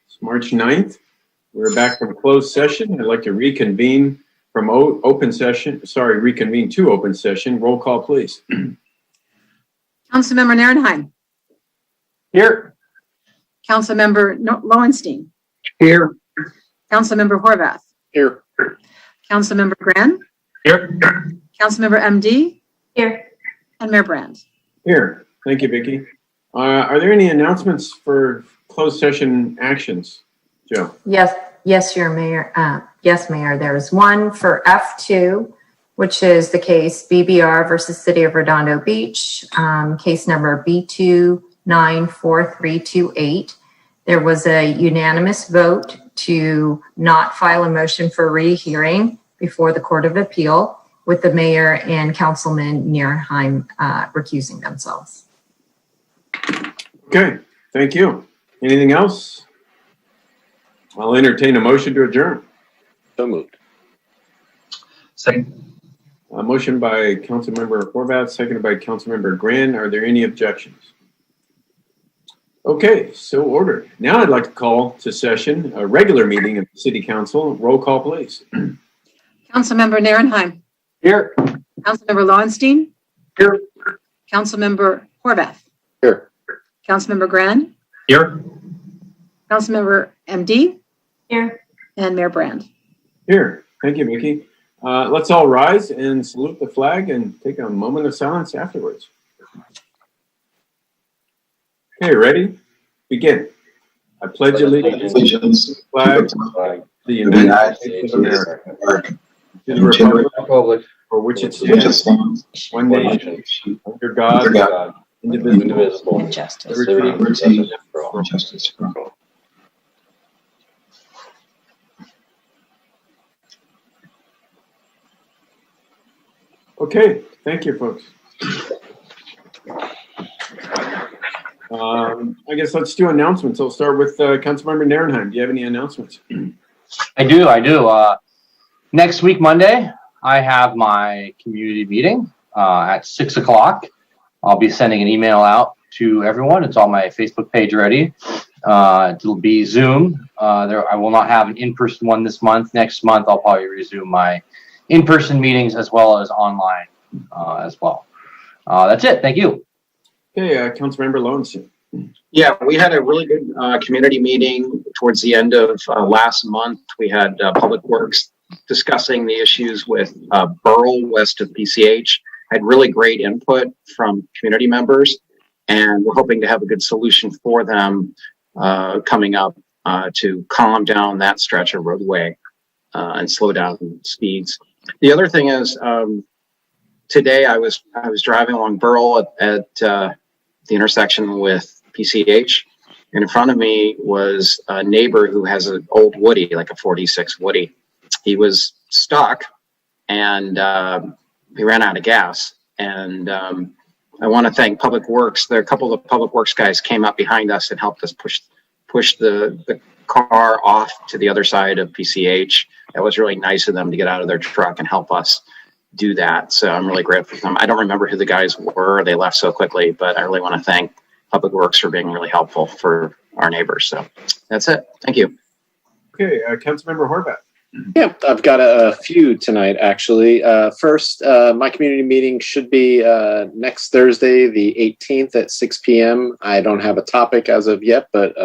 It's March 9th. We're back from closed session. I'd like to reconvene from open session. Sorry, reconvene to open session. Roll call, please. Councilmember Nierenheim. Here. Councilmember Lowenstein. Here. Councilmember Horvath. Here. Councilmember Gran. Here. Councilmember MD. Here. And Mayor Brand. Here. Thank you, Vicki. Are there any announcements for closed session actions? Joe? Yes, your Mayor. Yes, Mayor. There's one for F2, which is the case BBR versus City of Redondo Beach, case number B294328. There was a unanimous vote to not file a motion for rehearing before the Court of Appeal, with the mayor and Councilman Nierenheim recusing themselves. Okay, thank you. Anything else? I'll entertain a motion to adjourn. So moved. Second. A motion by Councilmember Horvath, seconded by Councilmember Gran. Are there any objections? Okay, so ordered. Now I'd like to call to session a regular meeting of the City Council. Roll call, please. Councilmember Nierenheim. Here. Councilmember Lowenstein. Here. Councilmember Horvath. Here. Councilmember Gran. Here. Councilmember MD. Here. And Mayor Brand. Here. Thank you, Mickey. Let's all rise and salute the flag and take a moment of silence afterwards. Okay, ready? Begin. I pledge allegiance to the flag of the United States of America, to the republic for which it stands, one nation, under God, indivisible, And justice. liberty and justice for all. Okay, thank you, folks. I guess let's do announcements. I'll start with Councilmember Nierenheim. Do you have any announcements? I do. Next week, Monday, I have my community meeting at 6 o'clock. I'll be sending an email out to everyone. It's on my Facebook page already. It'll be Zoom. I will not have an in-person one this month. Next month, I'll probably resume my in-person meetings as well as online as well. That's it. Thank you. Okay, Councilmember Lowenstein. Yeah, we had a really good community meeting towards the end of last month. We had Public Works discussing the issues with Burl west of PCH. Had really great input from community members, and we're hoping to have a good solution for them coming up to calm down that stretch of roadway and slow down speeds. The other thing is, today I was driving along Burl at the intersection with PCH, and in front of me was a neighbor who has an old Woody, like a 46 Woody. He was stuck, and he ran out of gas. And I want to thank Public Works. There, a couple of Public Works guys came up behind us and helped us push the car off to the other side of PCH. That was really nice of them to get out of their truck and help us do that. So I'm really grateful for them. I don't remember who the guys were. They left so quickly, but I really want to thank Public Works for being really helpful for our neighbors. So that's it. Thank you. Okay, Councilmember Horvath. Yeah, I've got a few tonight, actually. First, my community meeting should be next Thursday, the 18th at 6 p.m. I don't have a topic as of yet, but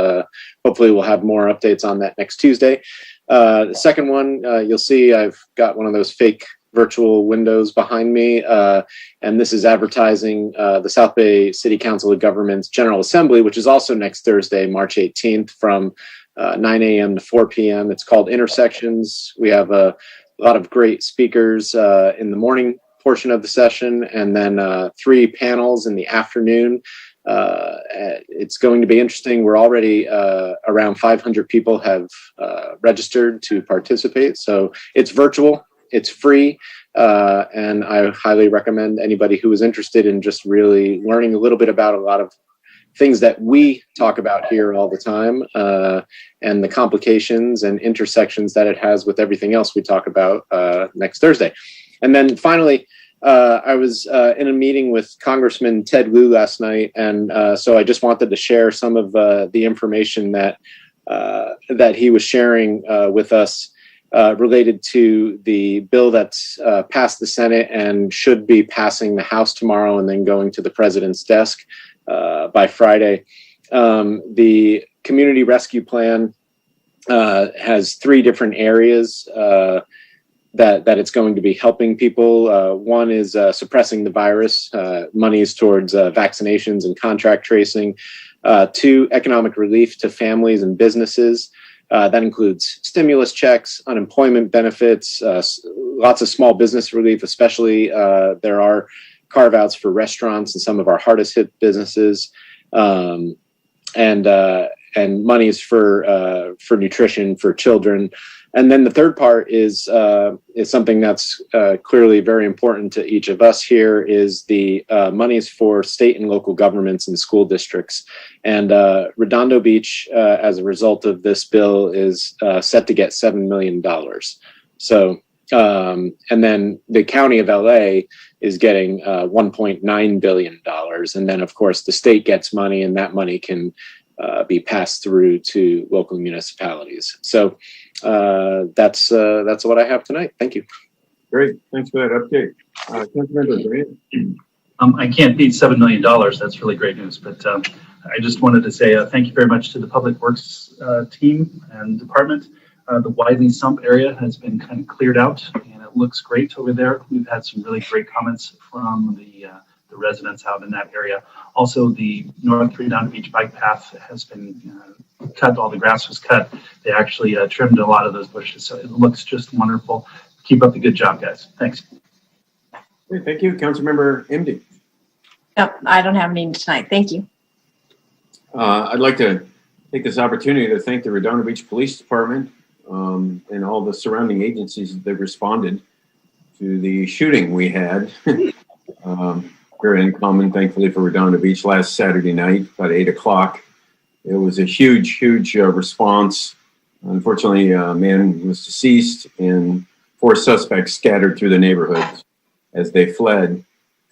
hopefully we'll have more updates on that next Tuesday. The second one, you'll see I've got one of those fake virtual windows behind me, and this is advertising the South Bay City Council of Governments General Assembly, which is also next Thursday, March 18th from 9 a.m. to 4 p.m. It's called Intersections. We have a lot of great speakers in the morning portion of the session, and then 3 panels in the afternoon. It's going to be interesting. We're already around 500 people have registered to participate, so it's virtual. It's free, and I highly recommend anybody who is interested in just really learning a little bit about a lot of things that we talk about here all the time, and the complications and intersections that it has with everything else we talk about next Thursday. And then finally, I was in a meeting with Congressman Ted Lieu last night, and so I just wanted to share some of the information that that he was sharing with us related to the bill that's passed the Senate and should be passing the House tomorrow and then going to the president's desk by Friday. The community rescue plan has 3 different areas that it's going to be helping people. One is suppressing the virus, monies towards vaccinations and contract tracing. 2, economic relief to families and businesses. That includes stimulus checks, unemployment benefits, lots of small business relief, especially there are carve-outs for restaurants and some of our hardest hit businesses, and monies for nutrition for children. And then the third part is something that's clearly very important to each of us here, is the monies for state and local governments and school districts. And Redondo Beach, as a result of this bill, is set to get $7 million. So, and then the county of LA is getting $1.9 billion. And then, of course, the state gets money, and that money can be passed through to local municipalities. So that's what I have tonight. Thank you. Great. Thanks for that update. Councilmember Grant. I can't beat $7 million. That's really great news. But I just wanted to say thank you very much to the Public Works team and department. The Wiley Sump area has been kind of cleared out, and it looks great over there. We've had some really great comments from the residents out in that area. Also, the North Redondo Beach bike path has been cut. All the grass was cut. They actually trimmed a lot of those bushes, so it looks just wonderful. Keep up the good job, guys. Thanks. Okay, thank you. Councilmember MD. Yep, I don't have any tonight. Thank you. I'd like to take this opportunity to thank the Redondo Beach Police Department and all the surrounding agencies that responded to the shooting we had. Very uncommon, thankfully, for Redondo Beach last Saturday night, about 8 o'clock. It was a huge response. Unfortunately, a man was deceased and 4 suspects scattered through the neighborhoods as they fled.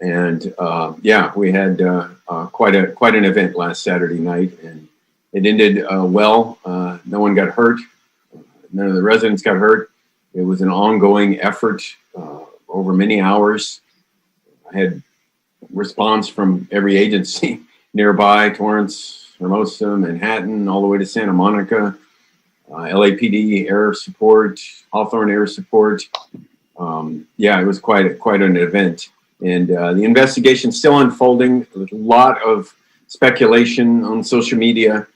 And yeah, we had quite an event last Saturday night, and it ended well. No one got hurt. None of the residents got hurt. It was an ongoing effort over many hours. I had response from every agency nearby: Torrance, Hermosa, Manhattan, all the way to Santa Monica, LAPD air support, Hawthorne air support. Yeah, it was quite an event. And the investigation's still unfolding. There's a lot of speculation on social media.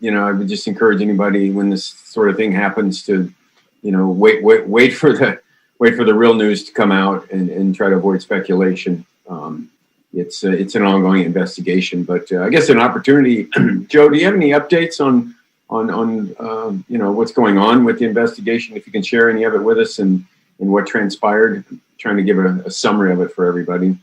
You know, I would just encourage anybody, when this sort of thing happens, to, you know, wait for the real news to come out and try to avoid speculation. It's an ongoing investigation, but I guess an opportunity. Joe, do you have any updates on you know, what's going on with the investigation? If you can share any of it with us and what transpired. I'm trying to give a summary of it for everybody.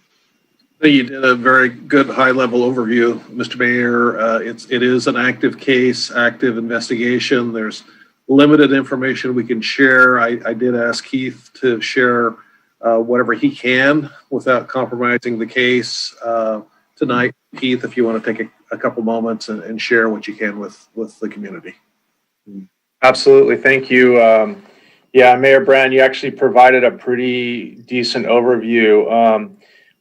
You did a very good high-level overview, Mr. Mayor. It is an active case, active investigation. There's limited information we can share. I did ask Keith to share whatever he can without compromising the case tonight. Keith, if you want to take a couple moments and share what you can with the community. Absolutely. Thank you. Yeah, Mayor Brand, you actually provided a pretty decent overview.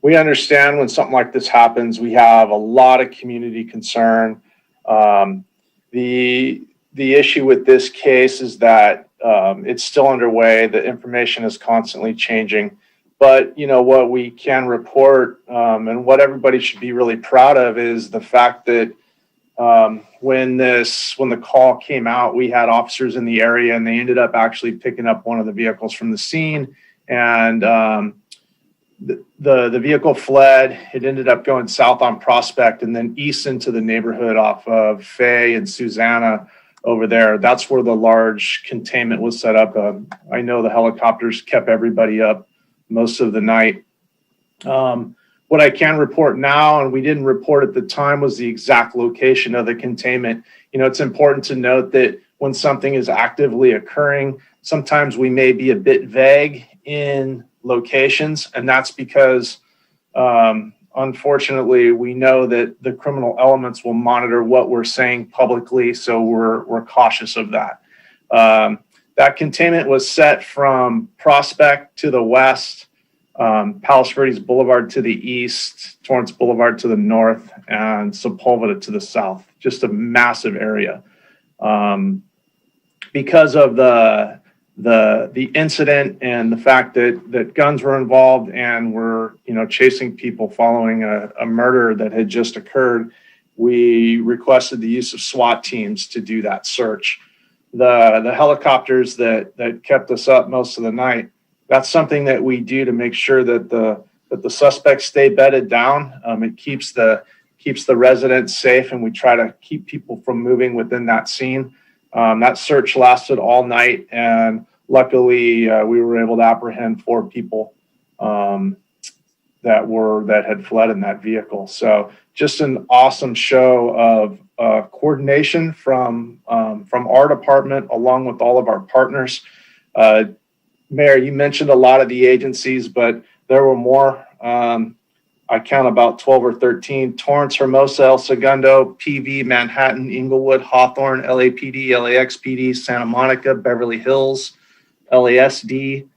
We understand when something like this happens, we have a lot of community concern. The issue with this case is that it's still underway. The information is constantly changing. But, you know, what we can report and what everybody should be really proud of is the fact that when the call came out, we had officers in the area, and they ended up actually picking up one of the vehicles from the scene. And the vehicle fled. It ended up going south on Prospect and then east into the neighborhood off of Fay and Susanna over there. That's where the large containment was set up. I know the helicopters kept everybody up most of the night. What I can report now, and we didn't report at the time, was the exact location of the containment. You know, it's important to note that when something is actively occurring, sometimes we may be a bit vague in locations, and that's because unfortunately, we know that the criminal elements will monitor what we're saying publicly, so we're cautious of that. That containment was set from Prospect to the west, Palos Verdes Boulevard to the east, Torrance Boulevard to the north, and Sepulveda to the south. Just a massive area. Because of the incident and the fact that guns were involved and we're chasing people following a murder that had just occurred, we requested the use of SWAT teams to do that search. The helicopters that kept us up most of the night, that's something that we do to make sure that the suspects stay bedded down. It keeps the residents safe, and we try to keep people from moving within that scene. That search lasted all night, and luckily we were able to apprehend 4 people that had fled in that vehicle. So just an awesome show of coordination from our department along with all of our partners. Mayor, you mentioned a lot of the agencies, but there were more. I count about 12 or 13: Torrance, Hermosa, El Segundo, PV, Manhattan, Inglewood, Hawthorne, LAPD, LAXPD, Santa Monica, Beverly Hills, LASD.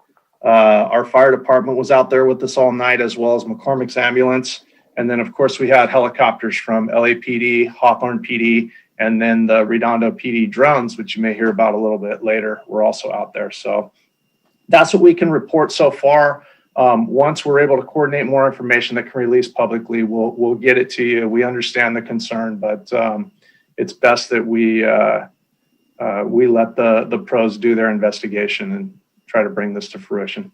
Our fire department was out there with us all night, as well as McCormick's ambulance. And then, of course, we had helicopters from LAPD, Hawthorne PD, and then the Redondo PD drones, which you may hear about a little bit later, were also out there. So that's what we can report so far. Once we're able to coordinate more information that can release publicly, we'll get it to you. We understand the concern, but it's best that we let the pros do their investigation and try to bring this to fruition.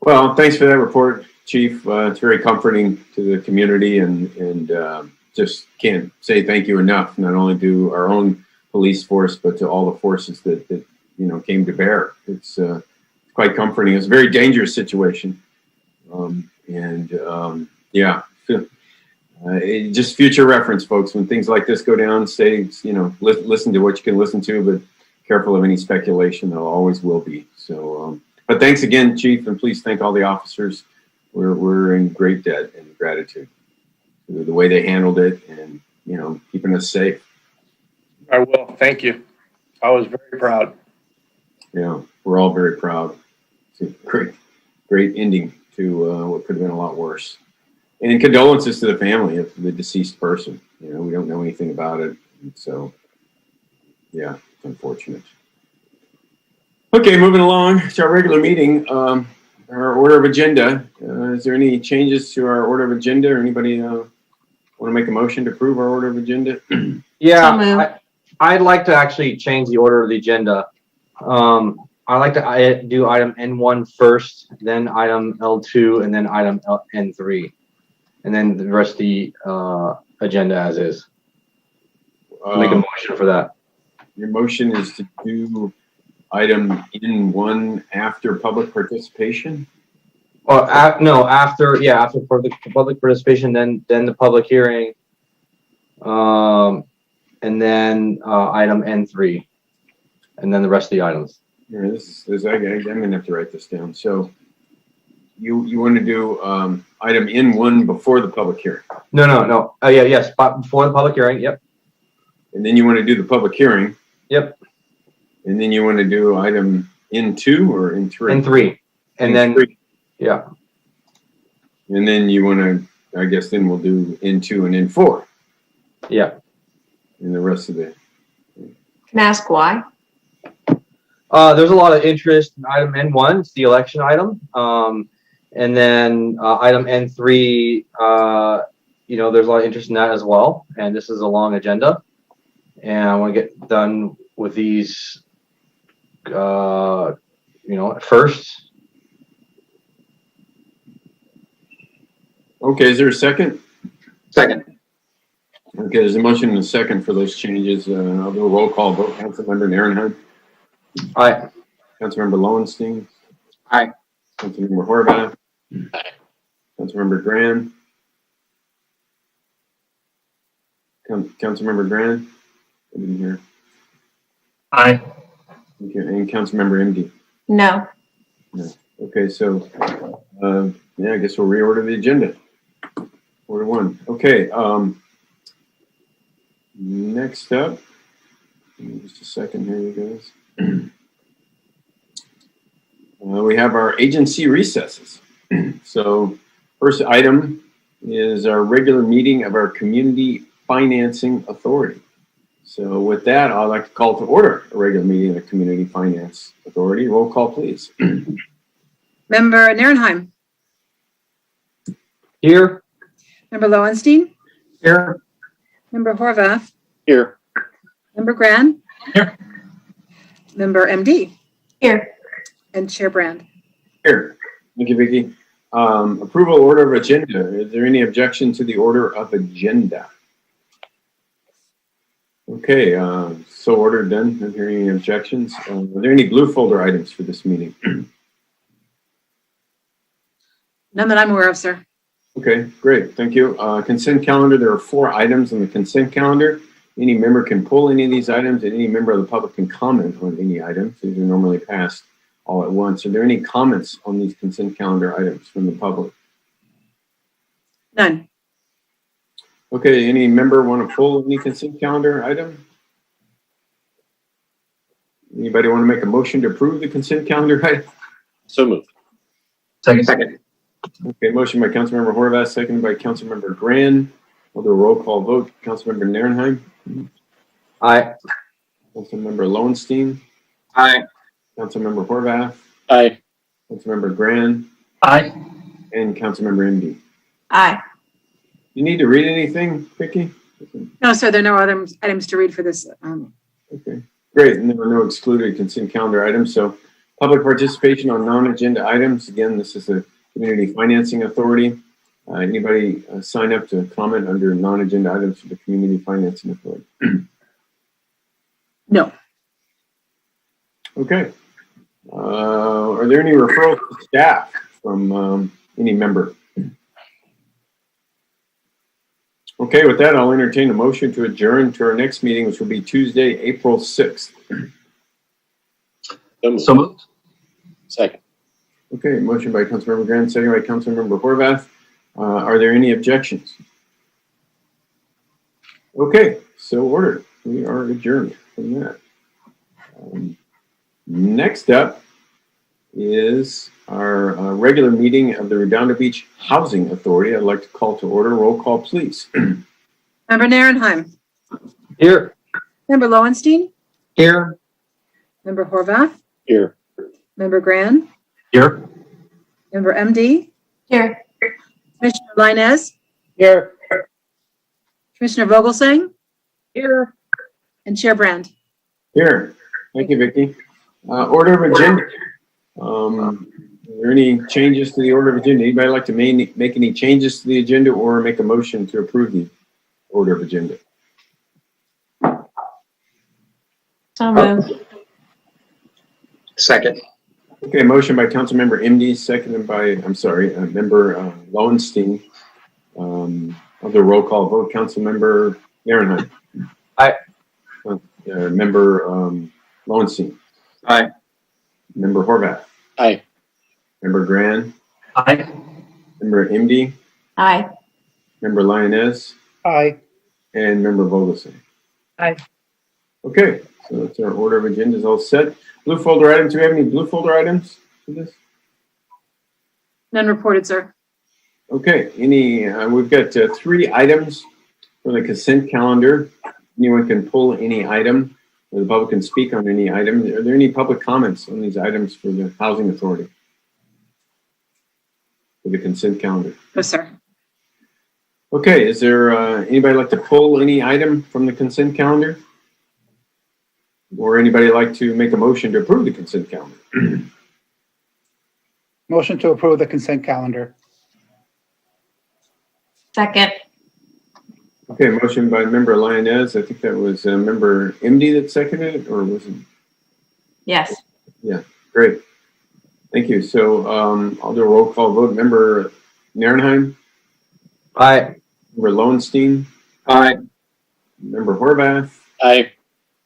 Well, thanks for that report, Chief. It's very comforting to the community, and just can't say thank you enough. Not only to our own police force, but to all the forces that came to bear. It's quite comforting. It's a very dangerous situation, just future reference, folks. When things like this go down, stay, listen to what you can listen to, but careful of any speculation. There always will be. So, but thanks again, Chief, and please thank all the officers. We're in great debt and gratitude for the way they handled it and keeping us safe. I will. Thank you. I was very proud. Yeah, we're all very proud. It's a great ending to what could have been a lot worse. And condolences to the family of the deceased person. We don't know anything about it. And so, yeah, it's unfortunate. Okay, moving along to our regular meeting. Our order of agenda. Is there any changes to our order of agenda, or anybody want to make a motion to approve our order of agenda? Yeah, I'd like to actually change the order of the agenda. I'd like to do item N1 first, then item L2, and then item N3, and then the rest of the agenda as is. Make a motion for that. Your motion is to do item N1 after public participation? After public participation, then the public hearing, and then item N3, and then the rest of the items. Yeah, I'm gonna have to write this down. So you want to do item N1 before the public hearing? No. Yes, before the public hearing. Yep. And then you want to do the public hearing? Yep. And then you want to do item N2 or N3? N3. And then, yeah. And then you want to, I guess then we'll do N2 and N4. Yeah. And the rest of the. Can I ask why? There's a lot of interest in item N1, it's the election item. And then item N3, there's a lot of interest in that as well. And this is a long agenda. And I want to get done with these, first. Okay, is there a second? Second. Okay, there's a motion and a second for those changes. I'll do a roll call vote. Councilmember Narenheim. Aye. Councilmember Lowenstein. Aye. Councilmember Horvath. Aye. Councilmember Gran. Councilmember Gran. I didn't hear. Aye. Okay, and Councilmember MD. No. No. Okay, so I guess we'll reorder the agenda. 4-1. Okay. Next up, just a second here, you guys. We have our agency recesses. So first item is our regular meeting of our Community Financing Authority. So with that, I'd like to call to order a regular meeting of the Community Finance Authority. Roll call, please. Member Nierenheim. Here. Member Lowenstein. Here. Member Horvath. Here. Member Gran. Here. Member MD. Here. And Chair Brand. Here. Thank you, Vicki. Approval order of agenda. Is there any objection to the order of agenda? Okay, so ordered then. Not hearing any objections. Are there any blue folder items for this meeting? None that I'm aware of, sir. Okay, great. Thank you. Consent calendar. There are 4 items on the consent calendar. Any member can pull any of these items, and any member of the public can comment on any items. These are normally passed all at once. Are there any comments on these consent calendar items from the public? None. Okay, any member want to pull any consent calendar item? Anybody want to make a motion to approve the consent calendar item? So moved. Second. Okay, motion by Councilmember Horvath, seconded by Councilmember Gran. We'll do a roll call vote. Councilmember Nierenheim. Aye. Councilmember Lowenstein. Aye. Councilmember Horvath. Aye. Councilmember Gran. Aye. And Councilmember MD. Aye. You need to read anything, Vicki? No, sir, there are no other items to read for this. Okay, great. And there were no excluded consent calendar items. So public participation on non-agenda items. Again, this is the Community Financing Authority. Anybody sign up to comment under non-agenda items for the Community Financing Authority? No. Okay. Are there any referrals to staff from any member? Okay, with that, I'll entertain a motion to adjourn to our next meeting, which will be Tuesday, April 6th. So moved. Second. Okay, motion by Councilmember Grant, second by Councilmember Horvath. Are there any objections? Okay, so ordered. We are adjourned from that. Next up is our regular meeting of the Redondo Beach Housing Authority. I'd like to call to order. Roll call, please. Member Nierenheim. Here. Member Lowenstein. Here. Member Horvath. Here. Member Gran. Here. Member MD. Here. Commissioner Linez. Here. Commissioner Vogelsang. Here. And Chair Brand. Here. Thank you, Vicki. Order of agenda. Are there any changes to the order of agenda? Anybody like to make any changes to the agenda or make a motion to approve the order of agenda? So moved. Second. Okay, motion by Councilmember MD, seconded by, Member Lowenstein. I'll do a roll call vote. Councilmember Nierenheim. Aye. Member Lowenstein. Aye. Member Horvath. Aye. Member Gran. Aye. Member MD. Aye. Member Lioness. Aye. And Member Vogelsang. Aye. Okay, so that's our order of agendas all set. Blue folder items. Do we have any blue folder items for this? None reported, sir. Okay, we've got 3 items for the consent calendar. Anyone can pull any item, or the public can speak on any item. Are there any public comments on these items for the Housing Authority? For the consent calendar? No, sir. Okay, is there anybody like to pull any item from the consent calendar? Or anybody like to make a motion to approve the consent calendar? Motion to approve the consent calendar. Second. Okay, motion by Member Lioness. I think that was Member MD that seconded it, or was it? Yes. Yeah, great. Thank you. So I'll do a roll call vote. Member Nierenheim? Aye. Member Lowenstein? Aye. Member Horvath? Aye.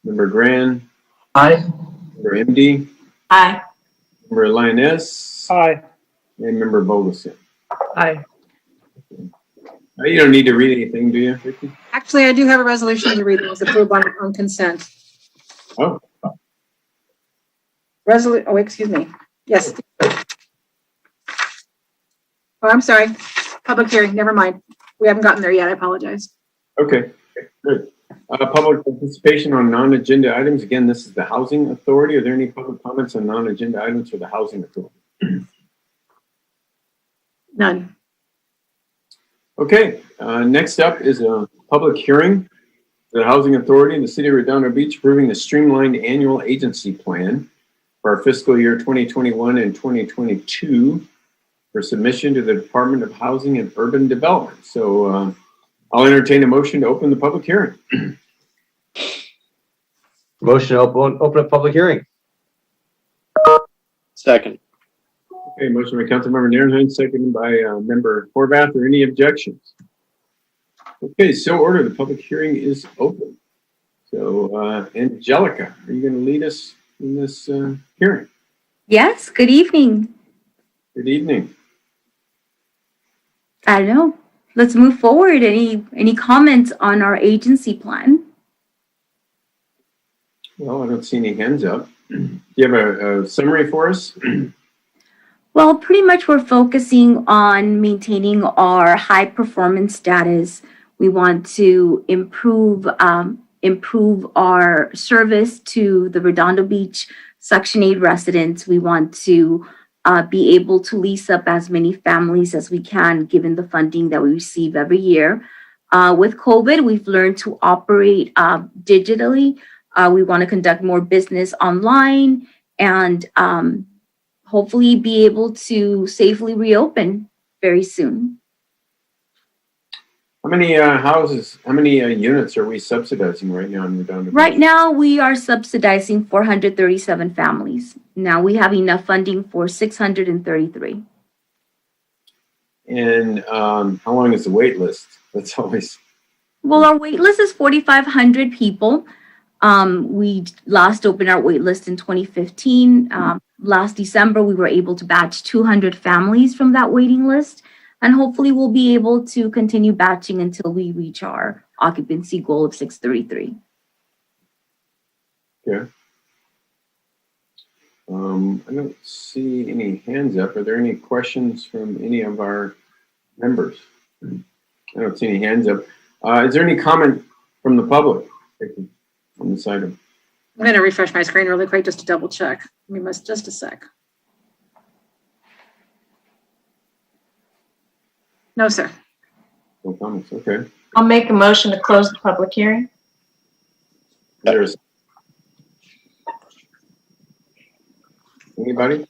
Member Gran? Aye. Member MD? Aye. Member Lioness? Aye. And Member Vogelsang. Aye. You don't need to read anything, do you, Vicky? Actually, I do have a resolution to read. It was approved on consent. Oh, Oh, excuse me. Yes. Oh, I'm sorry. Public hearing, never mind. We haven't gotten there yet. I apologize. okay, good. Public participation on non-agenda items. Again, this is the Housing Authority. Are there any public comments on non-agenda items for the Housing Authority? None. Okay, next up is a public hearing. The Housing Authority in the City of Redondo Beach approving the streamlined annual agency plan for our fiscal year 2021 and 2022 for submission to the Department of Housing and Urban Development. So I'll entertain a motion to open the public hearing. Motion to open up public hearing. Second. Okay, motion by Councilmember Nierenheim, seconded by Member Horvath. Are any objections? Okay, so ordered. The public hearing is open. So Angelica, are you going to lead us in this hearing? Yes, good evening. Good evening. I don't know. Let's move forward. Any comments on our agency plan? Well, I don't see any hands up. Do you have a summary for us? Well, pretty much we're focusing on maintaining our high performance status. We want to improve our service to the Redondo Beach Section 8 residents. We want to be able to lease up as many families as we can, given the funding that we receive every year. With COVID, we've learned to operate digitally. We want to conduct more business online and hopefully be able to safely reopen very soon. How many houses, how many units are we subsidizing right now in Redondo Beach? Right now, we are subsidizing 437 families. Now we have enough funding for 633. And how long is the wait list? That's always... Well, our wait list is 4,500 people. We last opened our wait list in 2015. Last December, we were able to batch 200 families from that waiting list. And hopefully we'll be able to continue batching until we reach our occupancy goal of 633. Yeah. I don't see any hands up. Are there any questions from any of our members? I don't see any hands up. Is there any comment from the public on this item? I'm going to refresh my screen really quick just to double check. Give me just a sec. No, sir. No comments. Okay. I'll make a motion to close the public hearing. There's anybody?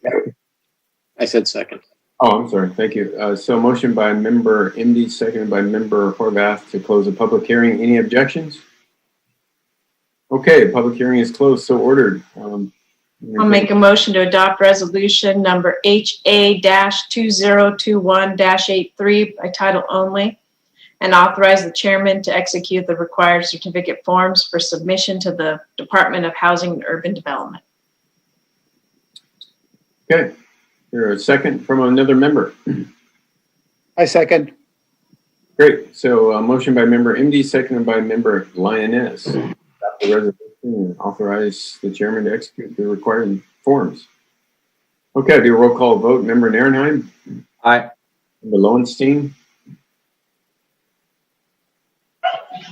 I said second. Oh, I'm sorry. Thank you. So motion by Member MD, seconded by Member Horvath to close the public hearing. Any objections? Okay, public hearing is closed. So ordered. I'll make a motion to adopt resolution number HA-2021-83 by title only and authorize the chairman to execute the required certificate forms for submission to the Department of Housing and Urban Development. Okay. Here's a second from another member. I second. Great. So motion by Member MD, seconded by Member Lioness. Adopt the resolution and authorize the chairman to execute the required forms. Okay, do a roll call vote. Member Nierenheim? Aye. Member Lowenstein?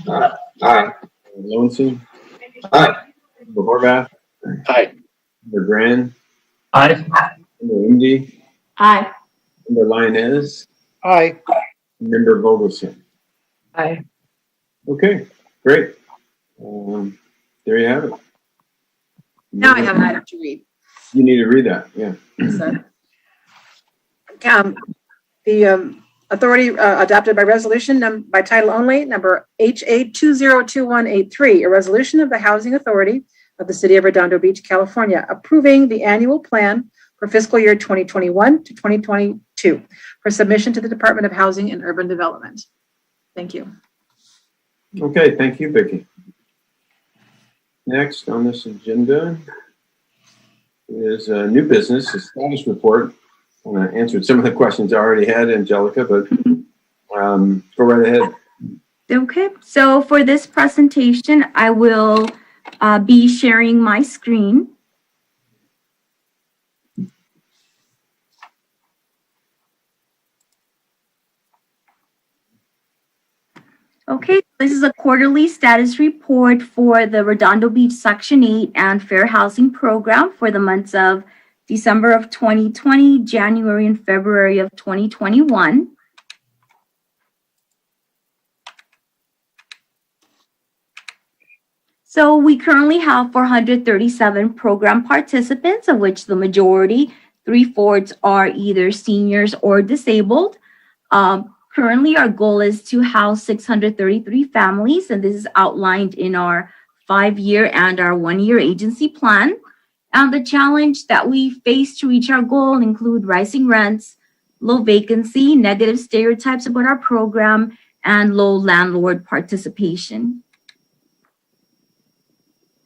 Aye. Lowenstein? Aye. Member Horvath? Aye. Member Grand? Aye. Member MD? Aye. Member Lioness? Aye. Member Vogelson? Aye. Okay, great. There you have it. Now I have an item to read. You need to read that, yeah. So, the authority adopted by resolution by title only, number HA-202183, a resolution of the Housing Authority of the City of Redondo Beach, California, approving the annual plan for fiscal year 2021 to 2022 for submission to the Department of Housing and Urban Development. Thank you. Okay, thank you, Vicki. Next on this agenda is new business, a status report. I answered some of the questions I already had, Angelica, but Go right ahead. Okay, so for this presentation, I will be sharing my screen. Okay, this is a quarterly status report for the Redondo Beach Section 8 and Fair Housing Program for the months of December of 2020, January and February of 2021. So we currently have 437 program participants, of which the majority, 3/4, are either seniors or disabled. Currently, our goal is to house 633 families, and this is outlined in our 5-year and our 1-year agency plan. And the challenge that we face to reach our goal include rising rents, low vacancy, negative stereotypes about our program, and low landlord participation.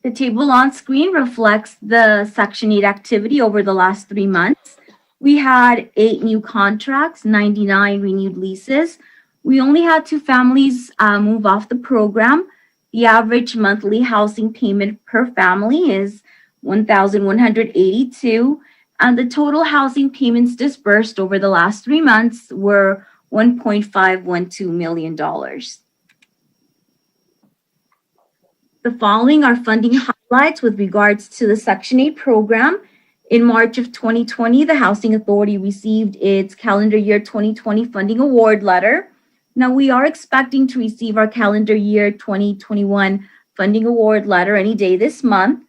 The table on screen reflects the Section 8 activity over the last 3 months. We had 8 new contracts, 99 renewed leases. We only had 2 families move off the program. The average monthly housing payment per family is $1,182, and the total housing payments disbursed over the last 3 months were $1.512 million. The following are funding highlights with regards to the Section 8 program. In March of 2020, the Housing Authority received its calendar year 2020 funding award letter. Now, we are expecting to receive our calendar year 2021 funding award letter any day this month.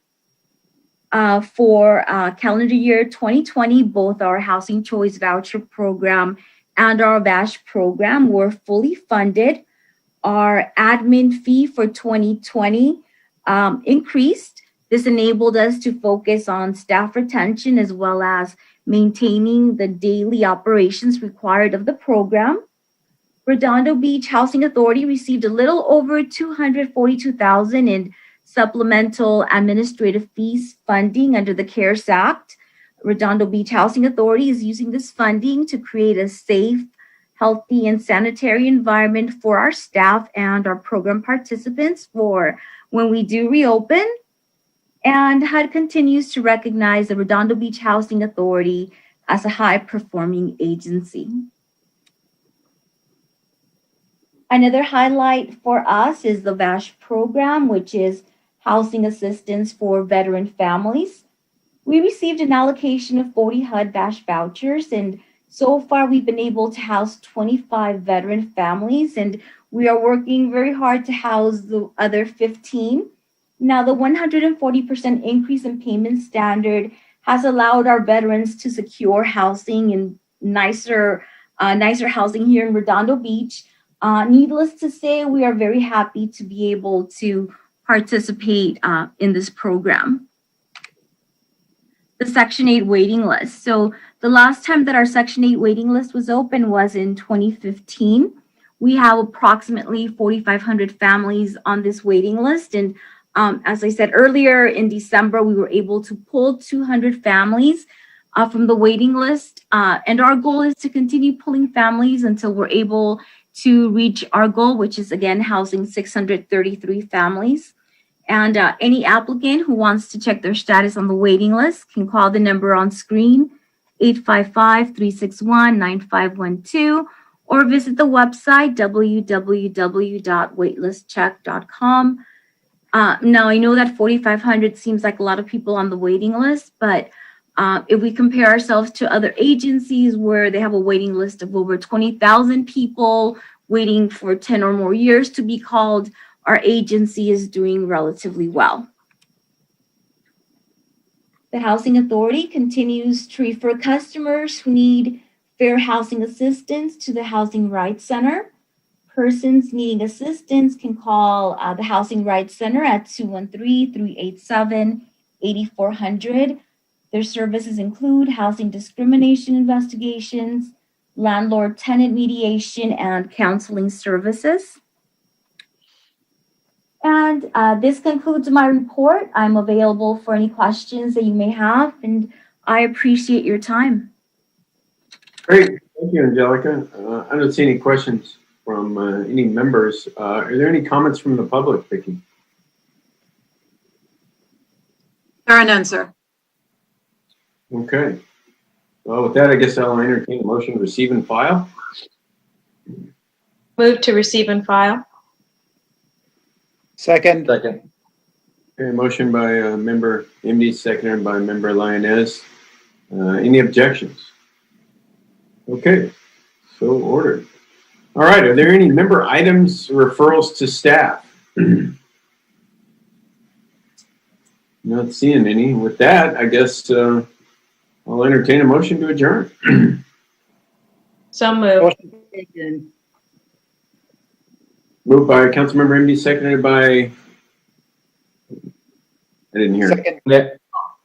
For calendar year 2020, both our Housing Choice Voucher Program and our VASH program were fully funded. Our admin fee for 2020 increased. This enabled us to focus on staff retention as well as maintaining the daily operations required of the program. Redondo Beach Housing Authority received a little over $242,000 in supplemental administrative fees funding under the CARES Act. Redondo Beach Housing Authority is using this funding to create a safe, healthy, and sanitary environment for our staff and our program participants for when we do reopen. And HUD continues to recognize the Redondo Beach Housing Authority as a high-performing agency. Another highlight for us is the VASH program, which is Housing Assistance for Veteran Families. We received an allocation of 40 HUD VASH vouchers, and so far we've been able to house 25 veteran families, and we are working very hard to house the other 15. Now, the 140% increase in payment standard has allowed our veterans to secure housing and nicer housing here in Redondo Beach. Needless to say, we are very happy to be able to participate in this program. The Section 8 waiting list. So the last time that our Section 8 waiting list was open was in 2015. We have approximately 4,500 families on this waiting list, and as I said earlier, in December, we were able to pull 200 families from the waiting list. And our goal is to continue pulling families until we're able to reach our goal, which is, again, housing 633 families. And any applicant who wants to check their status on the waiting list can call the number on screen, 855-361-9512, or visit the website, www.waitlistcheck.com. Now, I know that 4,500 seems like a lot of people on the waiting list, but if we compare ourselves to other agencies where they have a waiting list of over 20,000 people waiting for 10 or more years to be called, our agency is doing relatively well. The Housing Authority continues to refer customers who need fair housing assistance to the Housing Rights Center. Persons needing assistance can call the Housing Rights Center at 213-387-8400. Their services include housing discrimination investigations, landlord-tenant mediation, and counseling services. And this concludes my report. I'm available for any questions that you may have, and I appreciate your time. Great. Thank you, Angelica. I don't see any questions from any members. Are there any comments from the public, Vicki? There are none, sir. Okay. Well, with that, I guess I'll entertain a motion to receive and file. Move to receive and file. Second. Second. Okay, motion by member MD, seconded by member Lioness. Any objections? Okay, so ordered. All right, are there any member items, referrals to staff? Not seeing any. With that, I guess I'll entertain a motion to adjourn. So moved. Moved by Councilmember MD, seconded by, I didn't hear it. Second.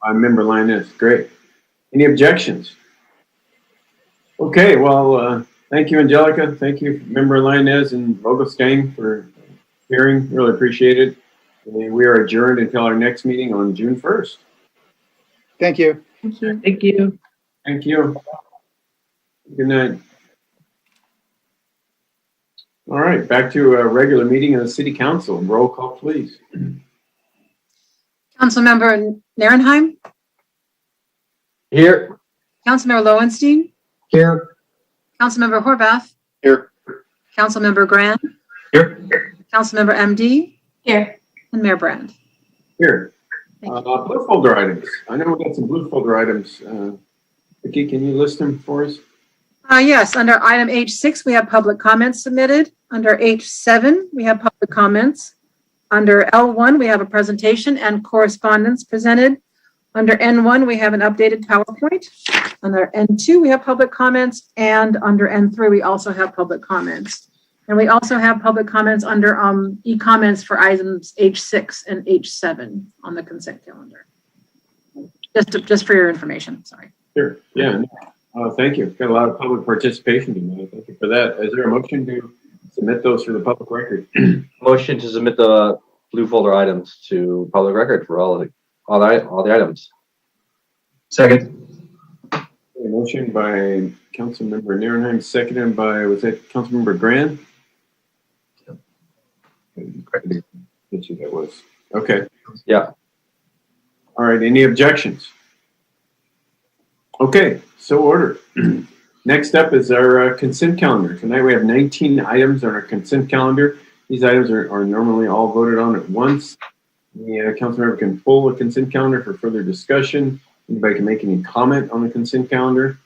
By member Lioness. Great. Any objections? Okay, well, thank you, Angelica. Thank you, member Lioness and Vogelstein, for hearing. Really appreciate it. And we are adjourned until our next meeting on June 1st. Thank you. Thank you. Thank you. Thank you. Good night. All right, back to a regular meeting of the City Council. Roll call, please. Councilmember Narenheim, Here. Councilmember Lowenstein, Here. Councilmember Horvath, Here. Councilmember Grand, Here. Councilmember MD, Here. and Mayor Brand. Here. Thank Blue folder items. I know we got some blue folder items. Vicki, can you list them for us? Yes, under item H6, we have public comments submitted. Under H7, we have public comments. Under L1, we have a presentation and correspondence presented. Under N1, we have an updated PowerPoint. Under N2, we have public comments. And under N3, we also have public comments. And we also have public comments under e-comments for items H6 and H7 on the consent calendar. Just for your information, sorry. Sure. Yeah. Thank you. Got a lot of public participation tonight. Thank you for that. Is there a motion to submit those for the public record? Motion to submit the blue folder items to public record for all the items. Second. A motion by Councilmember Narenheim, seconded by, was that Councilmember Grand? Correct. That's who that was. Okay. Yeah. All right. Any objections? Okay. So ordered. Next up is our consent calendar. Tonight we have 19 items on our consent calendar. These items are normally all voted on at once. The council member can pull the consent calendar for further discussion. Anybody can make any comment on the consent calendar.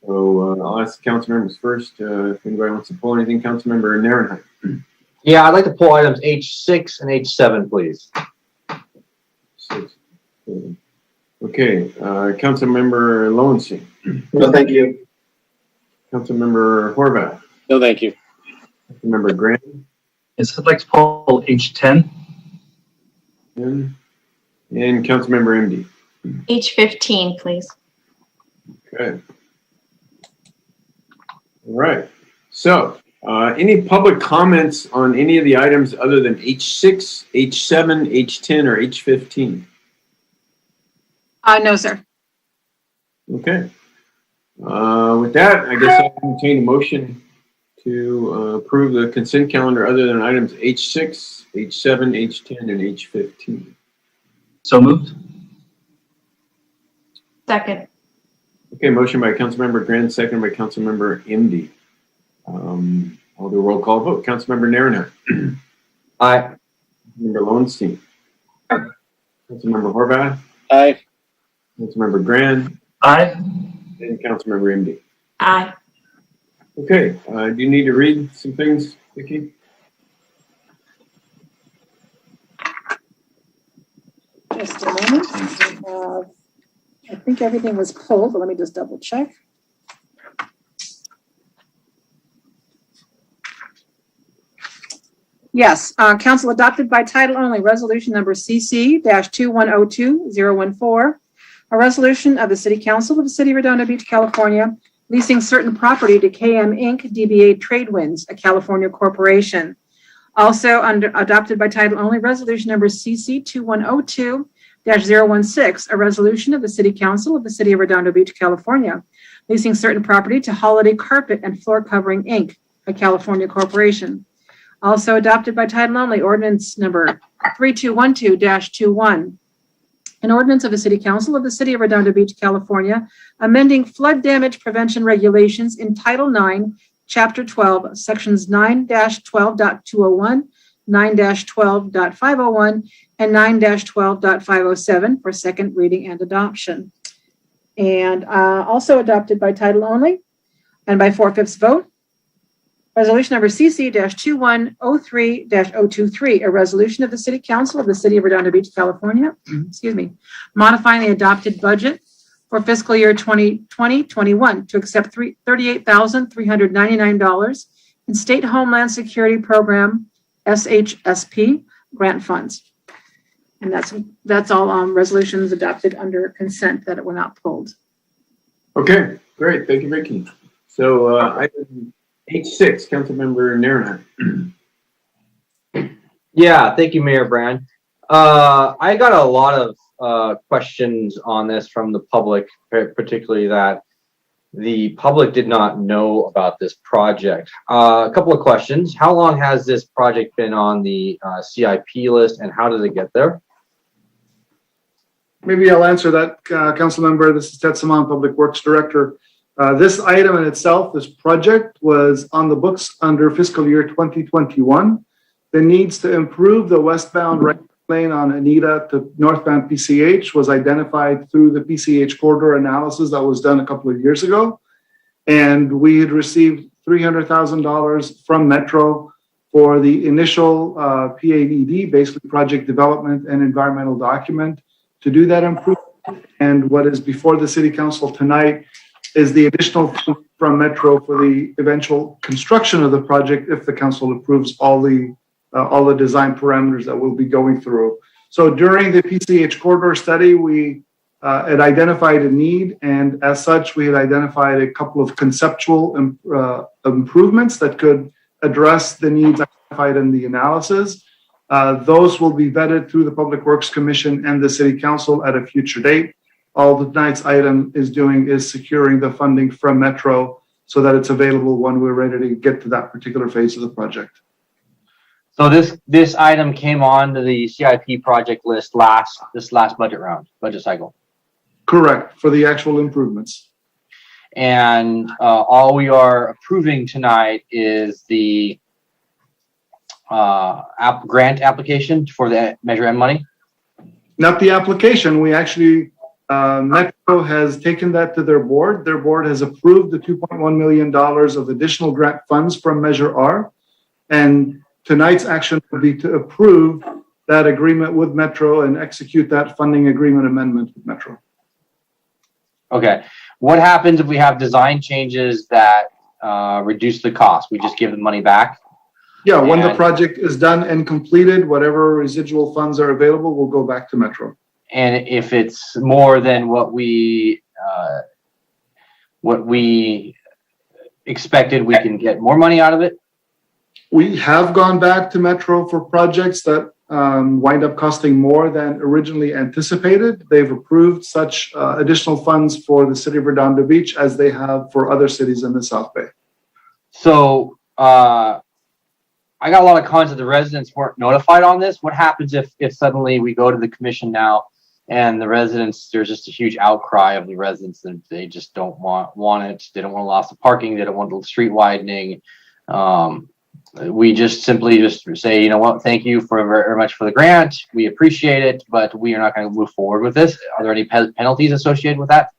So I'll ask the council members first. If anybody wants to pull anything, council member Narenheim. Yeah, I'd like to pull items H6 and H7, please. 6, 7. Okay, council member Lowenstein. No, thank you. Council member Horvath. No, thank you. Council member Grant. Yes, I'd like to pull H10. And council member MD. H15, please. Okay. All right. So, any public comments on any of the items other than H6, H7, H10, or H15? No, sir. Okay. With that, I guess I'll entertain a motion to approve the consent calendar other than items H6, H7, H10, and H15. So moved. Second. Okay, motion by Councilmember Grant, second by Councilmember MD. I'll do a roll call vote. Councilmember Narenheim. Aye. Councilmember Lowenstein. Councilmember Horvath. Aye. Councilmember Grant. Aye. And Councilmember MD. Aye. Okay, do you need to read some things, Vicki? Just a moment. I think everything was pulled, but let me just double check. Yes, council adopted by title only resolution number CC-2102014, a resolution of the City Council of the City of Redondo Beach, California, leasing certain property to KM Inc., DBA Tradewinds, a California corporation. Also adopted by title only resolution number CC-2102-016, a resolution of the City Council of the City of Redondo Beach, California, leasing certain property to Holiday Carpet and Floor Covering Inc., a California corporation. Also adopted by title only, ordinance number 3212-21. An ordinance of the City Council of the City of Redondo Beach, California, amending flood damage prevention regulations in Title IX, Chapter 12, Sections 9-12.201, 9-12.501, and 9-12.507 for second reading and adoption. And also adopted by title only and by 4/5 vote. Resolution number CC-2103-023, a resolution of the City Council of the City of Redondo Beach, California, modifying the adopted budget for fiscal year 2020-21 to accept $38,399 in State Homeland Security Program SHSP grant funds. And that's all resolutions adopted under consent that were not pulled. Okay, great. Thank you, Vicky. So item H6, Councilmember Naranjo. Yeah, thank you, Mayor Brand. I got a lot of questions on this from the public, particularly that the public did not know about this project. A couple of questions. How long has this project been on the CIP list, and how did it get there? Maybe I'll answer that, council member. This is Ted Saman, Public Works Director. This item in itself, this project, was on the books under fiscal year 2021. The needs to improve the westbound right lane on Anita to northbound PCH was identified through the PCH corridor analysis that was done a couple of years ago. And we had received $300,000 from Metro for the initial PADD, basically project development and environmental document, to do that improvement. And what is before the City Council tonight is the additional from Metro for the eventual construction of the project if the council approves all the design parameters that we'll be going through. So during the PCH corridor study, we had identified a need, and as such, we had identified a couple of conceptual improvements that could address the needs identified in the analysis. Those will be vetted through the Public Works Commission and the City Council at a future date. All tonight's item is doing is securing the funding from Metro so that it's available when we're ready to get to that particular phase of the project. So this item came on to the CIP project list this last budget cycle. Correct, for the actual improvements. And all we are approving tonight is the grant application for the Measure M money? Not the application. We actually, Metro has taken that to their board. Their board has approved the $2.1 million of additional grant funds from Measure R. And tonight's action would be to approve that agreement with Metro and execute that funding agreement amendment with Metro. Okay. What happens if we have design changes that reduce the cost? We just give the money back? Yeah, when the project is done and completed, whatever residual funds are available will go back to Metro. And if it's more than what we expected, we can get more money out of it? We have gone back to Metro for projects that wind up costing more than originally anticipated. They've approved such additional funds for the City of Redondo Beach as they have for other cities in the South Bay. So I got a lot of comments that the residents weren't notified on this. What happens if suddenly we go to the commission now and the residents, there's just a huge outcry of the residents and they just don't want it. They don't want to loss of parking. They don't want the street widening. We just simply say, you know what, thank you very much for the grant. We appreciate it, but we are not going to move forward with this. Are there any penalties associated with that?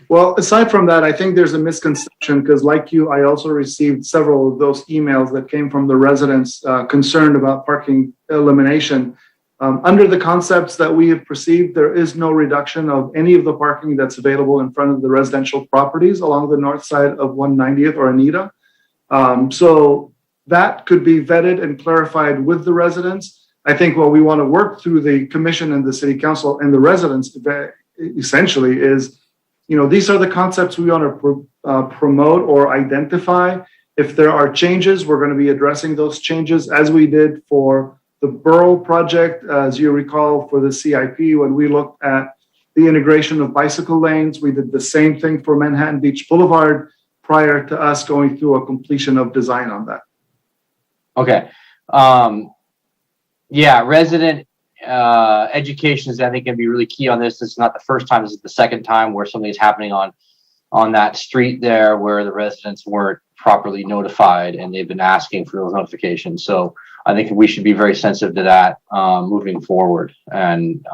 Well, aside from that, I think there's a misconception because like you, I also received several of those emails that came from the residents concerned about parking elimination. Under the concepts that we have perceived, there is no reduction of any of the parking that's available in front of the residential properties along the north side of 190th or Anita. So that could be vetted and clarified with the residents. I think what we want to work through the commission and the city council and the residents essentially is, you know, these are the concepts we want to promote or identify. If there are changes, we're going to be addressing those changes as we did for the Burl project, as you recall, for the CIP, when we looked at the integration of bicycle lanes. We did the same thing for Manhattan Beach Boulevard prior to us going through a completion of design on that. Okay. Yeah, resident education is, I think, going to be really key on this. This is not the first time. This is the second time where something is happening on that street there where the residents weren't properly notified and they've been asking for those notifications. So I think we should be very sensitive to that moving forward. And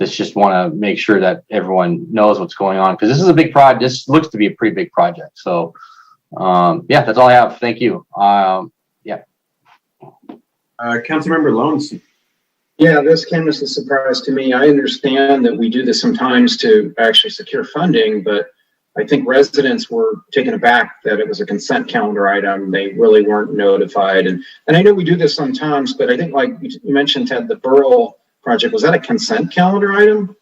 just want to make sure that everyone knows what's going on, because this is a big project. This looks to be a pretty big project. So yeah, that's all I have. Thank you. Councilmember Lones. Yeah, this came as a surprise to me. I understand that we do this sometimes to actually secure funding, but I think residents were taken aback that it was a consent calendar item. They really weren't notified. And I know we do this sometimes, but I think, like you mentioned, Ted, the Burl project, was that a consent calendar item?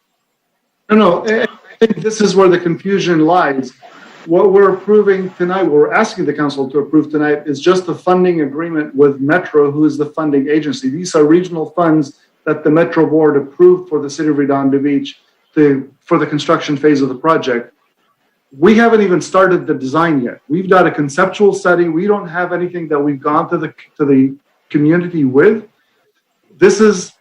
No, I think this is where the confusion lies. What we're approving tonight, what we're asking the council to approve tonight, is just the funding agreement with Metro, who is the funding agency. These are regional funds that the Metro Board approved for the city of Redondo Beach for the construction phase of the project. We haven't even started the design yet. We've got a conceptual study. We don't have anything that we've gone to the community with. This is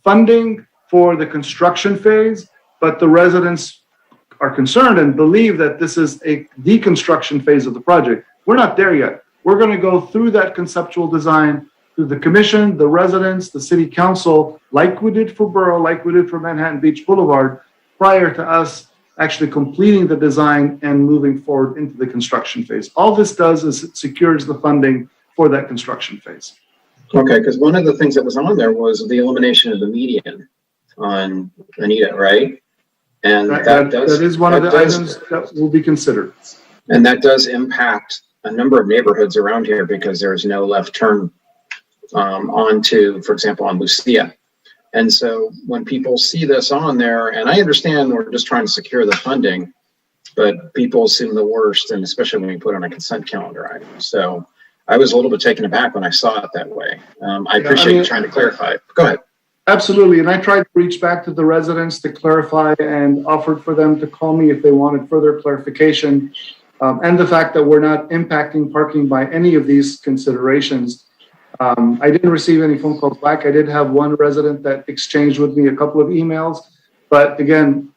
funding for the construction phase, but the residents are concerned and believe that this is the construction phase of the project. We're not there yet. We're going to go through that conceptual design through the commission, the residents, the city council, like we did for Borough, like we did for Manhattan Beach Boulevard, prior to us actually completing the design and moving forward into the construction phase. All this does is it secures the funding for that construction phase. Okay, because one of the things that was on there was the elimination of the median on Anita, right? And that is one of the items that will be considered. And that does impact a number of neighborhoods around here because there's no left turn onto, for example, on Lucia. And so when people see this on there, and I understand we're just trying to secure the funding, but people assume the worst, and especially when you put on a consent calendar item. So I was a little bit taken aback when I saw it that way. I appreciate you trying to clarify it. Go ahead. Absolutely. And I tried to reach back to the residents to clarify and offered for them to call me if they wanted further clarification. And the fact that we're not impacting parking by any of these considerations. I didn't receive any phone calls back. I did have one resident that exchanged with me a couple of emails. But again,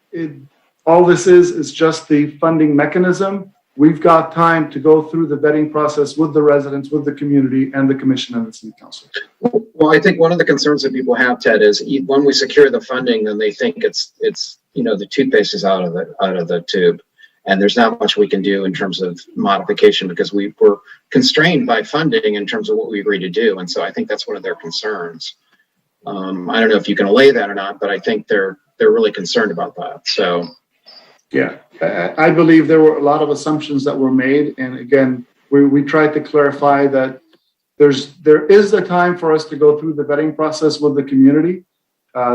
all this is just the funding mechanism. We've got time to go through the vetting process with the residents, with the community, and the commission and the city council. Well, I think one of the concerns that people have, Ted, is when we secure the funding, then they think it's the toothpaste is out of the tube, and there's not much we can do in terms of modification because we were constrained by funding in terms of what we agreed to do, and so I think that's one of their concerns. I don't know if you can allay that or not, but I think they're really concerned about that. So. Yeah, I believe there were a lot of assumptions that were made. And again, we tried to clarify that there is a time for us to go through the vetting process with the community.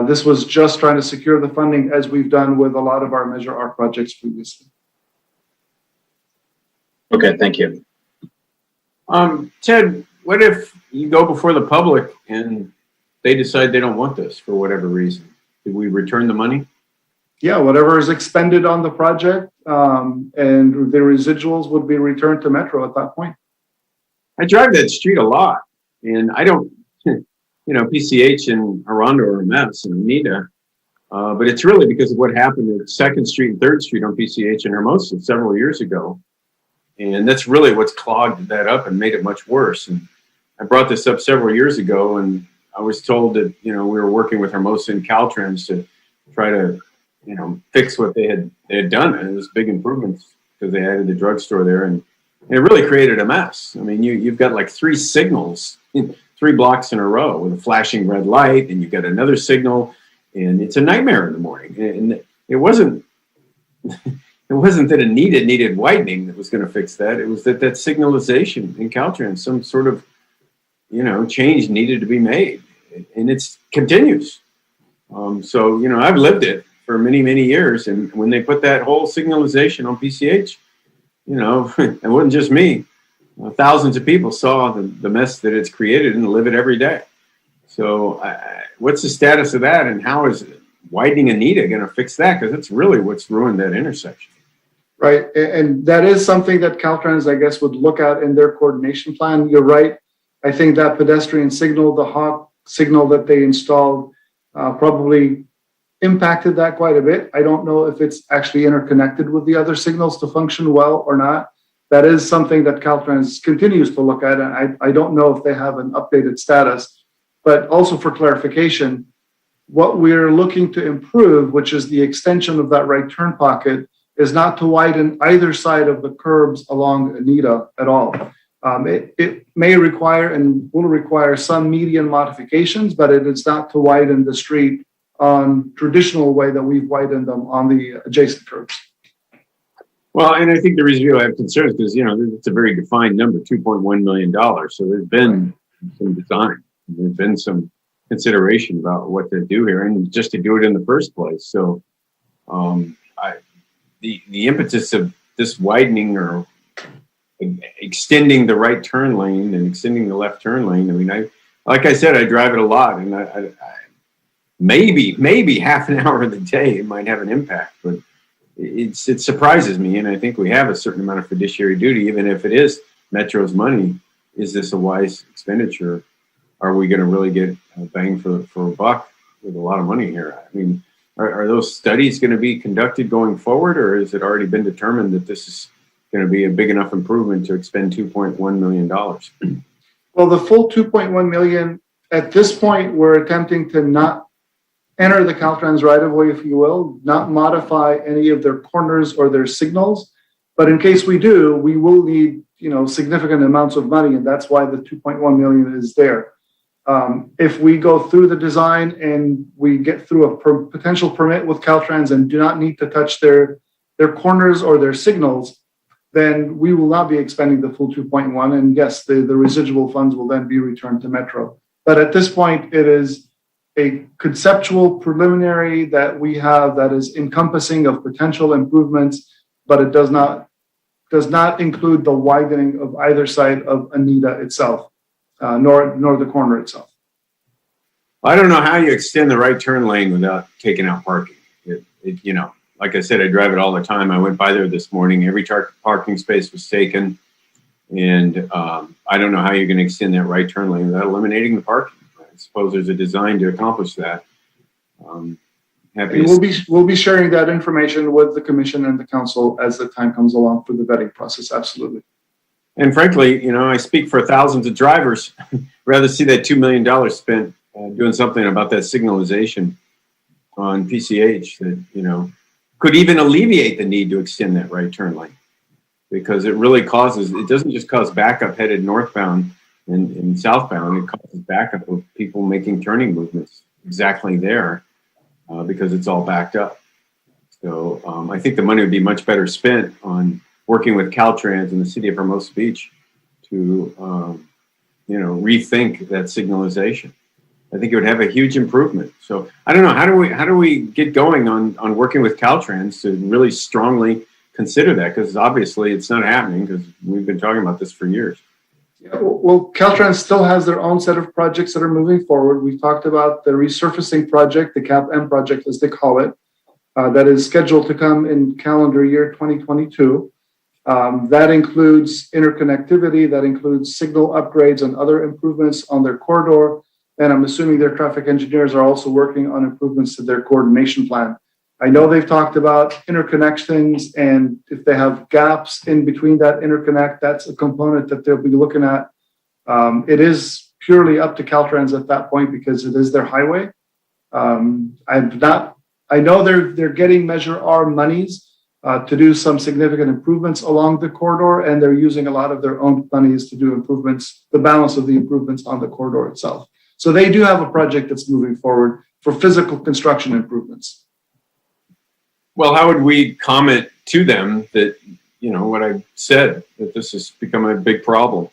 This was just trying to secure the funding as we've done with a lot of our Measure R projects previously. Okay, thank you. Ted, what if you go before the public and they decide they don't want this for whatever reason? Do we return the money? Yeah, whatever is expended on the project and the residuals would be returned to Metro at that point. I drive that street a lot, and I don't, PCH and Redondo are a mess, and Anita, but it's really because of what happened at 2nd Street and 3rd Street on PCH and Hermosa several years ago. And that's really what's clogged that up and made it much worse. And I brought this up several years ago, and I was told that, we were working with Hermosa and Caltrans to try to fix what they had done. And it was big improvements because they added the drugstore there, and it really created a mess. I mean, you've got like 3 signals, 3 blocks in a row with a flashing red light, and you've got another signal, and it's a nightmare in the morning. And it wasn't that it needed widening that was going to fix that. It was that signalization in Caltrans, some sort of, change needed to be made, and it continues. So, I've lived it for many, many years. And when they put that whole signalization on PCH, it wasn't just me. Thousands of people saw the mess that it's created and live it every day. So what's the status of that, and how is widening Anita going to fix that? Because it's really what's ruined that intersection. Right, and that is something that Caltrans, I guess, would look at in their coordination plan. You're right. I think that pedestrian signal, the hawk signal that they installed, probably impacted that quite a bit. I don't know if it's actually interconnected with the other signals to function well or not. That is something that Caltrans continues to look at, and I don't know if they have an updated status. But also for clarification, what we're looking to improve, which is the extension of that right turn pocket, is not to widen either side of the curbs along Anita at all. It may require and will require some median modifications, but it is not to widen the street on traditional way that we've widened them on the adjacent curbs. Well, and I think the reason I have concerns because, you know, it's a very defined number, $2.1 million. So there's been some design, there's been some consideration about what to do here and just to do it in the first place. So the impetus of this widening or extending the right turn lane and extending the left turn lane. I mean, like I said, I drive it a lot, and I maybe half an hour of the day it might have an impact, but it surprises me, and I think we have a certain amount of fiduciary duty, even if it is Metro's money. Is this a wise expenditure? Are we going to really get a bang for a buck with a lot of money here? I mean, are those studies going to be conducted going forward, or has it already been determined that this is going to be a big enough improvement to expend $2.1 million? Well, the full 2.1 million, at this point, we're attempting to not enter the Caltrans right of way, if you will, not modify any of their corners or their signals. But in case we do, we will need, you know, significant amounts of money, and that's why the 2.1 million is there. If we go through the design and we get through a potential permit with Caltrans and do not need to touch their corners or their signals, then we will not be expending the full 2.1. And yes, the residual funds will then be returned to Metro. But at this point, it is a conceptual preliminary that we have that is encompassing of potential improvements, but it does not include the widening of either side of Anita itself, nor the corner itself. I don't know how you extend the right turn lane without taking out parking. You know, like I said, I drive it all the time. I went by there this morning. Every parking space was taken. And I don't know how you're going to extend that right turn lane without eliminating the parking. I suppose there's a design to accomplish that. We'll be sharing that information with the commission and the council as the time comes along for the vetting process. Absolutely. And frankly, you know, I speak for thousands of drivers. Rather see that $2 million spent doing something about that signalization on PCH that, you know, could even alleviate the need to extend that right turn lane, because it really it doesn't just cause backup headed northbound and southbound, it causes backup of people making turning movements exactly there because it's all backed up. So I think the money would be much better spent on working with Caltrans in the city of Hermosa Beach to, you know, rethink that signalization. I think it would have a huge improvement. So I don't know, how do we get going on working with Caltrans to really strongly consider that? Because obviously it's not happening because we've been talking about this for years. Yeah, well, Caltrans still has their own set of projects that are moving forward. We've talked about the resurfacing project, the CAP-M project as they call it, that is scheduled to come in calendar year 2022. That includes interconnectivity, that includes signal upgrades and other improvements on their corridor. And I'm assuming their traffic engineers are also working on improvements to their coordination plan. I know they've talked about interconnections, and if they have gaps in between that interconnect, that's a component that they'll be looking at. It is purely up to Caltrans at that point because it is their highway. I know they're getting Measure R monies to do some significant improvements along the corridor, and they're using a lot of their own monies to do improvements, the balance of the improvements on the corridor itself. So they do have a project that's moving forward for physical construction improvements. Well, how would we comment to them that, you know, what I said, that this has become a big problem?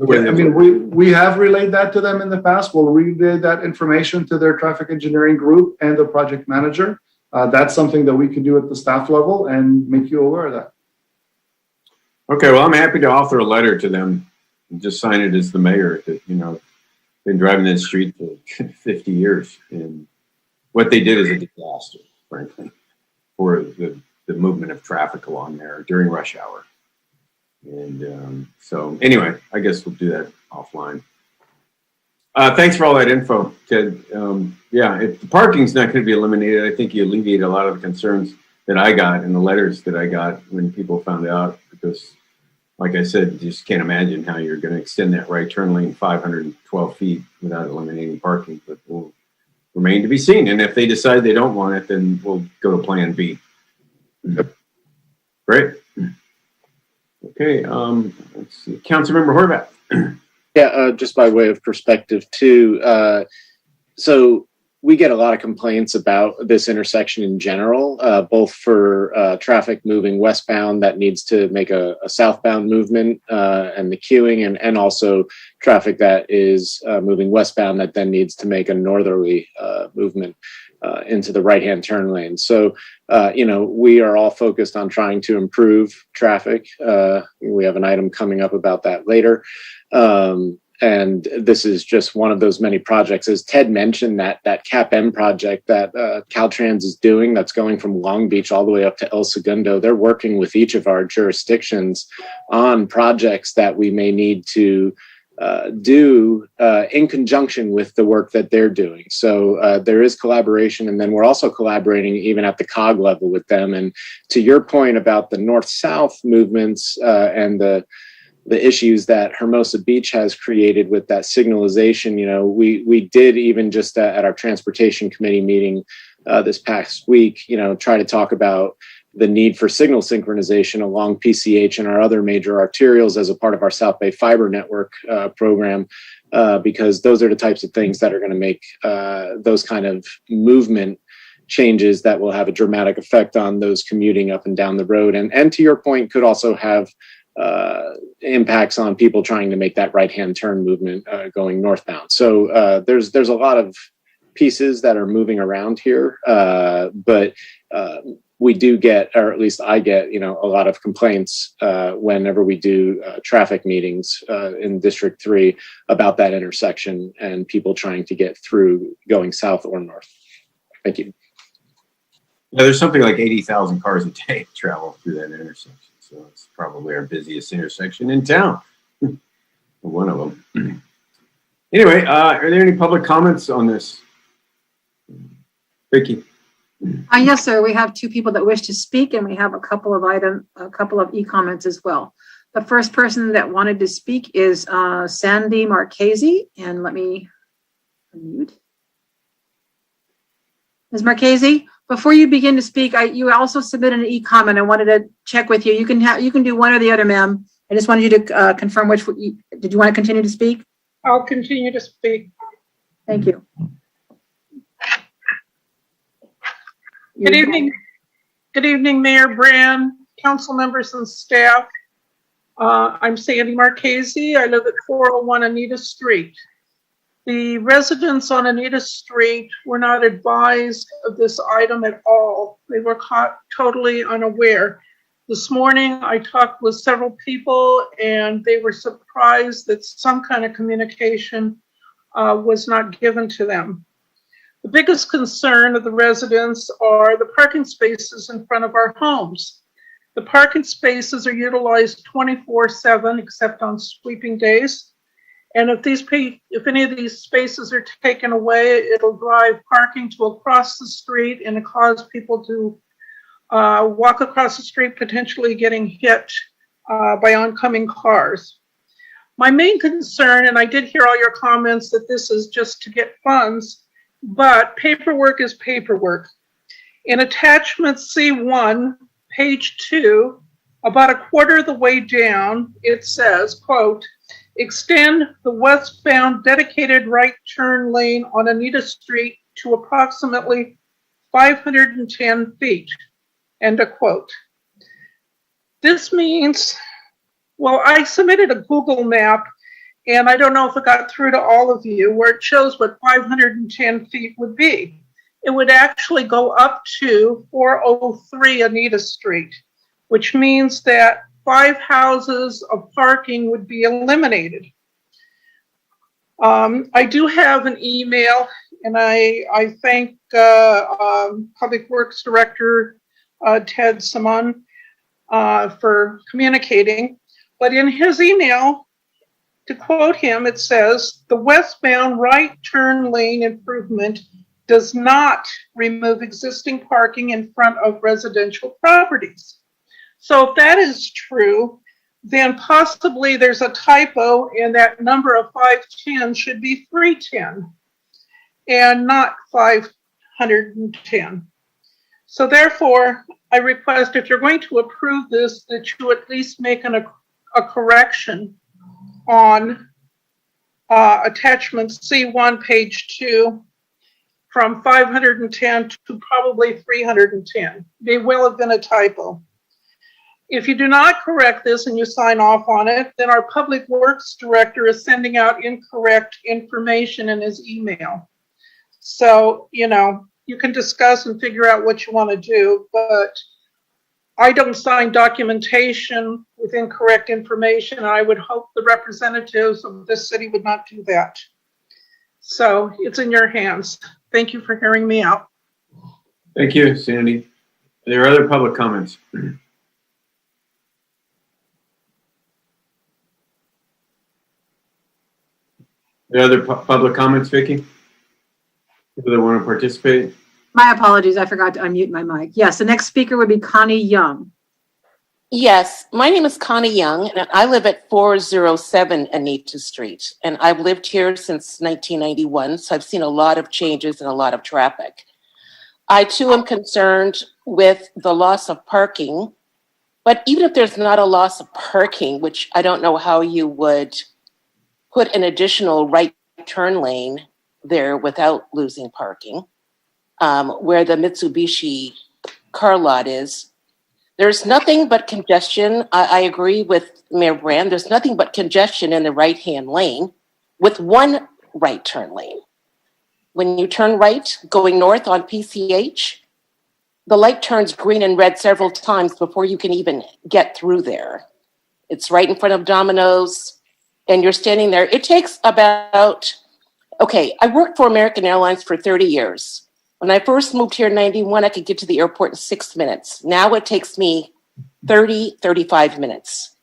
I mean, we have relayed that to them in the past. We'll relay that information to their traffic engineering group and the project manager. That's something that we can do at the staff level and make you aware of that. Okay, well, I'm happy to author a letter to them and just sign it as the mayor that, you know, been driving that street for 50 years. And what they did is a disaster, frankly, for the the movement of traffic along there during rush hour. And so anyway, I guess we'll do that offline. Thanks for all that info, Ted. Yeah, if the parking's not going to be eliminated, I think you alleviate a lot of the concerns that I got in the letters that I got when people found out, because like I said, you just can't imagine how you're going to extend that right turn lane 512 feet without eliminating parking, but will remain to be seen. And if they decide they don't want it, then we'll go to plan B. Great. Okay, let's see. Councilmember Horvath. Yeah, just by way of perspective too. So we get a lot of complaints about this intersection in general, both for traffic moving westbound that needs to make a southbound movement and the queuing, and also traffic that is moving westbound that then needs to make a northerly movement into the right-hand turn lane. So, we are all focused on trying to improve traffic. We have an item coming up about that later. And this is just one of those many projects. As Ted mentioned, that CAP-M project that Caltrans is doing, that's going from Long Beach all the way up to El Segundo. They're working with each of our jurisdictions on projects that we may need to do in conjunction with the work that they're doing. So there is collaboration, and then we're also collaborating even at the COG level with them. And to your point about the north-south movements and the issues that Hermosa Beach has created with that signalization, we did even just at our transportation committee meeting this past week, try to talk about the need for signal synchronization along PCH and our other major arterials as a part of our South Bay Fiber Network program, because those are the types of things that are going to make those kind of movement changes that will have a dramatic effect on those commuting up and down the road. And to your point, could also have impacts on people trying to make that right-hand turn movement going northbound. So there's a lot of pieces that are moving around here, but we do get, or at least I get, a lot of complaints whenever we do traffic meetings in District 3 about that intersection and people trying to get through going south or north. Thank you. Yeah, there's something like 80,000 cars a day travel through that intersection. So it's probably our busiest intersection in town. One of them. Anyway, are there any public comments on this? Vicky. Yes, sir. We have two people that wish to speak, and we have a couple of e-comments as well. The first person that wanted to speak is Sandy Marchese, and let me unmute. Ms. Marchese, before you begin to speak, you also submitted an e-comment. I wanted to check with you. You can do one or the other, ma'am. I just wanted you to confirm which. Did you want to continue to speak? I'll continue to speak. Thank you. Good evening. Good evening, Mayor Brand, council members and staff. I'm Sandy Marchese. I live at 401 Anita Street. The residents on Anita Street were not advised of this item at all. They were caught totally unaware. This morning, I talked with several people and they were surprised that some kind of communication was not given to them. The biggest concern of the residents are the parking spaces in front of our homes. The parking spaces are utilized 24/7 except on sweeping days. And if any of these spaces are taken away, it'll drive parking to across the street and it cause people to walk across the street, potentially getting hit by oncoming cars. My main concern, and I did hear all your comments that this is just to get funds, but paperwork is paperwork. In attachment C1, page 2, about a quarter of the way down, it says, quote, extend the westbound dedicated right turn lane on Anita Street to approximately 510 feet, end of quote. This means, well, I submitted a Google map and I don't know if it got through to all of you, where it shows what 510 feet would be. It would actually go up to 403 Anita Street, which means that 5 houses of parking would be eliminated. I do have an email, and I thank Public Works Director Ted Simon, for communicating. But in his email, to quote him, it says, "The westbound right turn lane improvement does not remove existing parking in front of residential properties." So if that is true, then possibly there's a typo and that number of 510 should be 310 and not 510. So therefore, I request if you're going to approve this, that you at least make a correction on attachment C1, page 2, from 510 to probably 310. May well have been a typo. If you do not correct this and you sign off on it, then our Public Works Director is sending out incorrect information in his email. So, you know, you can discuss and figure out what you want to do, but I don't sign documentation with incorrect information. And I would hope the representatives of this city would not do that. So it's in your hands. Thank you for hearing me out. Thank you, Sandy. Are there other public comments? Are there other public comments, Vicki? People that want to participate? My apologies, I forgot to unmute my mic. Yes, the next speaker would be Connie Young. Yes, my name is Connie Young, and I live at 407 Anita Street. And I've lived here since 1991, so I've seen a lot of changes and a lot of traffic. I too am concerned with the loss of parking, but even if there's not a loss of parking, which I don't know how you would put an additional right turn lane there without losing parking, where the Mitsubishi car lot is. There's nothing but congestion. I agree with Mayor Brand. There's nothing but congestion in the right-hand lane with one right turn lane. When you turn right going north on PCH, the light turns green and red several times before you can even get through there. It's right in front of Domino's and you're standing there. It takes about, okay, I worked for American Airlines for 30 years. When I first moved here in 91, I could get to the airport in 6 minutes. Now it takes me 30, 35 minutes.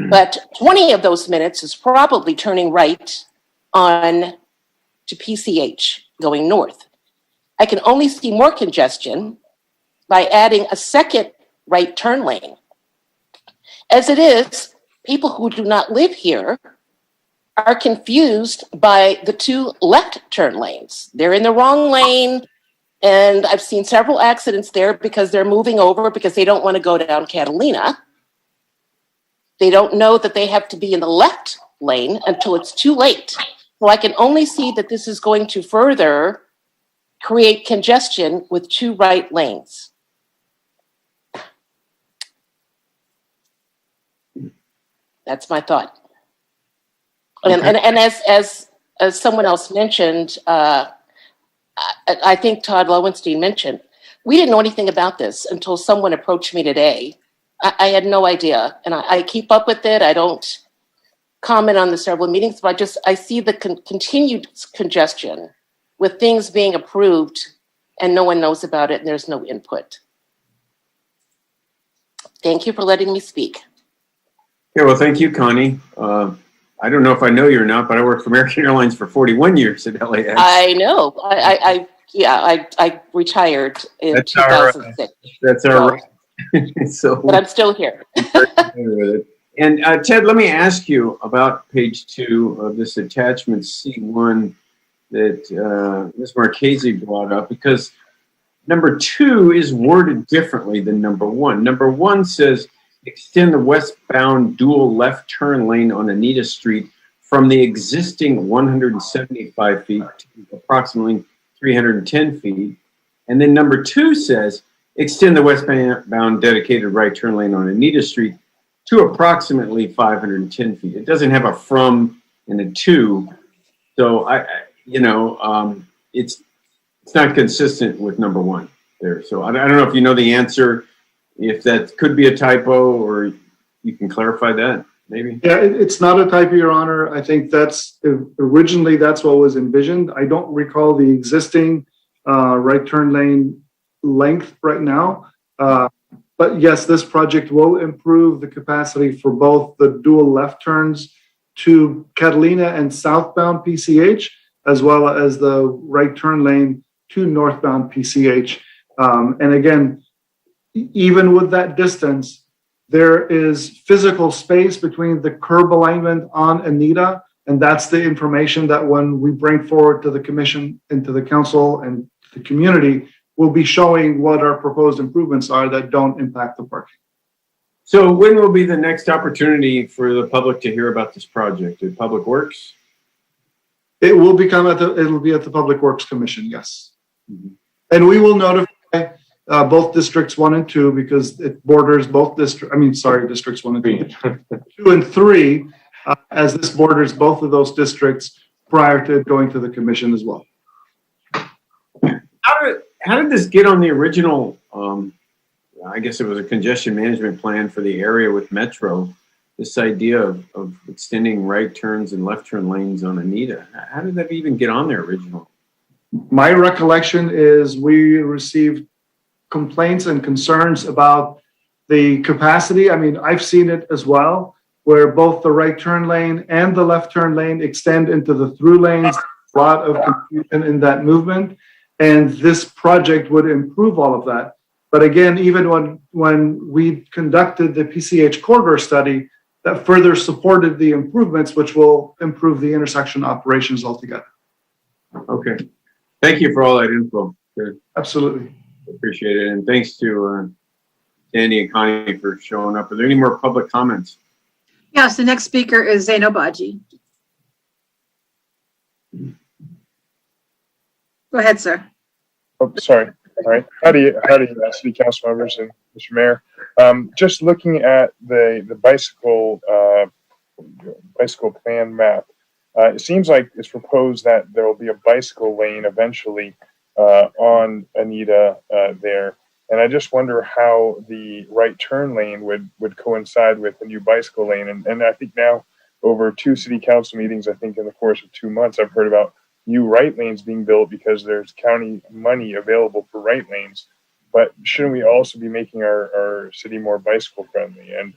But 20 of those minutes is probably turning right on to PCH going north. I can only see more congestion by adding a second right turn lane. As it is, people who do not live here are confused by the two left turn lanes. They're in the wrong lane. And I've seen several accidents there because they're moving over because they don't want to go down Catalina. They don't know that they have to be in the left lane until it's too late. So I can only see that this is going to further create congestion with two right lanes. That's my thought. Okay. And as someone else mentioned, I think Todd Lowenstein mentioned, we didn't know anything about this until someone approached me today. I had no idea, and I keep up with it. I don't comment on the several meetings, but I see the continued congestion with things being approved and no one knows about it and there's no input. Thank you for letting me speak. Okay, well, thank you, Connie. I don't know if I know you or not, but I worked for American Airlines for 41 years at LAX. I know. I retired in 2006. That's all right. So, but I'm still here. And Ted, let me ask you about page 2 of this attachment C1 that Ms. Marchese brought up, because number 2 is worded differently than number 1. Number 1 says, extend the westbound dual left turn lane on Anita Street from the existing 175 feet to approximately 310 feet. And then number 2 says, extend the westbound dedicated right turn lane on Anita Street to approximately 510 feet. It doesn't have a from and a to. So it's not consistent with number 1 there. So I don't know if you know the answer, if that could be a typo, or you can clarify that, maybe. Yeah, it's not a typo, Your Honor. I think originally that's what was envisioned. I don't recall the existing right turn lane length right now. But yes, this project will improve the capacity for both the dual left turns to Catalina and southbound PCH, as well as the right turn lane to northbound PCH. And again, even with that distance, there is physical space between the curb alignment on Anita, and that's the information that when we bring forward to the commission and to the council and the community, we'll be showing what our proposed improvements are that don't impact the parking. So when will be the next opportunity for the public to hear about this project? At Public Works? It will be at the Public Works Commission, yes. Mm-hmm. And we will notify both districts 1 and 2 because it borders both districts 1 and 2, 2 and 3, as this borders both of those districts prior to going to the commission as well. How did this get on the original, I guess it was a congestion management plan for the area with Metro, this idea of extending right turns and left turn lanes on Anita? How did that even get on there originally? My recollection is we received complaints and concerns about the capacity. I mean, I've seen it as well, where both the right turn lane and the left turn lane extend into the through lanes. A lot of confusion in that movement. And this project would improve all of that. But again, even when we conducted the PCH corridor study, that further supported the improvements, which will improve the intersection operations altogether. Okay. Thank you for all that info. Good. Absolutely. Appreciate it. And thanks to Danny and Connie for showing up. Are there any more public comments? Yes, the next speaker is Zaino Baji. Go ahead, sir. Oh, sorry. All right. Howdy, city council members and Mr. Mayor. Just looking at the bicycle plan map, it seems like it's proposed that there will be a bicycle lane eventually on Anita there. And I just wonder how the right turn lane would coincide with the new bicycle lane. And I think now over 2 city council meetings, I think in the course of 2 months, I've heard about new right lanes being built because there's county money available for right lanes. But shouldn't we also be making our city more bicycle friendly? And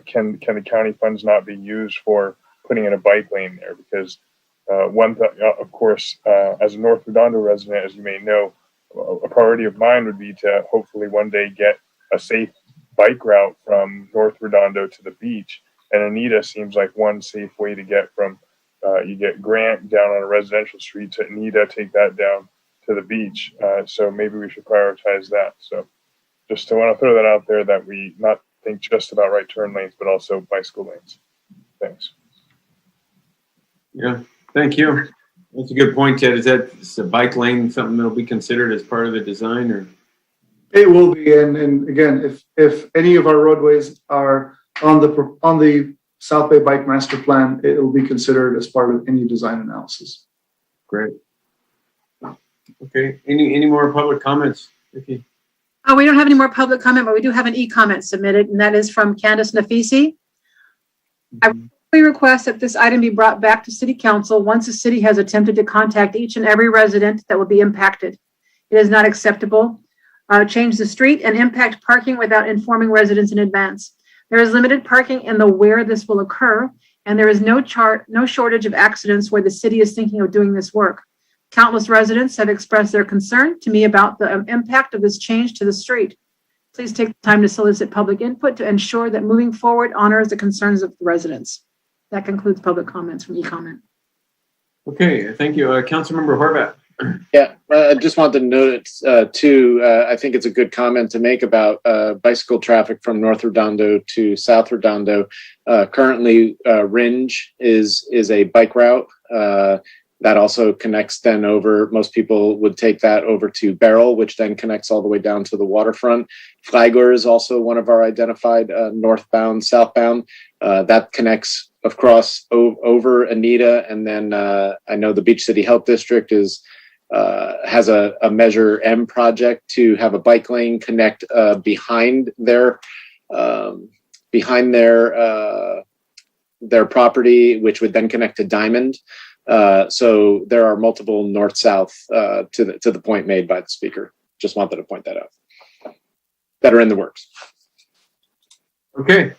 can the county funds not be used for putting in a bike lane there? Because of course, as a North Redondo resident, as you may know, a priority of mine would be to hopefully one day get a safe bike route from North Redondo to the beach. And Anita seems like one safe way to get from you get Grant down on a residential street to Anita, take that down to the beach. So maybe we should prioritize that. So just to want to throw that out there, that we not think just about right turn lanes, but also bicycle lanes. Thanks. Yeah, thank you. That's a good point, Ted. Is a bike lane something that'll be considered as part of the design, or? It will be, and again, if any of our roadways are on the South Bay Bike Master Plan, it will be considered as part of any design analysis. Great. Okay. Any more public comments, Vicki? We don't have any more public comment, but we do have an e-comment submitted, and that is from Candace Nafisi. I request that this item be brought back to City Council once the city has attempted to contact each and every resident that will be impacted. It is not acceptable. Change the street and impact parking without informing residents in advance. There is limited parking in the where this will occur, and there is no shortage of accidents where the city is thinking of doing this work. Countless residents have expressed their concern to me about the impact of this change to the street. Please take the time to solicit public input to ensure that moving forward honors the concerns of the residents. That concludes public comments from e-comment. Okay, thank you. Councilmember Horvath. Yeah, I just wanted to note too, I think it's a good comment to make about bicycle traffic from North Redondo to South Redondo. Currently, Ringe is a bike route. That also connects then over, most people would take that over to Beryl, which then connects all the way down to the waterfront. Flagler is also one of our identified northbound, southbound. That connects across over Anita. And then I know the Beach City Health District has a Measure M project to have a bike lane connect behind their property, which would then connect to Diamond. So there are multiple north-south to the point made by the speaker. Just wanted to point that out. That are in the works. Okay.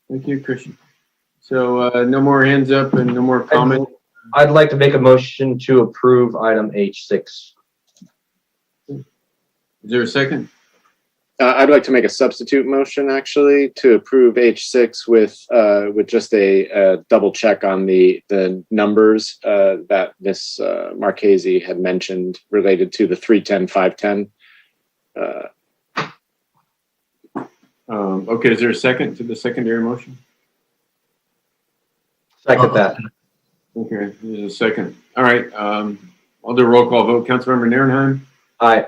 Thank you, Christian. So no more hands up and no more comment. I'd like to make a motion to approve item H6. Is there a second? I'd like to make a substitute motion actually to approve H6 with just a double check on the numbers that Ms. Marchese had mentioned related to the 310, 510. Okay, is there a second to the secondary motion? Second that. Okay, there's a second. All right, I'll do a roll call vote. Councilmember Nierenheim? Aye.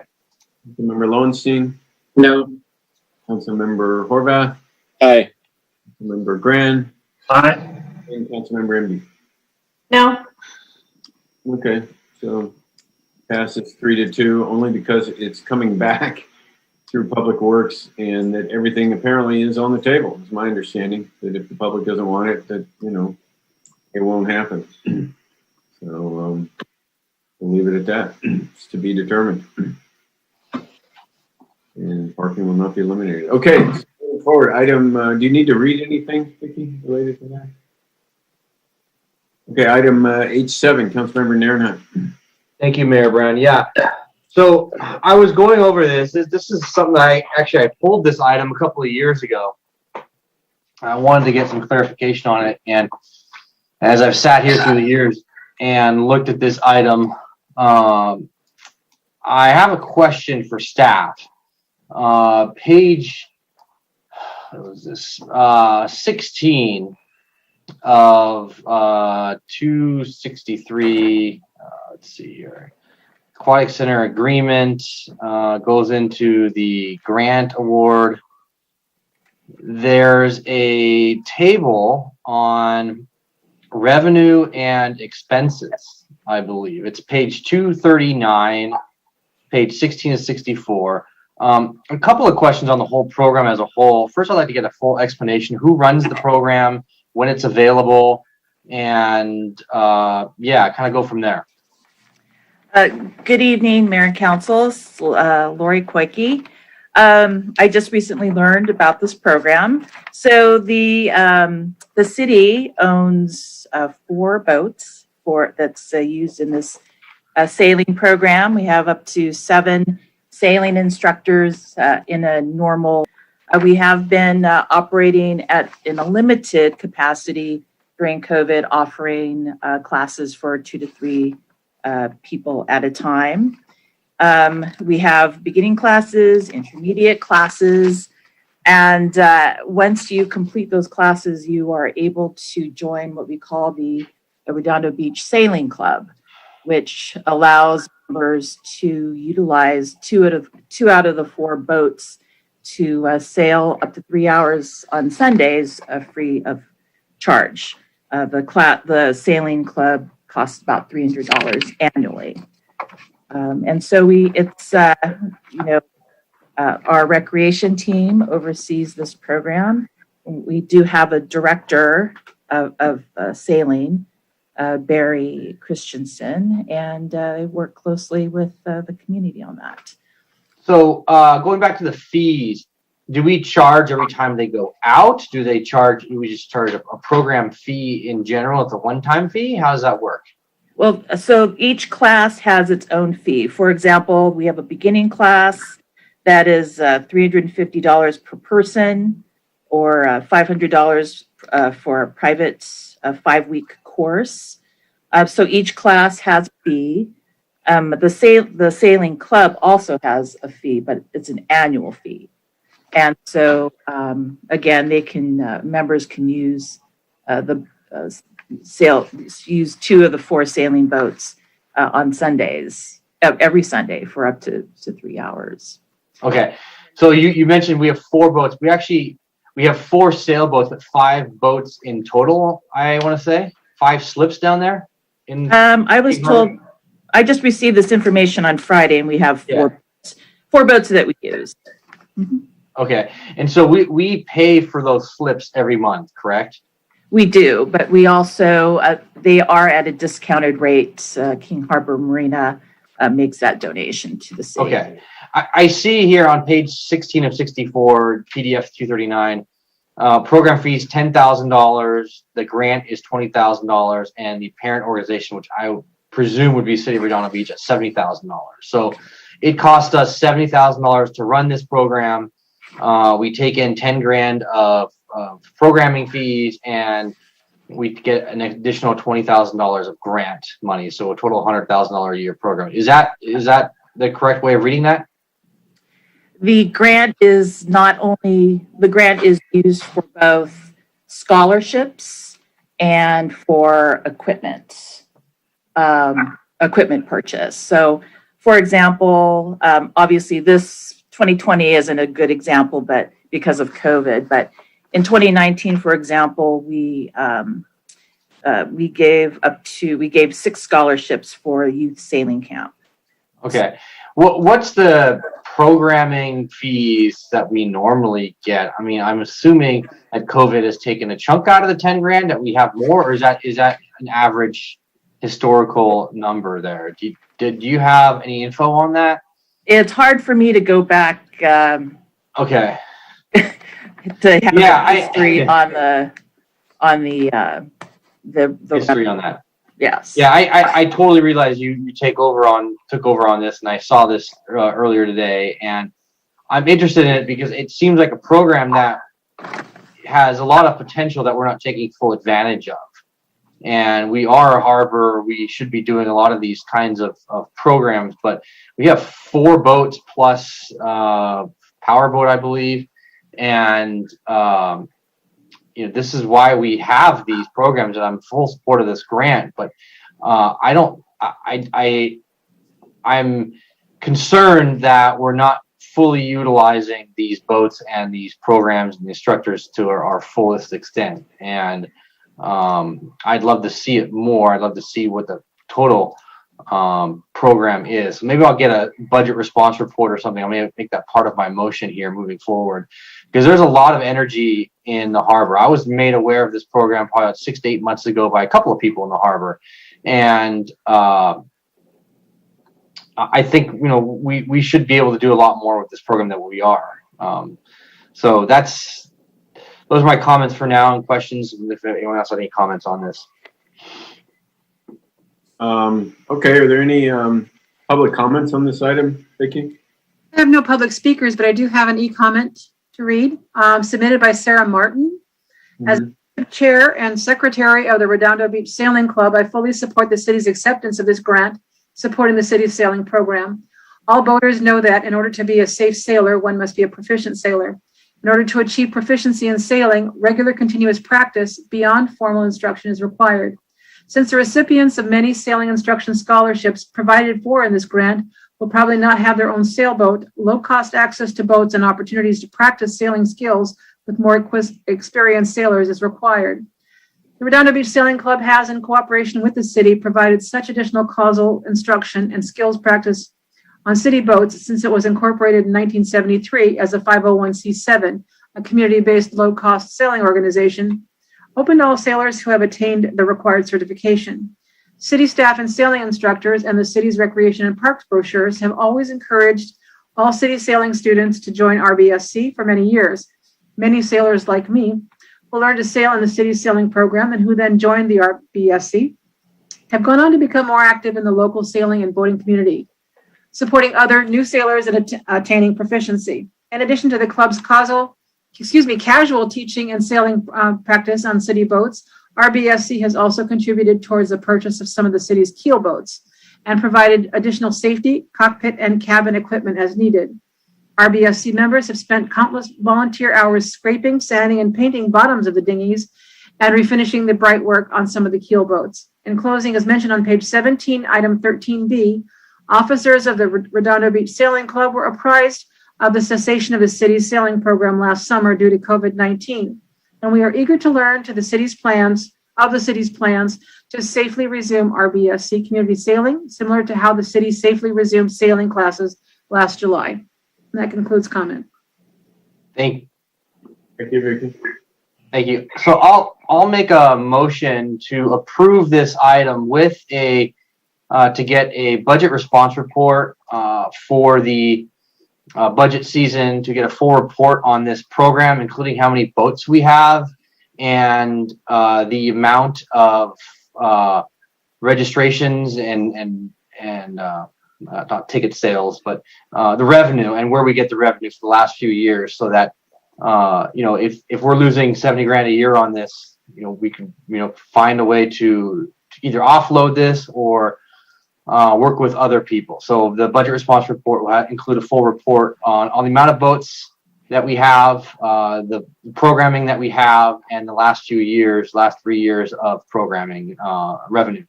Councilmember Lowenstein? No. Councilmember Horvath? Aye. Councilmember Grand? Aye. And Councilmember Emby? No. Okay, so passes 3-2, only because it's coming back through Public Works and that everything apparently is on the table. It's my understanding that if the public doesn't want it, that, it won't happen. So we'll leave it at that. It's to be determined. And parking will not be eliminated. Okay, so moving forward. Item, do you need to read anything, Vicki, related to that? Okay, item H7, Councilmember Nierenheim. Thank you, Mayor Brown. Yeah. So I was going over this. This is something I pulled this item a couple of years ago. I wanted to get some clarification on it. And as I've sat here through the years and looked at this item, I have a question for staff. Page, what was this? 16 of 263. Let's see here. Aquatic Center agreement goes into the grant award. There's a table on revenue and expenses, I believe. It's page 239, page 16 to 64. A couple of questions on the whole program as a whole. First, I'd like to get a full explanation. Who runs the program, when it's available, and kind of go from there. Good evening, Mayor and Council. Lori Koike. I just recently learned about this program. So the city owns 4 boats that's used in this sailing program. We have up to 7 sailing instructors in a normal. We have been operating in a limited capacity during COVID, offering classes for 2 to 3 people at a time. We have beginning classes, intermediate classes, and once you complete those classes, you are able to join what we call the Redondo Beach Sailing Club, which allows members to utilize 2 out of the 4 boats to sail up to 3 hours on Sundays, free of charge. The sailing club costs about $300 annually. And so our recreation team oversees this program. We do have a director of sailing, Barry Christensen, and I work closely with the community on that. So going back to the fees, do we charge every time they go out? Do we just charge a program fee in general? It's a one-time fee? How does that work? Well, so each class has its own fee. For example, we have a beginning class that is $350 per person, or $500 for a private 5-week course. So each class has a fee. The sailing club also has a fee, but it's an annual fee. And so again, members can use use 2 of the 4 sailing boats on Sundays, every Sunday for up to 3 hours. Okay, so you mentioned we have 4 boats. We have 4 sailboats, but 5 boats in total. I want to say 5 slips down there. I was told. I just received this information on Friday, and we have 4 boats that we use. Mm-hmm. Okay, and so we pay for those slips every month, correct? We do, but we also, they are at a discounted rate. King Harbor Marina makes that donation to the city. Okay. I see here on page 16 of 64, PDF 239, Program fees $10,000. The grant is $20,000, and the parent organization, which I presume would be City of Redondo Beach, at $70,000. So it cost us $70,000 to run this program. We take in 10 grand of programming fees, and we get an additional $20,000 of grant money. So a total $100,000 a year program. Is that the correct way of reading that? The grant is used for both scholarships and for equipment purchase. So, for example, obviously this 2020 isn't a good example, but because of COVID, but in 2019, for example, we gave 6 scholarships for a youth sailing camp. Okay. What's the programming fees that we normally get? I mean, I'm assuming that COVID has taken a chunk out of the 10 grand, that we have more, or is that an average historical number there? Did you have any info on that? It's hard for me to go back. Okay. To have a history on the history on that. Yes. Yeah, I totally realize you took over on this, and I saw this earlier today, and I'm interested in it because it seems like a program that has a lot of potential that we're not taking full advantage of. And we are a harbor. We should be doing a lot of these kinds of programs, but we have 4 boats plus powerboat, I believe, and this is why we have these programs, and I'm full support of this grant, but I'm concerned that we're not fully utilizing these boats and these programs and the instructors to our fullest extent. And I'd love to see it more. I'd love to see what the total program is. So maybe I'll get a budget response report or something. I'm going to make that part of my motion here moving forward, because there's a lot of energy in the harbor. I was made aware of this program probably about 6 to 8 months ago by a couple of people in the harbor, and I think we should be able to do a lot more with this program than we are. So those are my comments for now, and questions if anyone else has any comments on this. Okay, are there any public comments on this item, Vicki? I have no public speakers, but I do have an e-comment to read, submitted by Sarah Martin. As chair and secretary of the Redondo Beach Sailing Club, I fully support the city's acceptance of this grant, supporting the city's sailing program. All boaters know that in order to be a safe sailor, one must be a proficient sailor. In order to achieve proficiency in sailing, regular continuous practice beyond formal instruction is required. Since the recipients of many sailing instruction scholarships provided for in this grant will probably not have their own sailboat, low-cost access to boats and opportunities to practice sailing skills with more experienced sailors is required. The Redondo Beach Sailing Club has, in cooperation with the city, provided such additional causal instruction and skills practice on city boats since it was incorporated in 1973 as a 501c7, a community-based low-cost sailing organization, open to all sailors who have attained the required certification. City staff and sailing instructors and the city's recreation and parks brochures have always encouraged all city sailing students to join RBSC for many years. Many sailors like me who learned to sail in the city's sailing program and who then joined the RBSC have gone on to become more active in the local sailing and boating community, supporting other new sailors in attaining proficiency. In addition to the club's casual teaching and sailing practice on city boats, RBSC has also contributed towards the purchase of some of the city's keel boats and provided additional safety, cockpit, and cabin equipment as needed. RBSC members have spent countless volunteer hours scraping, sanding, and painting bottoms of the dinghies and refinishing the bright work on some of the keel boats. In closing, as mentioned on page 17, item 13B, officers of the Redondo Beach Sailing Club were apprised of the cessation of the city's sailing program last summer due to COVID-19. And we are eager to learn the city's plans to safely resume RBSC community sailing, similar to how the city safely resumed sailing classes last July. And that concludes comment. Thank you, Vicki. Thank you. So I'll make a motion to approve this item with to get a budget response report for the budget season to get a full report on this program, including how many boats we have and the amount of registrations and not ticket sales, but the revenue and where we get the revenue for the last few years, so that if we're losing 70 grand a year on this, we can find a way to either offload this or work with other people. So the budget response report will include a full report on the amount of boats that we have, the programming that we have, and the last 3 years of programming revenue,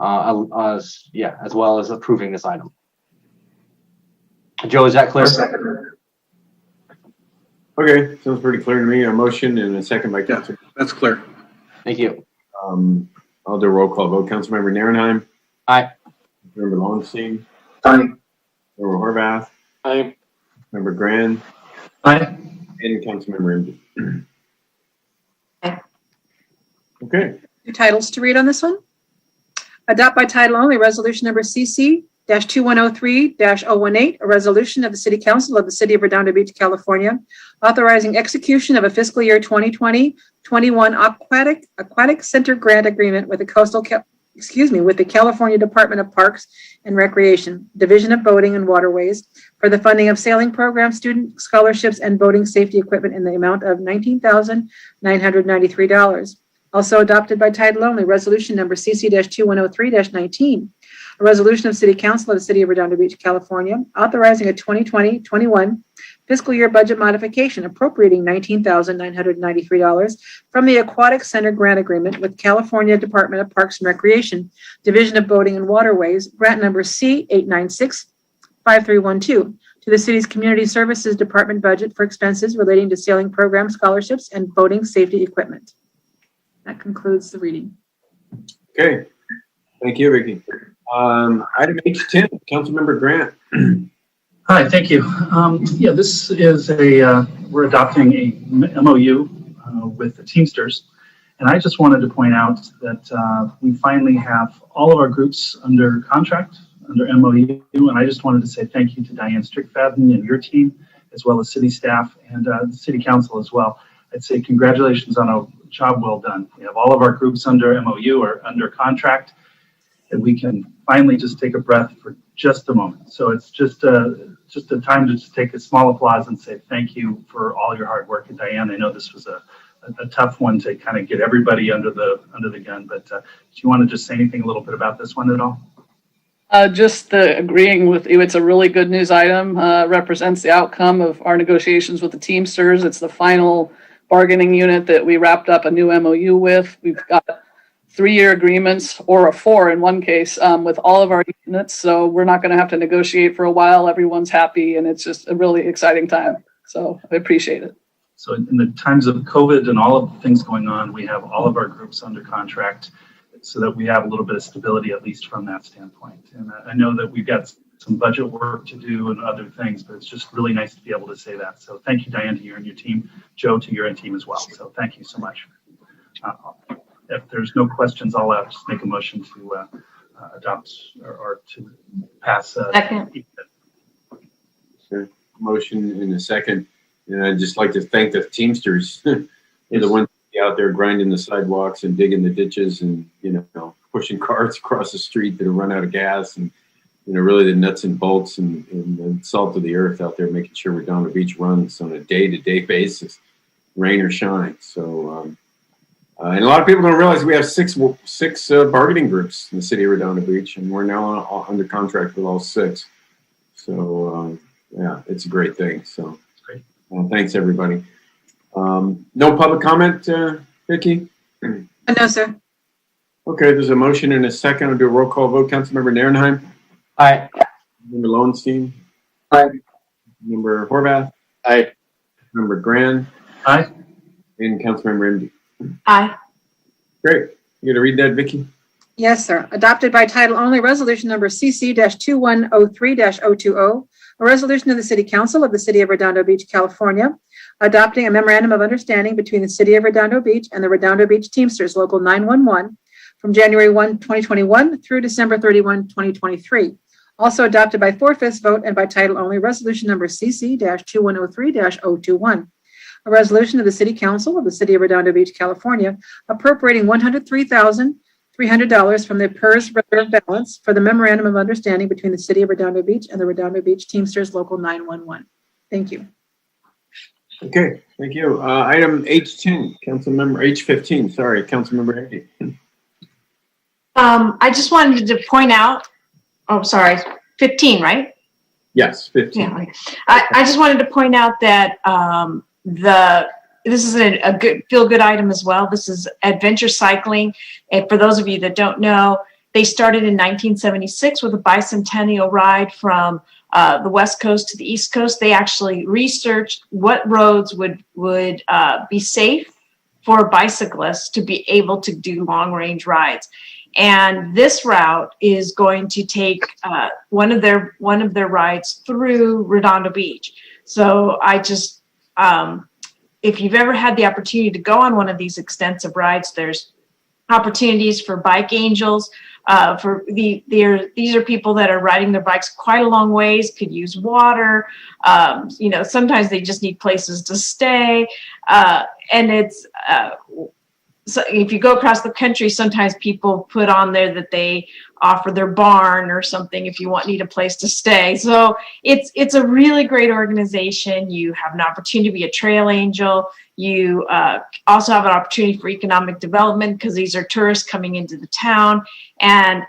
as well as approving this item. Joe, is that clear? Okay, sounds pretty clear to me. A motion and a second by Councilor. That's clear. Thank you. I'll do a roll call vote. Councilmember Nierenheim. Aye. Member Lowenstein. Aye. Member Horvath. Aye. Member Grand. Aye. And Councilmember Imby. Aye. Okay. Two titles to read on this one. Adopt by title only resolution number CC-2103-018, a resolution of the City Council of the City of Redondo Beach, California, authorizing execution of a fiscal year 2020-21 aquatic center grant agreement with the California Department of Parks and Recreation, Division of Boating and Waterways, for the funding of sailing programs, student scholarships, and boating safety equipment in the amount of $19,993. Also adopted by title only, resolution number CC-2103-19, a resolution of City Council of the City of Redondo Beach, California, authorizing a 2020-21 fiscal year budget modification appropriating $19,993 from the Aquatic Center Grant Agreement with California Department of Parks and Recreation, Division of Boating and Waterways, grant number C-896-5312, to the city's Community Services Department budget for expenses relating to sailing program scholarships and boating safety equipment. That concludes the reading. Okay. Thank you, Ricky. Item H10, Councilmember Grant. Hi, thank you. This is we're adopting a MOU with the Teamsters. And I just wanted to point out that we finally have all of our groups under contract, under MOU. And I just wanted to say thank you to Diane Strickfaden and your team, as well as city staff and the City Council as well. I'd say congratulations on a job well done. We have all of our groups under MOU or under contract, and we can finally just take a breath for just a moment. So it's just a time to just take a small applause and say thank you for all your hard work. And Diane, I know this was a tough one to kind of get everybody under the gun, but do you want to just say anything a little bit about this one at all? Just agreeing with you. It's a really good news item. Represents the outcome of our negotiations with the Teamsters. It's the final bargaining unit that we wrapped up a new MOU with. We've got 3-year agreements, or a 4 in one case, with all of our units. So we're not going to have to negotiate for a while. Everyone's happy, and it's just a really exciting time. So I appreciate it. So in the times of COVID and all of the things going on, we have all of our groups under contract so that we have a little bit of stability, at least from that standpoint. And I know that we've got some budget work to do and other things, but it's just really nice to be able to say that. So thank you, Diane, to you and your team, Joe, to your team as well. So thank you so much. If there's no questions, I'll just make a motion to adopt or to pass. Second. Motion in a second. And I'd just like to thank the Teamsters. They're the ones out there grinding the sidewalks and digging the ditches and, pushing cars across the street that have run out of gas and, really the nuts and bolts and the salt of the earth out there, making sure Redondo Beach runs on a day-to-day basis, rain or shine. So, and a lot of people don't realize we have six bargaining groups in the city of Redondo Beach, and we're now under contract with all 6. So, it's a great thing. So, great. Thanks everybody. No public comment, Vicki? No, sir. Okay, there's a motion and a second. I'll do a roll call vote. Councilmember Nierenheim. Aye. Member Lowenstein. Aye. Member Horvath. Aye. Member Grand. Aye. And Councilmember Imby. Aye. Great. You gonna read that, Vicki? Yes, sir. Adopted by title only, resolution number CC-2103-020, a resolution of the City Council of the City of Redondo Beach, California, adopting a memorandum of understanding between the City of Redondo Beach and the Redondo Beach Teamsters Local 911 from January 1, 2021 through December 31, 2023. Also adopted by 4/5 vote and by title only, resolution number CC-2103-021. A resolution of the City Council of the City of Redondo Beach, California, appropriating $103,300 from the PERS reserve balance for the memorandum of understanding between the City of Redondo Beach and the Redondo Beach Teamsters Local 911. Thank you. Okay, thank you. Item H10, H15, sorry, Councilmember Andy. I just wanted to point out, 15, right? Yes, 15. Yeah. I just wanted to point out that this is a good feel-good item as well. This is adventure cycling. And for those of you that don't know, they started in 1976 with a bicentennial ride from the West Coast to the East Coast. They actually researched what roads would be safe for bicyclists to be able to do long-range rides. And this route is going to take one of their rides through Redondo Beach. So I just, if you've ever had the opportunity to go on one of these extensive rides, there's opportunities for bike angels. These are people that are riding their bikes quite a long ways, could use water. Sometimes they just need places to stay. And it's, so if you go across the country, sometimes people put on there that they offer their barn or something if you need a place to stay. So it's a really great organization. You have an opportunity to be a trail angel. You also have an opportunity for economic development because these are tourists coming into the town. And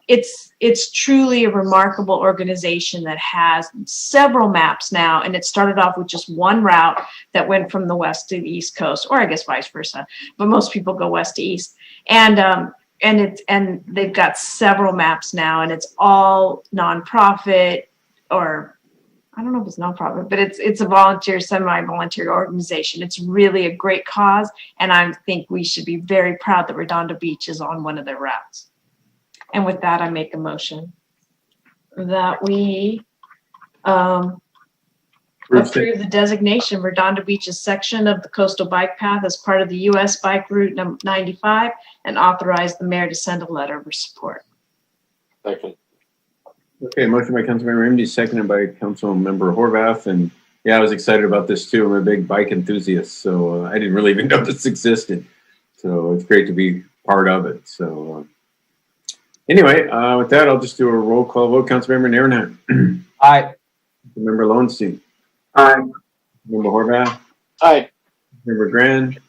it's truly a remarkable organization that has several maps now. And it started off with just one route that went from the west to the east coast, or I guess vice versa. But most people go west to east. And they've got several maps now, and it's all nonprofit, or I don't know if it's nonprofit, but it's a volunteer, semi-volunteer organization. It's really a great cause, and I think we should be very proud that Redondo Beach is on one of their routes. And with that, I make a motion that we approve the designation Redondo Beach's section of the coastal bike path as part of the U.S. Bike Route 95 and authorize the mayor to send a letter of support. Second. Okay, motion by Councilmember MD, seconded by Councilmember Horvath. And yeah, I was excited about this too. I'm a big bike enthusiast, so I didn't really even know this existed. So it's great to be part of it. So anyway, with that, I'll just do a roll call vote. Councilmember Nierenheim. Aye. Councilmember Lowenstein. Aye. Member Horvath. Aye. Member Grand.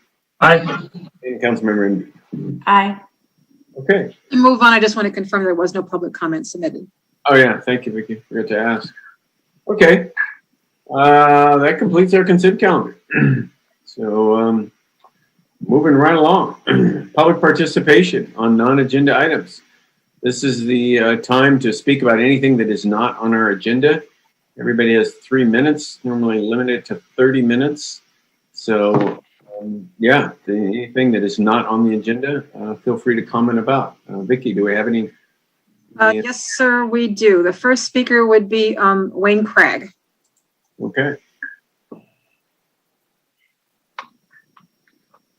Aye. And Councilmember MD. Aye. Okay. To move on, I just want to confirm there was no public comment submitted. Oh yeah, thank you, Vicky. Forgot to ask. Okay, that completes our consent calendar. So moving right along, public participation on non-agenda items. This is the time to speak about anything that is not on our agenda. Everybody has 3 minutes, normally limited to 30 minutes. So yeah, anything that is not on the agenda, feel free to comment about. Vicky, do we have any? Yes, sir, we do. The first speaker would be Wayne Craig. Okay.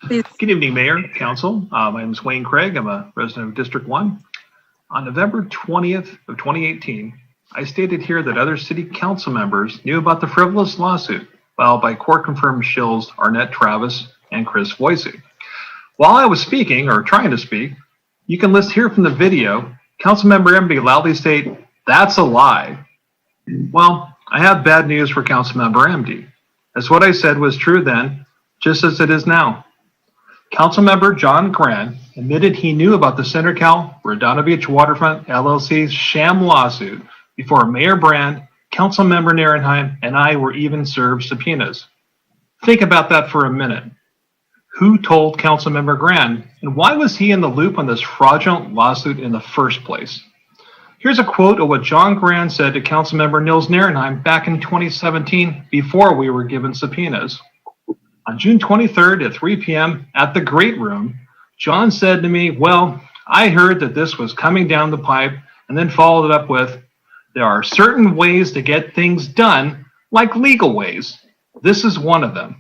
Please. Good evening, Mayor, Council. My name is Wayne Craig. I'm a resident of District 1. On November 20th of 2018, I stated here that other city council members knew about the frivolous lawsuit filed by court-confirmed shills Arnett Travis and Chris Voicy. While I was speaking, or trying to speak, you can hear from the video, Councilmember MB loudly state, "That's a lie." Well, I have bad news for Councilmember MD, as what I said was true then, just as it is now. Councilmember John Gran admitted he knew about the CenterCal Redondo Beach Waterfront LLC's sham lawsuit before Mayor Brand, Councilmember Nierenheim, and I were even served subpoenas. Think about that for a minute. Who told Councilmember Gran, and why was he in the loop on this fraudulent lawsuit in the first place? Here's a quote of what John Gran said to Councilmember Nils Nierenheim back in 2017 before we were given subpoenas. On June 23rd at 3 p.m. at the Great Room, John said to me, "Well, I heard that this was coming down the pipe," and then followed it up with, "There are certain ways to get things done, like legal ways. This is one of them."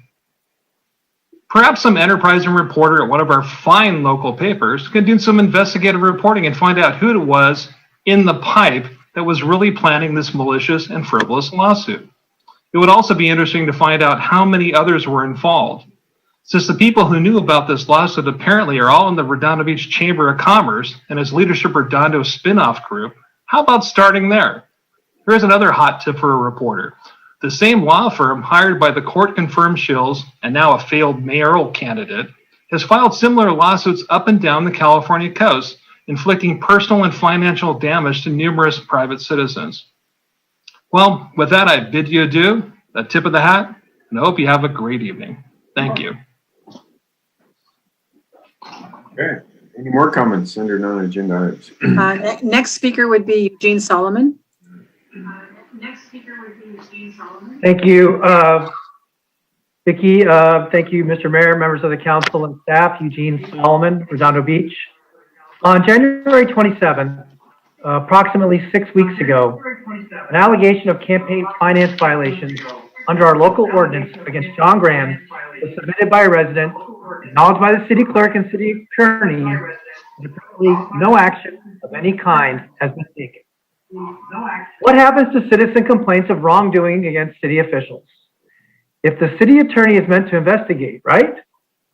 Perhaps some enterprising reporter at one of our fine local papers could do some investigative reporting and find out who it was in the pipe that was really planning this malicious and frivolous lawsuit. It would also be interesting to find out how many others were involved. Since the people who knew about this lawsuit apparently are all in the Redondo Beach Chamber of Commerce and its Leadership Redondo spin-off group, how about starting there? Here's another hot tip for a reporter. The same law firm hired by the court-confirmed shills and now a failed mayoral candidate has filed similar lawsuits up and down the California coast, inflicting personal and financial damage to numerous private citizens. Well, with that, I bid you adieu, a tip of the hat, and I hope you have a great evening. Thank you. Okay. Any more comments under non-agenda items? Next speaker would be Eugene Solomon. Thank you, Vicki. Thank you, Mr. Mayor, members of the council and staff. Eugene Solomon, Redondo Beach. On January 27th, approximately 6 weeks ago, an allegation of campaign finance violations under our local ordinance against John Graham was submitted by a resident, acknowledged by the city clerk and city attorney, and apparently no action of any kind has been taken. What happens to citizen complaints of wrongdoing against city officials? If the city attorney is meant to investigate, right?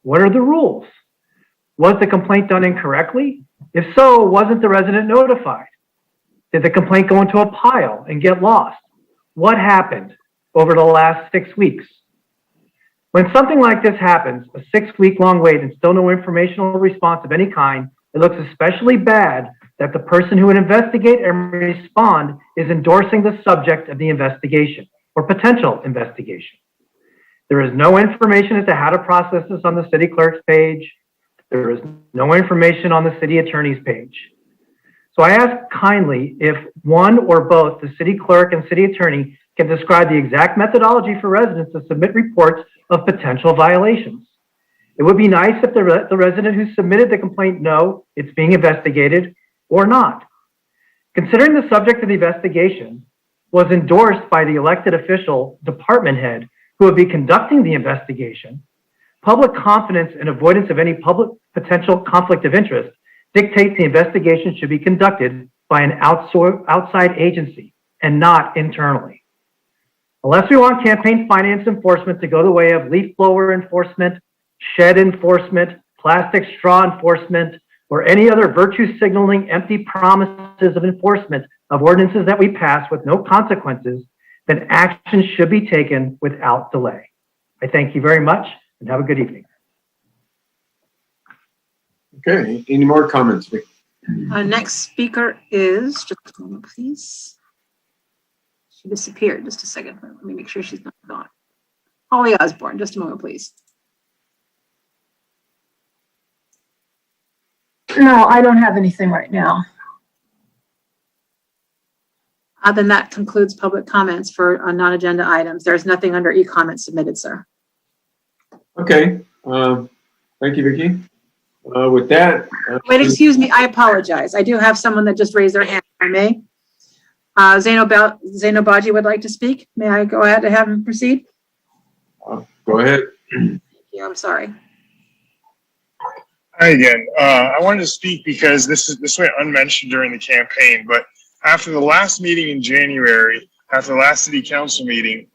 What are the rules? Was the complaint done incorrectly? If so, wasn't the resident notified? Did the complaint go into a pile and get lost? What happened over the last 6 weeks? When something like this happens, a 6-week-long wait and still no informational response of any kind, it looks especially bad that the person who would investigate and respond is endorsing the subject of the investigation or potential investigation. There is no information as to how to process this on the city clerk's page. There is no information on the city attorney's page. So I ask kindly if one or both the city clerk and city attorney can describe the exact methodology for residents to submit reports of potential violations. It would be nice if the resident who submitted the complaint know it's being investigated or not. Considering the subject of the investigation was endorsed by the elected official department head who would be conducting the investigation, public confidence and avoidance of any public potential conflict of interest dictates the investigation should be conducted by an outside agency and not internally. Unless we want campaign finance enforcement to go the way of leaf blower enforcement, shed enforcement, plastic straw enforcement, or any other virtue signaling empty promises of enforcement of ordinances that we pass with no consequences, then action should be taken without delay. I thank you very much and have a good evening. Okay, any more comments, Vic? Next speaker is, just a moment, please. She disappeared. Just a second. Let me make sure she's not gone. Holly Osborne, just a moment, please. No, I don't have anything right now. Then that concludes public comments for non-agenda items. There's nothing under e-comments submitted, sir. Okay, thank you, Vicki. With that. Wait, excuse me, I apologize. I do have someone that just raised their hand, if I may. Zaino Baji would like to speak. May I go ahead and have him proceed? Go ahead. Thank you, I'm sorry. Hi again. I wanted to speak because this went unmentioned during the campaign, but after the last meeting in January, after the last city council meeting,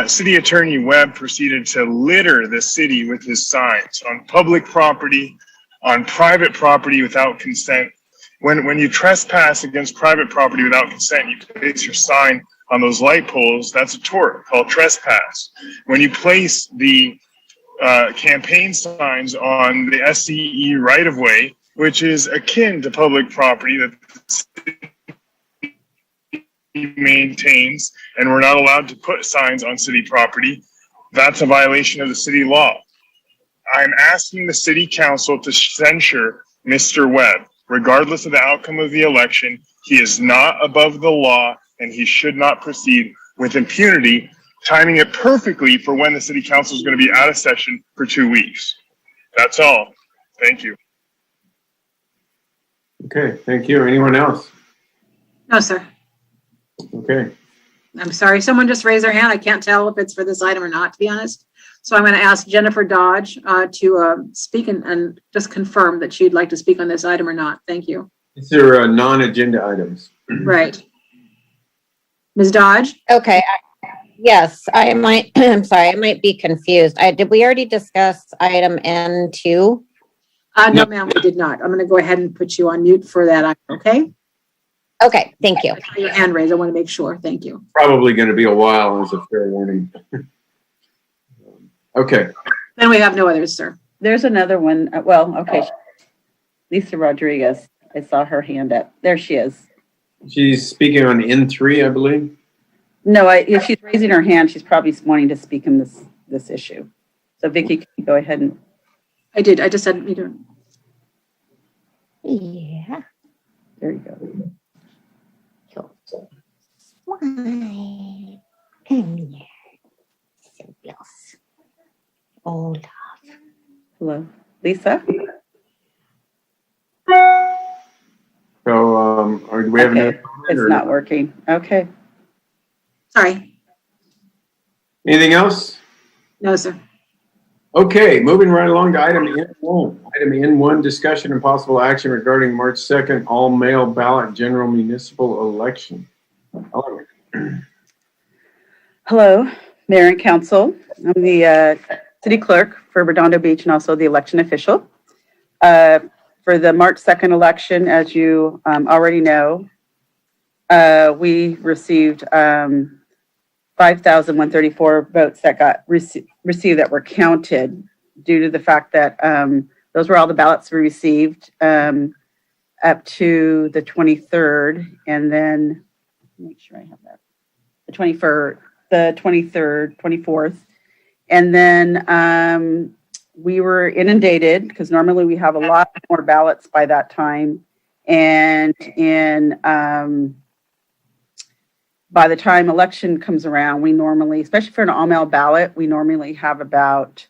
City Attorney Webb proceeded to litter the city with his signs on public property, on private property without consent. When you trespass against private property without consent, you place your sign on those light poles. That's a tort called trespass. When you place the campaign signs on the SCE right-of-way, which is akin to public property that the city maintains, and we're not allowed to put signs on city property, that's a violation of the city law. I'm asking the city council to censure Mr. Webb. Regardless of the outcome of the election, he is not above the law and he should not proceed with impunity, timing it perfectly for when the city council is going to be out of session for 2 weeks. That's all. Thank you. Okay, thank you. Anyone else? No, sir. Okay. I'm sorry. Someone just raised their hand. I can't tell if it's for this item or not, to be honest. So I'm going to ask Jennifer Dodge to speak and just confirm that she'd like to speak on this item or not. Thank you. These are non-agenda items. Right. Ms. Dodge? Okay. Yes, I might, I'm sorry, I might be confused. Did we already discuss item N2? No, ma'am, we did not. I'm going to go ahead and put you on mute for that, okay? Okay, thank you. Your hand raised. I want to make sure. Thank you. Probably going to be a while as a fair warning. Okay. Then we have no others, sir. There's another one. Well, okay. Lisa Rodriguez. I saw her hand up. There she is. She's speaking on N3, I believe. No, if she's raising her hand, she's probably wanting to speak in this issue. So Vicki, can you go ahead and? I did. I just said you don't. Yeah. There you go. Why? Come here. Yes. Oh, love. Hello, Lisa. So, do we have Okay. It's not working. Okay. Sorry. Anything else? No, sir. Okay, moving right along to item N1. Item N1, discussion and possible action regarding March 2nd, all-mail ballot general municipal election. Hello, Mayor and Council. I'm the City Clerk for Redondo Beach and also the election official. For the March 2nd election, as you already know, we received 5,134 votes that got received that were counted due to the fact that those were all the ballots we received up to the 23rd, and then make sure I have that, the 23rd, 24th, and then we were inundated because normally we have a lot more ballots by that time, and by the time election comes around, we normally, especially for an all-mail ballot, we normally have about,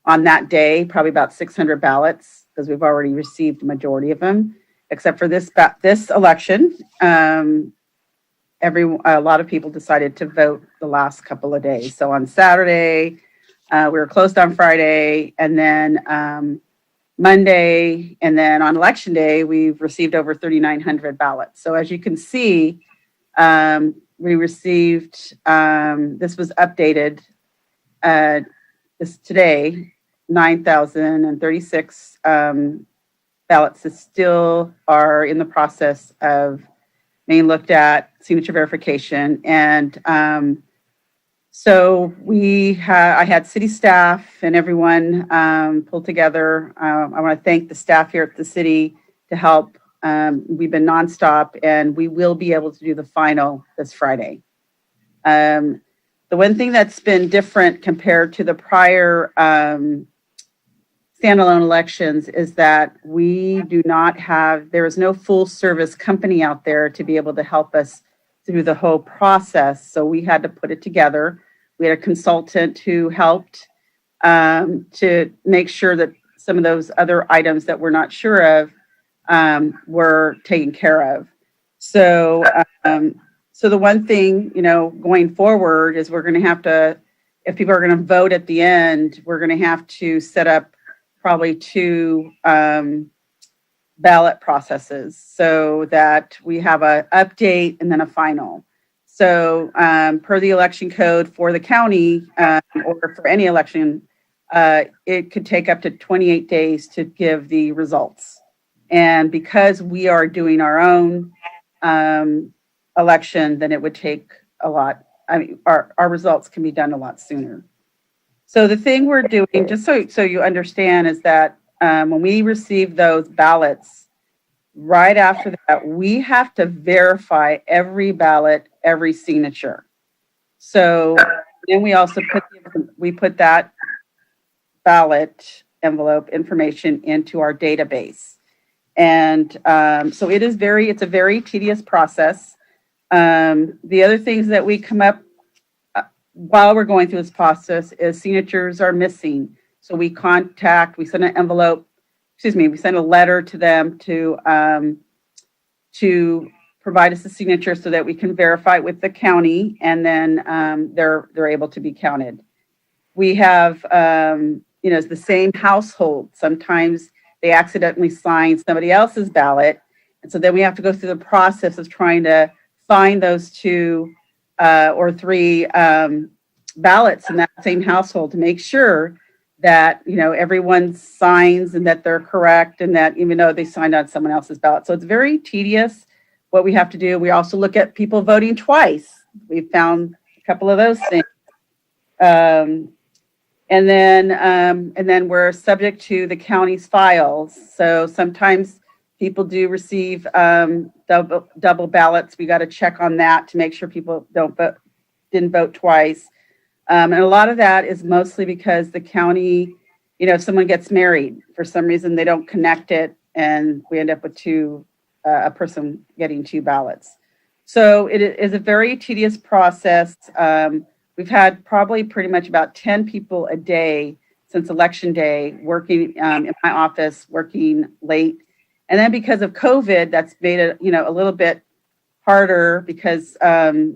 on that day, probably about 600 ballots because we've already received the majority of them, except for this election. A lot of people decided to vote the last couple of days. So on Saturday, we were closed on Friday, and then Monday, and then on election day, we've received over 3,900 ballots. So as you can see, we received, this was updated today, 9,036 ballots that still are in the process of being looked at, signature verification. And so I had city staff and everyone pulled together. I want to thank the staff here at the city to help. We've been nonstop, and we will be able to do the final this Friday. The one thing that's been different compared to the prior standalone elections is that we do not have, there is no full service company out there to be able to help us through the whole process. So we had to put it together. We had a consultant who helped to make sure that some of those other items that we're not sure of were taken care of. So, so the one thing, going forward is we're going to have to, if people are going to vote at the end, we're going to have to set up probably 2 ballot processes so that we have a update and then a final. So per the election code for the county or for any election, it could take up to 28 days to give the results. And because we are doing our own election, then it would take a lot. I mean, our results can be done a lot sooner. So the thing we're doing, just so you understand, is that when we receive those ballots, right after that, we have to verify every ballot, every signature. So then we also put that ballot envelope information into our database. And so it's a very tedious process. The other things that we come up while we're going through this process is signatures are missing. So we send an envelope, we send a letter to them to provide us a signature so that we can verify it with the county, and then they're able to be counted. We have, it's the same household. Sometimes they accidentally sign somebody else's ballot. And so then we have to go through the process of trying to find those 2 or 3 ballots in that same household to make sure that, everyone signs and that they're correct and that even though they signed on someone else's ballot. So it's very tedious what we have to do. We also look at people voting twice. We've found a couple of those things. And then we're subject to the county's files. So sometimes people do receive double ballots. We got to check on that to make sure people didn't vote twice. And a lot of that is mostly because the county, if someone gets married, for some reason they don't connect it, and we end up with a person getting 2 ballots. So it is a very tedious process. We've had probably pretty much about 10 people a day since election day working in my office, working late. And then because of COVID, that's made it, a little bit harder because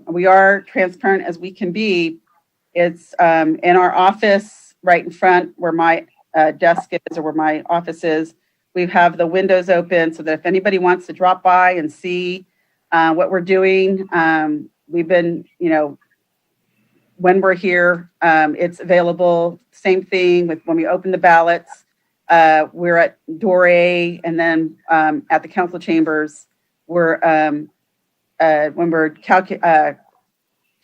we are transparent as we can be. It's in our office right in front where my desk is or where my office is. We have the windows open so that if anybody wants to drop by and see what we're doing, we've been, when we're here, it's available. Same thing with when we open the ballots. We're at door A, and then at the council chambers, we're when we're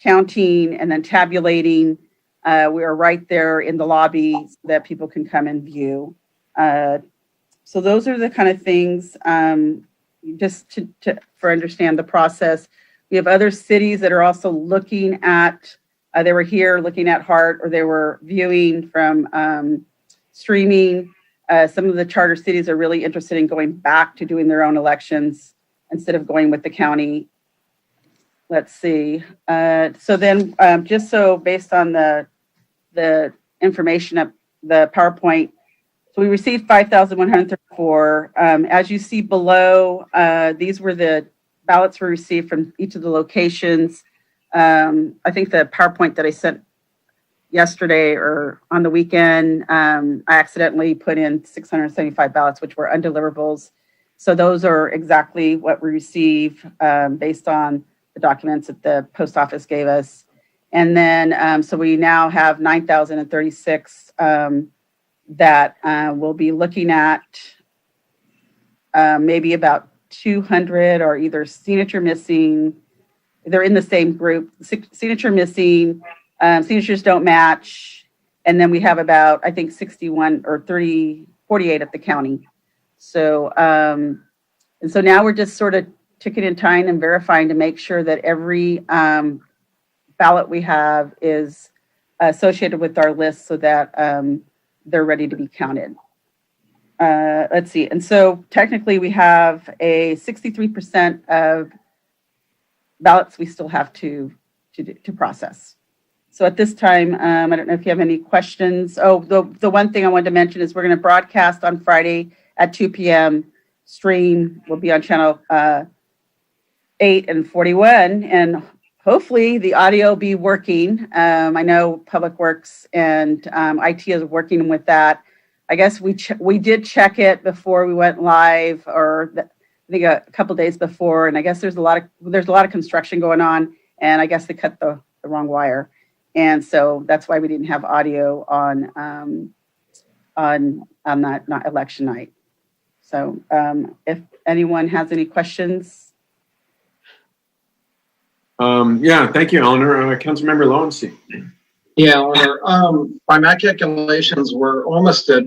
counting and then tabulating, we are right there in the lobby so that people can come and view. So those are the kind of things just for understand the process. We have other cities that are also looking at. They were here looking at Hart, or they were viewing from streaming. Some of the charter cities are really interested in going back to doing their own elections instead of going with the county. Let's see. So then, just so based on the information of the PowerPoint, so we received 5,134. As you see below, these were the ballots we received from each of the locations. I think the PowerPoint that I sent yesterday or on the weekend, I accidentally put in 675 ballots, which were undeliverables. So those are exactly what we receive based on the documents that the post office gave us. And then, so we now have 9,036 that we'll be looking at maybe about 200 are either signature missing. They're in the same group, signature missing, signatures don't match. And then we have about, I think 61 or 48 at the county. So, and so now we're just sort of ticking and tying and verifying to make sure that every ballot we have is associated with our list so that they're ready to be counted. Let's see. And so technically we have a 63% of ballots we still have to process. So at this time, I don't know if you have any questions. Oh, the one thing I wanted to mention is we're going to broadcast on Friday at 2 p.m. Stream will be on channel 8 and 41, and hopefully the audio will be working. I know Public Works and IT is working with that. I guess we did check it before we went live, or I think a couple days before, and I guess there's a lot of construction going on, and I guess they cut the wrong wire, and so that's why we didn't have audio on that not election night. So if anyone has any questions. Yeah, thank you, Eleanor. Councilmember Lowenstein. Yeah, Eleanor, by my calculations, we're almost at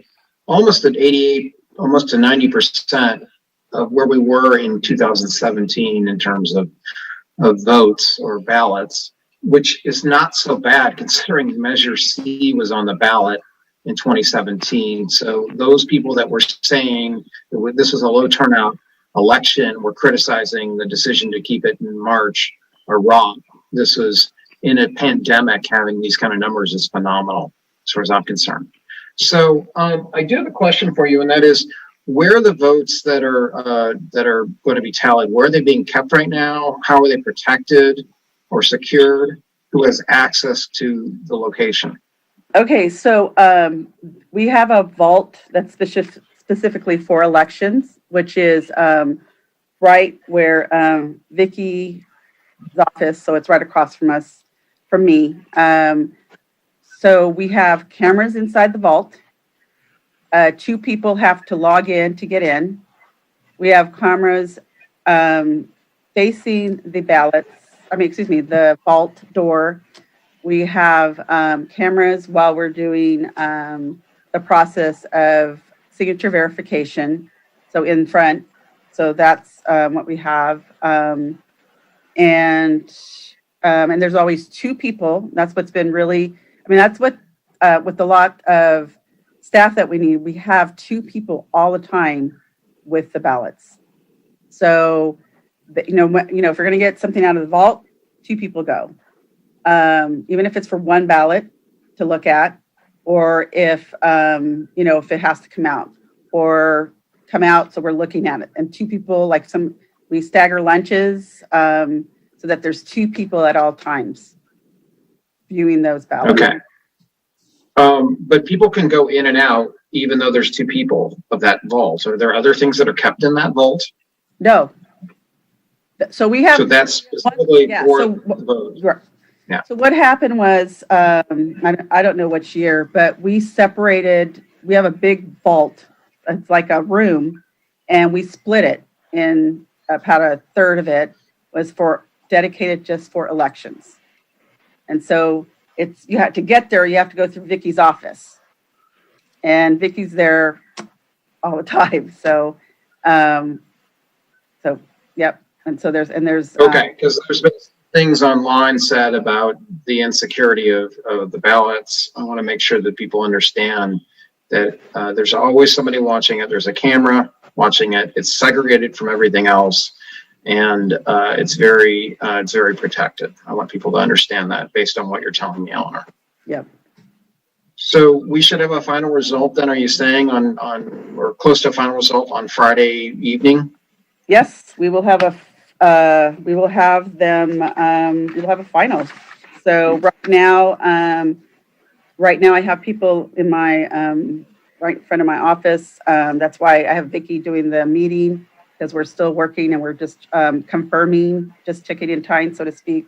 88, almost to 90% of where we were in 2017 in terms of votes or ballots, which is not so bad considering Measure C was on the ballot in 2017. So those people that were saying that this was a low turnout election were criticizing the decision to keep it in March are wrong. This was in a pandemic, having these kind of numbers is phenomenal as far as I'm concerned. So I do have a question for you, and that is, where are the votes that are going to be tallied? Where are they being kept right now? How are they protected or secured? Who has access to the location? Okay, so we have a vault that's specifically for elections, which is right where Vicki office, so it's right across from me. So we have cameras inside the vault. 2 people have to log in to get in. We have cameras facing the the vault door. We have cameras while we're doing the process of signature verification, so in front. So that's what we have. And there's always 2 people. That's what's been really, that's what, with a lot of staff that we need, we have 2 people all the time with the ballots. So, if you're going to get something out of the vault, 2 people go. Even if it's for 1 ballot to look at, or if, if it has to come out, so we're looking at it. And 2 people, we stagger lunches so that there's 2 people at all times viewing those ballots. Okay. But people can go in and out even though there's 2 people of that vault. Are there other things that are kept in that vault? No. So we have. So that's specifically for the vote. Yeah. So what happened was, I don't know which year, but we have a big vault. It's like a room, and we split it in about a third of it was dedicated just for elections. And so you have to get there, you have to go through Vicky's office, and Vicky's there all the time. So, yep. And so there's okay, because there's been things online said about the insecurity of the ballots. I want to make sure that people understand that there's always somebody watching it. There's a camera watching it. It's segregated from everything else, and it's very protected. I want people to understand that based on what you're telling me, Eleanor. Yep. So we should have a final result then, are you saying, on or close to a final result on Friday evening? Yes, we will have a final. So right now I have people in my right in front of my office. That's why I have Vicky doing the meeting, because we're still working and we're just confirming, just ticketing time, so to speak.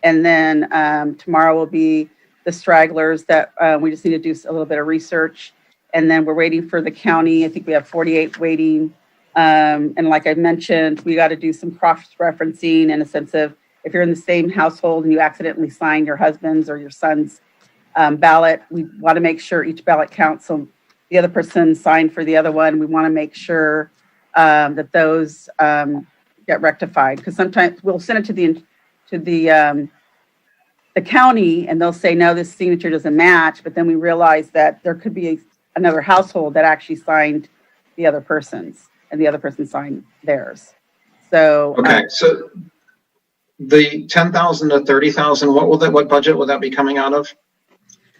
And then tomorrow will be the stragglers that we just need to do a little bit of research. And then we're waiting for the county. I think we have 48 waiting. And like I mentioned, we got to do some cross-referencing in a sense of if you're in the same household and you accidentally sign your husband's or your son's ballot, we want to make sure each ballot counts. So the other person signed for the other one. We want to make sure that those get rectified, because sometimes we'll send it to the county and they'll say, no, this signature doesn't match. But then we realize that there could be another household that actually signed the other person's, and the other person signed theirs. So okay, so the 10,000 to 30,000, what budget will that be coming out of?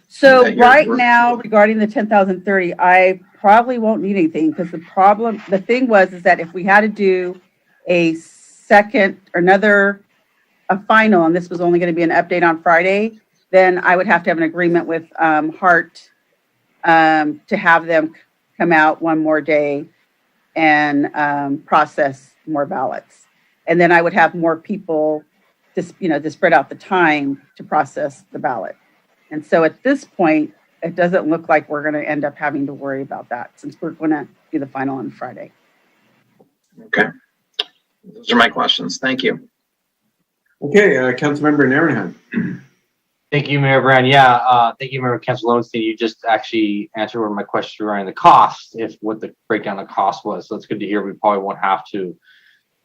So right now, regarding the 10,030, I probably won't need anything, because the thing is that if we had to do a second or a final, and this was only going to be an update on Friday, then I would have to have an agreement with Hart to have them come out one more day and process more ballots. And then I would have more people to spread out the time to process the ballot. And so at this point, it doesn't look like we're going to end up having to worry about that, since we're going to do the final on Friday. Okay. Those are my questions. Thank you. Okay, Councilmember Narenhan. Thank you, Mayor Brand. Yeah, thank you, Mayor Council Lowenstein. You just actually answered one of my questions regarding the cost, what the breakdown of cost was. So it's good to hear. We probably won't have to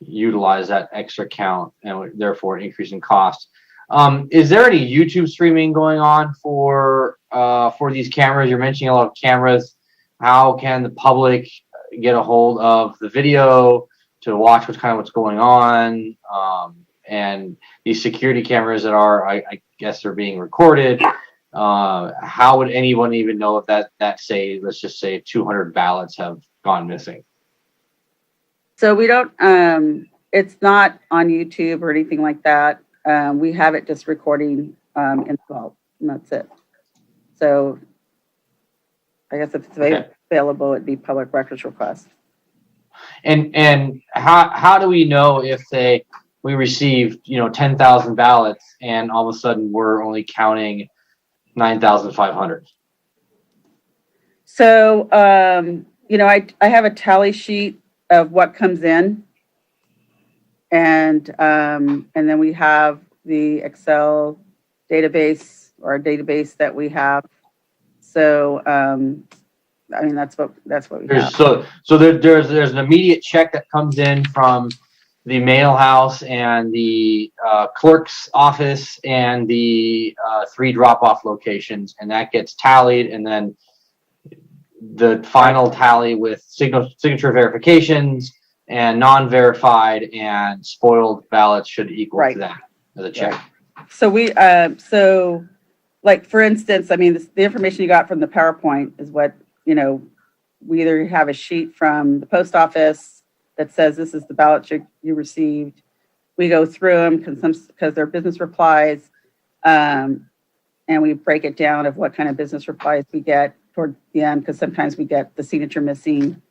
utilize that extra count and therefore increase in cost. Is there any YouTube streaming going on for these cameras? You're mentioning a lot of cameras. How can the public get a hold of the video to watch what's going on? And these security cameras that are, I guess, they're being recorded. How would anyone even know if that say, let's just say 200 ballots have gone missing? So we don't, it's not on YouTube or anything like that. We have it just recording in the vault, and that's it. So I guess if it's available, it'd be public records request. And how do we know if we received, 10,000 ballots, and all of a sudden we're only counting 9,500. So, I have a tally sheet of what comes in. And then we have the Excel database or a database that we have. So, that's what we have. There's an immediate check that comes in from the mail house and the clerk's office and the 3 drop-off locations, and that gets tallied, and then the final tally with signature verifications and non-verified and spoiled ballots should equal to that as a check. So like for instance, the information you got from the PowerPoint is what, we either have a sheet from the post office that says this is the ballot you received. We go through them because they're business replies, and we break it down of what kind of business replies we get toward the end, because sometimes we get the signature missing.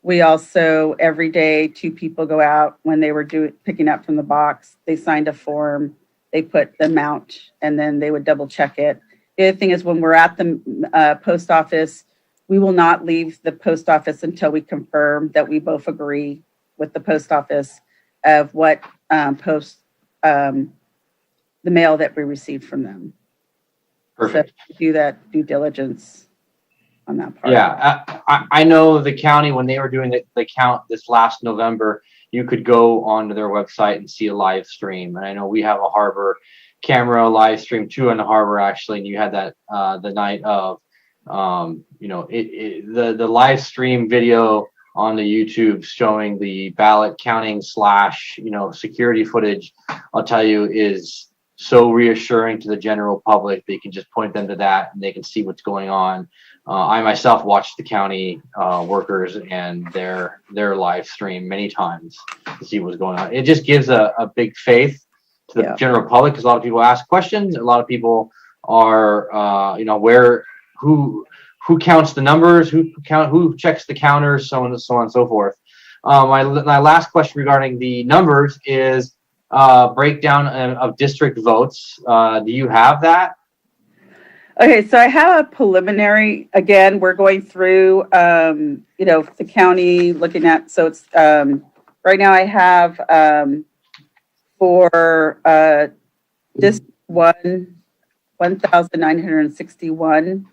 We also, every day, 2 people go out when they were picking up from the box. They signed a form, they put the amount, and then they would double check it. The other thing is when we're at the post office, we will not leave the post office until we confirm that we both agree with the post office of what the mail that we received from them. Perfect. So do that due diligence on that part. Yeah, I know the county, when they were doing the count this last November, you could go onto their website and see a live stream. And I know we have a harbor camera live stream too in the harbor, actually. And you had that the night of, the live stream video on the YouTube showing the ballot counting / security footage, I'll tell you, is so reassuring to the general public. They can just point them to that and they can see what's going on. I myself watched the county workers and their live stream many times to see what's going on. It just gives a big faith to the general public, because a lot of people ask questions. A lot of people are, who counts the numbers, who checks the counters, so on and so forth. My last question regarding the numbers is breakdown of district votes. Do you have that? Okay, so I have a preliminary. Again, we're going through, the county looking at. So it's right now I have for District 1, 1,961.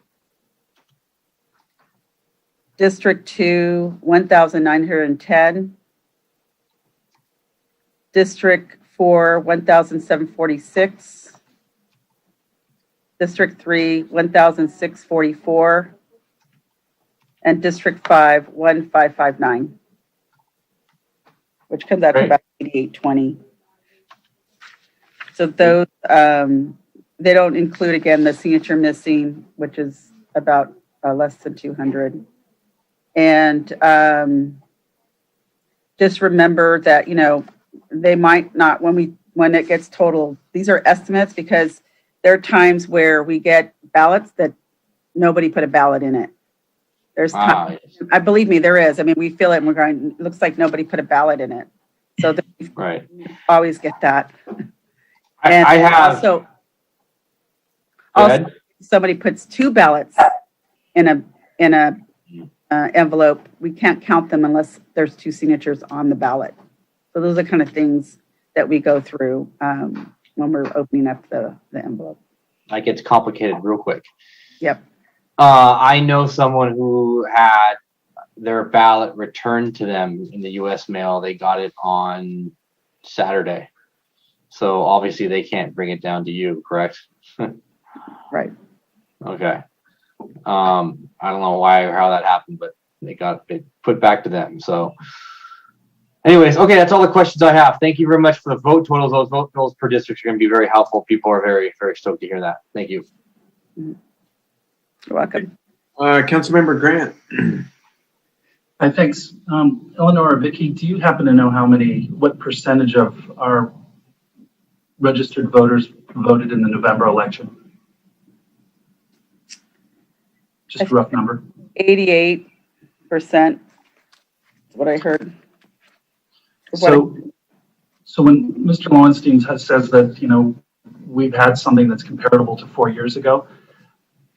District 2, 1,910. District 4, 1,746. District 3, 1,644. And District 5, 1,559. Which comes out to about 8,820. So those, they don't include, again, the signature missing, which is about less than 200. And just remember that, they might not, when it gets total, these are estimates, because there are times where we get ballots that nobody put a ballot in it. There's times, I believe me, there is. We feel it and we're going, it looks like nobody put a ballot in it. So right. Always get that. And I have also somebody puts 2 ballots in a envelope, we can't count them unless there's 2 signatures on the ballot. So those are kind of things that we go through when we're opening up the envelope. That gets complicated real quick. Yep. I know someone who had their ballot returned to them in the U.S. mail. They got it on Saturday. So obviously they can't bring it down to you, correct? Right. Okay. I don't know why or how that happened, but they got it put back to them. So anyways, okay, that's all the questions I have. Thank you very much for the vote totals. Those vote totals per district are going to be very helpful. People are very, very stoked to hear that. Thank you. You're welcome. Councilmember Grant. Hi, thanks. Eleanor or Vicky, do you happen to know what percentage of our registered voters voted in the November election? Just a rough number. 88% is what I heard. So So when Mr. Lowenstein says that, we've had something that's comparable to 4 years ago,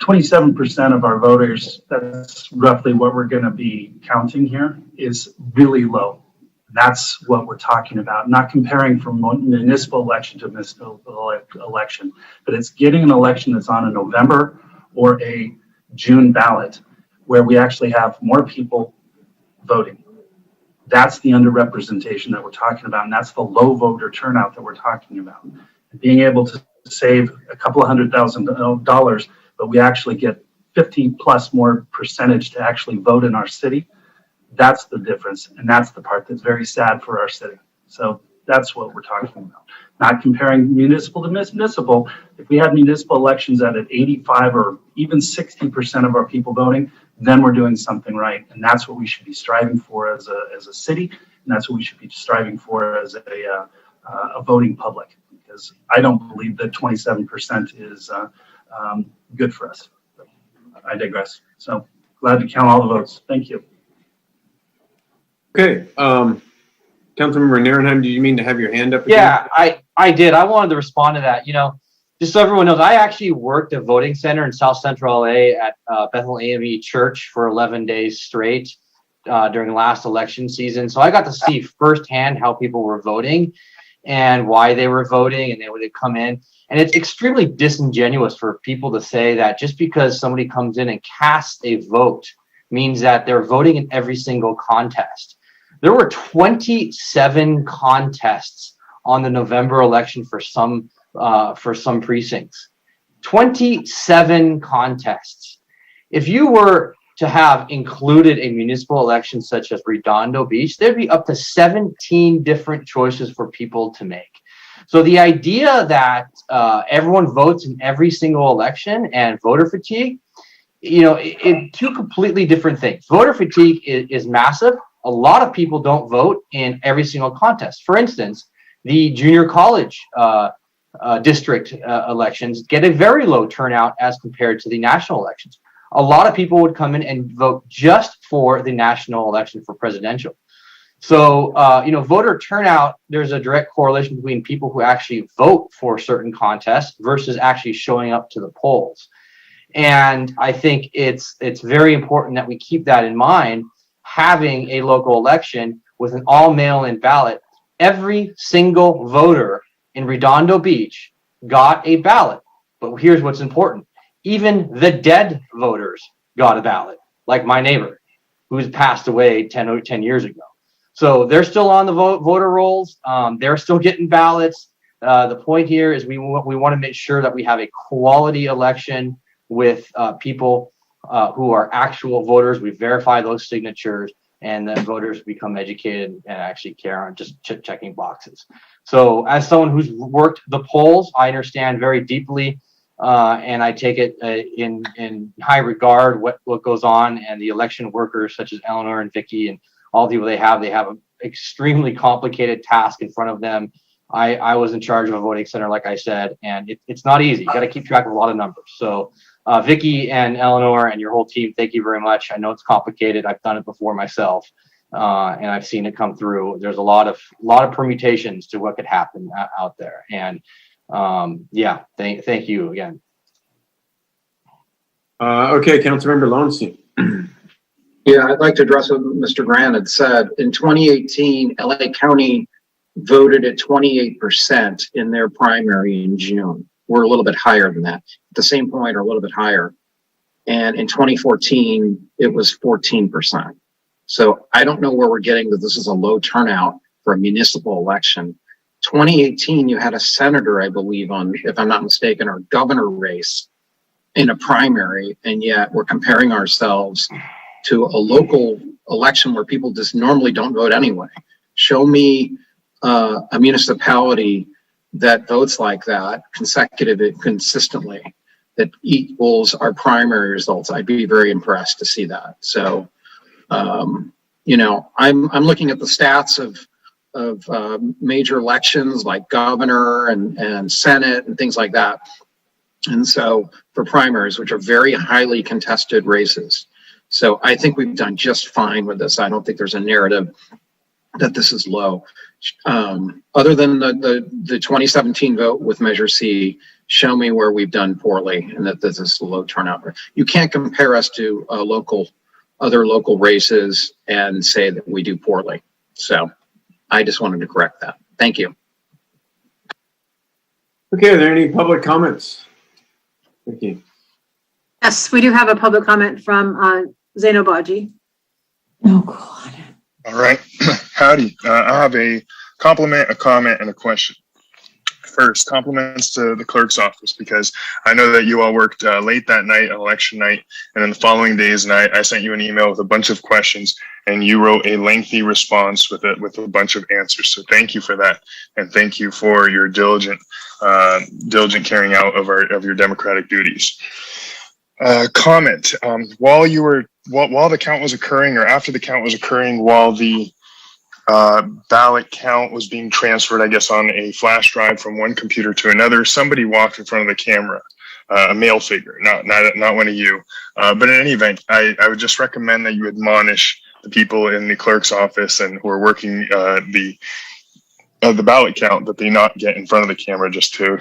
27% of our voters, that's roughly what we're going to be counting here, is really low. That's what we're talking about, not comparing from municipal election to municipal election, but it's getting an election that's on a November or a June ballot where we actually have more people voting. That's the underrepresentation that we're talking about, and that's the low voter turnout that we're talking about. Being able to save a couple of $100,000, but we actually get 50 plus more percentage to actually vote in our city. That's the difference, and that's the part that's very sad for our city. So that's what we're talking about. Not comparing municipal to municipal. If we had municipal elections at 85 or even 60% of our people voting, then we're doing something right, and that's what we should be striving for as a city, and that's what we should be striving for as a voting public. Because I don't believe that 27% is good for us. I digress. So glad to count all the votes. Thank you. Okay, Councilmember Nierenheim, do you mean to have your hand up again? Yeah, I did. I wanted to respond to that. Just so everyone knows, I actually worked at a voting center in South Central LA at Bethel AME Church for 11 days straight during the last election season. So I got to see firsthand how people were voting and why they were voting, and they would come in. And it's extremely disingenuous for people to say that just because somebody comes in and casts a vote means that they're voting in every single contest. There were 27 contests on the November election for some precincts. 27 contests. If you were to have included a municipal election such as Redondo Beach, there'd be up to 17 different choices for people to make. So the idea that everyone votes in every single election and voter fatigue, two completely different things. Voter fatigue is massive. A lot of people don't vote in every single contest. For instance, the junior college district elections get a very low turnout as compared to the national elections. A lot of people would come in and vote just for the national election for presidential. So, voter turnout, there's a direct correlation between people who actually vote for certain contests versus actually showing up to the polls. And I think it's very important that we keep that in mind, having a local election with an all mail-in ballot. Every single voter in Redondo Beach got a ballot. But here's what's important. Even the dead voters got a ballot, like my neighbor, who's passed away 10 years ago. So they're still on the voter rolls. They're still getting ballots. The point here is we want to make sure that we have a quality election with people who are actual voters. We verify those signatures, and then voters become educated and actually care on just checking boxes. So as someone who's worked the polls, I understand very deeply, and I take it in high regard what goes on, and the election workers such as Eleanor and Vicky and all the people they have an extremely complicated task in front of them. I was in charge of a voting center, like I said, and it's not easy. You got to keep track of a lot of numbers. So Vicky and Eleanor and your whole team, thank you very much. I know it's complicated. I've done it before myself, and I've seen it come through. There's a lot of permutations to what could happen out there. And thank you again. Okay, Councilmember Lowenstein. Yeah, I'd like to address what Mr. Grant had said. In 2018, LA County voted at 28% in their primary in June. We're a little bit higher than that. At the same point, or a little bit higher. And in 2014, it was 14%. So I don't know where we're getting that this is a low turnout for a municipal election. 2018, you had a senator, I believe, on, if I'm not mistaken, or governor race in a primary, and yet we're comparing ourselves to a local election where people just normally don't vote anyway. Show me a municipality that votes like that consistently, that equals our primary results. I'd be very impressed to see that. So, I'm looking at the stats of major elections like governor and Senate and things like that. And so for primaries, which are very highly contested races. So I think we've done just fine with this. I don't think there's a narrative that this is low. Other than the 2017 vote with Measure C, show me where we've done poorly and that this is a low turnout. You can't compare us to other local races and say that we do poorly. So I just wanted to correct that. Thank you. Okay, are there any public comments? Thank you. Yes, we do have a public comment from Zaino Baji. Oh, God. All right. Howdy. I have a compliment, a comment, and a question. First, compliments to the clerk's office, because I know that you all worked late that night on election night, and then the following days, and I sent you an email with a bunch of questions, and you wrote a lengthy response with a bunch of answers. So thank you for that, and thank you for your diligent carrying out of your democratic duties. Comment. While the count was occurring, or after the count was occurring, while the ballot count was being transferred, I guess, on a flash drive from one computer to another, somebody walked in front of the camera, a male figure, not one of you. But in any event, I would just recommend that you admonish the people in the clerk's office and who are working the ballot count, that they not get in front of the camera, just to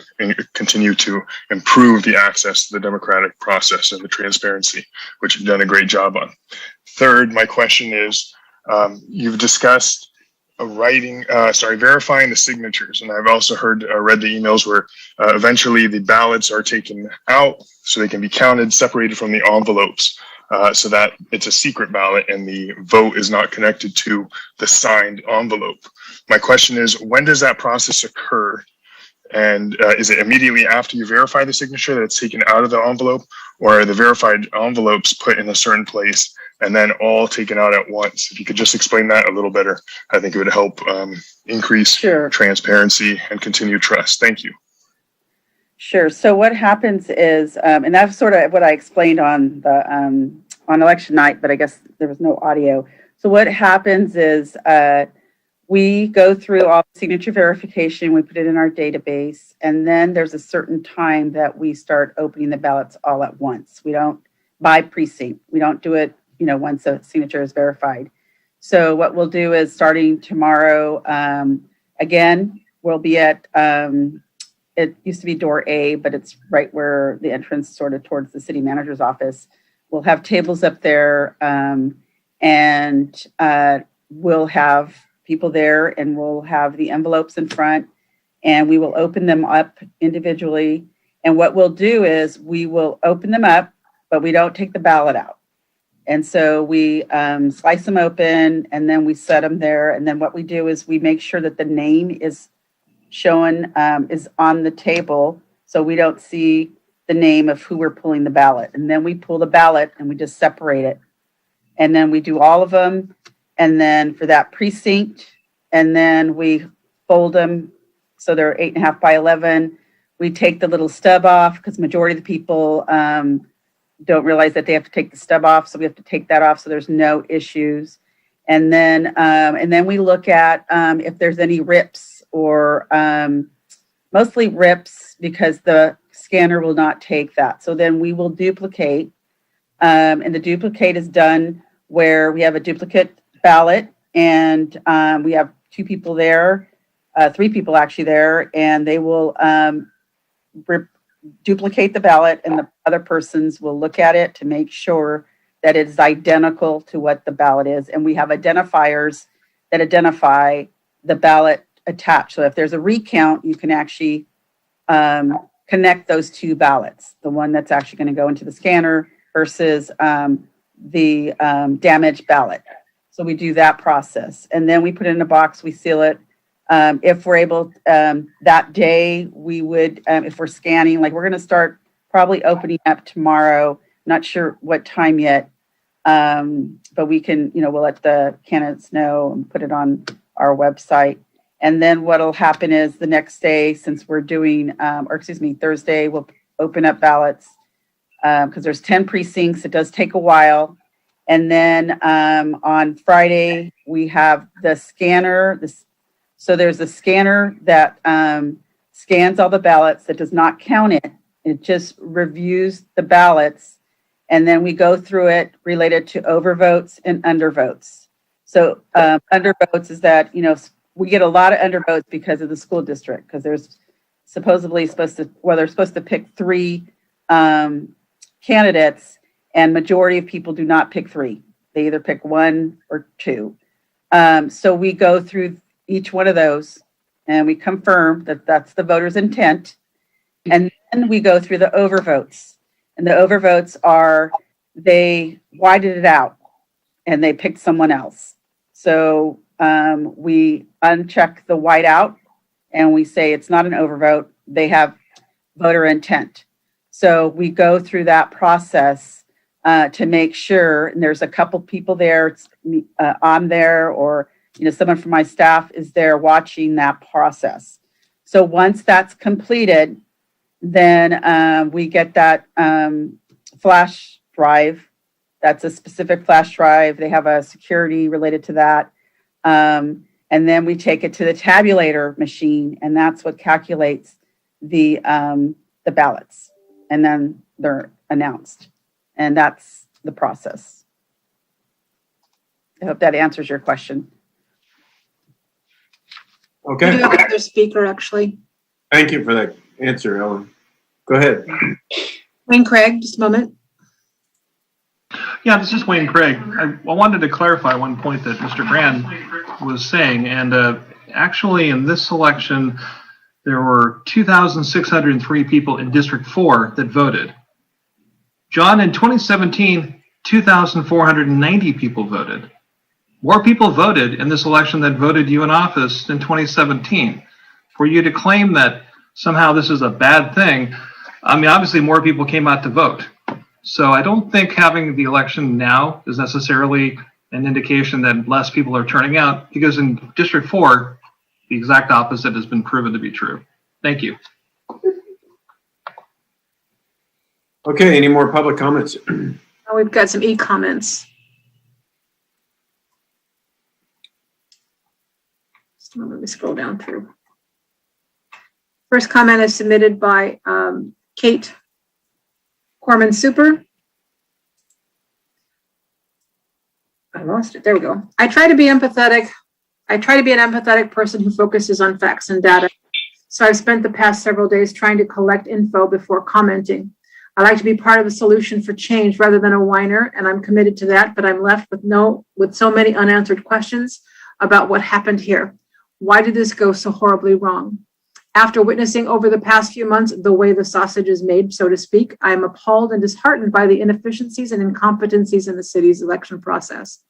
continue to improve the access to the democratic process and the transparency, which you've done a great job on. Third, my question is, you've discussed verifying the signatures. And I've also read the emails where eventually the ballots are taken out so they can be counted, separated from the envelopes, so that it's a secret ballot and the vote is not connected to the signed envelope. My question is, when does that process occur? And is it immediately after you verify the signature that it's taken out of the envelope, or are the verified envelopes put in a certain place and then all taken out at once? If you could just explain that a little better, I think it would help increase transparency and continue trust. Thank you. Sure. So what happens is, and that's sort of what I explained on the on election night, but I guess there was no audio. So what happens is we go through all the signature verification, we put it in our database, and then there's a certain time that we start opening the ballots all at once. We don't by precinct. We don't do it, once a signature is verified. So what we'll do is, starting tomorrow, again, we'll be at, it used to be door A, but it's right where the entrance sort of towards the city manager's office. We'll have tables up there, and we'll have people there, and we'll have the envelopes in front, and we will open them up individually. And what we'll do is we will open them up, but we don't take the ballot out. And so we slice them open, and then we set them there. And then what we do is we make sure that the name is shown, is on the table, so we don't see the name of who we're pulling the ballot. And then we pull the ballot and we just separate it. And then we do all of them. And then for that precinct, and then we fold them so they're 8.5 by 11. We take the little stub off, because majority of the people don't realize that they have to take the stub off, so we have to take that off so there's no issues. And then we look at if there's any rips, or mostly rips, because the scanner will not take that. So then we will duplicate, and the duplicate is done where we have a duplicate ballot, and we have 2 people there, 3 people actually there, and they will duplicate the ballot, and the other persons will look at it to make sure that it is identical to what the ballot is. And we have identifiers that identify the ballot attached. So if there's a recount, you can actually connect those 2 ballots, the one that's actually going to go into the scanner versus the damaged ballot. So we do that process, and then we put it in a box, we seal it. If we're able, that day, we would, if we're scanning, like we're going to start probably opening up tomorrow, not sure what time yet, but we can, we'll let the candidates know and put it on our website. And then what'll happen is the next day, since we're doing, Thursday, we'll open up ballots, because there's 10 precincts. It does take a while. And then on Friday, we have the scanner. So there's a scanner that scans all the ballots, that does not count it. It just reviews the ballots. And then we go through it related to overvotes and undervotes. So undervotes is that, we get a lot of undervotes because of the school district, because there's supposedly they're supposed to pick 3 candidates, and majority of people do not pick 3. They either pick 1 or 2. So we go through each one of those and we confirm that that's the voter's intent. And then we go through the overvotes. And the overvotes are they whited it out and they picked someone else. So we uncheck the white out and we say it's not an overvote. They have voter intent. So we go through that process to make sure, and there's a couple people there, I'm there, or someone from my staff is there watching that process. So once that's completed, then we get that flash drive. That's a specific flash drive. They have a security related to that. And then we take it to the tabulator machine, and that's what calculates the ballots. And then they're announced. And that's the process. I hope that answers your question. Okay. We do have another speaker, actually. Thank you for that answer, Ellen. Go ahead. Wayne Craig, just a moment. Yeah, this is Wayne Craig. I wanted to clarify one point that Mr. Brand was saying. And actually, in this election, there were 2,603 people in District 4 that voted. John, in 2017, 2,490 people voted. More people voted in this election that voted you in office in 2017. For you to claim that somehow this is a bad thing, I mean, obviously more people came out to vote. So I don't think having the election now is necessarily an indication that less people are turning out, because in District 4, the exact opposite has been proven to be true. Thank you. Okay, any more public comments? Oh, we've got some e-comments. Just a moment, let me scroll down through. First comment is submitted by Kate Corman Super. I lost it. There we go. I try to be empathetic. I try to be an empathetic person who focuses on facts and data. So I've spent the past several days trying to collect info before commenting. I like to be part of the solution for change rather than a whiner, and I'm committed to that, but I'm left with so many unanswered questions about what happened here. Why did this go so horribly wrong? After witnessing over the past few months the way the sausage is made, so to speak, I am appalled and disheartened by the inefficiencies and incompetencies in the city's election process.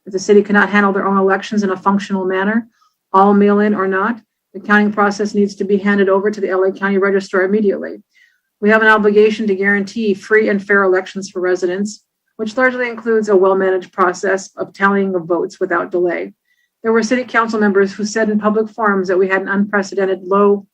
If the city cannot handle their own elections in a functional manner, all mail-in or not, the counting process needs to be handed over to the LA County Registrar immediately. We have an obligation to guarantee free and fair elections for residents, which largely includes a well-managed process of tallying of votes without delay. There were city council members who said in public forums that we had an unprecedented low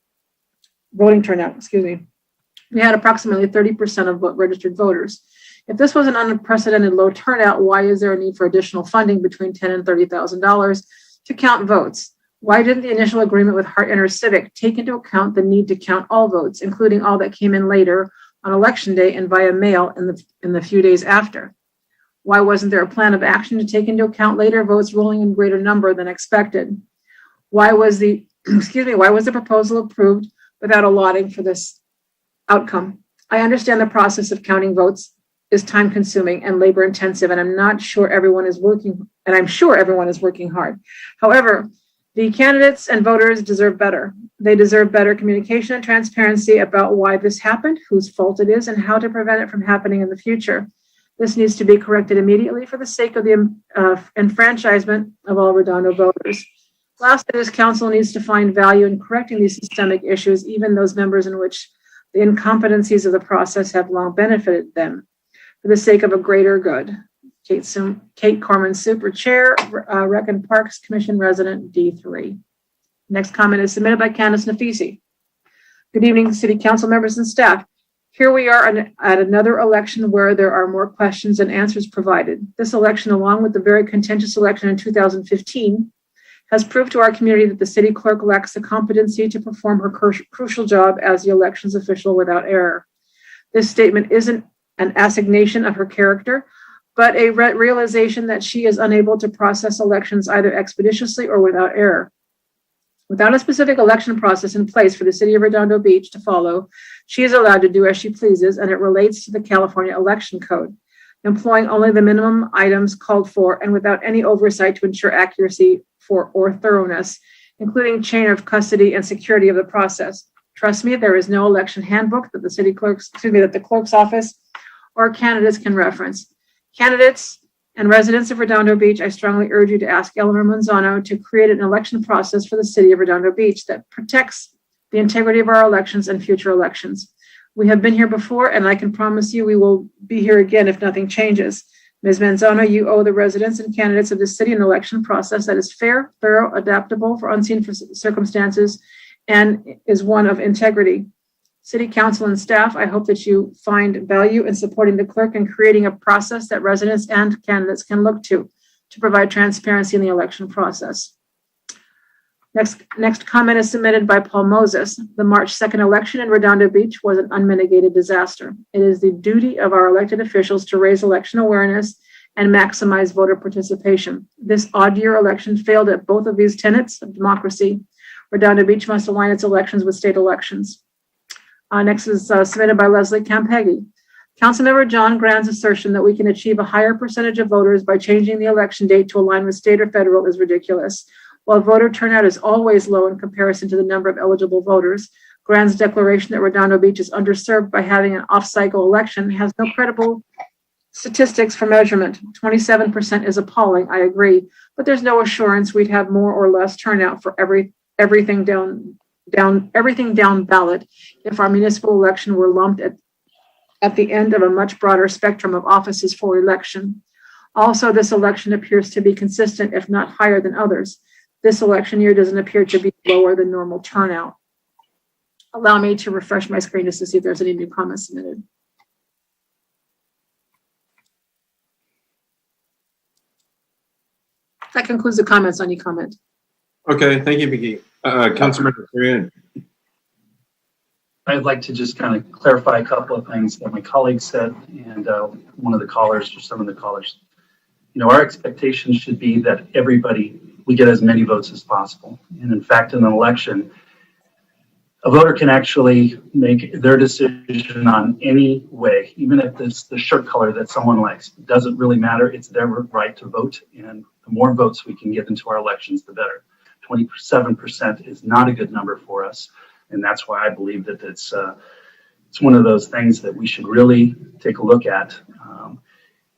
voting turnout, We had approximately 30% of registered voters. If this was an unprecedented low turnout, why is there a need for additional funding between $10,000 and $30,000 to count votes? Why didn't the initial agreement with Hart InterCivic take into account the need to count all votes, including all that came in later on election day and via mail in the few days after? Why wasn't there a plan of action to take into account later votes rolling in greater number than expected? Why was the proposal approved without allotting for this outcome? I understand the process of counting votes is time consuming and labor intensive, and I'm sure everyone is working hard. However, the candidates and voters deserve better. They deserve better communication and transparency about why this happened, whose fault it is, and how to prevent it from happening in the future. This needs to be corrected immediately for the sake of the enfranchisement of all Redondo voters. Lastly, this council needs to find value in correcting these systemic issues, even those members in which the incompetencies of the process have long benefited them, for the sake of a greater good. Kate Corman, Super Chair, Rec and Parks Commission Resident, D3. Next comment is submitted by Candace Nafisi. Good evening, City Council members and staff. Here we are at another election where there are more questions than answers provided. This election, along with the very contentious election in 2015, has proved to our community that the city clerk lacks the competency to perform her crucial job as the elections official without error. This statement isn't an assignation of her character. but a realization that she is unable to process elections either expeditiously or without error. Without a specific election process in place for the city of Redondo Beach to follow, she is allowed to do as she pleases, and it relates to the California Election Code, employing only the minimum items called for and without any oversight to ensure accuracy or thoroughness, including chain of custody and security of the process. Trust me, there is no election handbook that the clerk's office or candidates can reference. Candidates and residents of Redondo Beach, I strongly urge you to ask Eleanor Manzano to create an election process for the city of Redondo Beach that protects the integrity of our elections and future elections. We have been here before, and I can promise you we will be here again if nothing changes. Ms. Manzano, you owe the residents and candidates of this city an election process that is fair, thorough, adaptable for unseen circumstances, and is one of integrity. City Council and staff, I hope that you find value in supporting the clerk and creating a process that residents and candidates can look to provide transparency in the election process. Next comment is submitted by Paul Moses. The March 2nd election in Redondo Beach was an unmitigated disaster. It is the duty of our elected officials to raise election awareness and maximize voter participation. This odd-year election failed at both of these tenets of democracy. Redondo Beach must align its elections with state elections. Next is submitted by Leslie Campaggi. Councilmember John Grand's assertion that we can achieve a higher percentage of voters by changing the election date to align with state or federal is ridiculous. While voter turnout is always low in comparison to the number of eligible voters, Grand's declaration that Redondo Beach is underserved by having an off-cycle election has no credible statistics for measurement. 27% is appalling, I agree, but there's no assurance we'd have more or less turnout for everything down ballot if our municipal election were lumped at the end of a much broader spectrum of offices for election. Also, this election appears to be consistent, if not higher than others. This election year doesn't appear to be lower than normal turnout. Allow me to refresh my screen just to see if there's any new comments submitted. That concludes the comments on your comment. Okay, thank you, Vicki. Councilmember Kurian. I'd like to just kind of clarify a couple of things that my colleagues said and one of the callers or some of the callers. You know, our expectation should be that we get as many votes as possible. And in fact, in an election, a voter can actually make their decision on any way, even if it's the shirt color that someone likes. It doesn't really matter. It's their right to vote. And the more votes we can get into our elections, the better. 27% is not a good number for us. And that's why I believe that it's one of those things that we should really take a look at.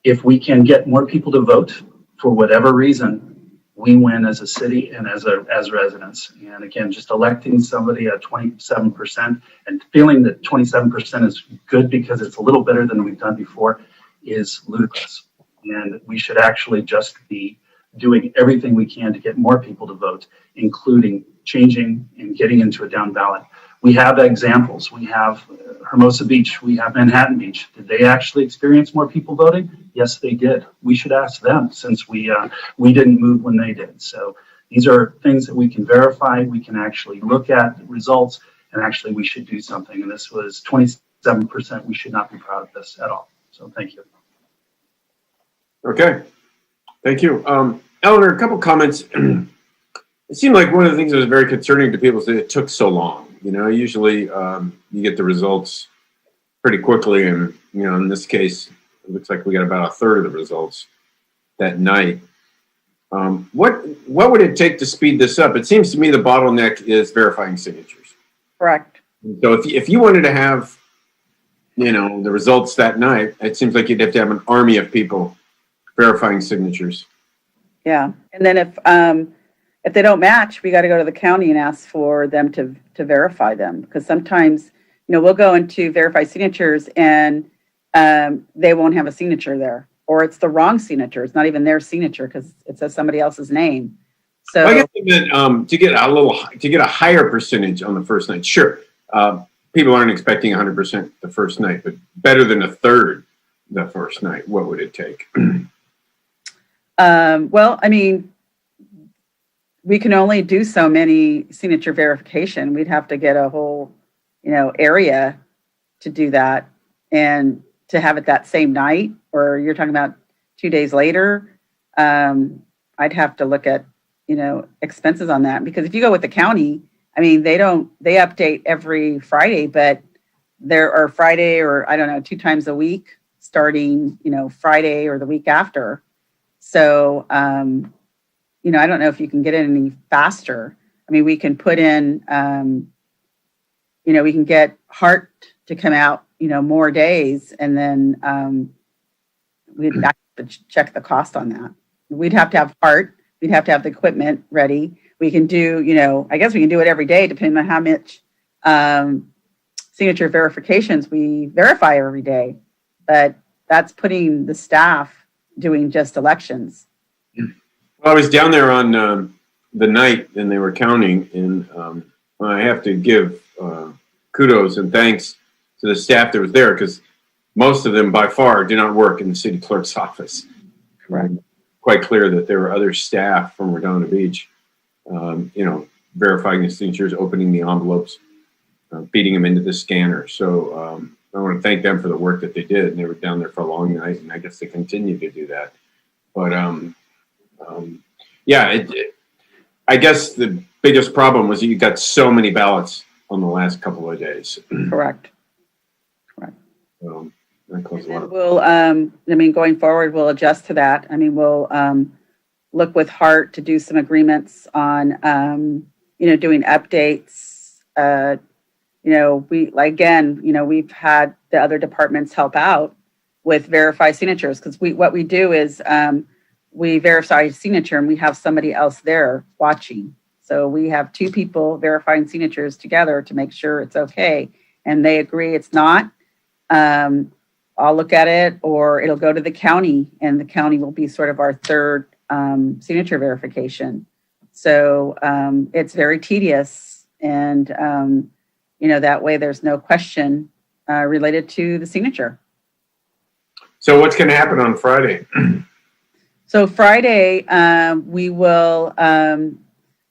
If we can get more people to vote for whatever reason, we win as a city and as residents. And again, just electing somebody at 27% and feeling that 27% is good because it's a little better than we've done before is ludicrous. And we should actually just be doing everything we can to get more people to vote, including changing and getting into a down ballot. We have examples. We have Hermosa Beach. We have Manhattan Beach. Did they actually experience more people voting? Yes, they did. We should ask them since we didn't move when they did. So these are things that we can verify. We can actually look at results, and actually we should do something. And this was 27%. We should not be proud of this at all. So thank you. Okay, thank you. Eleanor, a couple comments. It seemed like one of the things that was very concerning to people is that it took so long. You know, usually you get the results pretty quickly, and you know, in this case, it looks like we got about a third of the results that night. What would it take to speed this up? It seems to me the bottleneck is verifying signatures. Correct. So if you wanted to have, you know, the results that night, it seems like you'd have to have an army of people verifying signatures. Yeah, and then if they don't match, we got to go to the county and ask for them to verify them, because sometimes, you know, we'll go into verify signatures and they won't have a signature there, or it's the wrong signature. It's not even their signature because it says somebody else's name. So I guess to get a higher percentage on the first night, sure. People aren't expecting 100% the first night, but better than a third the first night. What would it take? Well, I mean, we can only do so many signature verification. We'd have to get a whole, you know, area to do that and to have it that same night. Or you're talking about 2 days later, I'd have to look at, expenses on that, because if you go with the county, I mean, they update every Friday, but there are Friday or I don't know, 2 times a week starting, Friday or the week after. So, I don't know if you can get it any faster. I mean, we can put in, we can get Hart to come out, more days, and then we'd have to check the cost on that. We'd have to have Hart, we'd have to have the equipment ready. We can do, I guess we can do it every day, depending on how much signature verifications we verify every day. But that's putting the staff doing just elections. Well, I was down there on the night and they were counting, and I have to give kudos and thanks to the staff that was there, because most of them by far do not work in the city clerk's office. Correct. Quite clear that there were other staff from Redondo Beach, verifying the signatures, opening the envelopes, feeding them into the scanner. So I want to thank them for the work that they did. And they were down there for a long night, and I guess they continue to do that. But I guess the biggest problem was that you got so many ballots on the last couple of days. Correct. That caused a lot of. We'll, going forward, we'll adjust to that. I mean, we'll look with Hart to do some agreements on, doing updates. We've had the other departments help out with verify signatures, because what we do is we verify signature and we have somebody else there watching. So we have 2 people verifying signatures together to make sure it's okay, and they agree it's not. I'll look at it, or it'll go to the county, and the county will be sort of our third signature verification. So it's very tedious, and that way there's no question related to the signature. So what's going to happen on Friday? So Friday, we will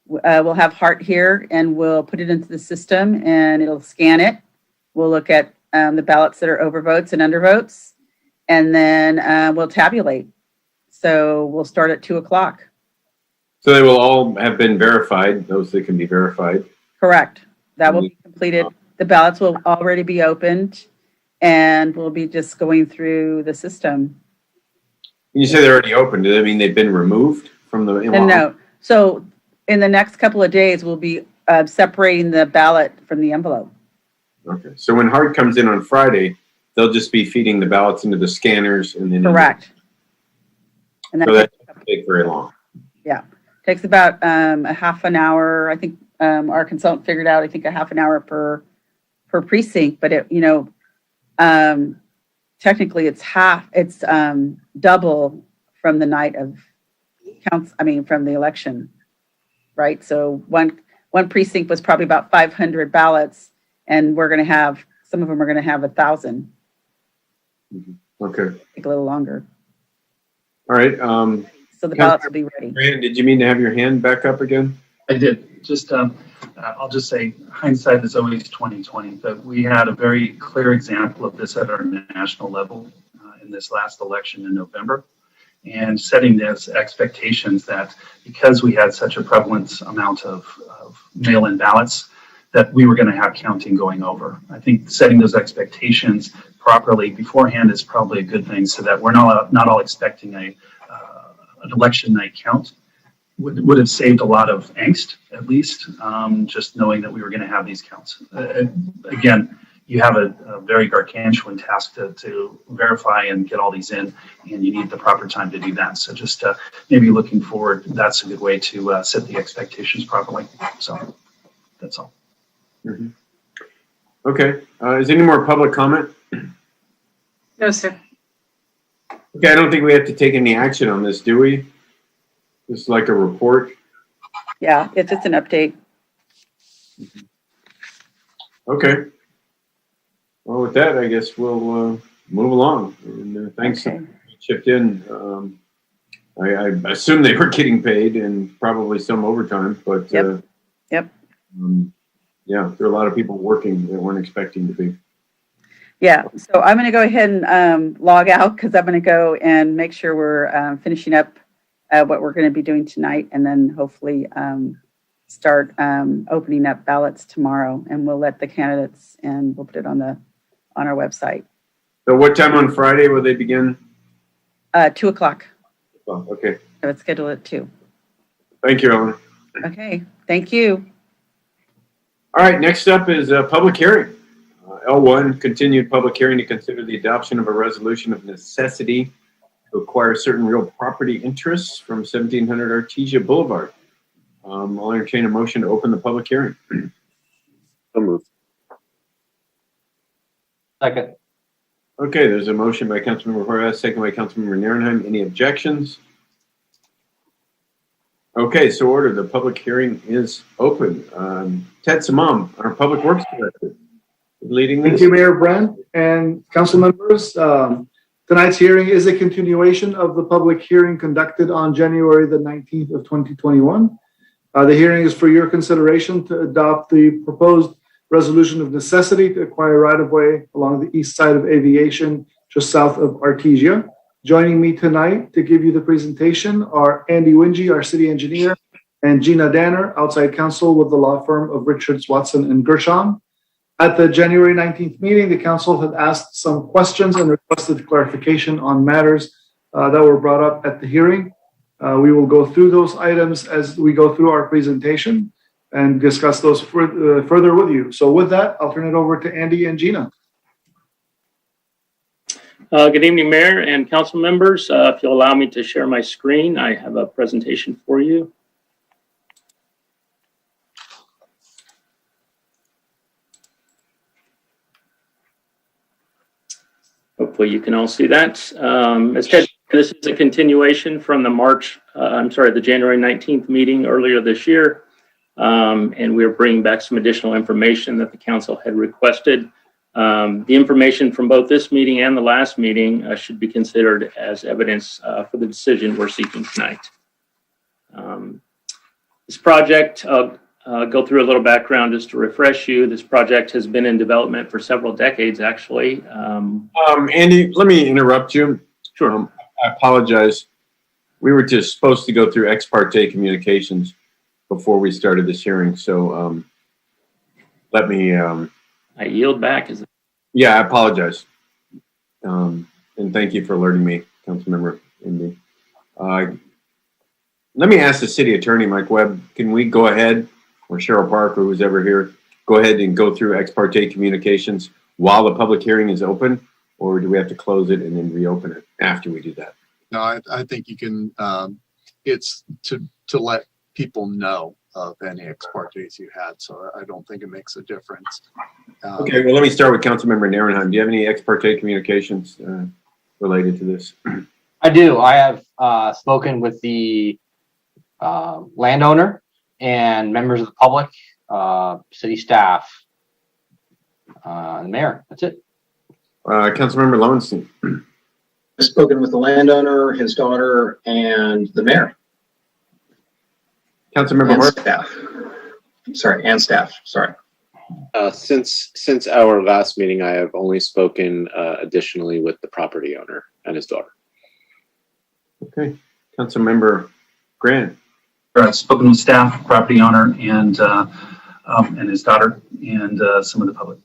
we'll have Hart here, and we'll put it into the system, and it'll scan it. We'll look at the ballots that are overvotes and undervotes, and then we'll tabulate. So we'll start at 2:00. So they will all have been verified, those that can be verified. Correct. That will be completed. The ballots will already be opened, and we'll be just going through the system. When you say they're already open, do that mean they've been removed from the? No. So in the next couple of days, we'll be separating the ballot from the envelope. Okay. So when Hart comes in on Friday, they'll just be feeding the ballots into the scanners, and then. Correct. And that doesn't take very long. Yeah. Takes about a half an hour. I think our consultant figured out, a half an hour per precinct, but technically it's double from the night of from the election, right? So one precinct was probably about 500 ballots, and we're going to have, some of them are going to have 1,000. Okay. Take a little longer. All right. So the ballots will be ready. Brandon, did you mean to have your hand back up again? I did. Just, I'll just say hindsight is always 20/20, but we had a very clear example of this at our national level in this last election in November, and setting those expectations that because we had such a prevalent amount of mail-in ballots, that we were going to have counting going over. I think setting those expectations properly beforehand is probably a good thing, so that we're not all expecting an election night count. Would have saved a lot of angst, at least, just knowing that we were going to have these counts. Again, you have a very gargantuan task to verify and get all these in, and you need the proper time to do that. So just maybe looking forward, that's a good way to set the expectations properly. So that's all. Mm-hmm. Okay. Is there any more public comment? No, sir. Okay, I don't think we have to take any action on this, do we? Just like a report? Yeah, it's just an update. Okay. Well, with that, I guess we'll move along. And thanks for chipped in. I assume they were getting paid, and probably some overtime, but Yep. Yeah, there are a lot of people working that weren't expecting to be. Yeah, so I'm going to go ahead and log out because I'm going to go and make sure we're finishing up what we're going to be doing tonight, and then hopefully start opening up ballots tomorrow, and we'll let the candidates, and we'll put it on our website. So what time on Friday will they begin? 2 o'clock. Oh, okay. So it's scheduled at 2. Thank you, Ellen. Okay, thank you. All right, next up is a public hearing. L1, continued public hearing to consider the adoption of a resolution of necessity to acquire certain real property interests from 1700 Artesia Boulevard. I'll entertain a motion to open the public hearing. So moved. Second. Okay, there's a motion by Councilmember Horace, second by Councilmember Nierenheim. Any objections? Okay, so ordered. The public hearing is open. Ted Samam, our Public Works Director, leading this. Thank you, Mayor Brand and council members. Tonight's hearing is a continuation of the public hearing conducted on January the 19th of 2021. The hearing is for your consideration to adopt the proposed resolution of necessity to acquire right-of-way along the east side of Aviation, just south of Artesia. Joining me tonight to give you the presentation are Andy Wingy, our city engineer, and Gina Danner, outside counsel with the law firm of Richards, Watson, and Gershon. At the January 19th meeting, the council had asked some questions and requested clarification on matters that were brought up at the hearing. We will go through those items as we go through our presentation and discuss those further with you. So with that, I'll turn it over to Andy and Gina. Good evening, Mayor and council members. If you'll allow me to share my screen, I have a presentation for you. Hopefully you can all see that. As Ted, this is a continuation from the January 19th meeting earlier this year. And we're bringing back some additional information that the council had requested. The information from both this meeting and the last meeting should be considered as evidence for the decision we're seeking tonight. This project, I'll go through a little background just to refresh you. This project has been in development for several decades, actually. Andy, let me interrupt you. Sure. I apologize. We were just supposed to go through ex parte communications before we started this hearing. So let me... I yield back. Yeah, I apologize. And thank you for alerting me, Councilmember Indy. Let me ask the city attorney, Mike Webb, can we go ahead, or Cheryl Park, or who's ever here, go ahead and go through ex parte communications while the public hearing is open, or do we have to close it and then reopen it after we do that? No, I think you can, it's to let people know of any ex partes you had, so I don't think it makes a difference. Okay, well, let me start with Councilmember Nierenheim. Do you have any ex parte communications related to this? I do. I have spoken with the landowner and members of the public, city staff, and the mayor. That's it. Councilmember Lowenstein. I've spoken with the landowner, his daughter, and the mayor. Councilmember Hort. Staff. Sorry. Since our last meeting, I have only spoken additionally with the property owner and his daughter. Okay. Councilmember Grant. I've spoken with staff, property owner, and his daughter, and some of the public.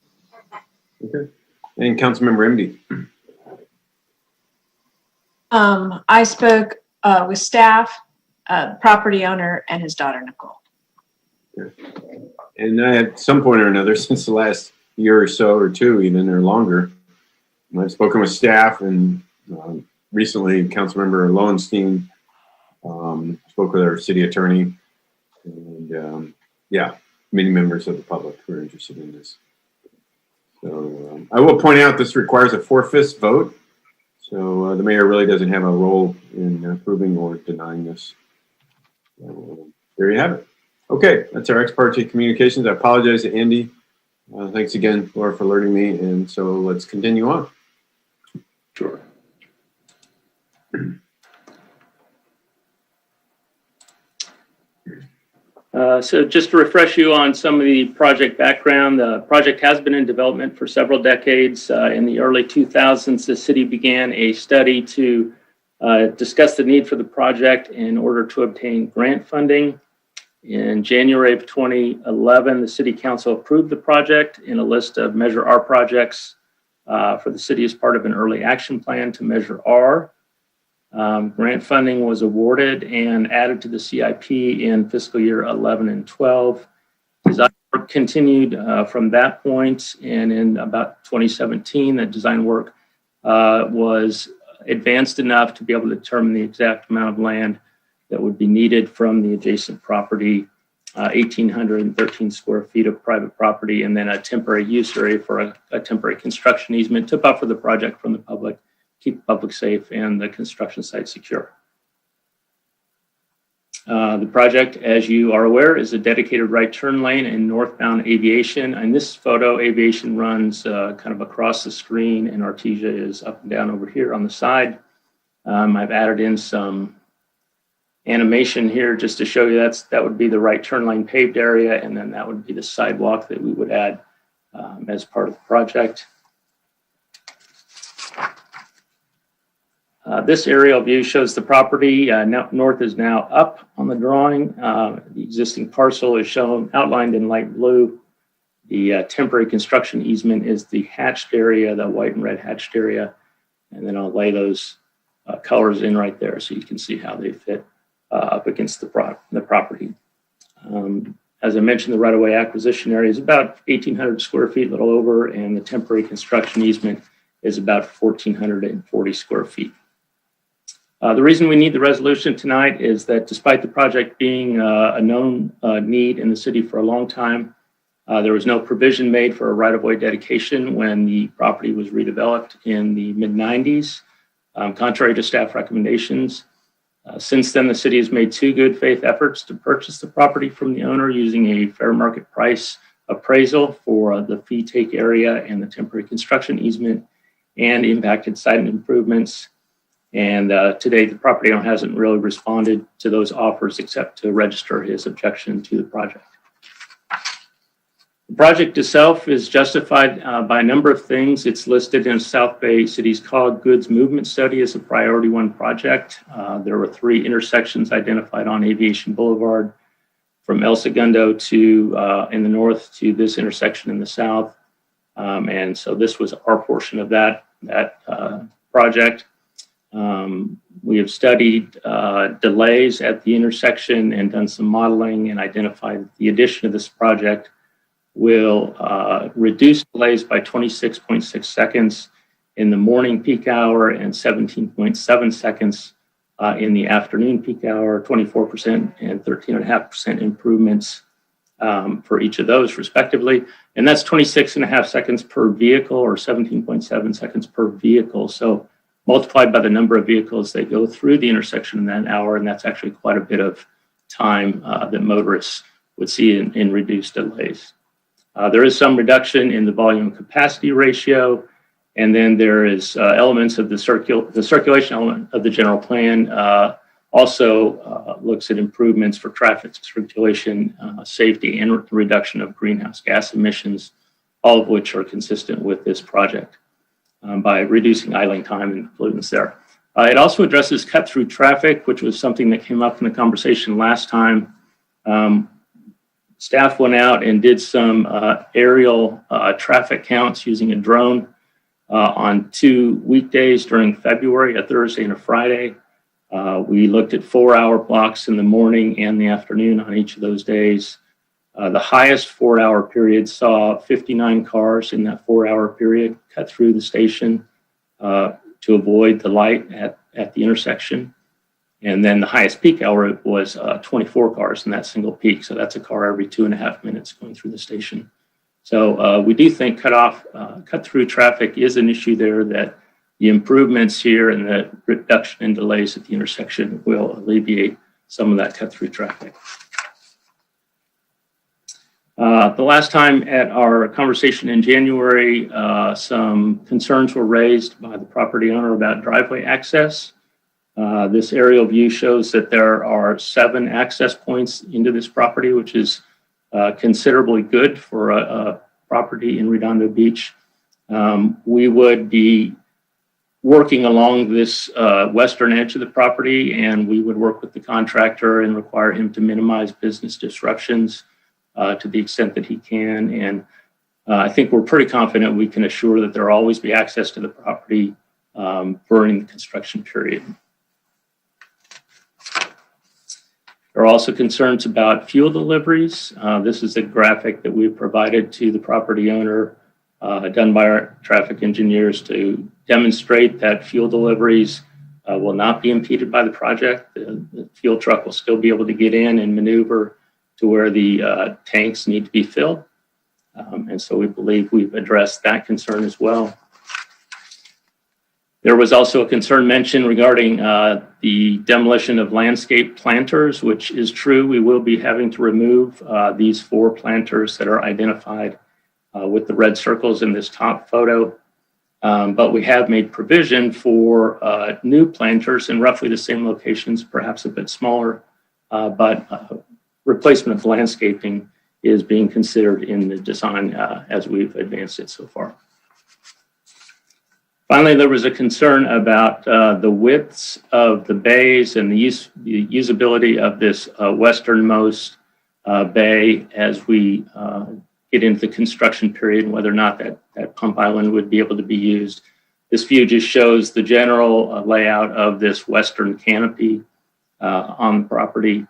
Okay. And Councilmember Imdy. I spoke with staff, property owner, and his daughter, Nicole. Okay. And I, at some point or another, since the last year or so, or two even, or longer, I've spoken with staff, and recently Councilmember Lowenstein spoke with our city attorney, and yeah, many members of the public who are interested in this. So I will point out this requires a 4/5 vote. So the mayor really doesn't have a role in approving or denying this. There you have it. Okay, that's our ex parte communications. I apologize to Andy. Thanks again, Laura, for alerting me. And so let's continue on. Sure. So just to refresh you on some of the project background, the project has been in development for several decades. In the early 2000s, the city began a study to discuss the need for the project in order to obtain grant funding. In January of 2011, the City Council approved the project in a list of Measure R projects for the city as part of an early action plan to Measure R. Grant funding was awarded and added to the CIP in fiscal year 11 and 12. Design work continued from that point, and in about 2017, that design work was advanced enough to be able to determine the exact amount of land that would be needed from the adjacent property, 1,813 square feet of private property, and then a temporary use area for a temporary construction easement to buffer the project from the public, keep the public safe and the construction site secure. The project, as you are aware, is a dedicated right turn lane in northbound Aviation. In this photo, Aviation runs kind of across the screen and Artesia is up and down over here on the side. I've added in some animation here just to show you that would be the right turn lane paved area, and then that would be the sidewalk that we would add as part of the project. This aerial view shows the property. North is now up on the drawing. The existing parcel is shown outlined in light blue. The temporary construction easement is the hatched area, the white and red hatched area. And then I'll lay those colors in right there so you can see how they fit up against the property. As I mentioned, the right-of-way acquisition area is about 1,800 square feet, a little over, and the temporary construction easement is about 1,440 square feet. The reason we need the resolution tonight is that despite the project being a known need in the city for a long time, there was no provision made for a right-of-way dedication when the property was redeveloped in the mid-90s, contrary to staff recommendations. Since then, the city has made two good faith efforts to purchase the property from the owner using a fair market price appraisal for the fee take area and the temporary construction easement and impacted site improvements. And to date, the property owner hasn't really responded to those offers except to register his objection to the project. The project itself is justified by a number of things. It's listed in South Bay City's COG Goods Movement Study as a Priority 1 project. There were 3 intersections identified on Aviation Boulevard from El Segundo to in the north to this intersection in the south. And so this was our portion of that project. We have studied delays at the intersection and done some modeling and identified that the addition of this project will reduce delays by 26.6 seconds in the morning peak hour and 17.7 seconds in the afternoon peak hour, 24% and 13.5% improvements for each of those respectively. And that's 26.5 seconds per vehicle or 17.7 seconds per vehicle. So multiplied by the number of vehicles that go through the intersection in that hour, and that's actually quite a bit of time that motorists would see in reduced delays. There is some reduction in the volume capacity ratio, and then there is elements of the circulation element of the general plan also looks at improvements for traffic circulation, safety, and reduction of greenhouse gas emissions, all of which are consistent with this project by reducing idling time and pollutants there. It also addresses cut-through traffic, which was something that came up in the conversation last time. Staff went out and did some aerial traffic counts using a drone on 2 weekdays during February, a Thursday and a Friday. We looked at 4-hour blocks in the morning and the afternoon on each of those days. The highest 4-hour period saw 59 cars in that 4-hour period cut through the station to avoid the light at the intersection. And then the highest peak hour was 24 cars in that single peak. So that's a car every 2.5 minutes going through the station. So we do think cut through traffic is an issue there, that the improvements here and the reduction in delays at the intersection will alleviate some of that cut through traffic. The last time at our conversation in January, some concerns were raised by the property owner about driveway access. This aerial view shows that there are 7 access points into this property, which is considerably good for a property in Redondo Beach. We would be working along this western edge of the property, and we would work with the contractor and require him to minimize business disruptions to the extent that he can. And I think we're pretty confident we can assure that there will always be access to the property during the construction period. There are also concerns about fuel deliveries. This is a graphic that we provided to the property owner, done by our traffic engineers to demonstrate that fuel deliveries will not be impeded by the project. The fuel truck will still be able to get in and maneuver to where the tanks need to be filled. And so we believe we've addressed that concern as well. There was also a concern mentioned regarding the demolition of landscape planters, which is true. We will be having to remove these 4 planters that are identified with the red circles in this top photo. But we have made provision for new planters in roughly the same locations, perhaps a bit smaller, but replacement of landscaping is being considered in the design as we've advanced it so far. Finally, there was a concern about the widths of the bays and the usability of this westernmost bay as we get into the construction period and whether or not that pump island would be able to be used. This view just shows the general layout of this western canopy on the property.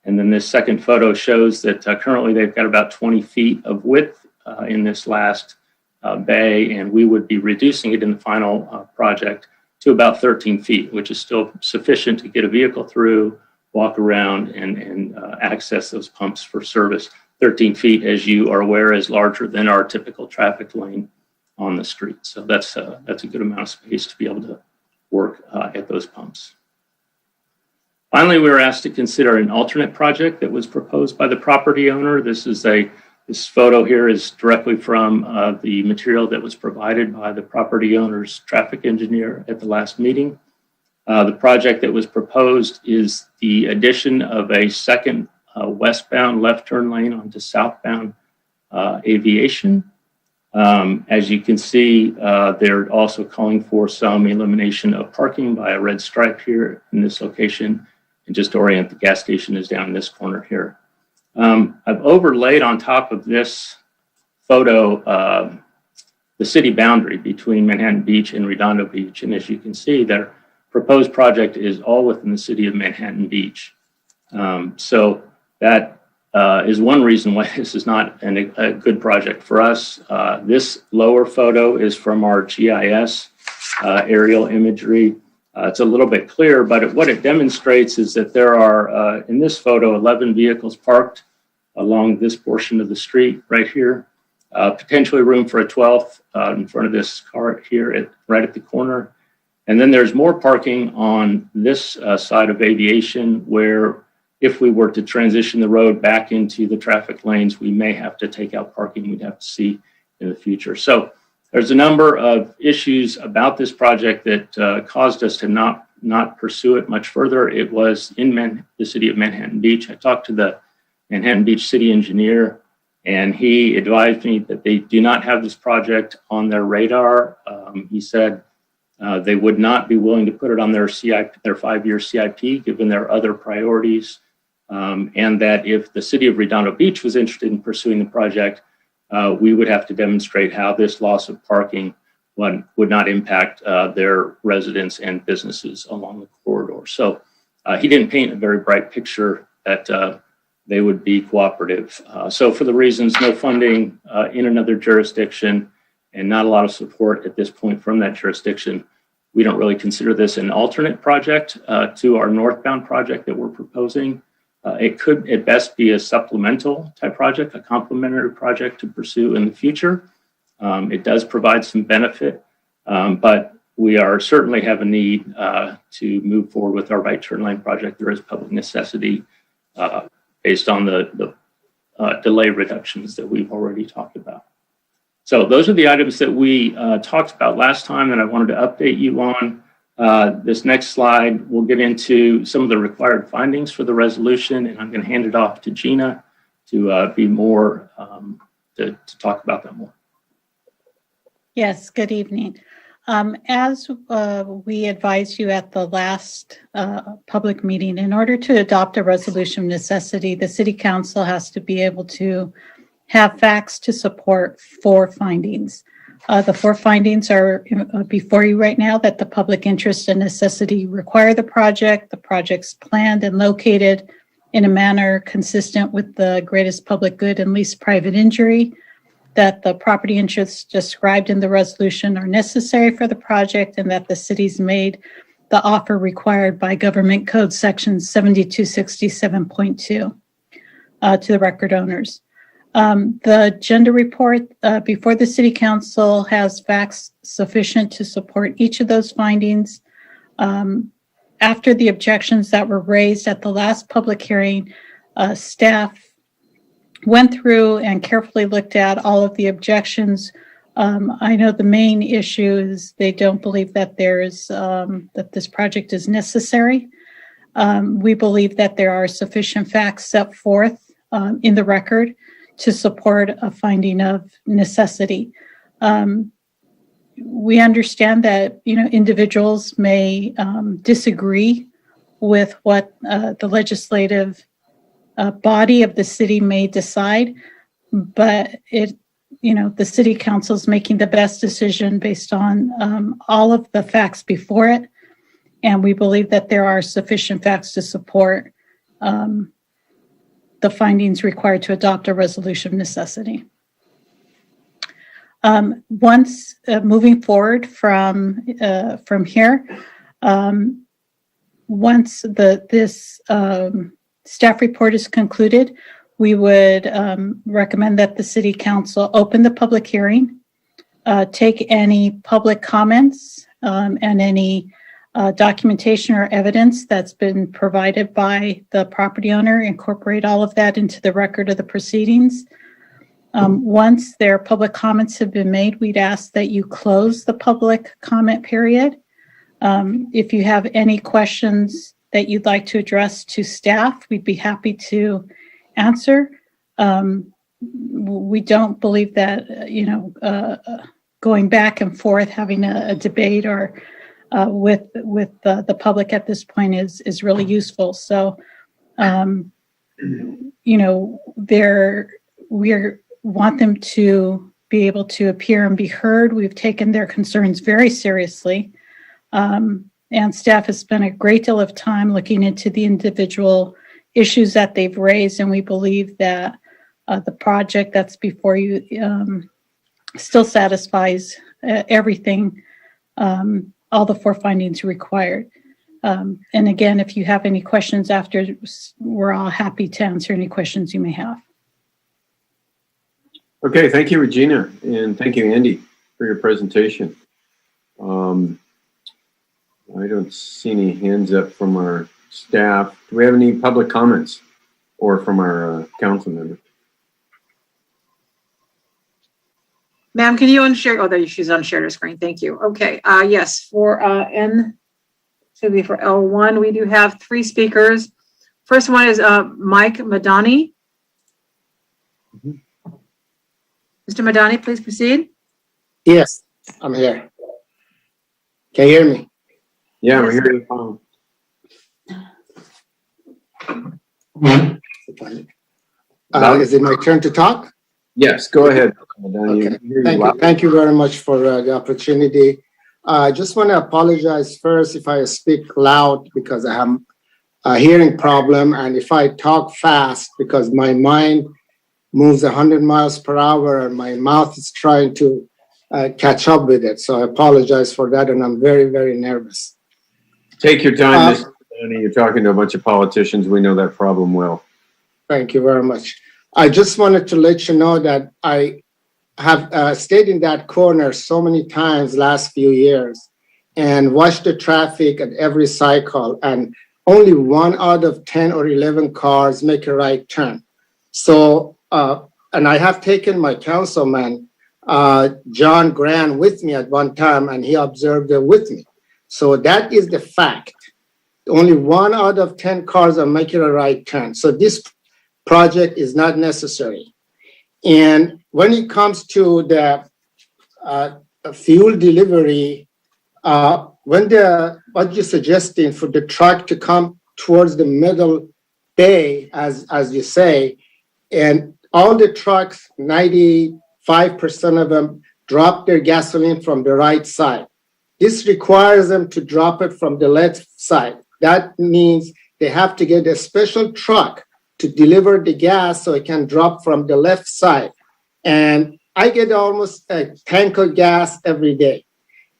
And then this second photo shows that currently they've got about 20 feet of width in this last bay, and we would be reducing it in the final project to about 13 feet, which is still sufficient to get a vehicle through, walk around, and access those pumps for service. 13 feet, as you are aware, is larger than our typical traffic lane on the street. So that's a good amount of space to be able to work at those pumps. Finally, we were asked to consider an alternate project that was proposed by the property owner. This photo here is directly from the material that was provided by the property owner's traffic engineer at the last meeting. The project that was proposed is the addition of a second westbound left turn lane onto southbound Aviation. As you can see, they're also calling for some elimination of parking by a red stripe here in this location. And just to orient, the gas station is down in this corner here. I've overlaid on top of this photo the city boundary between Manhattan Beach and Redondo Beach. And as you can see, their proposed project is all within the city of Manhattan Beach. So that is one reason why this is not a good project for us. This lower photo is from our GIS aerial imagery. It's a little bit clearer, but what it demonstrates is that there are, in this photo, 11 vehicles parked along this portion of the street right here. Potentially room for a 12th in front of this car here right at the corner. And then there's more parking on this side of Aviation where if we were to transition the road back into the traffic lanes, we may have to take out parking. We'd have to see in the future. So there's a number of issues about this project that caused us to not pursue it much further. It was in the city of Manhattan Beach. I talked to the Manhattan Beach city engineer, and he advised me that they do not have this project on their radar. He said they would not be willing to put it on their 5-year CIP, given their other priorities, and that if the city of Redondo Beach was interested in pursuing the project, we would have to demonstrate how this loss of parking would not impact their residents and businesses along the corridor. So he didn't paint a very bright picture that they would be cooperative. So for the reasons, no funding in another jurisdiction and not a lot of support at this point from that jurisdiction, we don't really consider this an alternate project to our northbound project that we're proposing. It could at best be a supplemental type project, a complementary project to pursue in the future. It does provide some benefit, but we certainly have a need to move forward with our right turn lane project. There is public necessity based on the delay reductions that we've already talked about. So those are the items that we talked about last time that I wanted to update you on. This next slide, we'll get into some of the required findings for the resolution, and I'm going to hand it off to Gina to be more, to talk about that more. Yes, good evening. As we advised you at the last public meeting, in order to adopt a resolution of necessity, the City Council has to be able to have facts to support 4 findings. The 4 findings are before you right now: that the public interest and necessity require the project's planned and located in a manner consistent with the greatest public good and least private injury, that the property interests described in the resolution are necessary for the project, and that the city's made the offer required by Government Code Section 7267.2 to the record owners. The agenda report before the City Council has facts sufficient to support each of those findings. After the objections that were raised at the last public hearing, staff went through and carefully looked at all of the objections. I know the main issue is they don't believe that that this project is necessary. We believe that there are sufficient facts set forth in the record to support a finding of necessity. We understand that individuals may disagree with what the legislative body of the city may decide, but the City Council is making the best decision based on all of the facts before it, and we believe that there are sufficient facts to support the findings required to adopt a resolution of necessity. Once moving forward from here, once this staff report is concluded, we would recommend that the City Council open the public hearing, take any public comments and any documentation or evidence that's been provided by the property owner, incorporate all of that into the record of the proceedings. Once their public comments have been made, we'd ask that you close the public comment period. If you have any questions that you'd like to address to staff, we'd be happy to answer. We don't believe that, going back and forth, having a debate or with the public at this point is really useful. So, we want them to be able to appear and be heard. We've taken their concerns very seriously. And staff has spent a great deal of time looking into the individual issues that they've raised, and we believe that the project that's before you still satisfies everything, all the 4 findings required. And again, if you have any questions after, we're all happy to answer any questions you may have. Okay, thank you, Regina, and thank you, Andy, for your presentation. I don't see any hands up from our staff. Do we have any public comments or from our council members? Ma'am, can you unshare? Oh, there she's unshared her screen. Thank you. Okay. Yes, for for L1, we do have 3 speakers. First one is Mike Madani. Mr. Madani, please proceed. Yes, I'm here. Can you hear me? Yeah, we're hearing you fine. Is it my turn to talk? Yes, go ahead. Okay. Thank you very much for the opportunity. I just want to apologize first if I speak loud because I have a hearing problem, and if I talk fast because my mind moves 100 miles per hour and my mouth is trying to catch up with it. So I apologize for that, and I'm very, very nervous. Take your time, Mr. Madani. You're talking to a bunch of politicians. We know that problem well. Thank you very much. I just wanted to let you know that I have stayed in that corner so many times last few years and watched the traffic at every cycle, and only 1 out of 10 or 11 cars make a right turn. So, and I have taken my councilman, John Grant, with me at one time, and he observed it with me. So that is the fact. Only 1 out of 10 cars are making a right turn. So this project is not necessary. And when it comes to the fuel delivery, what you're suggesting for the truck to come towards the middle bay, as you say, and all the trucks, 95% of them drop their gasoline from the right side. This requires them to drop it from the left side. That means they have to get a special truck to deliver the gas so it can drop from the left side. And I get almost a tank of gas every day.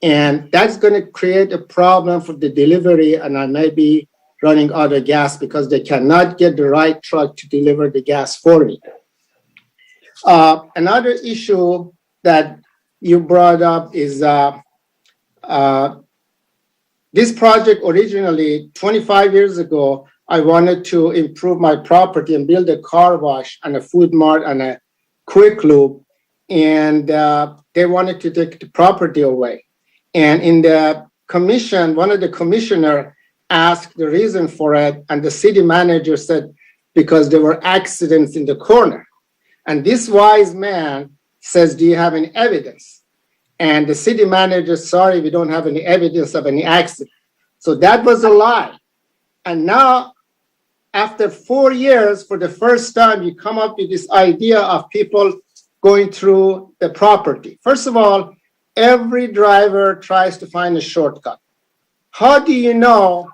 And that's going to create a problem for the delivery, and I may be running out of gas because they cannot get the right truck to deliver the gas for me. Another issue that you brought up is this project originally, 25 years ago, I wanted to improve my property and build a car wash and a food mart and a quick lube. And they wanted to take the property away. And in the commission, one of the commissioners asked the reason for it. And the city manager said, because there were accidents in the corner. And this wise man says, do you have any evidence? And the city manager, sorry, we don't have any evidence of any accident. So that was a lie. And now, after 4 years, for the first time, you come up with this idea of people going through the property. First of all, every driver tries to find a shortcut. How do you know,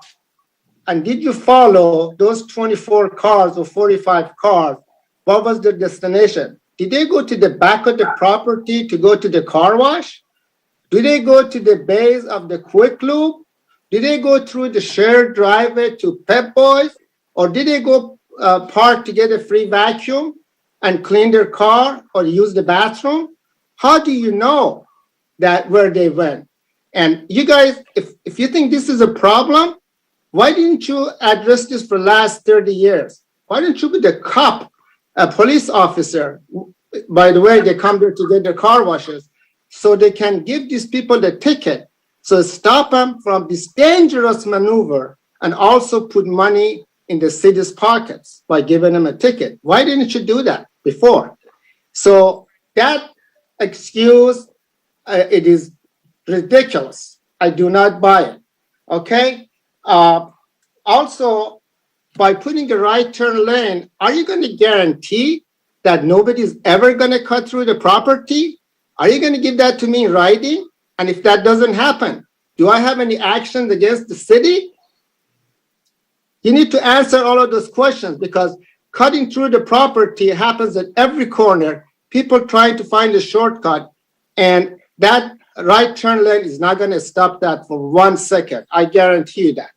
and did you follow those 24 cars or 45 cars? What was their destination? Did they go to the back of the property to go to the car wash? Do they go to the base of the quick lube? Did they go through the shared driveway to Pep Boys? Or did they go park to get a free vacuum and clean their car or use the bathroom? How do you know that where they went? And you guys, if you think this is a problem, why didn't you address this for the last 30 years? Why didn't you be the cop, a police officer? By the way, they come there to get their car washes, so they can give these people the ticket. So stop them from this dangerous maneuver and also put money in the city's pockets by giving them a ticket. Why didn't you do that before? So that excuse, it is ridiculous. I do not buy it. Okay? Also, by putting a right turn lane, are you going to guarantee that nobody's ever going to cut through the property? Are you going to give that to me in writing? And if that doesn't happen, do I have any actions against the city? You need to answer all of those questions, because cutting through the property happens at every corner. People trying to find a shortcut, and that right turn lane is not going to stop that for 1 second. I guarantee you that.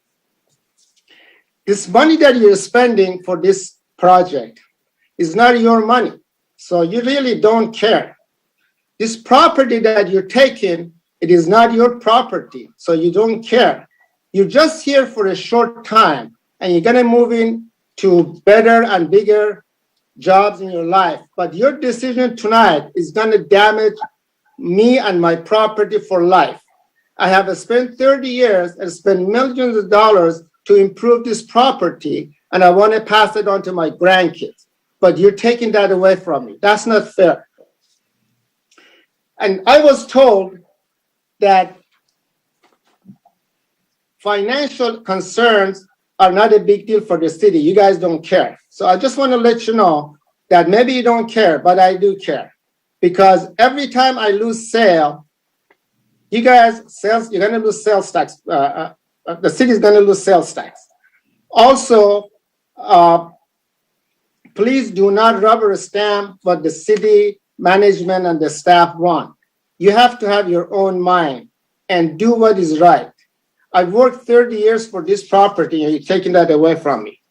This money that you're spending for this project is not your money, so you really don't care. This property that you're taking, it is not your property, so you don't care. You're just here for a short time, and you're going to move in to better and bigger jobs in your life. But your decision tonight is going to damage me and my property for life. I have spent 30 years and spent millions of dollars to improve this property, and I want to pass it on to my grandkids. But you're taking that away from me. That's not fair. And I was told that financial concerns are not a big deal for the city. You guys don't care. So I just want to let you know that maybe you don't care, but I do care. Because every time I lose sale, you're going to lose sales tax. The city is going to lose sales tax. Also, please do not rubber stamp what the city management and the staff want. You have to have your own mind and do what is right. I've worked 30 years for this property, and you're taking that away from me.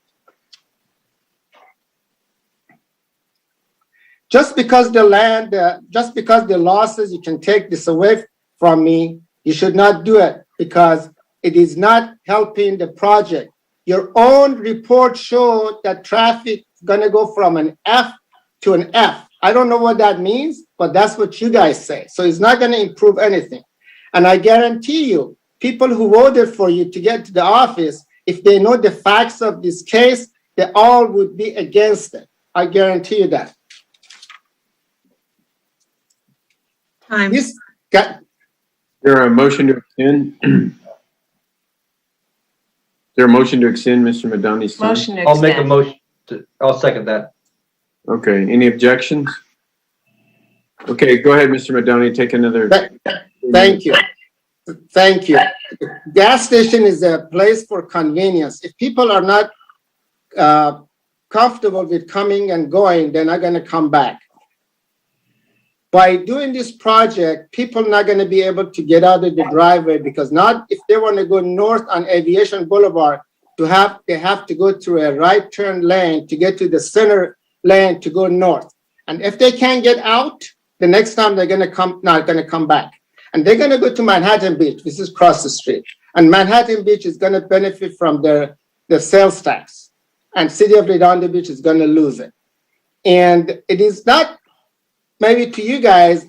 Just because the land, just because the losses, you can take this away from me, you should not do it, because it is not helping the project. Your own report showed that traffic is going to go from an F to an F. I don't know what that means, but that's what you guys say. So it's not going to improve anything. And I guarantee you, people who voted for you to get to the office, if they know the facts of this case, they all would be against it. I guarantee you that. Time. This got, There a motion to extend? Is there a motion to extend Mr. Madani's time? Motion to I'll make a extend. motion I'll second that. Okay, any objections? Okay, go ahead, Mr. Madani, take another. thank you. Thank you. Gas station is a place for convenience. If people are not comfortable with coming and going, they're not going to come back. By doing this project, people are not going to be able to get out of the driveway because not if they want to go north on Aviation Boulevard, they have to go through a right turn lane to get to the center lane to go north. And if they can't get out, the next time they're not going to come back. And they're going to go to Manhattan Beach. This is across the street. And Manhattan Beach is going to benefit from their sales tax. And City of Redondo Beach is going to lose it. And it is not maybe to you guys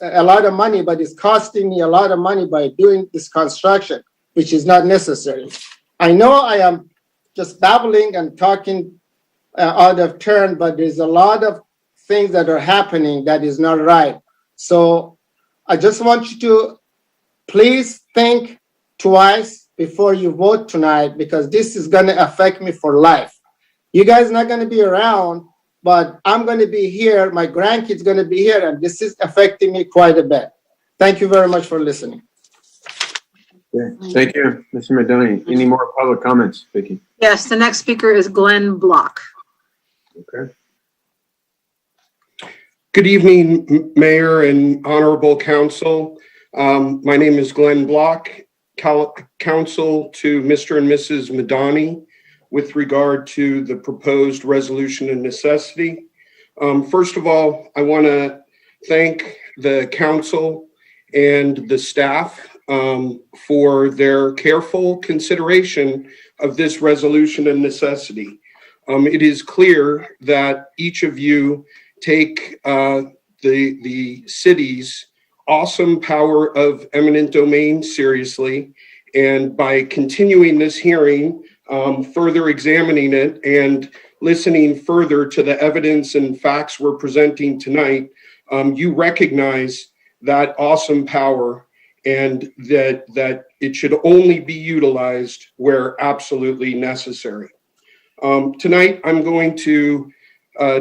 a lot of money, but it's costing me a lot of money by doing this construction, which is not necessary. I know I am just babbling and talking out of turn, but there's a lot of things that are happening that is not right. So I just want you to please think twice before you vote tonight, because this is going to affect me for life. You guys are not going to be around, but I'm going to be here. My grandkids going to be here, and this is affecting me quite a bit. Thank you very much for listening. Okay. Thank you, Mr. Madani. Any more public comments, Vicki? Yes, the next speaker is Glenn Block. Okay. Good evening, Mayor and Honorable Council. My name is Glenn Block, Counsel to Mr. and Mrs. Madani with regard to the proposed resolution of necessity. First of all, I want to thank the council and the staff for their careful consideration of this resolution of necessity. It is clear that each of you take the city's awesome power of eminent domain seriously, and by continuing this hearing, further examining it and listening further to the evidence and facts we're presenting tonight, you recognize that awesome power and that it should only be utilized where absolutely necessary. Tonight, I'm going to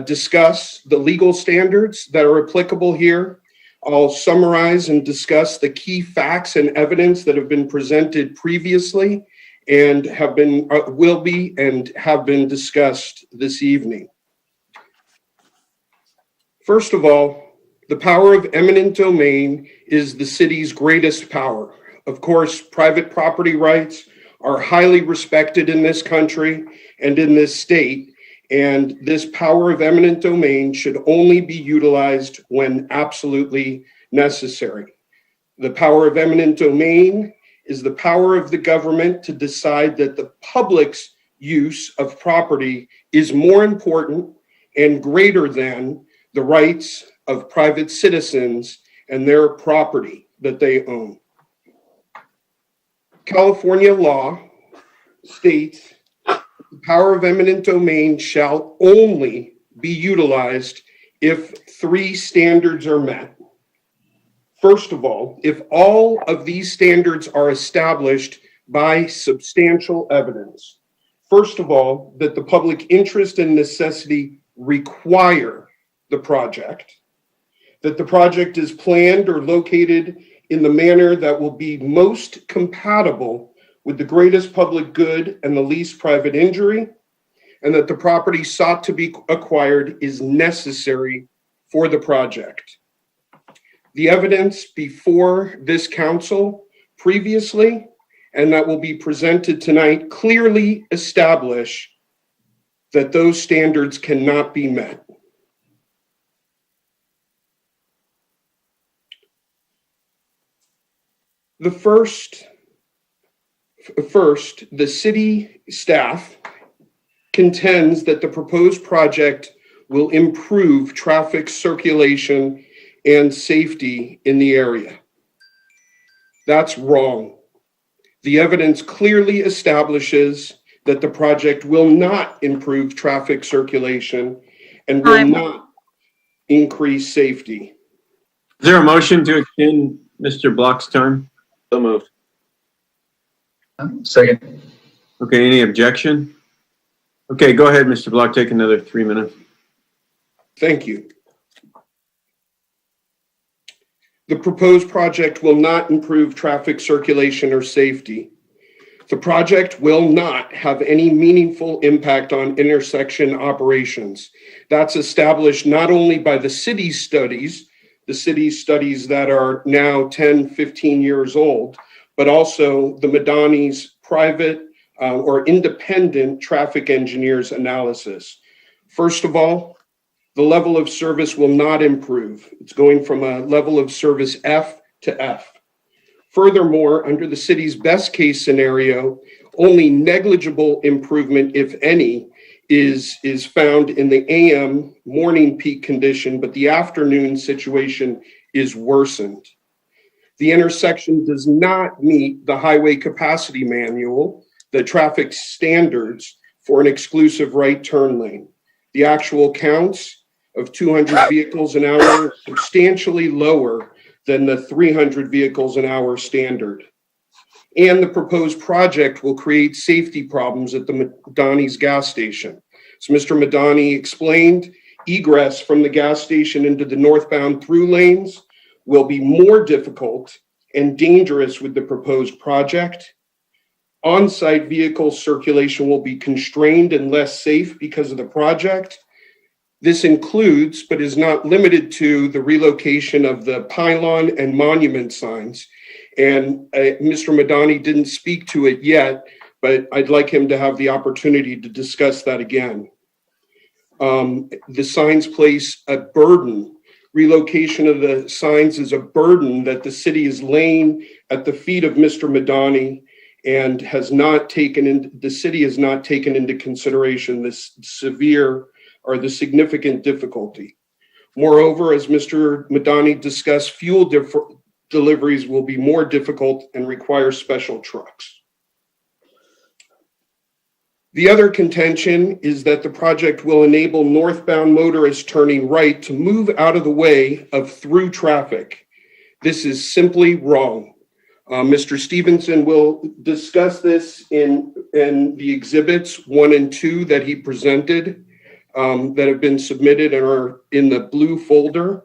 discuss the legal standards that are applicable here. I'll summarize and discuss the key facts and evidence that have been presented previously and will be and have been discussed this evening. First of all, the power of eminent domain is the city's greatest power. Of course, private property rights are highly respected in this country and in this state, and this power of eminent domain should only be utilized when absolutely necessary. The power of eminent domain is the power of the government to decide that the public's use of property is more important and greater than the rights of private citizens and their property that they own. California law states the power of eminent domain shall only be utilized if three standards are met. First of all, if all of these standards are established by substantial evidence. First of all, that the public interest and necessity require the project, that the project is planned or located in the manner that will be most compatible with the greatest public good and the least private injury, and that the property sought to be acquired is necessary for the project. The evidence before this council previously and that will be presented tonight clearly establish that those standards cannot be met. First, the city staff contends that the proposed project will improve traffic circulation and safety in the area. That's wrong. The evidence clearly establishes that the project will not improve traffic circulation and will not increase safety. Is there a motion to extend Mr. Block's term? So moved. Second. Okay, any objection? Okay, go ahead, Mr. Block, take another 3 minutes. Thank you. The proposed project will not improve traffic circulation or safety. The project will not have any meaningful impact on intersection operations. That's established not only by the city's studies that are now 10, 15 years old, but also the Madani's private or independent traffic engineers analysis. First of all, the level of service will not improve. It's going from a level of service F to F. Furthermore, under the city's best case scenario, only negligible improvement, if any, is found in the AM morning peak condition, but the afternoon situation is worsened. The intersection does not meet the highway capacity manual, the traffic standards for an exclusive right turn lane. The actual counts of 200 vehicles an hour are substantially lower than the 300 vehicles an hour standard. And the proposed project will create safety problems at the Madani's gas station. As Mr. Madani explained, egress from the gas station into the northbound through lanes will be more difficult and dangerous with the proposed project. On-site vehicle circulation will be constrained and less safe because of the project. This includes, but is not limited to, the relocation of the pylon and monument signs. And Mr. Madani didn't speak to it yet, but I'd like him to have the opportunity to discuss that again. The signs place a burden. Relocation of the signs is a burden that the city is laying at the feet of Mr. Madani and the city has not taken into consideration this severe or the significant difficulty. Moreover, as Mr. Madani discussed, fuel deliveries will be more difficult and require special trucks. The other contention is that the project will enable northbound motorists turning right to move out of the way of through traffic. This is simply wrong. Mr. Stevenson will discuss this in the exhibits 1 and 2 that he presented that have been submitted and are in the blue folder.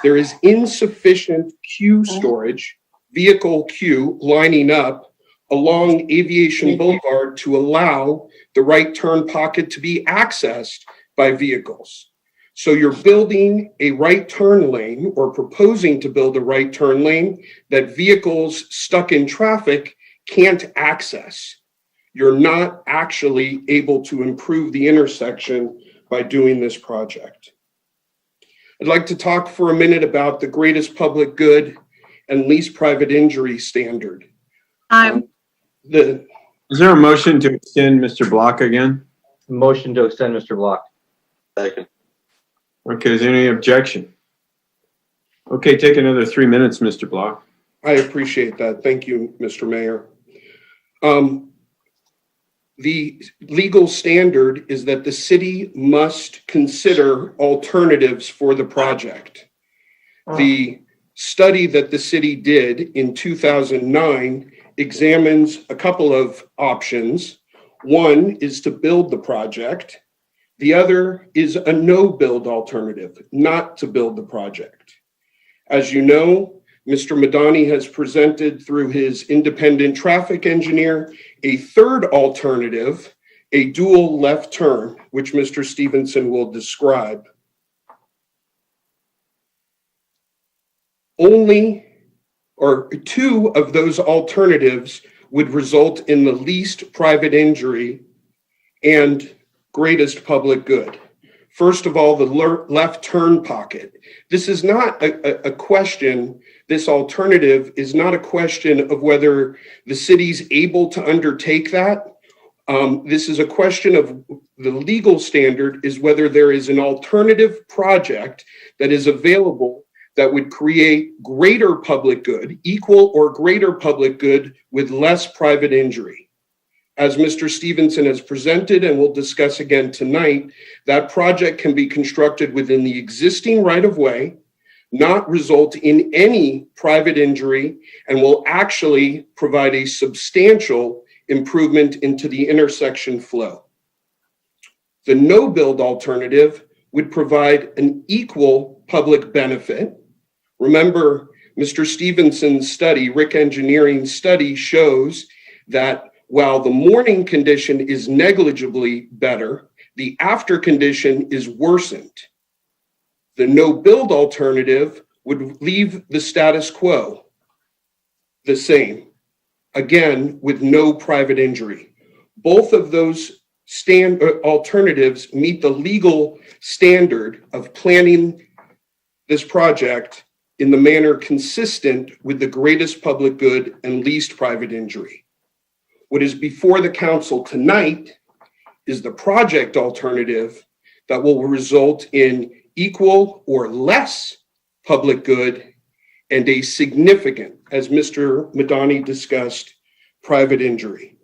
There is insufficient queue storage, vehicle queue lining up along Aviation Boulevard to allow the right turn pocket to be accessed by vehicles. So you're building a right turn lane or proposing to build a right turn lane that vehicles stuck in traffic can't access. You're not actually able to improve the intersection by doing this project. I'd like to talk for a minute about the greatest public good and least private injury standard. Is there a motion to extend Mr. Block again? Motion to extend Mr. Block. Second. Okay, is there any objection? Okay, take another 3 minutes, Mr. Block. I appreciate that. Thank you, Mr. Mayor. The legal standard is that the city must consider alternatives for the project. The study that the city did in 2009 examines a couple of options. One is to build the project. The other is a no-build alternative, not to build the project. As you know, Mr. Madani has presented through his independent traffic engineer a third alternative, a dual left turn, which Mr. Stevenson will describe. Only, or two of those alternatives would result in the least private injury and greatest public good. First of all, the left turn pocket. This is not a question, this alternative is not a question of whether the city's able to undertake that. This is a question of the legal standard is whether there is an alternative project that is available that would create greater public good, equal or greater public good with less private injury. As Mr. Stevenson has presented and we'll discuss again tonight, that project can be constructed within the existing right-of-way, not result in any private injury, and will actually provide a substantial improvement into the intersection flow. The no-build alternative would provide an equal public benefit. Remember, Mr. Stevenson's study, Rick Engineering's study, shows that while the morning condition is negligibly better, the after condition is worsened. The no-build alternative would leave the status quo the same, again, with no private injury. Both of those alternatives meet the legal standard of planning this project in the manner consistent with the greatest public good and least private injury. What is before the council tonight is the project alternative that will result in equal or less public good and a significant, as Mr. Madani discussed, private injury.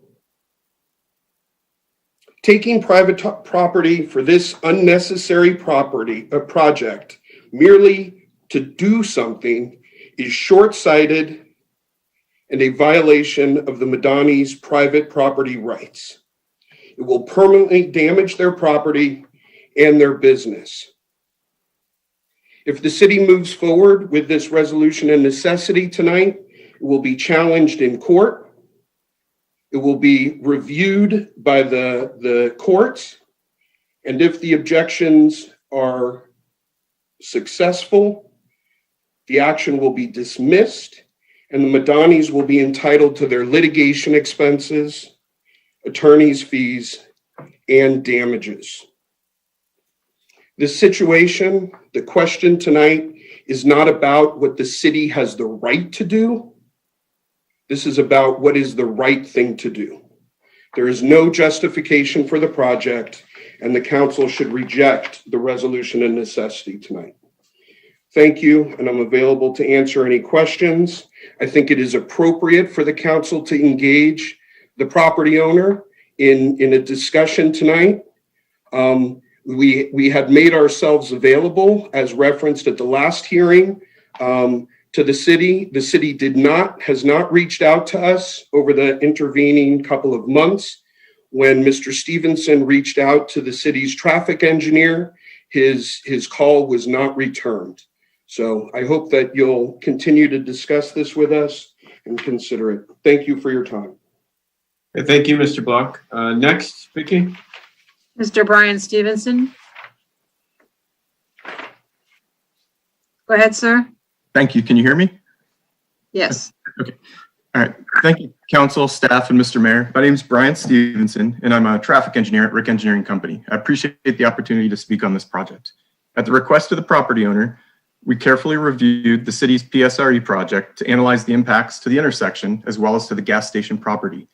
Taking private property for this unnecessary project merely to do something is short-sighted and a violation of the Madani's private property rights. It will permanently damage their property and their business. If the city moves forward with this resolution and necessity tonight, it will be challenged in court. It will be reviewed by the courts. And if the objections are successful, the action will be dismissed and the Madanis will be entitled to their litigation expenses, attorney's fees, and damages. This situation, the question tonight, is not about what the city has the right to do. This is about what is the right thing to do. There is no justification for the project, and the council should reject the resolution of necessity tonight. Thank you, and I'm available to answer any questions. I think it is appropriate for the council to engage the property owner in a discussion tonight. We had made ourselves available, as referenced at the last hearing, to the city. The city has not reached out to us over the intervening couple of months. When Mr. Stevenson reached out to the city's traffic engineer, his call was not returned. So I hope that you'll continue to discuss this with us and consider it. Thank you for your time. Thank you, Mr. Block. Next, Vicky. Mr. Brian Stevenson. Go ahead, sir. Thank you. Can you hear me? Yes. Okay. All right. Thank you, council, staff, and Mr. Mayor. My name is Brian Stevenson, and I'm a traffic engineer at Rick Engineering Company. I appreciate the opportunity to speak on this project. At the request of the property owner, we carefully reviewed the city's PSRE project to analyze the impacts to the intersection as well as to the gas station property.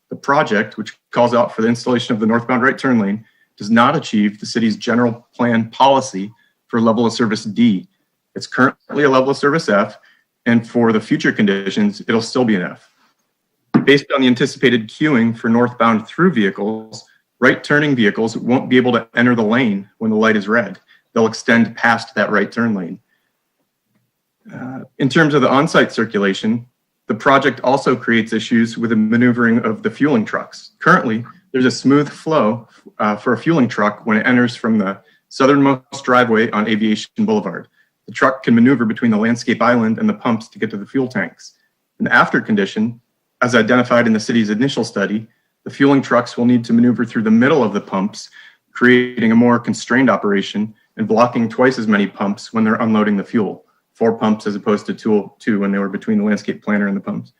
The project, which calls out for the installation of the northbound right turn lane, does not achieve the city's general plan policy for level of service D. It's currently a level of service F, and for the future conditions, it'll still be an F. Based on the anticipated queuing for northbound through vehicles, right turning vehicles won't be able to enter the lane when the light is red. They'll extend past that right turn lane. In terms of the on-site circulation, the project also creates issues with the maneuvering of the fueling trucks. Currently, there's a smooth flow for a fueling truck when it enters from the southernmost driveway on Aviation Boulevard. The truck can maneuver between the landscape island and the pumps to get to the fuel tanks. In the after condition, as identified in the city's initial study, the fueling trucks will need to maneuver through the middle of the pumps, creating a more constrained operation and blocking twice as many pumps when they're unloading the fuel. 4 pumps as opposed to two when they were between the landscape planner and the pumps.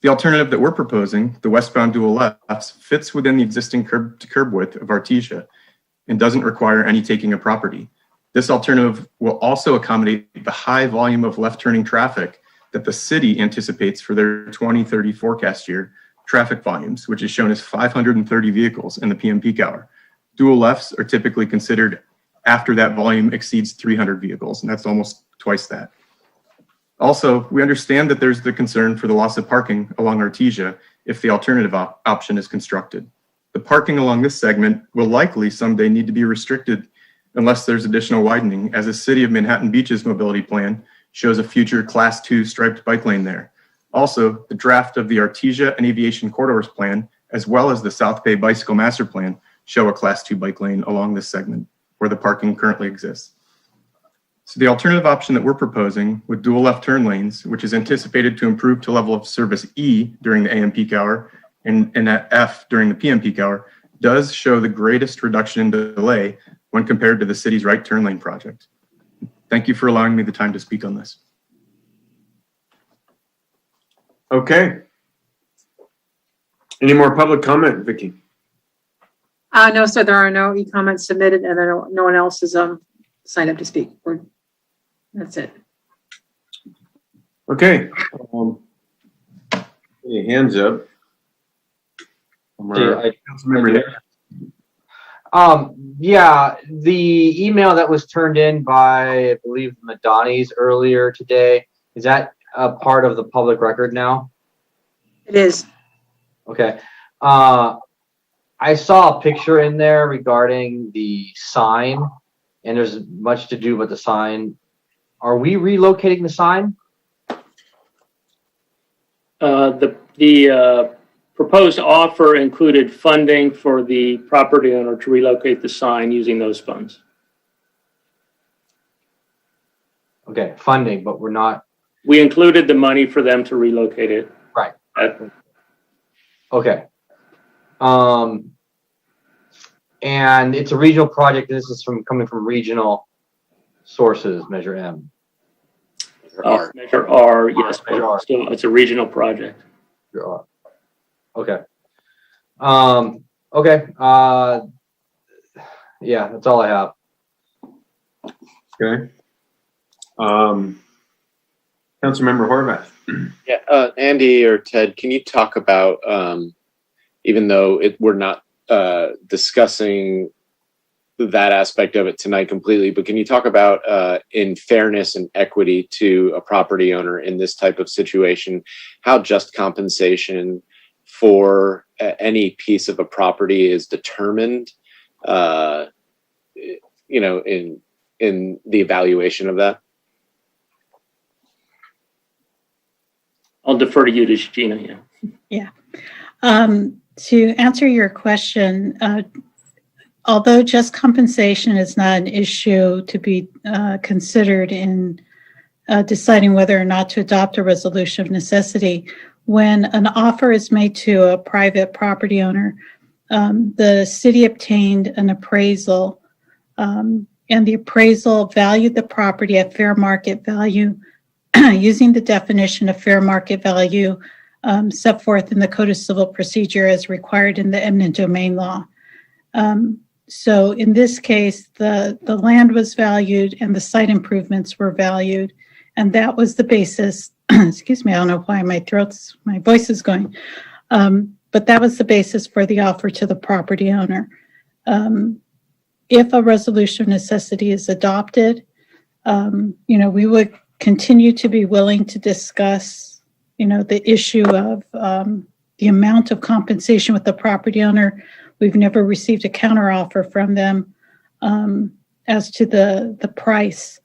The alternative that we're proposing, the westbound dual lefts, fits within the existing curb to curb width of Artesia and doesn't require any taking of property. This alternative will also accommodate the high volume of left turning traffic that the city anticipates for their 2030 forecast year traffic volumes, which is shown as 530 vehicles in the PM peak hour. Dual lefts are typically considered after that volume exceeds 300 vehicles, and that's almost twice that. Also, we understand that there's the concern for the loss of parking along Artesia if the alternative option is constructed. The parking along this segment will likely someday need to be restricted unless there's additional widening, as the City of Manhattan Beach's mobility plan shows a future Class 2 striped bike lane there. Also, the draft of the Artesia and Aviation corridors plan, as well as the South Bay Bicycle Master Plan, show a Class 2 bike lane along this segment where the parking currently exists. So the alternative option that we're proposing with dual left turn lanes, which is anticipated to improve to level of service E during the AM peak hour and at F during the PM peak hour, does show the greatest reduction in delay when compared to the city's right turn lane project. Thank you for allowing me the time to speak on this. Okay. Any more public comment, Vicki? No, sir, there are no e-comments submitted, and no one else is signed up to speak. That's it. Okay. Any hands up? Councilmember there. Yeah, the email that was turned in by, I believe, Madani's earlier today, is that a part of the public record now? It is. Okay. I saw a picture in there regarding the sign, and there's much to do with the sign. Are we relocating the sign? The proposed offer included funding for the property owner to relocate the sign using those funds. Okay, funding, but we're not. We included the money for them to relocate it. Right. Okay. And it's a regional project. This is coming from regional sources, Measure M. Measure R, yes, Measure R. still, it's a regional project. Measure R. Okay. Okay. Yeah, that's all I have. Okay. Councilmember Horvath. Yeah, Andy or Ted, can you talk about, even though we're not discussing that aspect of it tonight completely, but can you talk about, in fairness and equity to a property owner in this type of situation, how just compensation for any piece of a property is determined, you know, in the evaluation of that? I'll defer to you, Gina. Yeah. To answer your question, although just compensation is not an issue to be considered in deciding whether or not to adopt a resolution of necessity, when an offer is made to a private property owner, the city obtained an appraisal, and the appraisal valued the property at fair market value using the definition of fair market value set forth in the Code of Civil Procedure as required in the eminent domain law. So in this case, the land was valued and the site improvements were valued, and that was the basis. Excuse me, I don't know why my voice is going, but that was the basis for the offer to the property owner. If a resolution of necessity is adopted, you know, we would continue to be willing to discuss, you know, the issue of the amount of compensation with the property owner. We've never received a counteroffer from them as to the price,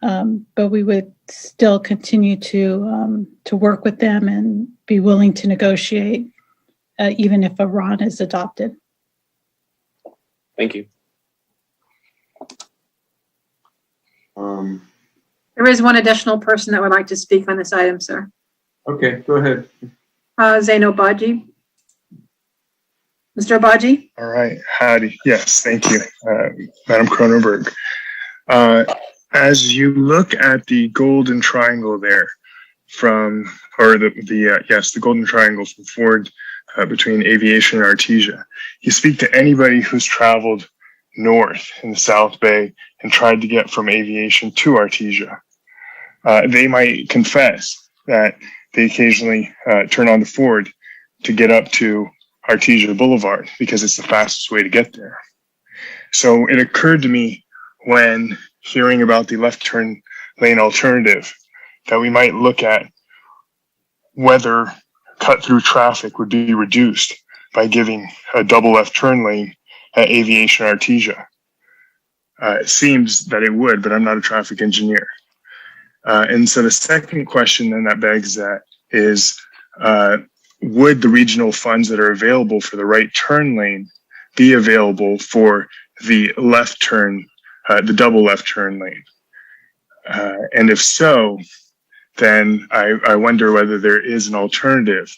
but we would still continue to work with them and be willing to negotiate, even if a RON is adopted. Thank you. There is one additional person that would like to speak on this item, sir. Okay, go ahead. Zaino Baji. Mr. Baji? All right. Howdy. Yes, thank you, Madam Cronenberg. As you look at the golden triangle there the golden triangle from Ford between Aviation and Artesia, you speak to anybody who's traveled north in the South Bay and tried to get from Aviation to Artesia. They might confess that they occasionally turn on the Ford to get up to Artesia Boulevard because it's the fastest way to get there. So it occurred to me when hearing about the left turn lane alternative, that we might look at whether cut-through traffic would be reduced by giving a double left turn lane at Aviation Artesia. It seems that it would, but I'm not a traffic engineer. And so the second question then that begs that is, would the regional funds that are available for the right turn lane be available for the left turn, the double left turn lane? And if so, then I wonder whether there is an alternative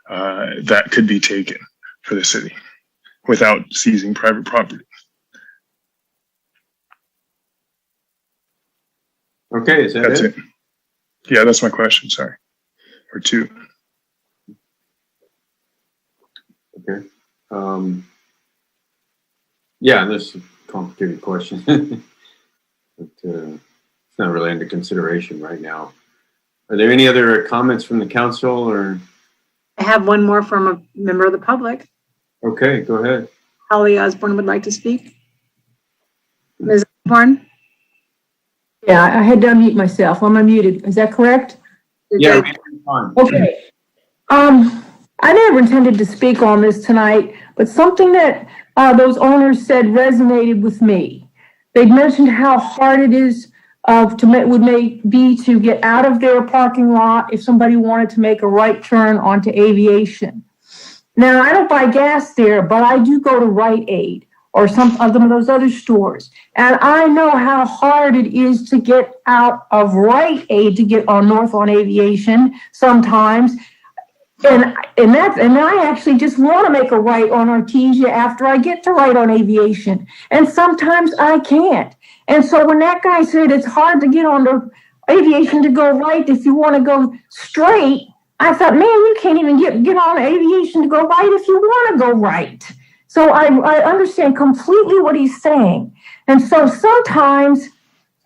that could be taken for the city without seizing private property. Okay, is that That's it? it. Yeah, that's my question. Sorry. Or two. Okay. Yeah, this is a complicated question. But, it's not really under consideration right now. Are there any other comments from the council or? I have one more from a member of the public. Okay, go ahead. Holly Osborne would like to speak. Ms. Osborne? Yeah, I had to unmute myself. I'm unmuted. Is that correct? Yeah, fine. Okay. I never intended to speak on this tonight, but something that those owners said resonated with me. They mentioned how hard it is to get out of their parking lot if somebody wanted to make a right turn onto Aviation. Now, I don't buy gas there, but I do go to Rite Aid or some of those other stores. And I know how hard it is to get out of Rite Aid to get on north on Aviation sometimes. And I actually just want to make a right on Artesia after I get to right on Aviation. And sometimes I can't. And so when that guy said it's hard to get on the Aviation to go right if you want to go straight, I thought, man, you can't even get on Aviation to go right if you want to go right. So I understand completely what he's saying. And so sometimes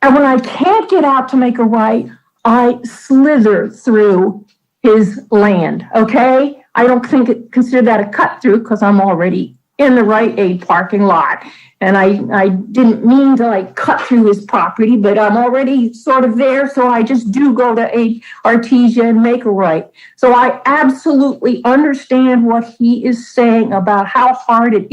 when I can't get out to make a right, I slither through his land, okay? I don't consider that a cut through because I'm already in the Rite Aid parking lot. And I didn't mean to cut through his property, but I'm already sort of there. So I just do go to Artesia and make a right. So I absolutely understand what he is saying about how hard it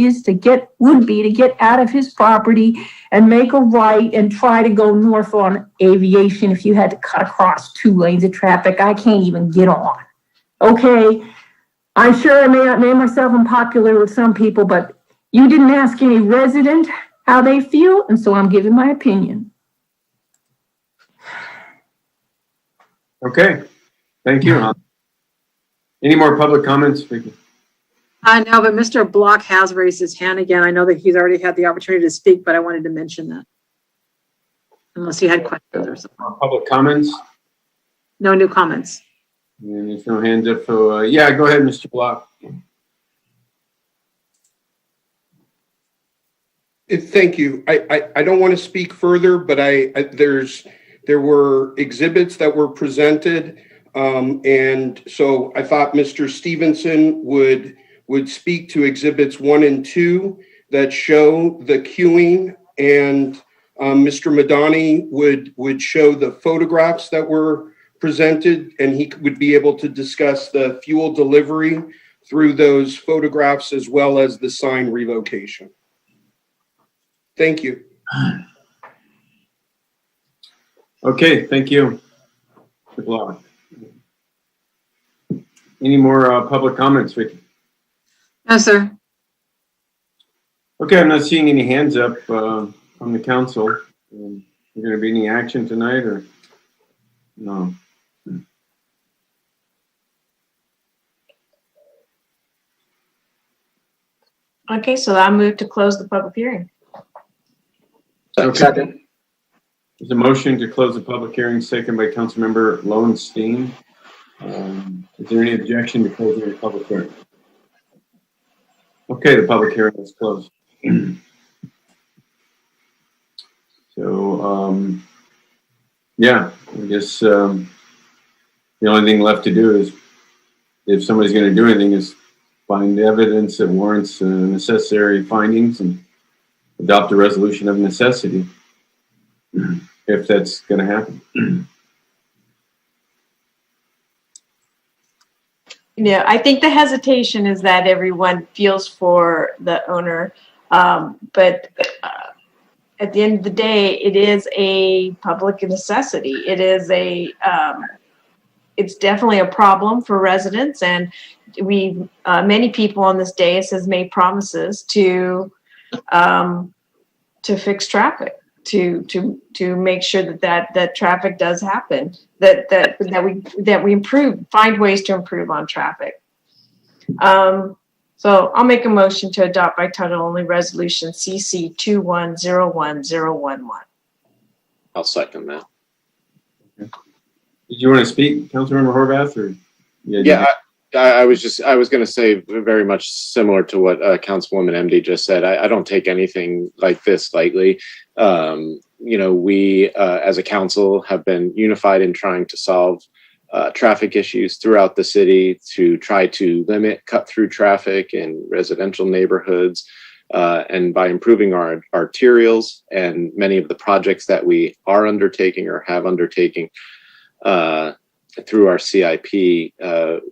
would be to get out of his property and make a right and try to go north on Aviation if you had to cut across 2 lanes of traffic. I can't even get on. Okay. I'm sure I may not make myself unpopular with some people, but you didn't ask any resident how they feel, and so I'm giving my opinion. Okay, thank you. Any more public comments, Vicky? I know, but Mr. Block has raised his hand again. I know that he's already had the opportunity to speak, but I wanted to mention that. Unless he had questions or something. Public comments? No new comments. And there's no hands up, so yeah, go ahead, Mr. Block. Thank you. I don't want to speak further, but there were exhibits that were presented, and so I thought Mr. Stevenson would speak to exhibits 1 and 2 that show the queuing, and Mr. Madani would show the photographs that were presented, and he would be able to discuss the fuel delivery through those photographs as well as the sign relocation. Thank you. Okay, thank you. Good luck. Any more public comments, Vicky? No, sir. Okay, I'm not seeing any hands up from the council. Is there going to be any action tonight or no? Okay, so I move to close the public hearing. Okay. Second. There's a motion to close the public hearing, second by Councilmember Lowenstein. Is there any objection to closing the public hearing? Okay, the public hearing is closed. So, yeah, I guess the only thing left to do is, if somebody's going to do anything, is find evidence that warrants necessary findings and adopt a resolution of necessity. if that's gonna happen. I think the hesitation is that everyone feels for the owner. But at the end of the day, it is a public necessity. It is it's definitely a problem for residents, and many people on this dais has made promises to fix traffic, to make sure that traffic does happen, that we find ways to improve on traffic. So I'll make a motion to adopt by title only resolution CC 2101011. I'll second that. Did you want to speak, Councilmember Horvath, or? Yeah, I was going to say very much similar to what Councilwoman MD just said. I don't take anything like this lightly. We as a council have been unified in trying to solve traffic issues throughout the city, to try to limit cut-through traffic in residential neighborhoods, and by improving our arterials and many of the projects that we are undertaking or have undertaken through our CIP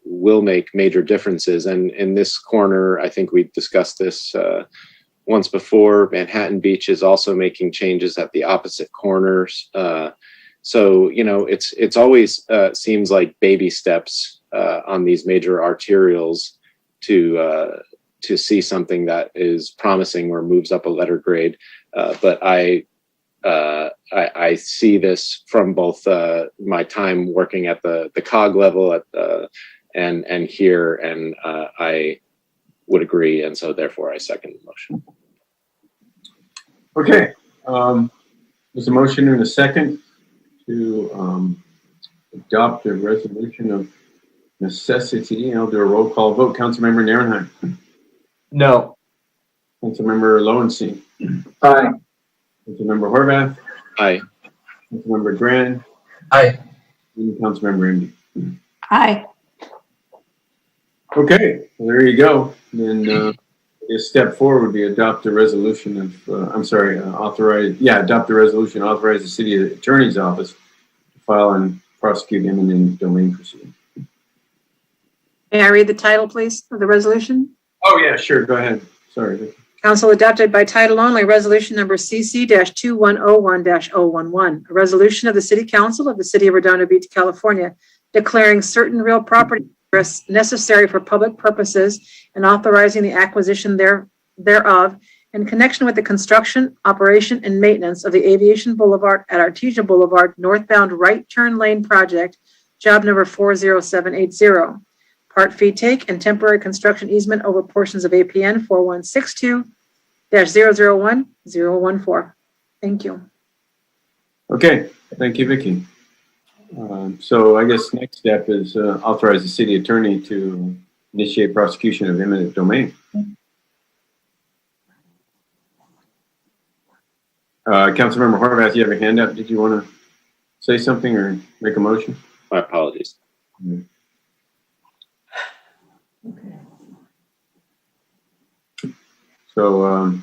will make major differences. And in this corner, I think we discussed this once before, Manhattan Beach is also making changes at the opposite corners. So, it's always seems like baby steps on these major arterials to see something that is promising or moves up a letter grade. But I see this from both my time working at the COG level and here, and I would agree, and so therefore I second the motion. Okay, there's a motion and a second to adopt a resolution of necessity. I'll do a roll call vote. Councilmember Nierenheim. No. Councilmember Lowenstein. Aye. Councilmember Horvath. Aye. Councilmember Grand. Aye. And Councilmember MD. Aye. Okay, well, there you go. Then a step forward would be adopt a resolution of, adopt a resolution authorize the city attorney's office to file and prosecute eminent domain proceedings. May I read the title, please, of the resolution? Oh, yeah, sure. Go ahead. Sorry, Vicky. Council adopted by title only resolution number CC-2101-011, a resolution of the City Council of the City of Redondo Beach, California, declaring certain real property interests necessary for public purposes and authorizing the acquisition thereof in connection with the construction, operation, and maintenance of the Aviation Boulevard at Artesia Boulevard northbound right turn lane project, job number 40780. Part fee take and temporary construction easement over portions of APN 4162-001014. Thank you. Okay, thank you, Vicky. So I guess next step is authorize the city attorney to initiate prosecution of eminent domain. Councilmember Horvath, you have a hand up. Did you want to say something or make a motion? My apologies. Okay. So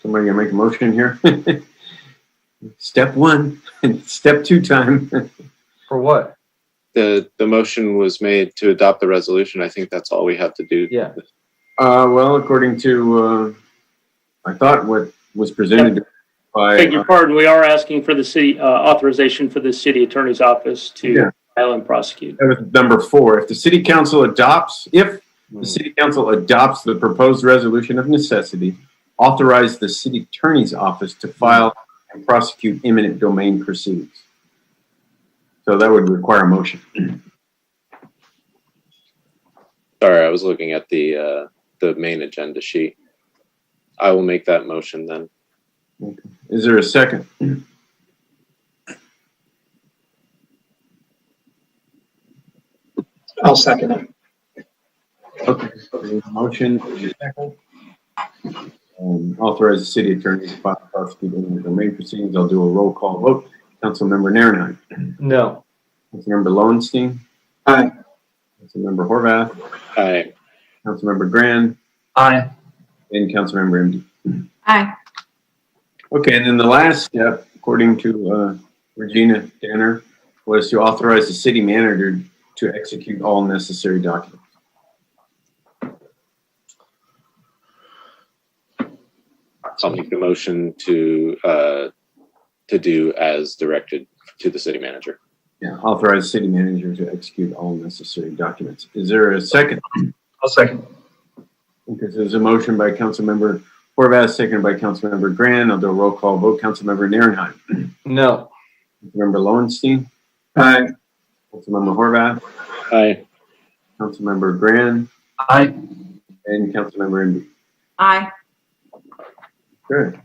somebody gonna make a motion here? Step one, step two time. For what? The motion was made to adopt the resolution. I think that's all we have to do. Yeah. Well, according to, I thought what was presented by. Beg your pardon, we are asking for the city, authorization for the city attorney's office to file and prosecute. That was number 4. If the city council adopts the proposed resolution of necessity, authorize the city attorney's office to file and prosecute eminent domain proceedings. So that would require a motion. Sorry, I was looking at the main agenda sheet. I will make that motion then. Okay. Is there a second? I'll second it. Okay. Motion is a second. Authorize the city attorney to file and prosecute eminent domain proceedings. I'll do a roll call vote. Councilmember Nierenheim. No. Councilmember Lowenstein. Aye. Councilmember Horvath. Aye. Councilmember Grand. Aye. And Councilmember MD. Aye. Okay, and then the last step, according to Regina Danner, was to authorize the city manager to execute all necessary documents. I'll make the motion to do as directed to the city manager. Yeah, authorize the city manager to execute all necessary documents. Is there a second? I'll second. Okay, so there's a motion by Councilmember Horvath, seconded by Councilmember Grand. I'll do a roll call vote. Councilmember Nierenheim. No. Councilmember Lowenstein. Aye. Councilmember Horvath. Aye. Councilmember Grand. Aye. And Councilmember Enby. Aye. Good.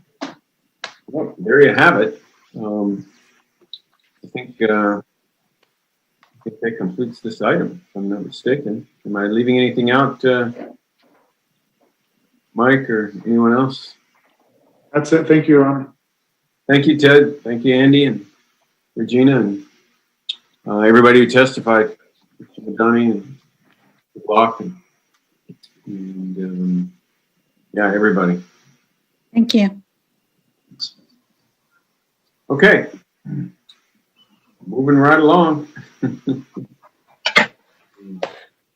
Well, there you have it. I think that completes this item, if I'm not mistaken. Am I leaving anything out, Mike or anyone else? That's it. Thank you, Your Honor. Thank you, Ted. Thank you, Andy and Regina and everybody who testified. Mr. Madani and the block and yeah, everybody. Thank you. Okay. Moving right along.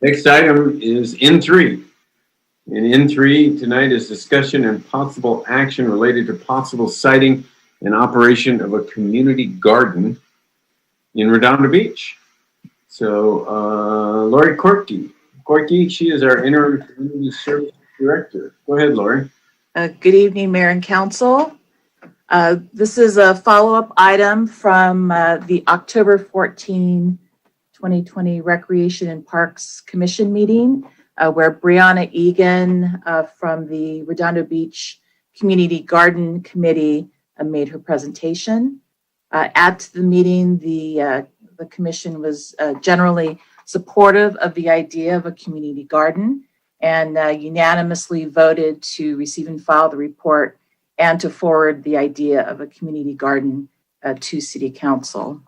Next item is N3. And N3 tonight is discussion and possible action related to possible siting and operation of a community garden in Redondo Beach. So, Lori Corky, she is our interim community service director. Go ahead, Lori. Good evening, Mayor and Council. This is a follow-up item from the October 14, 2020 Recreation and Parks Commission meeting, where Brianna Egan from the Redondo Beach Community Garden Committee made her presentation. At the meeting, the commission was generally supportive of the idea of a community garden and unanimously voted to receive and file the report and to forward the idea of a community garden to City Council.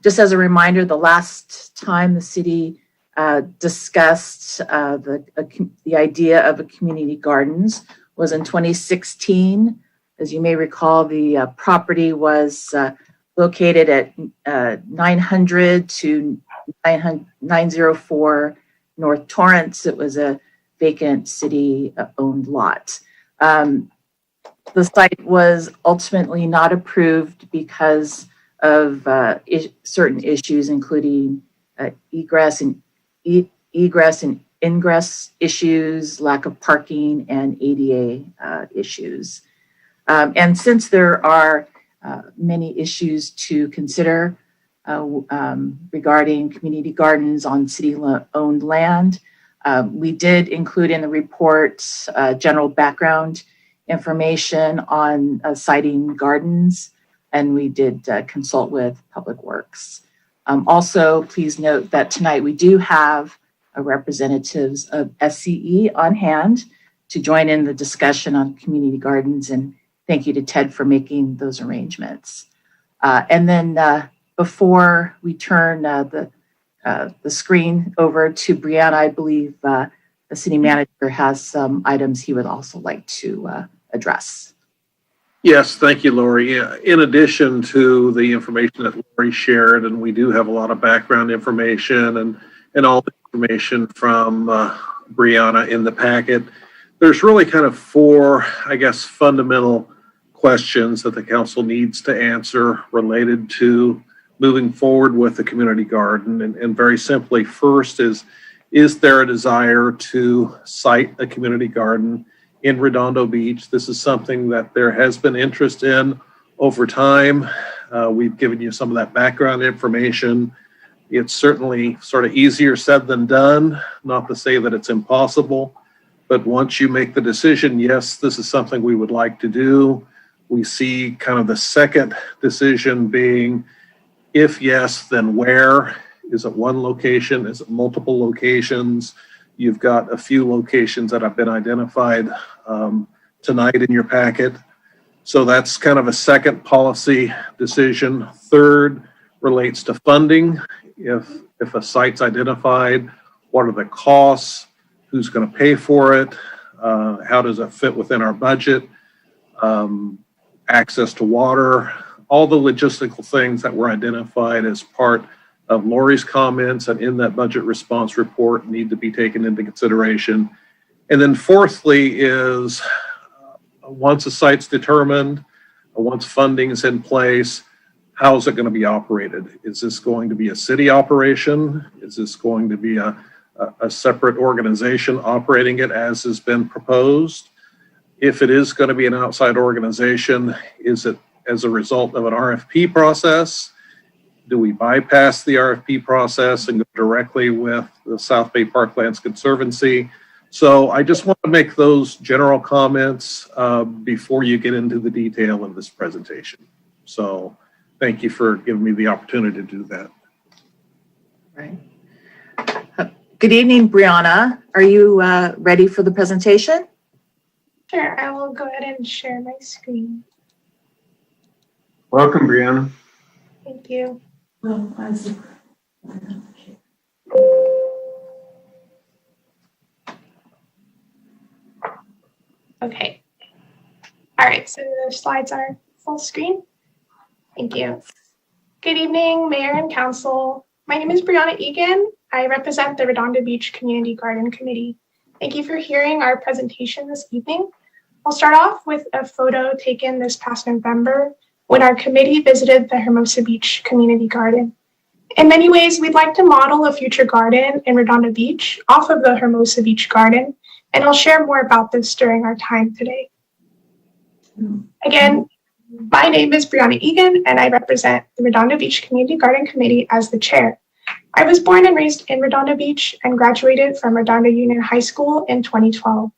Just as a reminder, the last time the city discussed the idea of a community gardens was in 2016. As you may recall, the property was located at 900 to 904 North Torrance. It was a vacant city-owned lot. The site was ultimately not approved because of certain issues, including egress and ingress issues, lack of parking, and ADA issues. And since there are many issues to consider regarding community gardens on city-owned land, we did include in the report general background information on siting gardens, and we did consult with Public Works. Also, please note that tonight we do have representatives of SCE on hand to join in the discussion on community gardens, and thank you to Ted for making those arrangements. And then before we turn the screen over to Brianna, I believe the city manager has some items he would also like to address. Yes, thank you, Lori. In addition to the information that Lori shared, and we do have a lot of background information and all the information from Brianna in the packet, there's really kind of four, I guess, fundamental questions that the council needs to answer related to moving forward with the community garden. And very simply, first is there a desire to site a community garden in Redondo Beach? This is something that there has been interest in over time. We've given you some of that background information. It's certainly sort of easier said than done, not to say that it's impossible, but once you make the decision, yes, this is something we would like to do. We see kind of the second decision being, if yes, then where? Is it one location? Is it multiple locations? You've got a few locations that have been identified tonight in your packet. So that's kind of a second policy decision. Third relates to funding. If a site's identified, what are the costs? Who's going to pay for it? How does it fit within our budget? Access to water, all the logistical things that were identified as part of Lori's comments and in that budget response report need to be taken into consideration. And then fourthly is once a site's determined, once funding is in place, how is it going to be operated? Is this going to be a city operation? Is this going to be a separate organization operating it as has been proposed? If it is going to be an outside organization, is it as a result of an RFP process? Do we bypass the RFP process and go directly with the South Bay Parklands Conservancy? So I just want to make those general comments before you get into the detail of this presentation. So thank you for giving me the opportunity to do that. Right. Good evening, Brianna. Are you ready for the presentation? Sure, I will go ahead and share my screen. Welcome, Brianna. Thank you. Okay. All right, so the slides are full screen. Thank you. Good evening, Mayor and Council. My name is Brianna Egan. I represent the Redondo Beach Community Garden Committee. Thank you for hearing our presentation this evening. I'll start off with a photo taken this past November when our committee visited the Hermosa Beach Community Garden. In many ways, we'd like to model a future garden in Redondo Beach off of the Hermosa Beach Garden, and I'll share more about this during our time today. Again, my name is Brianna Egan, and I represent the Redondo Beach Community Garden Committee as the chair. I was born and raised in Redondo Beach and graduated from Redondo Union High School in 2012.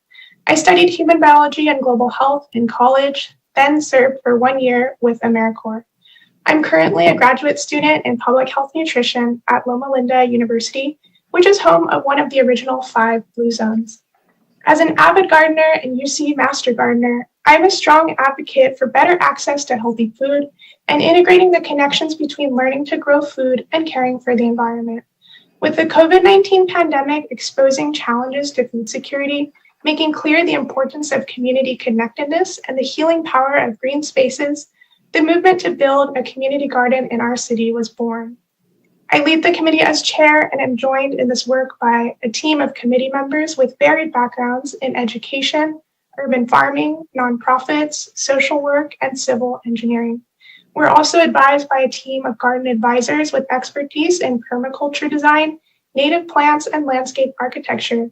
I studied human biology and global health in college, then served for 1 year with AmeriCorps. I'm currently a graduate student in public health nutrition at Loma Linda University, which is home of one of the original 5 Blue Zones. As an avid gardener and UC Master Gardener, I'm a strong advocate for better access to healthy food and integrating the connections between learning to grow food and caring for the environment. With the COVID-19 pandemic exposing challenges to food security, making clear the importance of community connectedness and the healing power of green spaces, the movement to build a community garden in our city was born. I lead the committee as chair and am joined in this work by a team of committee members with varied backgrounds in education, urban farming, nonprofits, social work, and civil engineering. We're also advised by a team of garden advisors with expertise in permaculture design, native plants, and landscape architecture.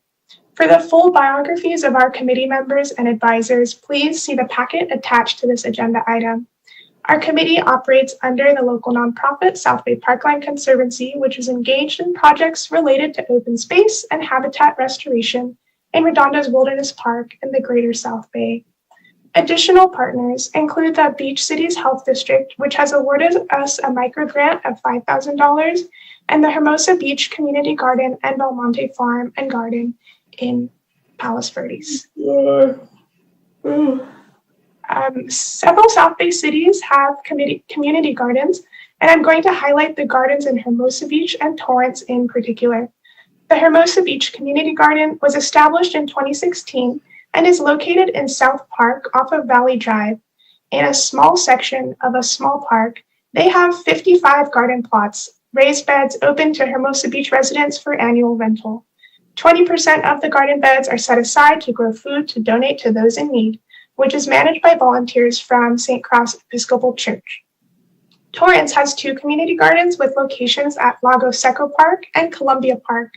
For the full biographies of our committee members and advisors, please see the packet attached to this agenda item. Our committee operates under the local nonprofit South Bay Parkland Conservancy, which is engaged in projects related to open space and habitat restoration in Redondo's Wilderness Park in the Greater South Bay. Additional partners include the Beach Cities Health District, which has awarded us a micro grant of $5,000, and the Hermosa Beach Community Garden and Belmonte Farm and Garden in Palos Verdes. Several South Bay cities have community gardens, and I'm going to highlight the gardens in Hermosa Beach and Torrance in particular. The Hermosa Beach Community Garden was established in 2016 and is located in South Park off of Valley Drive. In a small section of a small park, they have 55 garden plots, raised beds open to Hermosa Beach residents for annual rental. 20% of the garden beds are set aside to grow food to donate to those in need, which is managed by volunteers from St. Cross Episcopal Church. Torrance has 2 community gardens with locations at Lago Seco Park and Columbia Park.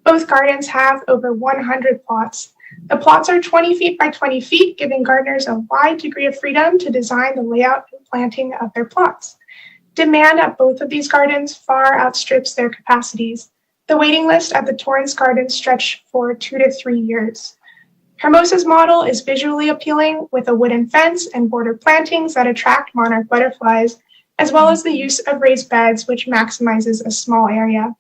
Both gardens have over 100 plots. The plots are 20 feet by 20 feet, giving gardeners a wide degree of freedom to design the layout and planting of their plots. Demand at both of these gardens far outstrips their capacities. The waiting list at the Torrance Garden stretched for 2 to 3 years. Hermosa's model is visually appealing with a wooden fence and border plantings that attract monarch butterflies, as well as the use of raised beds, which maximizes a small area.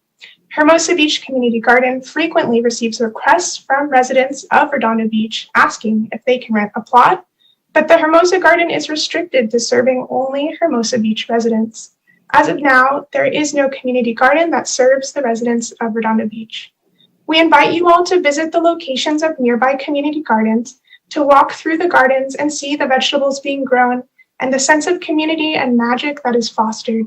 Hermosa Beach Community Garden frequently receives requests from residents of Redondo Beach asking if they can rent a plot, but the Hermosa Garden is restricted to serving only Hermosa Beach residents. As of now, there is no community garden that serves the residents of Redondo Beach. We invite you all to visit the locations of nearby community gardens, to walk through the gardens and see the vegetables being grown, and the sense of community and magic that is fostered.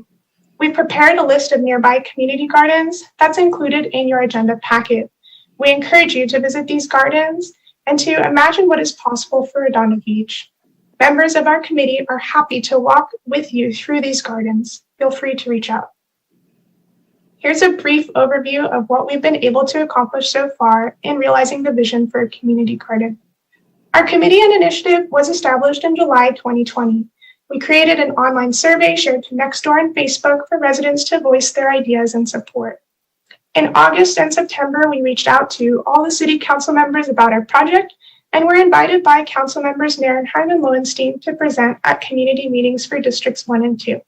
We prepared a list of nearby community gardens that's included in your agenda packet. We encourage you to visit these gardens and to imagine what is possible for Redondo Beach. Members of our committee are happy to walk with you through these gardens. Feel free to reach out. Here's a brief overview of what we've been able to accomplish so far in realizing the vision for a community garden. Our committee and initiative was established in July 2020. We created an online survey shared to Nextdoor and Facebook for residents to voice their ideas and support. In August and September, we reached out to all the city council members about our project and were invited by council members Nierenheim and Lowenstein to present at community meetings for districts 1 and 2.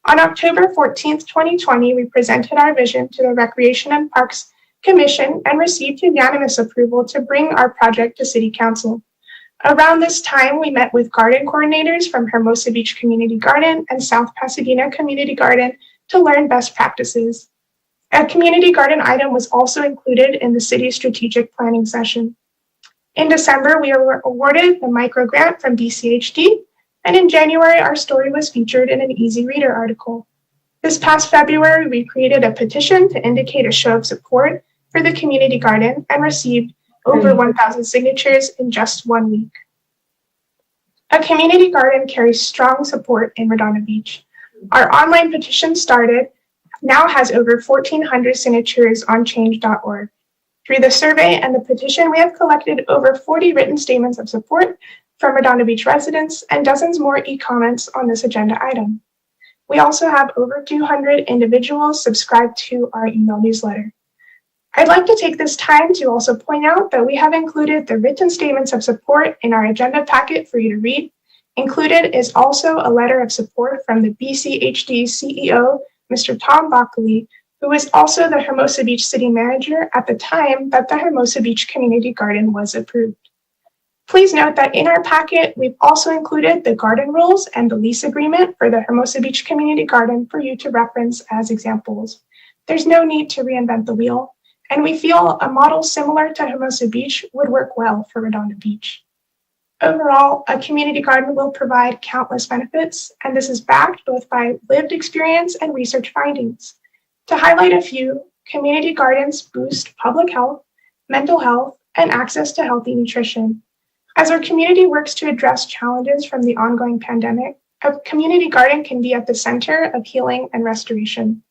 On October 14th, 2020, we presented our vision to the Recreation and Parks Commission and received unanimous approval to bring our project to City Council. Around this time, we met with garden coordinators from Hermosa Beach Community Garden and South Pasadena Community Garden to learn best practices. A community garden item was also included in the city's strategic planning session. In December, we were awarded the micro grant from BCHD, and in January, our story was featured in an Easy Reader article. This past February, we created a petition to indicate a show of support for the community garden and received over 1,000 signatures in just 1 week. A community garden carries strong support in Redondo Beach. Our online petition now has over 1,400 signatures on change.org. Through the survey and the petition, we have collected over 40 written statements of support from Redondo Beach residents and dozens more e-comments on this agenda item. We also have over 200 individuals subscribed to our email newsletter. I'd like to take this time to also point out that we have included the written statements of support in our agenda packet for you to read. Included is also a letter of support from the BCHD CEO, Mr. Tom Bockley, who was also the Hermosa Beach City Manager at the time that the Hermosa Beach Community Garden was approved. Please note that in our packet, we've also included the garden rules and the lease agreement for the Hermosa Beach Community Garden for you to reference as examples. There's no need to reinvent the wheel, and we feel a model similar to Hermosa Beach would work well for Redondo Beach. Overall, a community garden will provide countless benefits, and this is backed both by lived experience and research findings. To highlight a few, community gardens boost public health, mental health, and access to healthy nutrition. As our community works to address challenges from the ongoing pandemic, a community garden can be at the center of healing and restoration.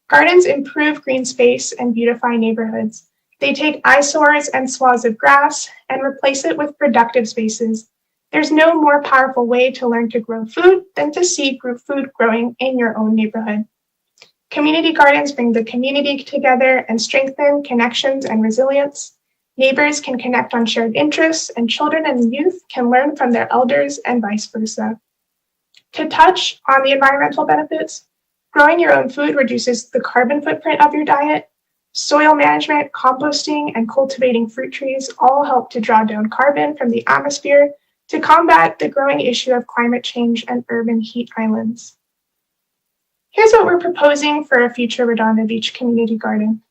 Gardens improve green space and beautify neighborhoods. They take eyesores and swaths of grass and replace it with productive spaces. There's no more powerful way to learn to grow food than to see food growing in your own neighborhood. Community gardens bring the community together and strengthen connections and resilience. Neighbors can connect on shared interests, and children and youth can learn from their elders and vice versa. To touch on the environmental benefits, growing your own food reduces the carbon footprint of your diet. Soil management, composting, and cultivating fruit trees all help to draw down carbon from the atmosphere to combat the growing issue of climate change and urban heat islands. Here's what we're proposing for a future Redondo Beach community garden.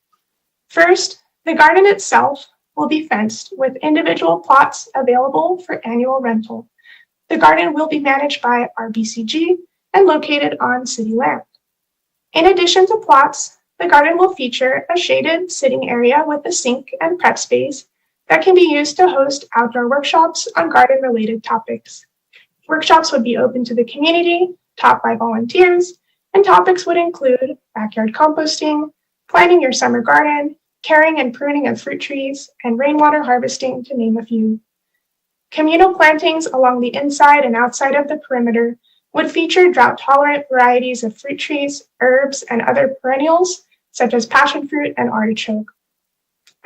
First, the garden itself will be fenced with individual plots available for annual rental. The garden will be managed by RBCG and located on city land. In addition to plots, the garden will feature a shaded sitting area with a sink and prep space that can be used to host outdoor workshops on garden-related topics. Workshops would be open to the community, taught by volunteers, and topics would include backyard composting, planting your summer garden, caring and pruning of fruit trees, and rainwater harvesting, to name a few. Communal plantings along the inside and outside of the perimeter would feature drought-tolerant varieties of fruit trees, herbs, and other perennials, such as passion fruit and artichoke.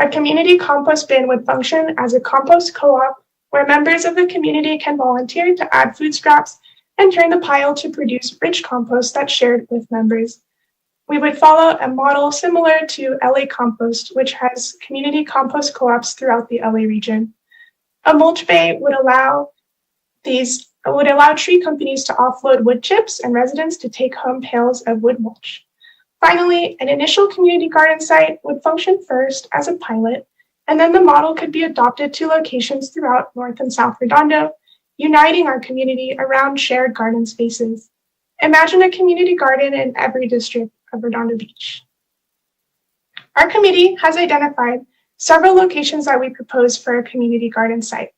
A community compost bin would function as a compost co-op where members of the community can volunteer to add food scraps and turn the pile to produce rich compost that's shared with members. We would follow a model similar to LA Compost, which has community compost co-ops throughout the LA region. A mulch bay would allow tree companies to offload wood chips and residents to take home pails of wood mulch. Finally, an initial community garden site would function first as a pilot, and then the model could be adopted to locations throughout North and South Redondo, uniting our community around shared garden spaces. Imagine a community garden in every district of Redondo Beach. Our committee has identified several locations that we propose for a community garden site.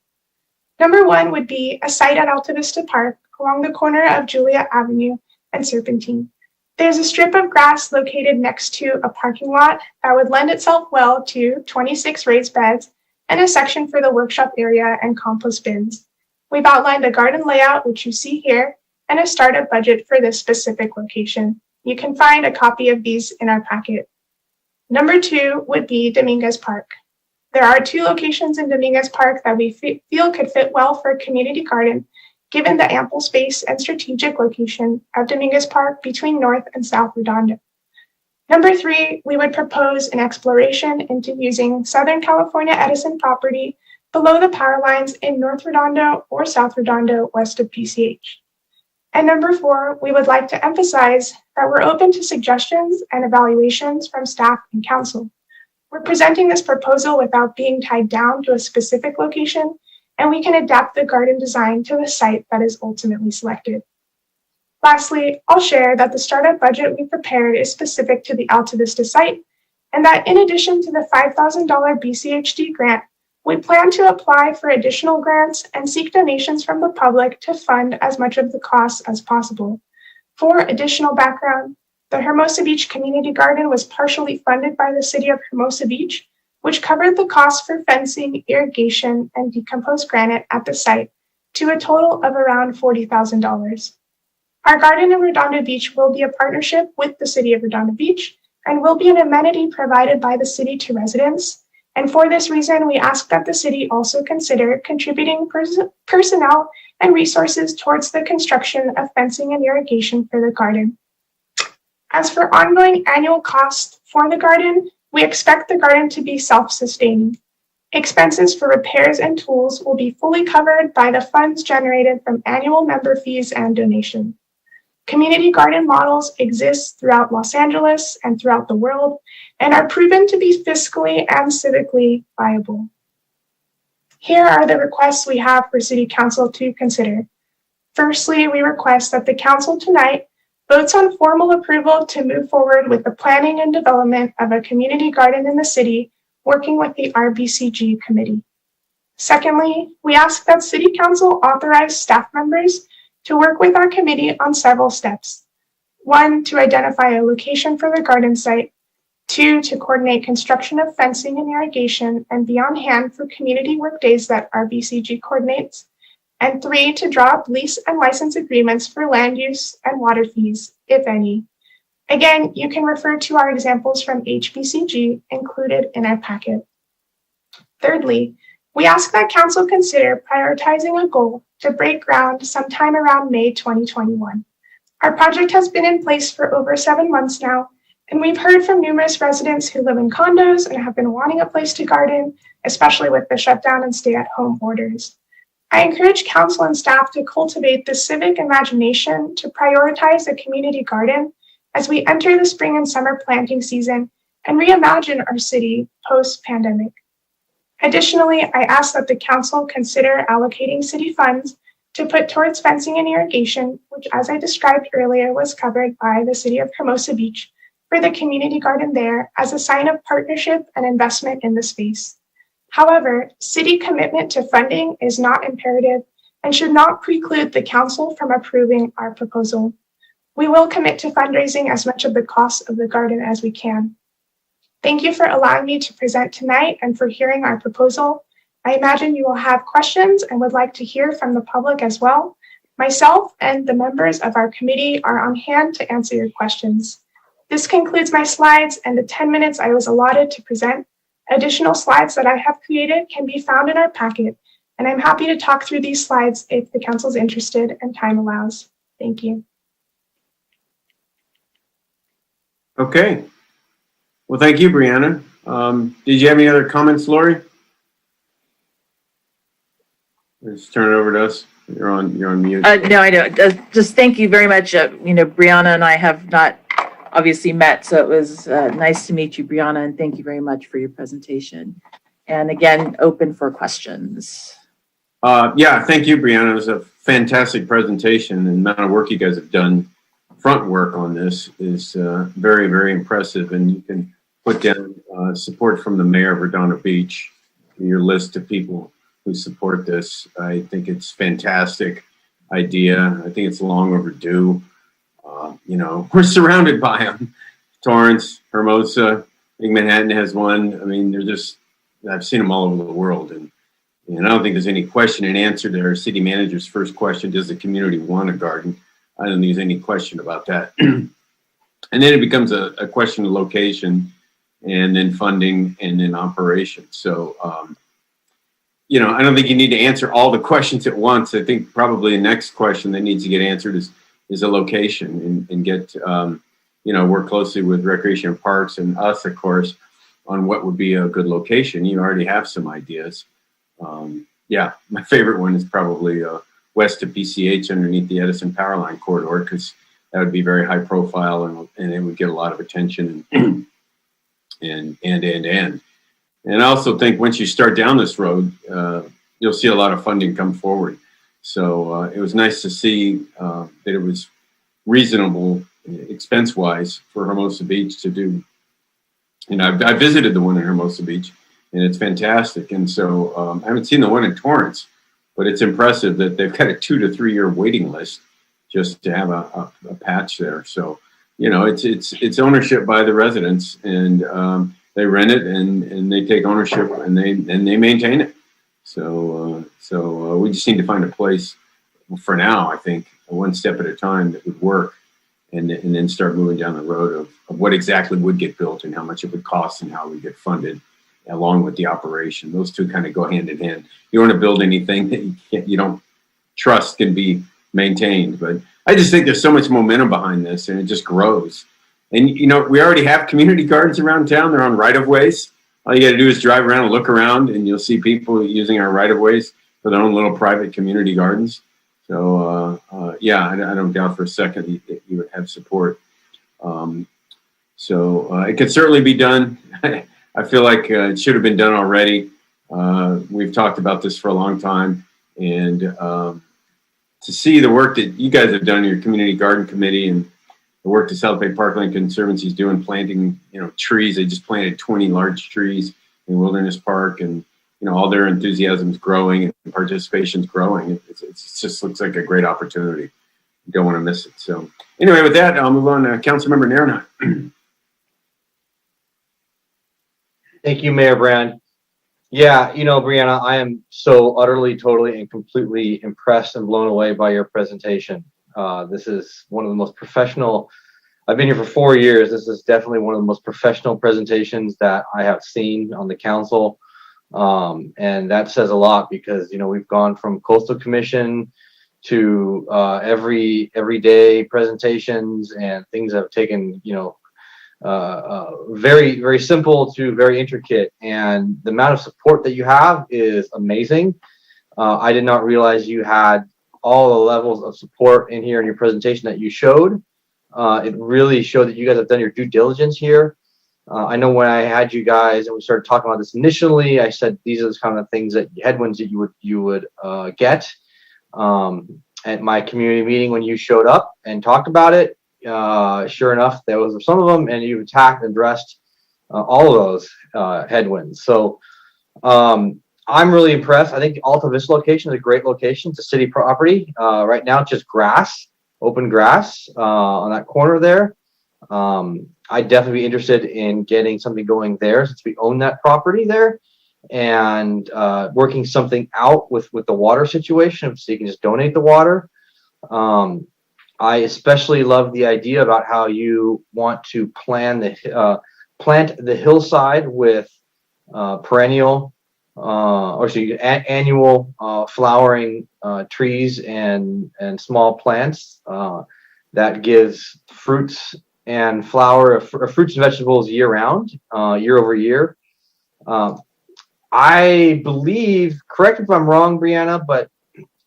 Number one would be a site at Alta Vista Park along the corner of Julia Avenue and Serpentine. There's a strip of grass located next to a parking lot that would lend itself well to 26 raised beds and a section for the workshop area and compost bins. We've outlined a garden layout, which you see here, and a startup budget for this specific location. You can find a copy of these in our packet. Number two would be Dominguez Park. There are two locations in Dominguez Park that we feel could fit well for a community garden, given the ample space and strategic location of Dominguez Park between North and South Redondo. Number three, we would propose an exploration into using Southern California Edison property below the power lines in North Redondo or South Redondo west of PCH. And number four, we would like to emphasize that we're open to suggestions and evaluations from staff and council. We're presenting this proposal without being tied down to a specific location, and we can adapt the garden design to the site that is ultimately selected. Lastly, I'll share that the startup budget we prepared is specific to the Alta Vista site, and that in addition to the $5,000 BCHD grant, we plan to apply for additional grants and seek donations from the public to fund as much of the costs as possible. For additional background, the Hermosa Beach Community Garden was partially funded by the City of Hermosa Beach, which covered the costs for fencing, irrigation, and decomposed granite at the site to a total of around $40,000. Our garden in Redondo Beach will be a partnership with the City of Redondo Beach and will be an amenity provided by the city to residents. And for this reason, we ask that the city also consider contributing personnel and resources towards the construction of fencing and irrigation for the garden. As for ongoing annual costs for the garden, we expect the garden to be self-sustaining. Expenses for repairs and tools will be fully covered by the funds generated from annual member fees and donations. Community garden models exist throughout Los Angeles and throughout the world and are proven to be fiscally and civically viable. Here are the requests we have for City Council to consider. Firstly, we request that the Council tonight votes on formal approval to move forward with the planning and development of a community garden in the city, working with the RBCG committee. Secondly, we ask that City Council authorize staff members to work with our committee on several steps. 1, to identify a location for the garden site. 2, to coordinate construction of fencing and irrigation and be on hand for community work days that RBCG coordinates. And 3, to draw up lease and license agreements for land use and water fees, if any. Again, you can refer to our examples from HBCG included in our packet. Thirdly, we ask that Council consider prioritizing a goal to break ground sometime around May 2021. Our project has been in place for over 7 months now, and we've heard from numerous residents who live in condos and have been wanting a place to garden, especially with the shutdown and stay-at-home orders. I encourage Council and staff to cultivate the civic imagination to prioritize a community garden as we enter the spring and summer planting season and reimagine our city post-pandemic. Additionally, I ask that the Council consider allocating city funds to put towards fencing and irrigation, which, as I described earlier, was covered by the City of Hermosa Beach for the community garden there as a sign of partnership and investment in the space. However, city commitment to funding is not imperative and should not preclude the Council from approving our proposal. We will commit to fundraising as much of the cost of the garden as we can. Thank you for allowing me to present tonight and for hearing our proposal. I imagine you will have questions and would like to hear from the public as well. Myself and the members of our committee are on hand to answer your questions. This concludes my slides and the 10 minutes I was allotted to present. Additional slides that I have created can be found in our packet, and I'm happy to talk through these slides if the Council's interested and time allows. Thank you. Okay. Well, thank you, Brianna. Did you have any other comments, Lori? Let's turn it over to us. You're on mute. No, I don't. Just thank you very much. Brianna and I have not obviously met, so it was nice to meet you, Brianna, and thank you very much for your presentation. And again, open for questions. Yeah, thank you, Brianna. It was a fantastic presentation. The amount of work you guys have done, front work on this is very, very impressive. And you can put down support from the mayor of Redondo Beach, your list of people who support this. I think it's fantastic idea. I think it's long overdue. You know, we're surrounded by them. Torrance, Hermosa, I think Manhattan has one. I mean, they're just, I've seen them all over the world. And I don't think there's any question and answer to our city manager's first question, does the community want a garden? I don't think there's any question about that. And then it becomes a question of location and then funding and then operation. So, you know, I don't think you need to answer all the questions at once. I think probably the next question that needs to get answered is a location and get, you know, work closely with Recreation and Parks and us, of course, on what would be a good location. You already have some ideas. Yeah, my favorite one is probably west of PCH underneath the Edison Power Line corridor, because that would be very high profile and it would get a lot of attention and. And I also think once you start down this road, you'll see a lot of funding come forward. So it was nice to see that it was reasonable expense-wise for Hermosa Beach to do. And I visited the one in Hermosa Beach, and it's fantastic. And so I haven't seen the one in Torrance, but it's impressive that they've got a 2 to 3 year waiting list just to have a patch there. So, you know, it's ownership by the residents, and they rent it and they take ownership and they maintain it. So we just need to find a place for now, I think, one step at a time that would work, and then start moving down the road of what exactly would get built and how much it would cost and how it would get funded, along with the operation. Those two kind of go hand in hand. You don't want to build anything that you don't trust can be maintained. But I just think there's so much momentum behind this, and it just grows. And, you know, we already have community gardens around town. They're on right-of-ways. All you got to do is drive around and look around, and you'll see people using our right-of-ways for their own little private community gardens. So, yeah, I don't doubt for a second that you would have support. So it could certainly be done. I feel like it should have been done already. We've talked about this for a long time. And to see the work that you guys have done in your community garden committee and the work the South Bay Parkland Conservancy is doing, planting, you know, trees. They just planted 20 large trees in Wilderness Park, and, you know, all their enthusiasm is growing and participation is growing. It just looks like a great opportunity. You don't want to miss it. So anyway, with that, I'll move on to Councilmember Nairnot. Thank you, Mayor Brand. Yeah, you know, Brianna, I am so utterly, totally, and completely impressed and blown away by your presentation. This is one of the most professional. I've been here for 4 years. This is definitely one of the most professional presentations that I have seen on the council. And that says a lot, because, you know, we've gone from Coastal Commission to everyday presentations, and things have taken, you know, very, very simple to very intricate. And the amount of support that you have is amazing. I did not realize you had all the levels of support in here in your presentation that you showed. It really showed that you guys have done your due diligence here. I know when I had you guys and we started talking about this initially, I said these are the kind of things that headwinds that you would get at my community meeting when you showed up and talked about it. Sure enough, there was some of them, and you attacked and addressed all of those headwinds. So I'm really impressed. I think the Alta Vista location is a great location. It's a city property. Right now, it's just grass, open grass on that corner there. I'd definitely be interested in getting something going there, since we own that property there, and working something out with the water situation, so you can just donate the water. I especially love the idea about how you want to plant the hillside with perennial annual flowering trees and small plants that gives fruits and fruits and vegetables year round, year over year. I believe, correct me if I'm wrong, Brianna, but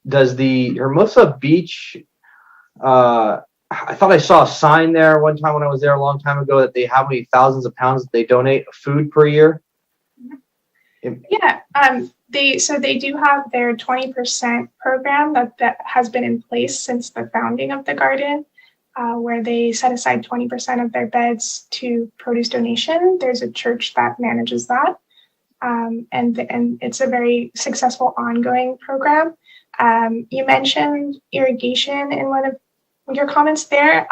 does the Hermosa Beach, I thought I saw a sign there one time when I was there a long time ago that they how many thousands of pounds that they donate of food per year. Yeah, they do have their 20% program that has been in place since the founding of the garden, where they set aside 20% of their beds to produce donation. There's a church that manages that, and it's a very successful ongoing program. You mentioned irrigation in one of your comments there.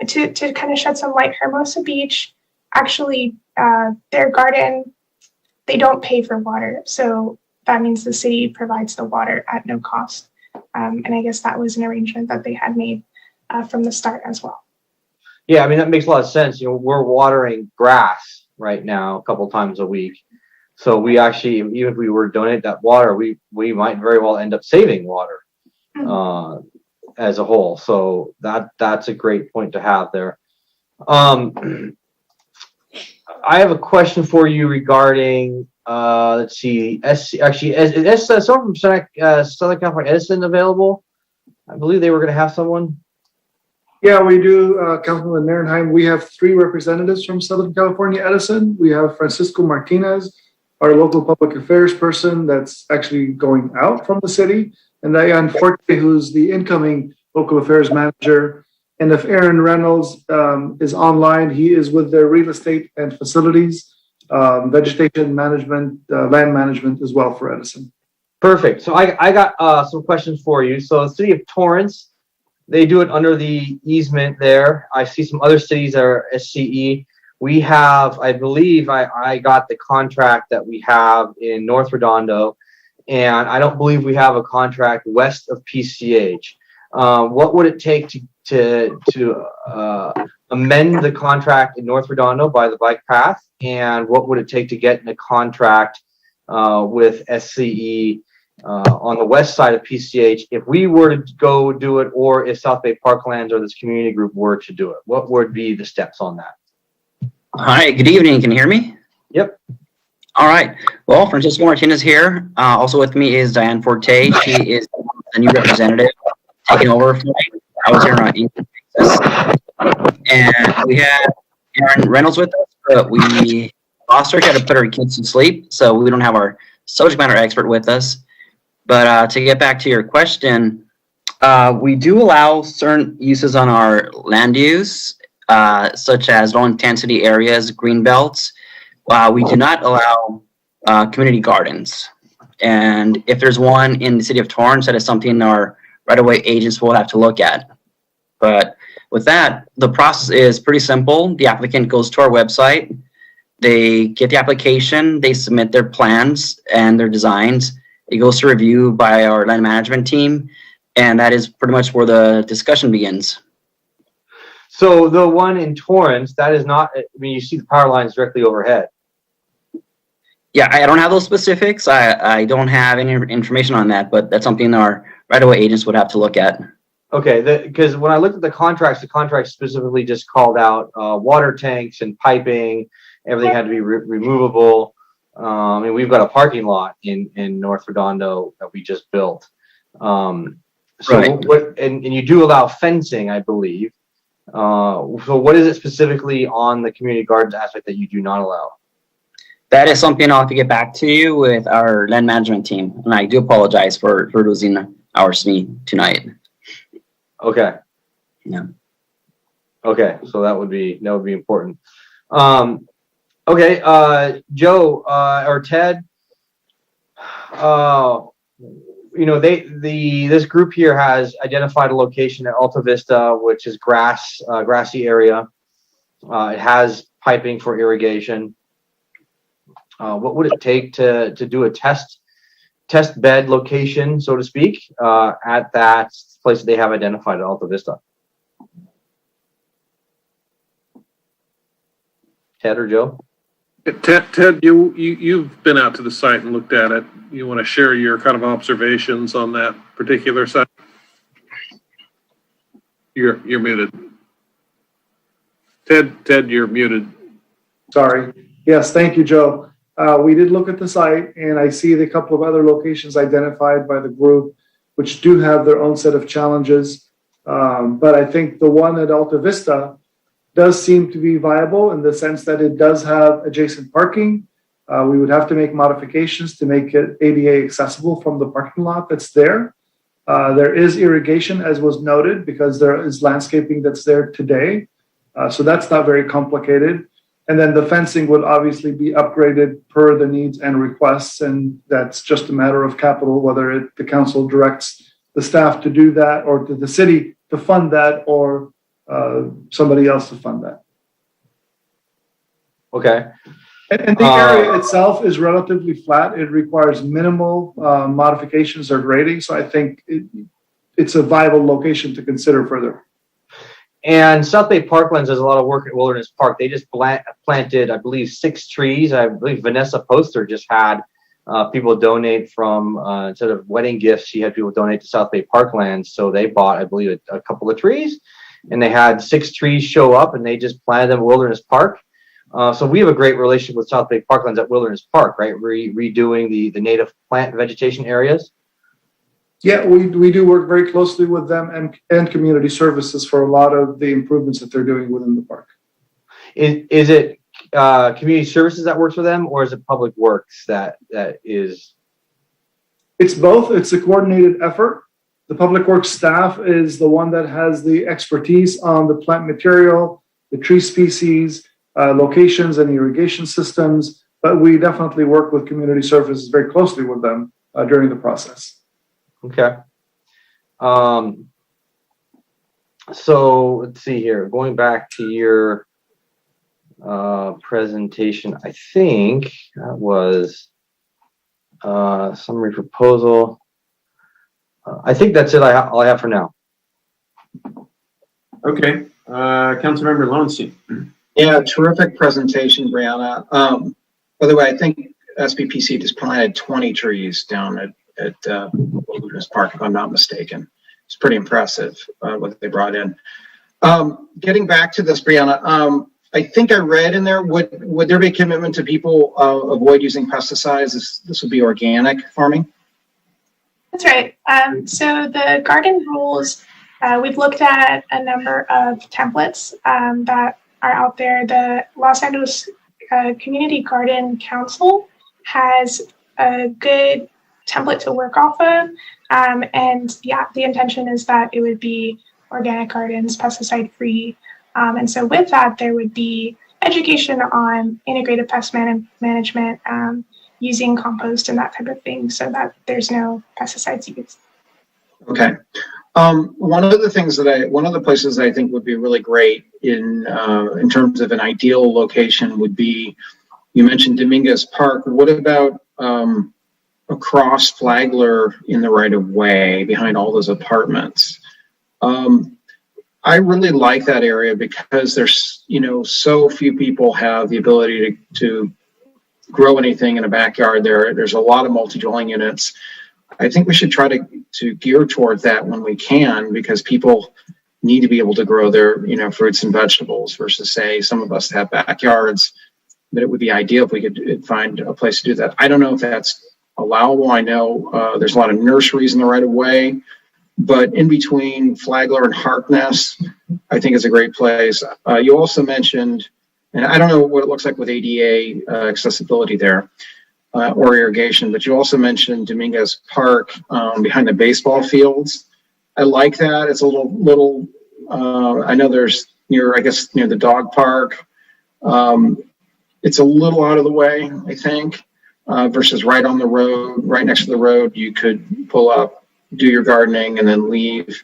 To kind of shed some light, Hermosa Beach, actually, their garden, they don't pay for water. So that means the city provides the water at no cost. And I guess that was an arrangement that they had made from the start as well. Yeah, I mean, that makes a lot of sense. You know, we're watering grass right now a couple times a week. So we actually, even if we were to donate that water, we might very well end up saving water as a whole. So that's a great point to have there. I have a question for you regarding, let's see, is someone from Southern California Edison available? I believe they were going to have someone. Yeah, we do, Councilman Nierenheim. We have 3 representatives from Southern California Edison. We have Francisco Martinez, our local public affairs person that's actually going out from the city, and Diane Forte, who's the incoming local affairs manager. And if Aaron Reynolds is online, he is with their real estate and facilities, vegetation management, land management as well for Edison. Perfect. So I got some questions for you. So the city of Torrance, they do it under the easement there. I see some other cities that are SCE. We have, I believe I got the contract that we have in North Redondo, and I don't believe we have a contract west of PCH. What would it take to amend the contract in North Redondo by the bike path, and what would it take to get in a contract with SCE on the west side of PCH if we were to go do it, or if South Bay Parklands or this community group were to do it? What would be the steps on that? Hi, good evening. Can you hear me? Yep. All right. Well, Francisco Martinez here. Also with me is Diane Forte. She is the new representative taking over for me. I was here on England, Texas. And we had Aaron Reynolds with us, but we lost her. She had to put her kids to sleep, so we don't have our subject matter expert with us. But to get back to your question, we do allow certain uses on our land use, such as low intensity areas, green belts. We do not allow community gardens. And if there's one in the city of Torrance, that is something our right-of-way agents will have to look at. But with that, the process is pretty simple. The applicant goes to our website, they get the application, they submit their plans and their designs. It goes to review by our land management team, and that is pretty much where the discussion begins. So the one in Torrance, that is not, I mean, you see the power lines directly overhead. Yeah, I don't have those specifics. I don't have any information on that, but that's something our right-of-way agents would have to look at. Okay, because when I looked at the contract specifically just called out water tanks and piping. Everything had to be removable. I mean, we've got a parking lot in North Redondo that we just built. So Right. And you do allow fencing, I believe. So what is it specifically on the community gardens aspect that you do not allow? That is something I'll have to get back to you with our land management team. And I do apologize for losing hours to me tonight. Okay. Yeah. Okay, so that would be important. Okay, Joe or Ted, you know, this group here has identified a location at Alta Vista, which is grassy area. It has piping for irrigation. What would it take to do a test bed location, so to speak, at that place that they have identified at Alta Vista? Ted or Joe? Ted, you've been out to the site and looked at it. You want to share your kind of observations on that particular site? You're muted. Ted, you're muted. Sorry. Yes, thank you, Joe. We did look at the site, and I see the couple of other locations identified by the group, which do have their own set of challenges. But I think the one at Alta Vista does seem to be viable in the sense that it does have adjacent parking. We would have to make modifications to make it ADA accessible from the parking lot that's there. There is irrigation, as was noted, because there is landscaping that's there today. So that's not very complicated. And then the fencing would obviously be upgraded per the needs and requests. And that's just a matter of capital, whether the council directs the staff to do that or to the city to fund that or somebody else to fund that. Okay. And the area itself is relatively flat. It requires minimal modifications or grading. So I think it's a viable location to consider further. And South Bay Parklands does a lot of work at Wilderness Park. They just planted, I believe, 6 trees. I believe Vanessa Poster just had people donate from, instead of wedding gifts, she had people donate to South Bay Parklands. So they bought, I believe, a couple of trees. And they had 6 trees show up and they just planted them at Wilderness Park. So we have a great relationship with South Bay Parklands at Wilderness Park, right? Redoing the native plant vegetation areas. Yeah, we do work very closely with them and community services for a lot of the improvements that they're doing within the park. Is it community services that works with them, or is it public works that is? It's both. It's a coordinated effort. The public works staff is the one that has the expertise on the plant material, the tree species, locations and irrigation systems, but we definitely work with community services very closely with them during the process. Okay. So let's see here. Going back to your presentation, I think that was summary proposal. I think that's it. All I have for now. Okay. Councilmember Lowenstein. Yeah, terrific presentation, Brianna. By the way, I think SBPC just planted 20 trees down at Wilderness Park, if I'm not mistaken. It's pretty impressive what they brought in. Getting back to this, Brianna, I think I read in there, would there be a commitment to people avoid using pesticides? This would be organic farming? That's right. So the garden rules, we've looked at a number of templates that are out there. The Los Angeles Community Garden Council has a good template to work off of. And yeah, the intention is that it would be organic gardens, pesticide free. And so with that, there would be education on integrated pest management, using compost and that type of thing so that there's no pesticides used. Okay. One of the places that I think would be really great in terms of an ideal location would be, you mentioned Dominguez Park. What about across Flagler in the right of way behind all those apartments? I really like that area because there's, so few people have the ability to grow anything in a backyard there. There's a lot of multi-dwelling units. I think we should try to gear towards that when we can, because people need to be able to grow their, fruits and vegetables versus, say, some of us have backyards, but it would be ideal if we could find a place to do that. I don't know if that's allowable. I know there's a lot of nurseries in the right of way, but in between Flagler and Harkness, I think is a great place. You also mentioned, and I don't know what it looks like with ADA accessibility there or irrigation, but you also mentioned Dominguez Park behind the baseball fields. I like that. It's a little I know there's near the dog park. It's a little out of the way, I think, versus right on the road, right next to the road. You could pull up, do your gardening, and then leave.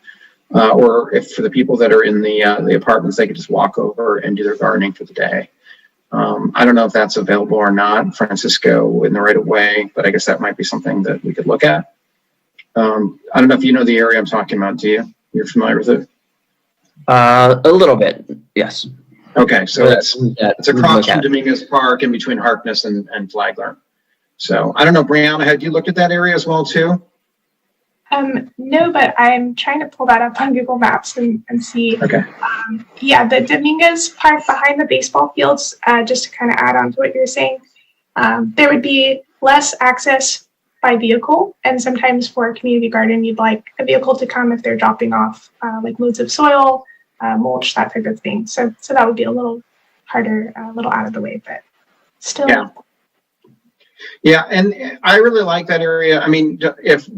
Or if for the people that are in the apartments, they could just walk over and do their gardening for the day. I don't know if that's available or not, Francisco, in the right of way, but I guess that might be something that we could look at. I don't know if you know the area I'm talking about, do you? You're familiar with it? A little bit, yes. Okay, so it's across from Dominguez Park in between Harkness and Flagler. So I don't know, Brianna, had you looked at that area as well too? No, but I'm trying to pull that up on Google Maps and see. Okay. Yeah, the Dominguez Park behind the baseball fields, just to kind of add on to what you're saying, there would be less access by vehicle. And sometimes for a community garden, you'd like a vehicle to come if they're dropping off like loads of soil, mulch, that type of thing. So that would be a little harder, a little out of the way, but still. Yeah. Yeah, and I really like that area. I mean, if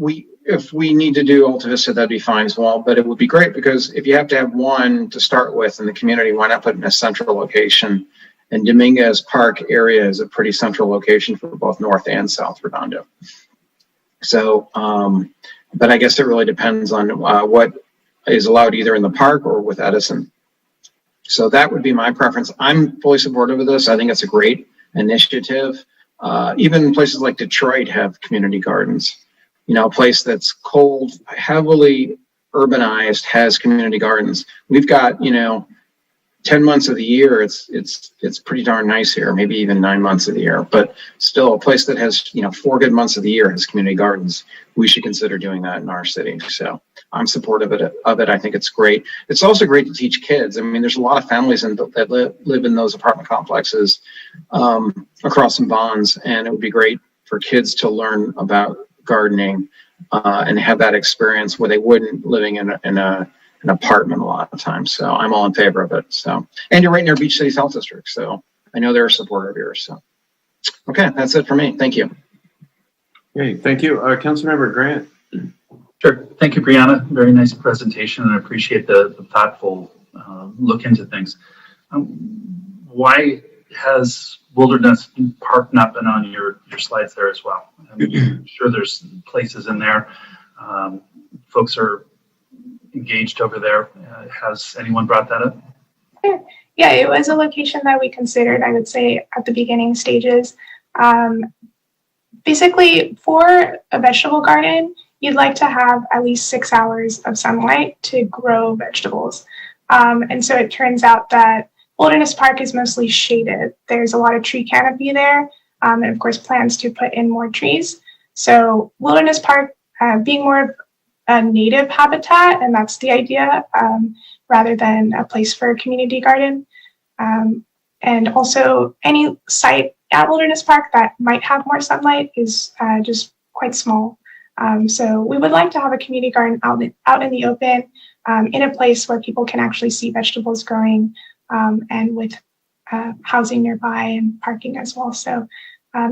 we need to do Alta Vista, that'd be fine as well. But it would be great because if you have to have one to start with in the community, why not put it in a central location? And Dominguez Park area is a pretty central location for both North and South Redondo. So, but I guess it really depends on what is allowed either in the park or with Edison. So that would be my preference. I'm fully supportive of this. I think it's a great initiative. Even places like Detroit have community gardens. You know, a place that's cold, heavily urbanized has community gardens. We've got, 10 months of the year, it's pretty darn nice here, maybe even 9 months of the year, but still a place that has, 4 good months of the year has community gardens. We should consider doing that in our city. So I'm supportive of it. I think it's great. It's also great to teach kids. I mean, there's a lot of families that live in those apartment complexes across some bonds, and it would be great for kids to learn about gardening and have that experience where they wouldn't living in an apartment a lot of times. So I'm all in favor of it. So, and you're right near Beach City's health district. So I know they're a supporter of yours. So, okay, that's it for me. Thank you. Okay, thank you. Councilmember Grant. Sure. Thank you, Brianna. Very nice presentation, and I appreciate the thoughtful look into things. Why has Wilderness Park not been on your slides there as well? I'm sure there's places in there. Folks are engaged over there. Has anyone brought that up? Sure. Yeah, it was a location that we considered, I would say, at the beginning stages. Basically, for a vegetable garden, you'd like to have at least 6 hours of sunlight to grow vegetables. And so it turns out that Wilderness Park is mostly shaded. There's a lot of tree canopy there, and of course plans to put in more trees. So Wilderness Park being more of a native habitat, and that's the idea, rather than a place for a community garden. And also any site at Wilderness Park that might have more sunlight is just quite small. So we would like to have a community garden out in the open, in a place where people can actually see vegetables growing, and with housing nearby and parking as well. So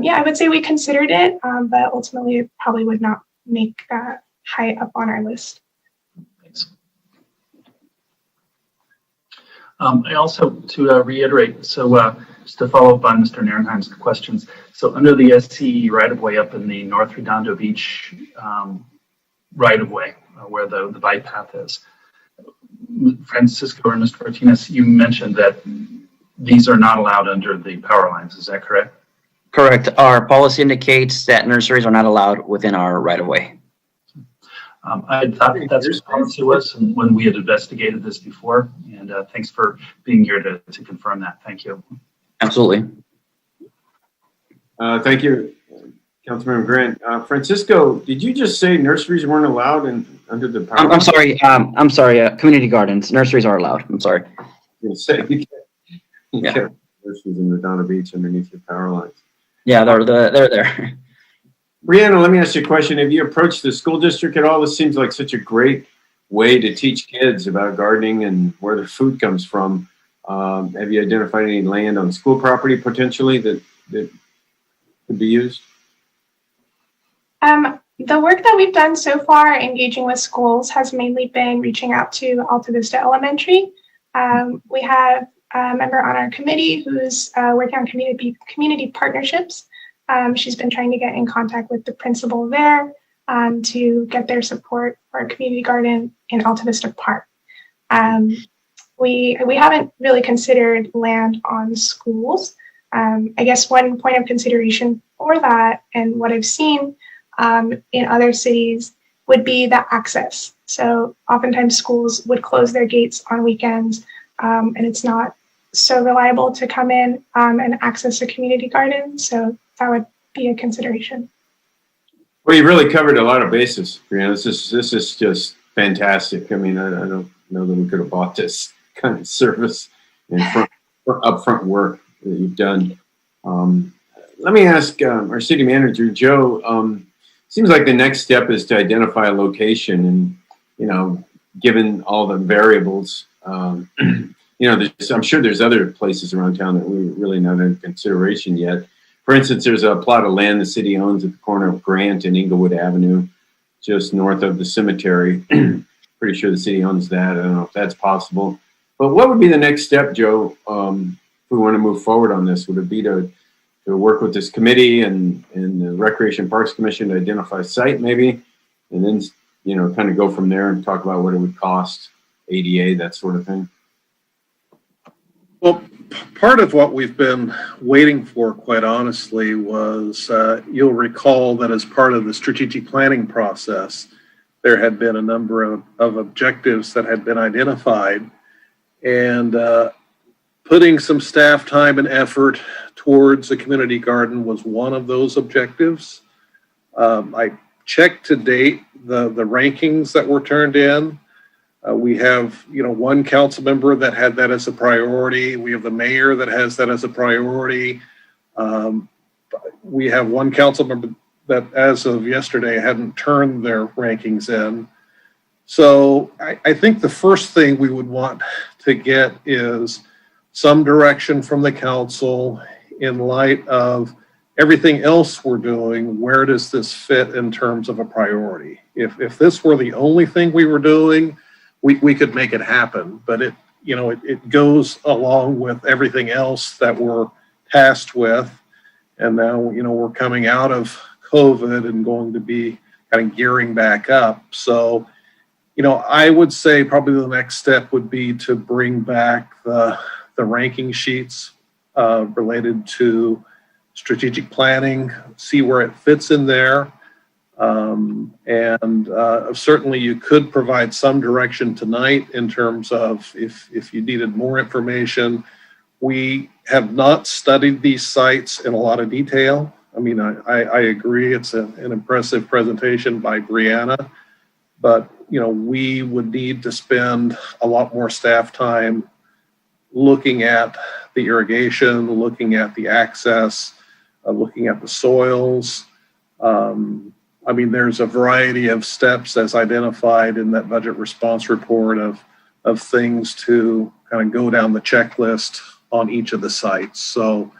yeah, I would say we considered it, but ultimately it probably would not make that high up on our list. Thanks. I also, to reiterate, so just to follow up on Mr. Nierenheim's questions, so under the SCE right-of-way up in the North Redondo Beach right-of-way, where the bike path is, Francisco or Mr. Martinez, you mentioned that these are not allowed under the power lines. Is that correct? Correct. Our policy indicates that nurseries are not allowed within our right-of-way. I thought that's what the policy was when we had investigated this before, and thanks for being here to confirm that. Thank you. Absolutely. Thank you, Councilmember Grant. Francisco, did you just say nurseries weren't allowed under the power? I'm sorry. Community gardens. Nurseries are allowed. I'm sorry. I was going to say, you can't nurseries in Redondo Beach underneath your power lines. Yeah, they're there. Brianna, let me ask you a question. Have you approached the school district at all? This seems like such a great way to teach kids about gardening and where their food comes from. Have you identified any land on school property potentially that could be used? The work that we've done so far engaging with schools has mainly been reaching out to Alta Vista Elementary. We have a member on our committee who's working on community partnerships. She's been trying to get in contact with the principal there to get their support for a community garden in Alta Vista Park. We haven't really considered land on schools. I guess one point of consideration for that, and what I've seen in other cities, would be the access. So oftentimes schools would close their gates on weekends, and it's not so reliable to come in and access a community garden. So that would be a consideration. Well, you really covered a lot of bases, Brianna. This is just fantastic. I mean, I don't know that we could have bought this kind of service and upfront work that you've done. Let me ask our city manager, Joe. Seems like the next step is to identify a location, and given all the variables, I'm sure there's other places around town that we're really not in consideration yet. For instance, there's a plot of land the city owns at the corner of Grant and Inglewood Avenue, just north of the cemetery. Pretty sure the city owns that. I don't know if that's possible. But what would be the next step, Joe, if we want to move forward on this? Would it be to work with this committee and the Recreation Parks Commission to identify a site maybe, and then, you know, kind of go from there and talk about what it would cost, ADA, that sort of thing? Well, part of what we've been waiting for, quite honestly, was you'll recall that as part of the strategic planning process, there had been a number of objectives that had been identified, and putting some staff time and effort towards a community garden was one of those objectives. I checked to date the rankings that were turned in. We have, you know, one council member that had that as a priority. We have the mayor that has that as a priority. We have one council member that, as of yesterday, hadn't turned their rankings in. So I think the first thing we would want to get is some direction from the council in light of everything else we're doing. Where does this fit in terms of a priority? If this were the only thing we were doing, we could make it happen, but it goes along with everything else that we're tasked with. And now, you know, we're coming out of COVID and going to be kind of gearing back up. So, you know, I would say probably the next step would be to bring back the ranking sheets related to strategic planning, see where it fits in there. Certainly you could provide some direction tonight in terms of if you needed more information. We have not studied these sites in a lot of detail. I mean, I agree it's an impressive presentation by Brianna, but, you know, we would need to spend a lot more staff time looking at the irrigation, looking at the access, looking at the soils. I mean, there's a variety of steps as identified in that budget response report of things to kind of go down the checklist on each of the sites. So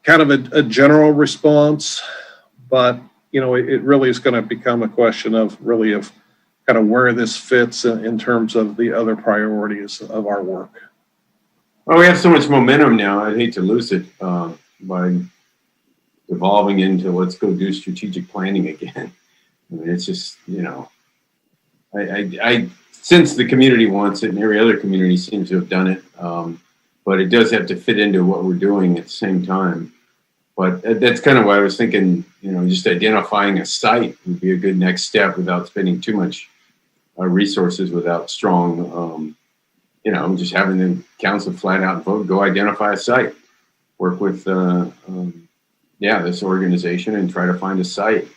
kind of a general response, but, you know, it really is going to become a question of kind of where this fits in terms of the other priorities of our work. Well, we have so much momentum now. I'd hate to lose it by evolving into let's go do strategic planning again. I mean, it's just, you know, I since the community wants it and every other community seems to have done it, but it does have to fit into what we're doing at the same time. But that's kind of why I was thinking, you know, just identifying a site would be a good next step without spending too much resources, without strong, you know, just having the council flat out vote, go identify a site, work with, this organization and try to find a site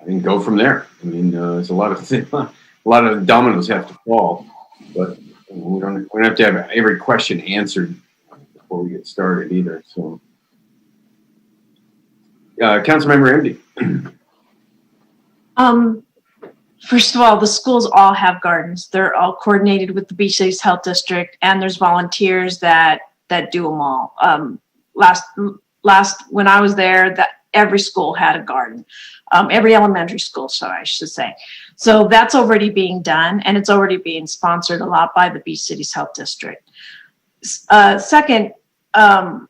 and go from there. I mean, there's a lot of dominoes have to fall, but we don't have to have every question answered before we get started either. So, Councilmember MD. First of all, the schools all have gardens. They're all coordinated with the Beach Cities Health District, and there's volunteers that do them all. Last when I was there, that every school had a garden, every elementary school, I should say. So that's already being done, and it's already being sponsored a lot by the Beach Cities Health District. Second, I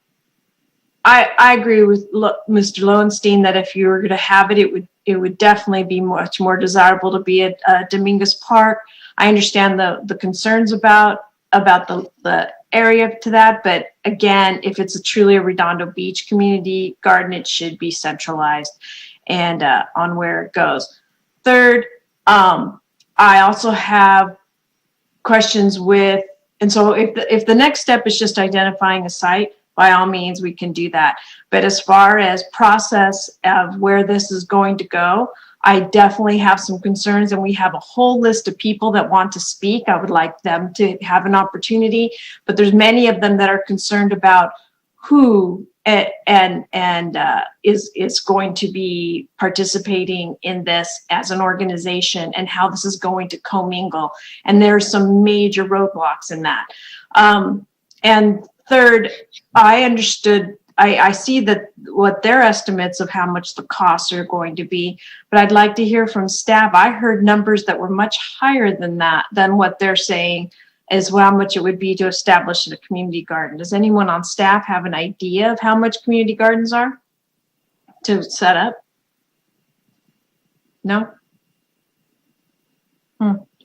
agree with Mr. Lowenstein that if you were going to have it, it would definitely be much more desirable to be at Dominguez Park. I understand the concerns about the area to that, but again, if it's truly a Redondo Beach community garden, it should be centralized and on where it goes. Third, I also have questions with, and so if the next step is just identifying a site, by all means, we can do that. But as far as process of where this is going to go, I definitely have some concerns, and we have a whole list of people that want to speak. I would like them to have an opportunity, but there's many of them that are concerned about who is going to be participating in this as an organization and how this is going to commingle. And there are some major roadblocks in that. And Third, I understood, I see that what their estimates of how much the costs are going to be, but I'd like to hear from staff. I heard numbers that were much higher than that, than what they're saying as well, how much it would be to establish a community garden. Does anyone on staff have an idea of how much community gardens are to set up? No?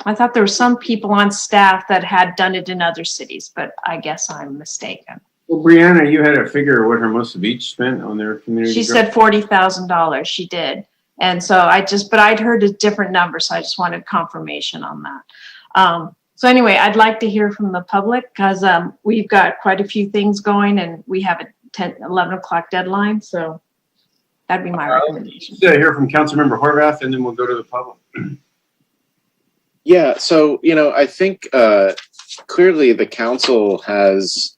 I thought there were some people on staff that had done it in other cities, but I guess I'm mistaken. Well, Brianna, you had a figure of what Hermosa Beach spent on their community. She said $40,000. She did. And so but I'd heard a different number, so I just wanted confirmation on that. So anyway, I'd like to hear from the public because we've got quite a few things going and we have a 11 o'clock deadline. So that'd be my recommendation. Yeah, hear from Councilmember Horvath and then we'll go to the public. Yeah, so, I think clearly the council has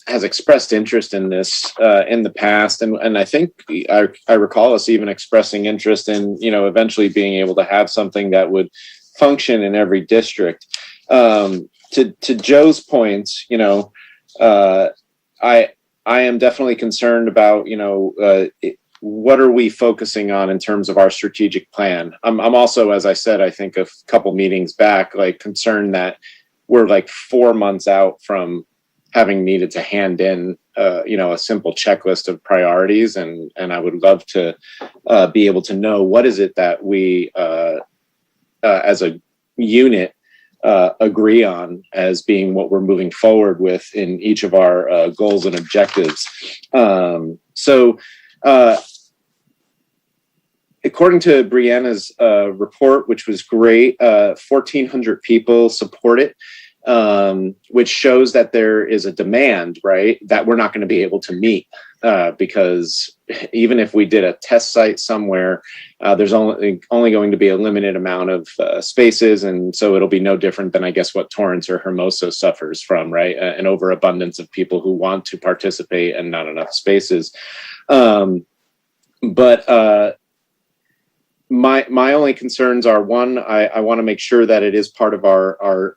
expressed interest in this in the past. And I think I recall us even expressing interest in, eventually being able to have something that would function in every district. To Joe's points, I am definitely concerned about, what are we focusing on in terms of our strategic plan? I'm also, as I said, I think a couple meetings back, concerned that we're 4 months out from having needed to hand in, a simple checklist of priorities. And I would love to be able to know what is it that we, as a unit, agree on as being what we're moving forward with in each of our goals and objectives. According to Brianna's report, which was great, 1,400 people support it, which shows that there is a demand, right, that we're not going to be able to meet because even if we did a test site somewhere, there's only going to be a limited amount of spaces. And so it'll be no different than, I guess, what Torrance or Hermosa suffers from, right? An overabundance of people who want to participate and not enough spaces. My only concerns are, one, I want to make sure that it is part of our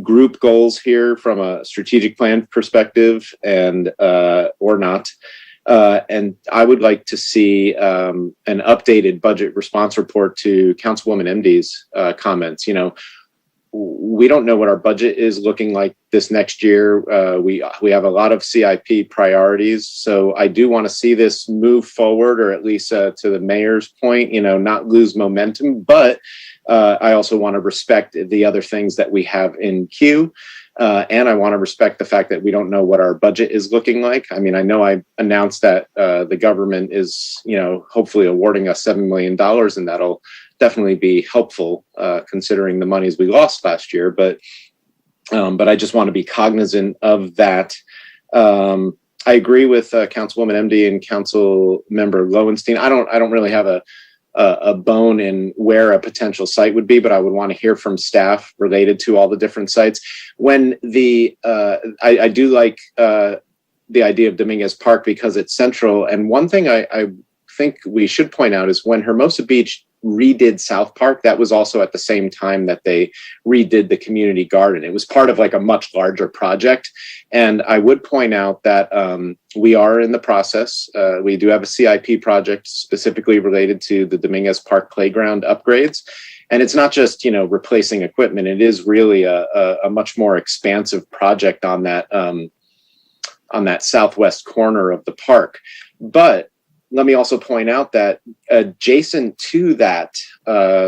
group goals here from a strategic plan perspective and or not. And I would like to see an updated budget response report to Councilwoman MD's comments. We don't know what our budget is looking like this next year. We have a lot of CIP priorities. So I do want to see this move forward, or at least to the mayor's point, not lose momentum. But I also want to respect the other things that we have in queue. And I want to respect the fact that we don't know what our budget is looking like. I mean, I know I announced that the government is, hopefully awarding us $7 million, and that'll definitely be helpful considering the monies we lost last year. But I just want to be cognizant of that. I agree with Councilwoman MD and Councilmember Lowenstein. I don't really have a bone in where a potential site would be, but I would want to hear from staff related to all the different sites. When I do like the idea of Dominguez Park because it's central. And one thing I think we should point out is when Hermosa Beach redid South Park, that was also at the same time that they redid the community garden. It was part of a much larger project. And I would point out that we are in the process. We do have a CIP project specifically related to the Dominguez Park playground upgrades. And it's not just, replacing equipment. It is really a much more expansive project on that southwest corner of the park. But let me also point out that adjacent to that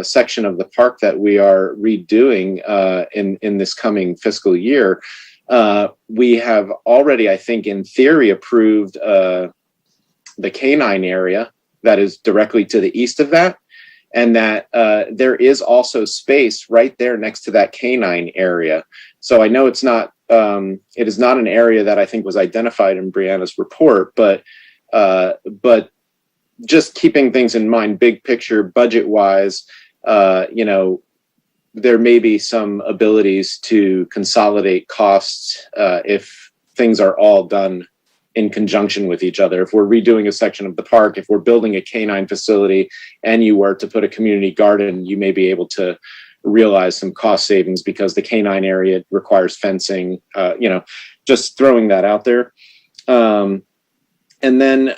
section of the park that we are redoing in this coming fiscal year, we have already, I think, in theory, approved the canine area that is directly to the east of that, and that there is also space right there next to that canine area. So I know it is not an area that I think was identified in Brianna's report, but just keeping things in mind, big picture, budget-wise, there may be some abilities to consolidate costs if things are all done in conjunction with each other. If we're redoing a section of the park, if we're building a canine facility, and you were to put a community garden, you may be able to realize some cost savings because the canine area requires fencing. just throwing that out there. And then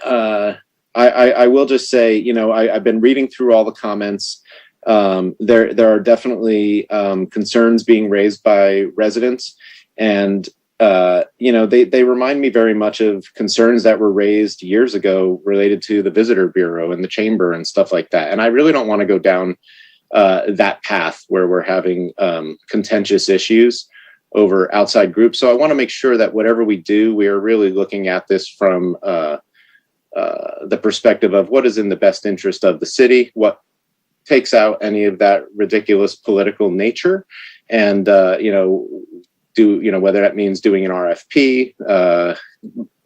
I will just say, I've been reading through all the comments. There are definitely concerns being raised by residents, and they remind me very much of concerns that were raised years ago related to the visitor bureau and the chamber and stuff like that. And I really don't want to go down that path where we're having contentious issues over outside groups. So I want to make sure that whatever we do, we are really looking at this from the perspective of what is in the best interest of the city, what takes out any of that ridiculous political nature, and whether that means doing an RFP,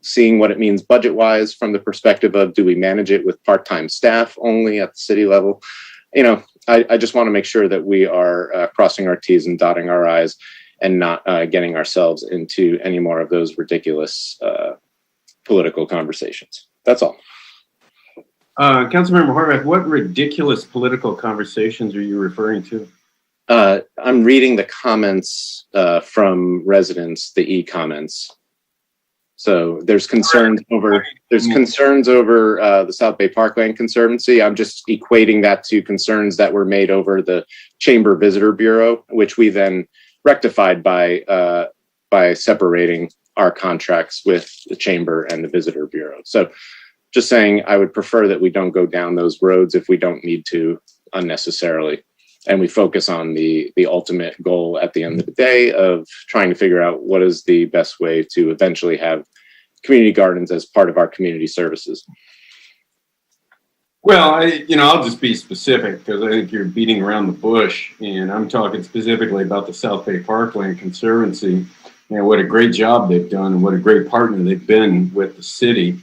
seeing what it means budget-wise from the perspective of, do we manage it with part-time staff only at the city level? I just want to make sure that we are crossing our T's and dotting our I's and not getting ourselves into any more of those ridiculous political conversations. That's all. Councilmember Horvath, what ridiculous political conversations are you referring to? I'm reading the comments from residents, the e-comments. So there's concerns over the South Bay Parkland Conservancy. I'm just equating that to concerns that were made over the Chamber Visitor Bureau, which we then rectified by separating our contracts with the Chamber and the Visitor Bureau. So just saying, I would prefer that we don't go down those roads if we don't need to unnecessarily. And we focus on the ultimate goal at the end of the day of trying to figure out what is the best way to eventually have community gardens as part of our community services. Well, I'll just be specific because I think you're beating around the bush, and I'm talking specifically about the South Bay Parkland Conservancy. What a great job they've done and what a great partner they've been with the city.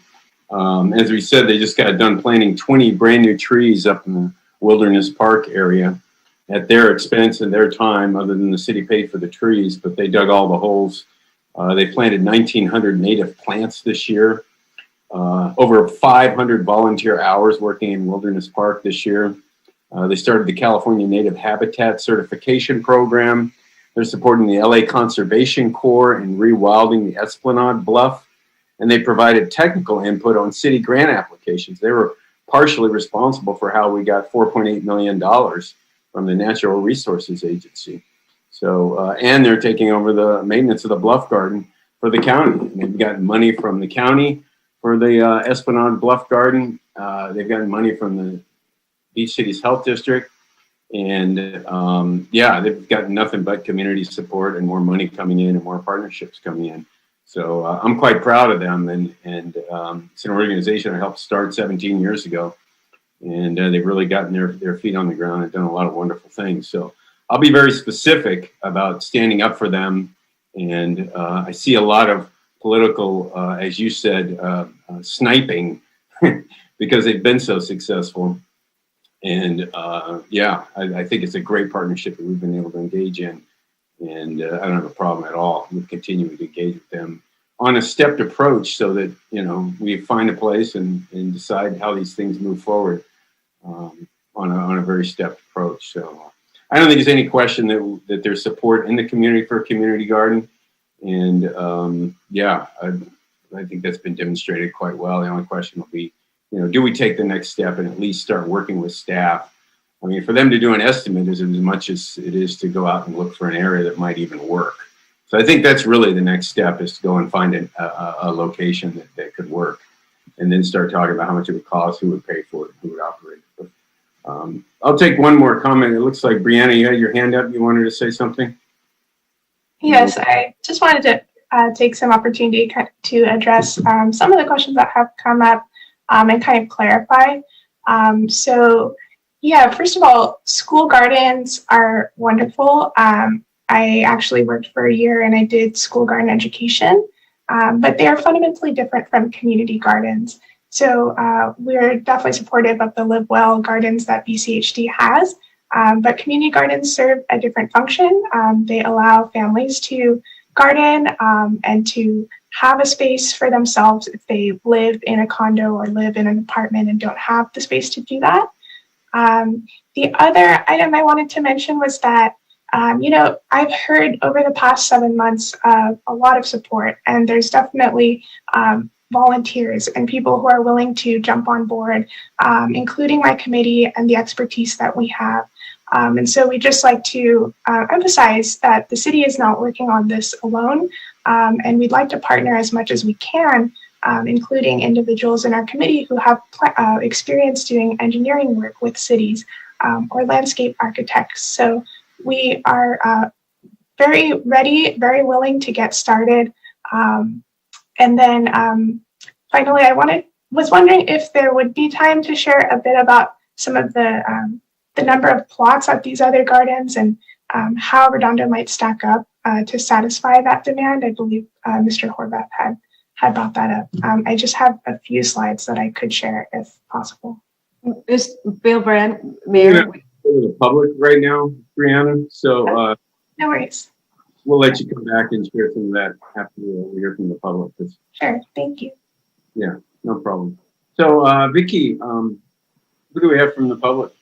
As we said, they just got done planting 20 brand new trees up in the Wilderness Park area at their expense and their time, other than the city paid for the trees, but they dug all the holes. They planted 1,900 native plants this year. Over 500 volunteer hours working in Wilderness Park this year. They started the California Native Habitat Certification Program. They're supporting the LA Conservation Corps in rewilding the Esplanade Bluff. And they provided technical input on city grant applications. They were partially responsible for how we got $4.8 million from the Natural Resources Agency. So, and they're taking over the maintenance of the Bluff Garden for the county. And they've gotten money from the county for the Esplanade Bluff Garden. They've gotten money from the Beach Cities Health District. And they've gotten nothing but community support and more money coming in and more partnerships coming in. So I'm quite proud of them. And it's an organization I helped start 17 years ago. And they've really gotten their feet on the ground and done a lot of wonderful things. So I'll be very specific about standing up for them. And I see a lot of political, as you said, sniping because they've been so successful. And I think it's a great partnership that we've been able to engage in. And I don't have a problem at all with continuing to engage with them on a stepped approach so that, we find a place and decide how these things move forward on a very stepped approach. So I don't think there's any question that there's support in the community for a community garden. And I think that's been demonstrated quite well. The only question will be, do we take the next step and at least start working with staff? I mean, for them to do an estimate is as much as it is to go out and look for an area that might even work. So I think that's really the next step, is to go and find a location that could work, and then start talking about how much it would cost, who would pay for it, who would operate it. But, I'll take one more comment. It looks like Brianna, you had your hand up. You wanted to say something? Yes, I just wanted to take some opportunity to address some of the questions that have come up and kind of clarify. First of all, school gardens are wonderful. I actually worked for a year and I did school garden education, but they are fundamentally different from community gardens. So we're definitely supportive of the Live Well gardens that BCHD has, but community gardens serve a different function. They allow families to garden and to have a space for themselves if they live in a condo or live in an apartment and don't have the space to do that. The other item I wanted to mention was that I've heard over the past 7 months a lot of support, and there's definitely volunteers and people who are willing to jump on board, including my committee and the expertise that we have. And so we just like to emphasize that the city is not working on this alone, and we'd like to partner as much as we can, including individuals in our committee who have experience doing engineering work with cities or landscape architects. So we are very ready, very willing to get started. And then finally, I was wondering if there would be time to share a bit about some of the number of plots at these other gardens and how Redondo might stack up to satisfy that demand. I believe Mr. Horvath had brought that up. I just have a few slides that I could share if possible. Ms. Bill Brand, Mayor. To the public right now, Brianna. So no worries. We'll let you come back and share some of that after we hear from the public. Sure. Thank you. Yeah, no problem. So Vicky, who do we have from the public?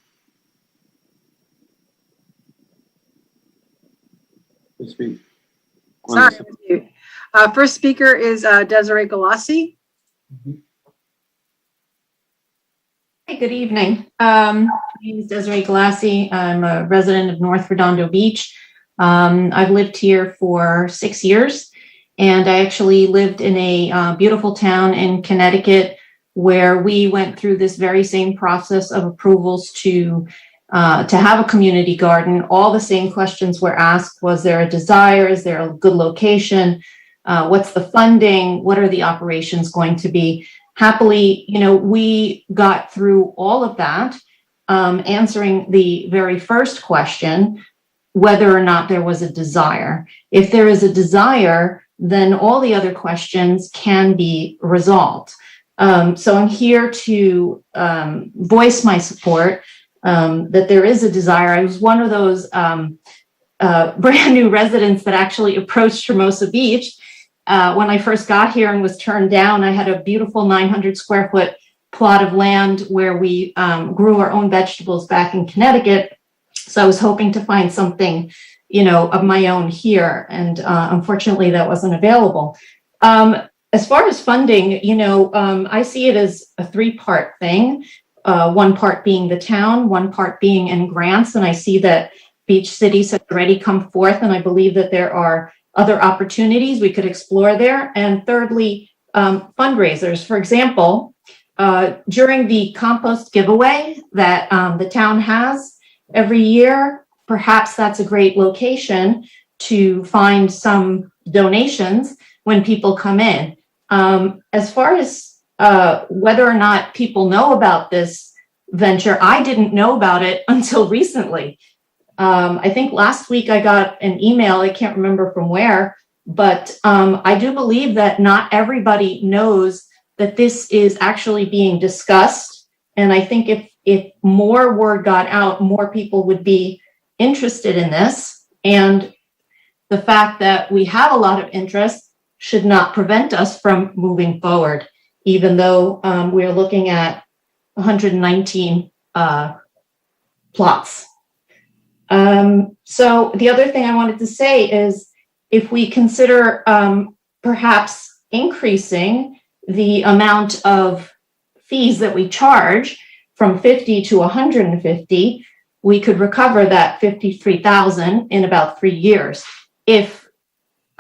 To speak. Sorry. First speaker is Desiree Galassi. Hey, good evening. My name is Desiree Galassi. I'm a resident of North Redondo Beach. I've lived here for 6 years, and I actually lived in a beautiful town in Connecticut where we went through this very same process of approvals to have a community garden. All the same questions were asked. Was there a desire? Is there a good location? What's the funding? What are the operations going to be? Happily, we got through all of that, answering the very first question, whether or not there was a desire. If there is a desire, then all the other questions can be resolved. So I'm here to voice my support that there is a desire. I was one of those brand new residents that actually approached Hermosa Beach when I first got here and was turned down. I had a beautiful 900 square foot plot of land where we grew our own vegetables back in Connecticut. So I was hoping to find something, of my own here. And unfortunately, that wasn't available. As far as funding, I see it as a three-part thing. One part being the town, one part being in grants. And I see that beach cities have already come forth. And I believe that there are other opportunities we could explore there. And thirdly, fundraisers. For example, during the compost giveaway that the town has every year, perhaps that's a great location to find some donations when people come in. As far as whether or not people know about this venture, I didn't know about it until recently. I think last week I got an email, I can't remember from where, but I do believe that not everybody knows that this is actually being discussed. And I think if more word got out, more people would be interested in this. And the fact that we have a lot of interest should not prevent us from moving forward, even though we're looking at 119 plots. So the other thing I wanted to say is if we consider perhaps increasing the amount of fees that we charge from 50 to 150, we could recover that 53,000 in about 3 years if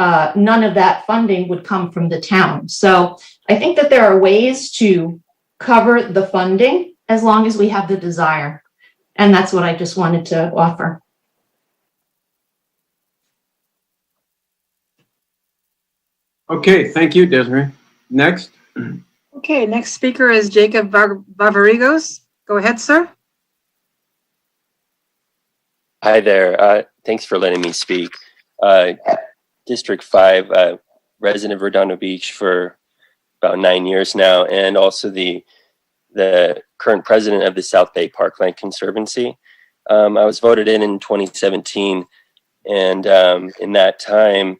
none of that funding would come from the town. So I think that there are ways to cover the funding as long as we have the desire. And that's what I just wanted to offer. Okay, thank you, Desiree. Next. Okay, next speaker is Jacob Bavarigos. Go ahead, sir. Hi there. Thanks for letting me speak. District 5, resident of Redondo Beach for about 9 years now, and also the current president of the South Bay Parkland Conservancy. I was voted in 2017, and in that time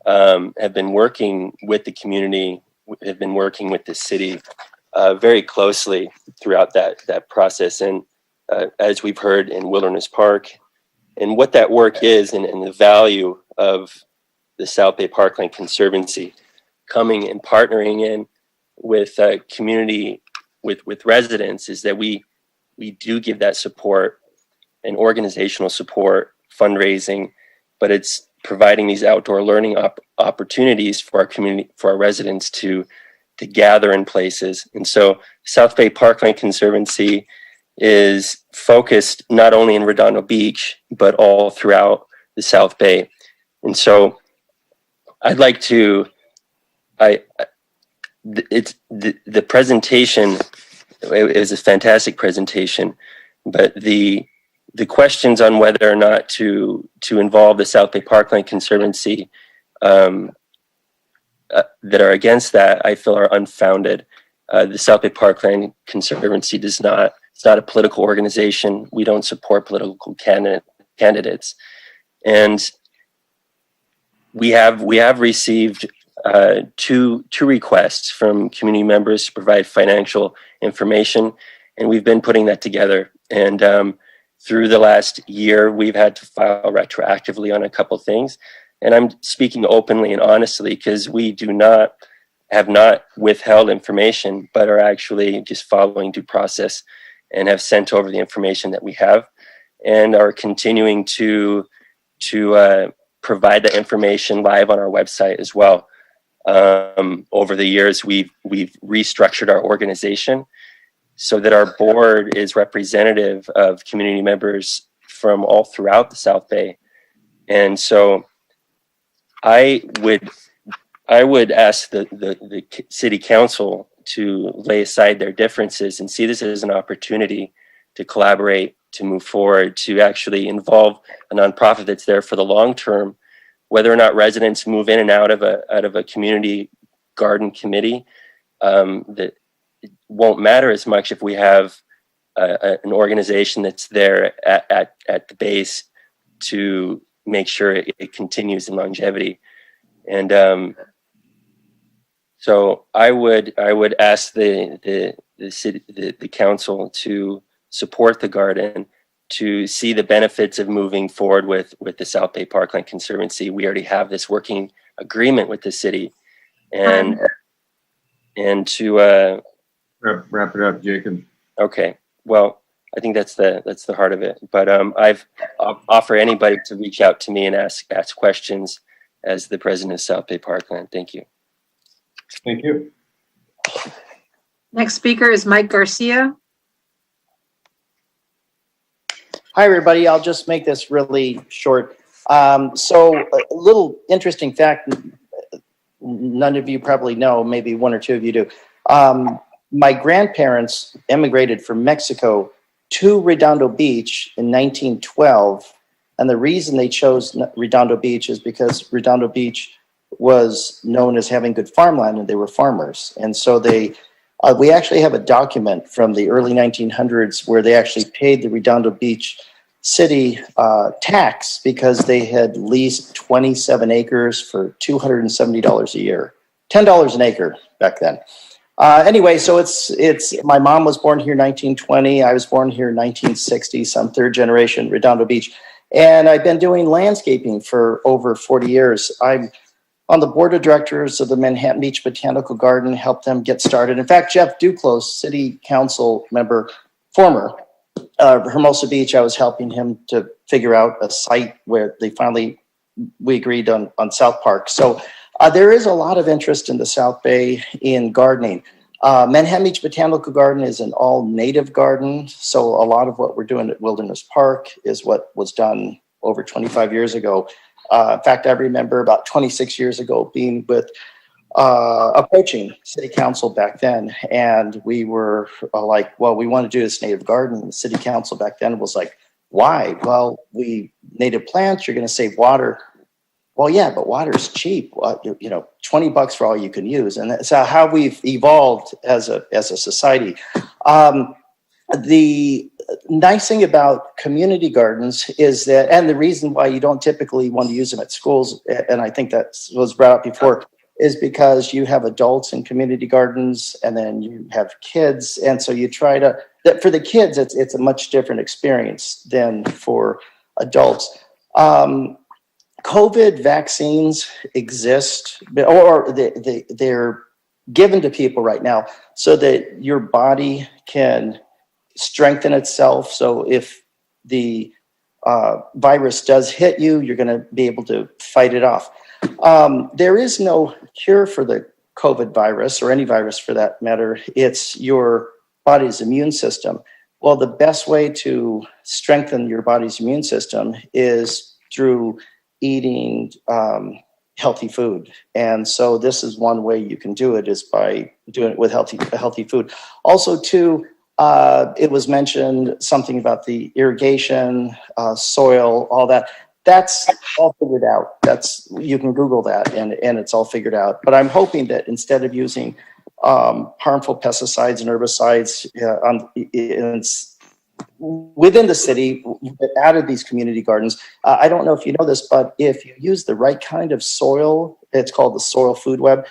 have been working with the community, have been working with the city very closely throughout that process. And as we've heard in Wilderness Park and what that work is, and the value of the South Bay Parkland Conservancy coming and partnering in with community, with residents, is that we do give that support and organizational support, fundraising, but it's providing these outdoor learning opportunities for our community, for our residents to gather in places. And so South Bay Parkland Conservancy is focused not only in Redondo Beach, but all throughout the South Bay. And so I'd like to, it's the presentation, it was a fantastic presentation, but the questions on whether or not to involve the South Bay Parkland Conservancy that are against that, I feel are unfounded. The South Bay Parkland Conservancy it's not a political organization. We don't support political candidates. And we have received two requests from community members to provide financial information, and we've been putting that together. And through the last year, we've had to file retroactively on a couple things. And I'm speaking openly and honestly because we have not withheld information, but are actually just following due process and have sent over the information that we have, and are continuing to provide the information live on our website as well. Over the years, we've restructured our organization so that our board is representative of community members from all throughout the South Bay. And so I would ask the city council to lay aside their differences and see this as an opportunity to collaborate, to move forward, to actually involve a nonprofit that's there for the long term. Whether or not residents move in and out of a community garden committee, that won't matter as much if we have an organization that's there at the base to make sure it continues in longevity. And so I would ask the city, the council to support the garden, to see the benefits of moving forward with the South Bay Parkland Conservancy. We already have this working agreement with the city, and to wrap it up, Jacob. Okay. Well, I think that's the heart of it. But I'll offer anybody to reach out to me and ask questions as the president of South Bay Parkland. Thank you. Thank you. Next speaker is Mike Garcia. Hi, everybody. I'll just make this really short. So a little interesting fact, none of you probably know, maybe one or two of you do. My grandparents immigrated from Mexico to Redondo Beach in 1912. And the reason they chose Redondo Beach is because Redondo Beach was known as having good farmland, and they were farmers. And so we actually have a document from the early 1900s where they actually paid the Redondo Beach city tax because they had leased 27 acres for $270 a year, $10 an acre back then. Anyway, so it's my mom was born here in 1920. I was born here in 1960, some third generation Redondo Beach. And I've been doing landscaping for over 40 years. I'm on the board of directors of the Manhattan Beach Botanical Garden, helped them get started. In fact, Jeff Duclos, city council member, former Hermosa Beach, I was helping him to figure out a site where we agreed on South Park. So there is a lot of interest in the South Bay in gardening. Manhattan Beach Botanical Garden is an all native garden. So a lot of what we're doing at Wilderness Park is what was done over 25 years ago. In fact, I remember about 26 years ago being with approaching city council back then. And we were like, well, we want to do this native garden. The city council back then was like, why? Well, native plants, you're going to save water. Well, yeah, but water's cheap. Well, $20 for all you can use. And that's how we've evolved as a society. The nice thing about community gardens is that, and the reason why you don't typically want to use them at schools, and I think that was brought up before, is because you have adults in community gardens and then you have kids. And so you try to, for the kids, it's a much different experience than for adults. COVID vaccines exist, or they're given to people right now so that your body can strengthen itself. So if the virus does hit you, you're going to be able to fight it off. There is no cure for the COVID virus, or any virus for that matter. It's your body's immune system. Well, the best way to strengthen your body's immune system is through eating healthy food. And so this is one way you can do it, is by doing it with healthy food. Also, too, it was mentioned something about the irrigation, soil, all that. That's all figured out. You can Google that, and it's all figured out. But I'm hoping that instead of using harmful pesticides and herbicides within the city, out of these community gardens, I don't know if you know this, but if you use the right kind of soil, it's called the soil food web,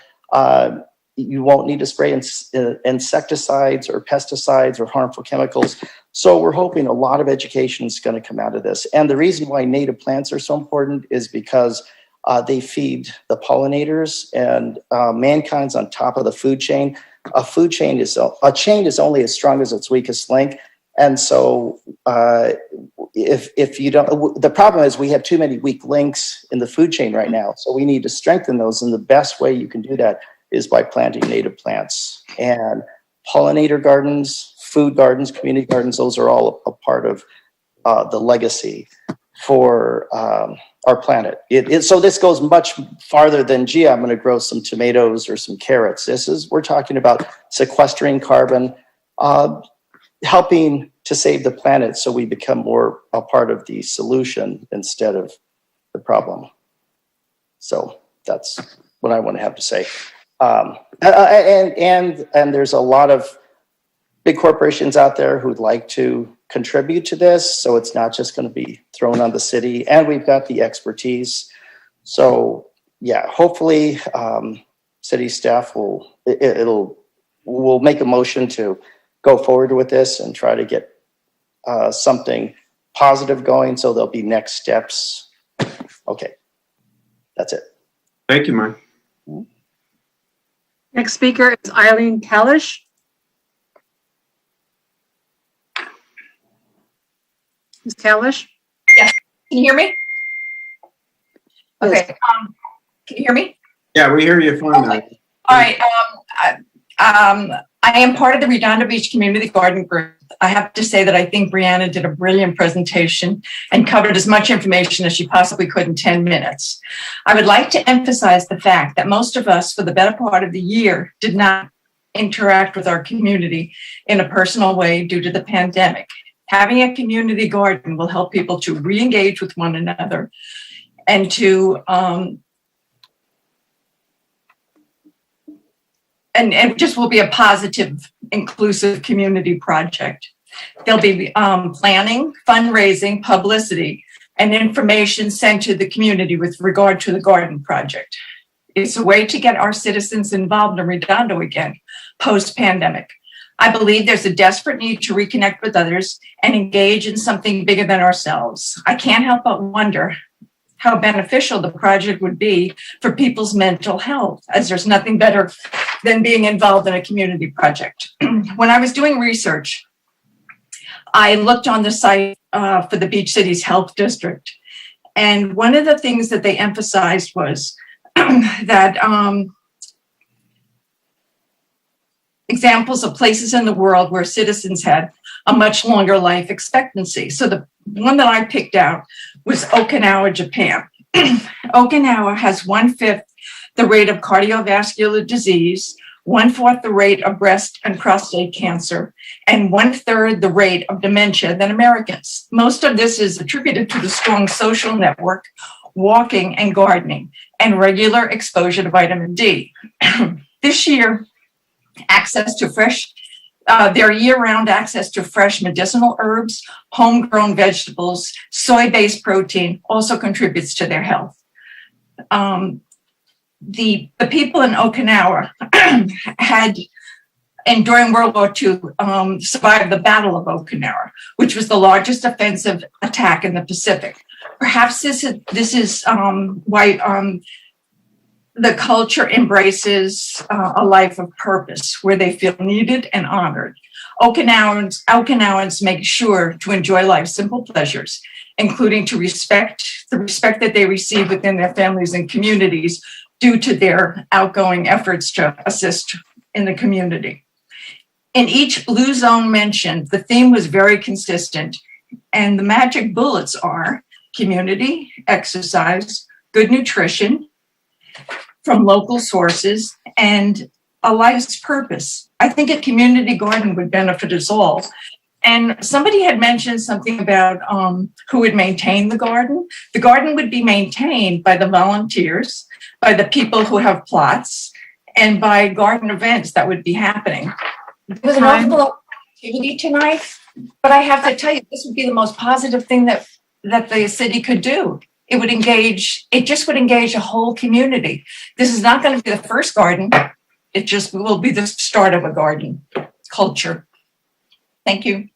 you won't need to spray insecticides or pesticides or harmful chemicals. So we're hoping a lot of education is going to come out of this. And the reason why native plants are so important is because they feed the pollinators, and mankind's on top of the food chain. A chain is only as strong as its weakest link. And so if you don't, the problem is we have too many weak links in the food chain right now. So we need to strengthen those. And the best way you can do that is by planting native plants. And pollinator gardens, food gardens, community gardens, those are all a part of the legacy for our planet. So this goes much farther than, gee, I'm going to grow some tomatoes or some carrots. We're talking about sequestering carbon, helping to save the planet so we become more a part of the solution instead of the problem. So that's what I want to have to say. And there's a lot of big corporations out there who'd like to contribute to this, so it's not just going to be thrown on the city, and we've got the expertise. So yeah, hopefully city staff will make a motion to go forward with this and try to get something positive going, so there'll be next steps. Okay, that's it. Thank you, Mike. Next speaker is Eileen Kalish. Ms. Kalish? Yes. Can you hear me? Okay. Can you hear me? Yeah, we hear you fine now. All right. I am part of the Redondo Beach Community Garden Group. I have to say that I think Brianna did a brilliant presentation and covered as much information as she possibly could in 10 minutes. I would like to emphasize the fact that most of us, for the better part of the year, did not interact with our community in a personal way due to the pandemic. Having a community garden will help people to re-engage with one another and to and just will be a positive, inclusive community project. There'll be planning, fundraising, publicity, and information sent to the community with regard to the garden project. It's a way to get our citizens involved in Redondo again, post-pandemic. I believe there's a desperate need to reconnect with others and engage in something bigger than ourselves. I can't help but wonder how beneficial the project would be for people's mental health, as there's nothing better than being involved in a community project. When I was doing research, I looked on the site for the Beach Cities Health District. And one of the things that they emphasized was that examples of places in the world where citizens had a much longer life expectancy. So the one that I picked out was Okinawa, Japan. Okinawa has 1/5 the rate of cardiovascular disease, 1/4 the rate of breast and prostate cancer, and 1/3 the rate of dementia than Americans. Most of this is attributed to the strong social network, walking and gardening, and regular exposure to vitamin D. This year, their year-round access to fresh medicinal herbs, homegrown vegetables, soy-based protein also contributes to their health. The people in Okinawa had and during World War II, survived the Battle of Okinawa, which was the largest offensive attack in the Pacific. Perhaps this is why the culture embraces a life of purpose, where they feel needed and honored. Okinawans make sure to enjoy life's simple pleasures, including the respect that they receive within their families and communities due to their outgoing efforts to assist in the community. In each blue zone mentioned, the theme was very consistent, and the magic bullets are community, exercise, good nutrition from local sources, and a life's purpose. I think a community garden would benefit us all. And somebody had mentioned something about who would maintain the garden. The garden would be maintained by the volunteers, by the people who have plots, and by garden events that would be happening. There was an awful lot of activity tonight, but I have to tell you, this would be the most positive thing that the city could do. It just would engage a whole community. This is not going to be the first garden. It just will be the start of a garden culture. Thank you.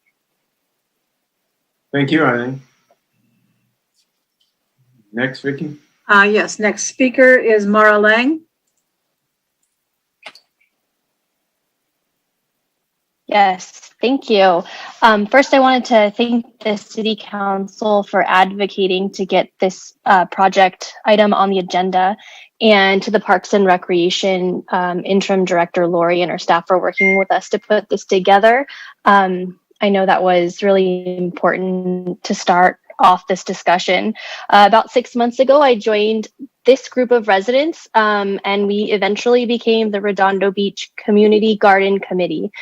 Thank you, Eileen. Next, Vicky. Yes, next speaker is Mara Lang. Yes, thank you. First, I wanted to thank the City Council for advocating to get this project item on the agenda, and to the Parks and Recreation Interim Director Lori and her staff for working with us to put this together. I know that was really important to start off this discussion. About 6 months ago, I joined this group of residents, and we eventually became the Redondo Beach Community Garden Committee.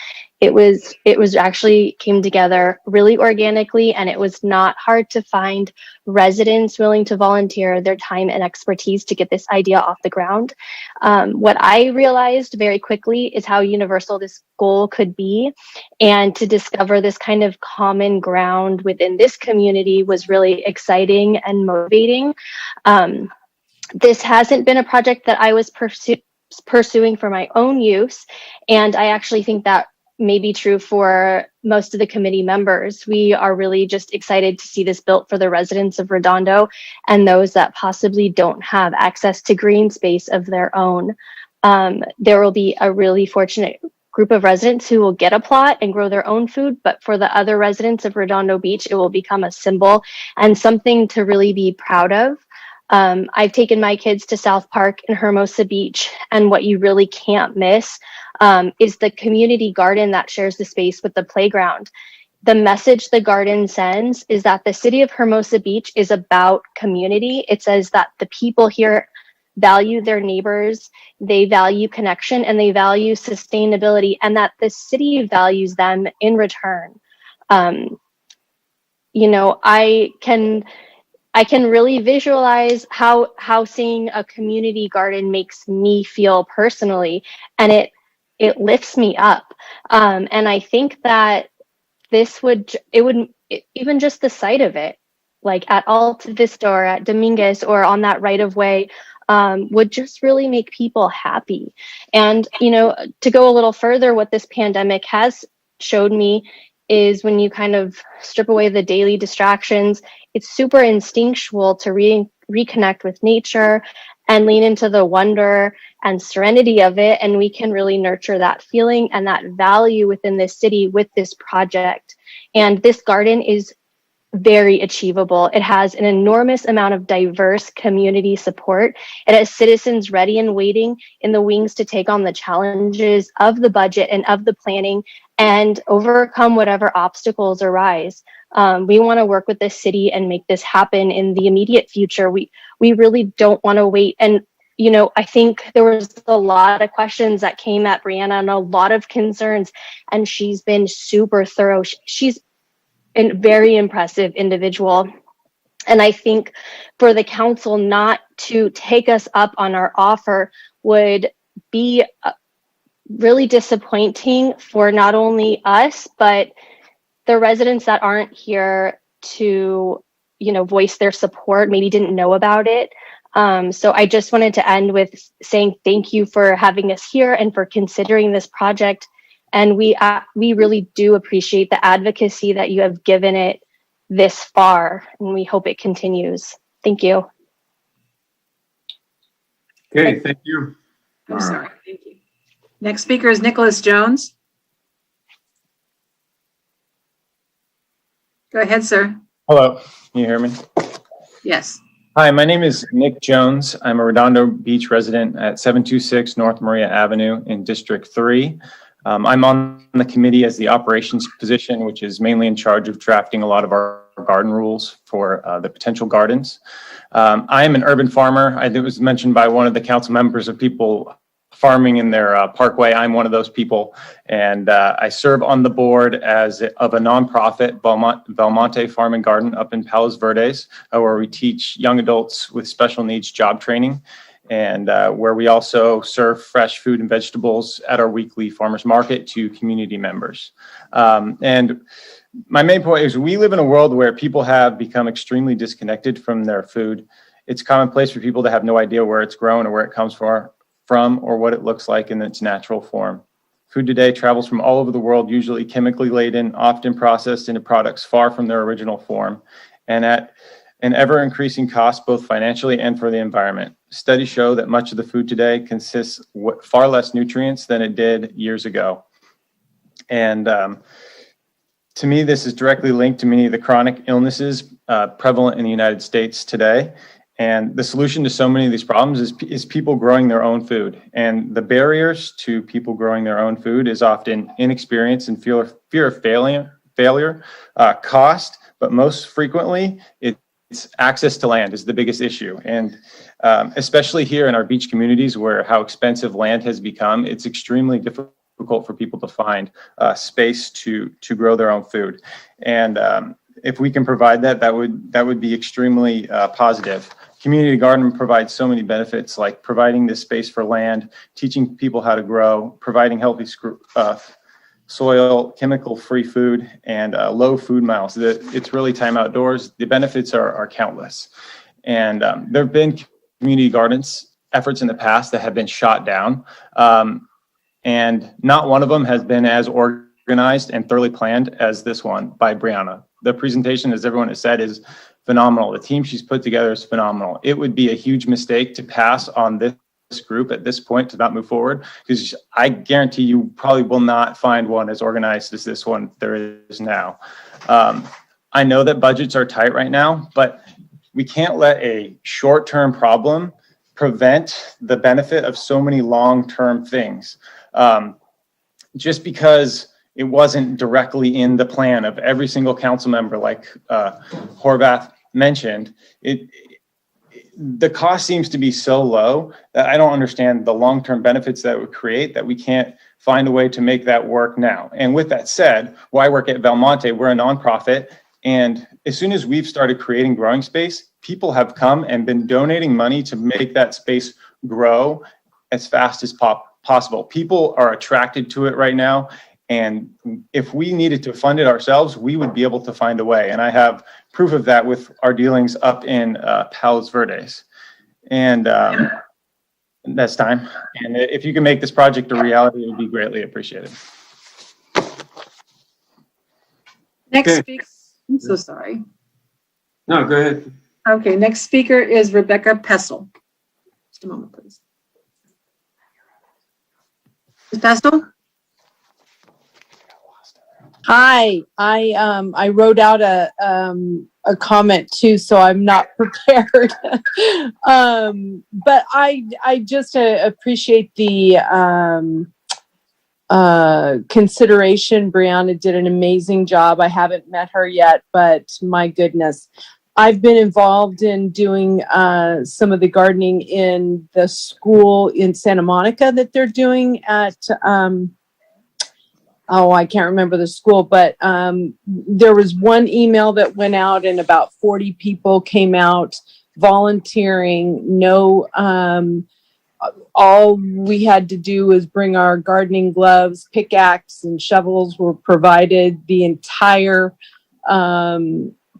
It was actually came together really organically, and it was not hard to find residents willing to volunteer their time and expertise to get this idea off the ground. What I realized very quickly is how universal this goal could be, and to discover this kind of common ground within this community was really exciting and motivating. This hasn't been a project that I was pursuing for my own use, and I actually think that may be true for most of the committee members. We are really just excited to see this built for the residents of Redondo and those that possibly don't have access to green space of their own. There will be a really fortunate group of residents who will get a plot and grow their own food, but for the other residents of Redondo Beach, it will become a symbol and something to really be proud of. I've taken my kids to South Park and Hermosa Beach, and what you really can't miss is the community garden that shares the space with the playground. The message the garden sends is that the city of Hermosa Beach is about community. It says that the people here value their neighbors, they value connection, and they value sustainability, and that the city values them in return. I can really visualize how seeing a community garden makes me feel personally, and it lifts me up. And I think that even just the sight of it, like at Alta Vista or at Dominguez or on that right of way, would just really make people happy. And, to go a little further, what this pandemic has showed me is when you kind of strip away the daily distractions, it's super instinctual to reconnect with nature and lean into the wonder and serenity of it. And we can really nurture that feeling and that value within this city with this project. And this garden is very achievable. It has an enormous amount of diverse community support. It has citizens ready and waiting in the wings to take on the challenges of the budget and of the planning and overcome whatever obstacles arise. We want to work with the city and make this happen in the immediate future. We really don't want to wait. And, I think there was a lot of questions that came at Brianna and a lot of concerns, and she's been super thorough. She's a very impressive individual. And I think for the council not to take us up on our offer would be really disappointing for not only us, but the residents that aren't here to, voice their support, maybe didn't know about it. So I just wanted to end with saying thank you for having us here and for considering this project And we really do appreciate the advocacy that you have given it this far, and we hope it continues. Thank you. Okay, thank you. I'm sorry. Thank you. Next speaker is Nicholas Jones. Go ahead, sir. Hello, can you hear me? Yes. Hi, my name is Nick Jones. I'm a Redondo Beach resident at 726 North Maria Avenue in District 3. I'm on the committee as the operations position, which is mainly in charge of drafting a lot of our garden rules for the potential gardens. I am an urban farmer. It was mentioned by one of the council members of people farming in their parkway. I'm one of those people, and I serve on the board of a nonprofit, Belmonte Farm and Garden, up in Palos Verdes, where we teach young adults with special needs job training, and where we also serve fresh food and vegetables at our weekly farmers market to community members. And my main point is we live in a world where people have become extremely disconnected from their food. It's commonplace for people to have no idea where it's grown or where it comes from or what it looks like in its natural form. Food today travels from all over the world, usually chemically laden, often processed into products far from their original form, and at an ever-increasing cost, both financially and for the environment. Studies show that much of the food today consists far less nutrients than it did years ago. And to me, this is directly linked to many of the chronic illnesses prevalent in the United States today. And the solution to so many of these problems is people growing their own food. And the barriers to people growing their own food is often inexperience and fear of failure, cost, but most frequently it's access to land is the biggest issue. And especially here in our beach communities where how expensive land has become, it's extremely difficult for people to find space to grow their own food. And if we can provide that, that would be extremely positive. Community garden provides so many benefits, like providing this space for land, teaching people how to grow, providing healthy soil, chemical-free food, and low food miles. It's really time outdoors. The benefits are countless. And there have been community gardens efforts in the past that have been shot down. And not one of them has been as organized and thoroughly planned as this one by Brianna. The presentation, as everyone has said, is phenomenal. The team she's put together is phenomenal. It would be a huge mistake to pass on this group at this point to not move forward, because I guarantee you probably will not find one as organized as this one there is now. I know that budgets are tight right now, but we can't let a short-term problem prevent the benefit of so many long-term things. Just because it wasn't directly in the plan of every single council member, like Horvath mentioned, the cost seems to be so low that I don't understand the long-term benefits that it would create that we can't find a way to make that work now. And with that said, why work at Belmonte? We're a nonprofit. And as soon as we've started creating growing space, people have come and been donating money to make that space grow as fast as possible. People are attracted to it right now. And if we needed to fund it ourselves, we would be able to find a way. And I have proof of that with our dealings up in Palos Verdes. And that's time. And if you can make this project a reality, it would be greatly appreciated. Next speaker, I'm so sorry. No, go ahead. Okay, next speaker is Rebecca Pestle. Just a moment, please. Ms. Pestle? Hi, I wrote out a comment too, so I'm not prepared. But I just appreciate the consideration. Brianna did an amazing job. I haven't met her yet, but my goodness. I've been involved in doing some of the gardening in the school in Santa Monica that they're doing at I can't remember the school, but there was one email that went out and about 40 people came out volunteering. No, all we had to do was bring our gardening gloves, pickaxe, and shovels were provided. The entire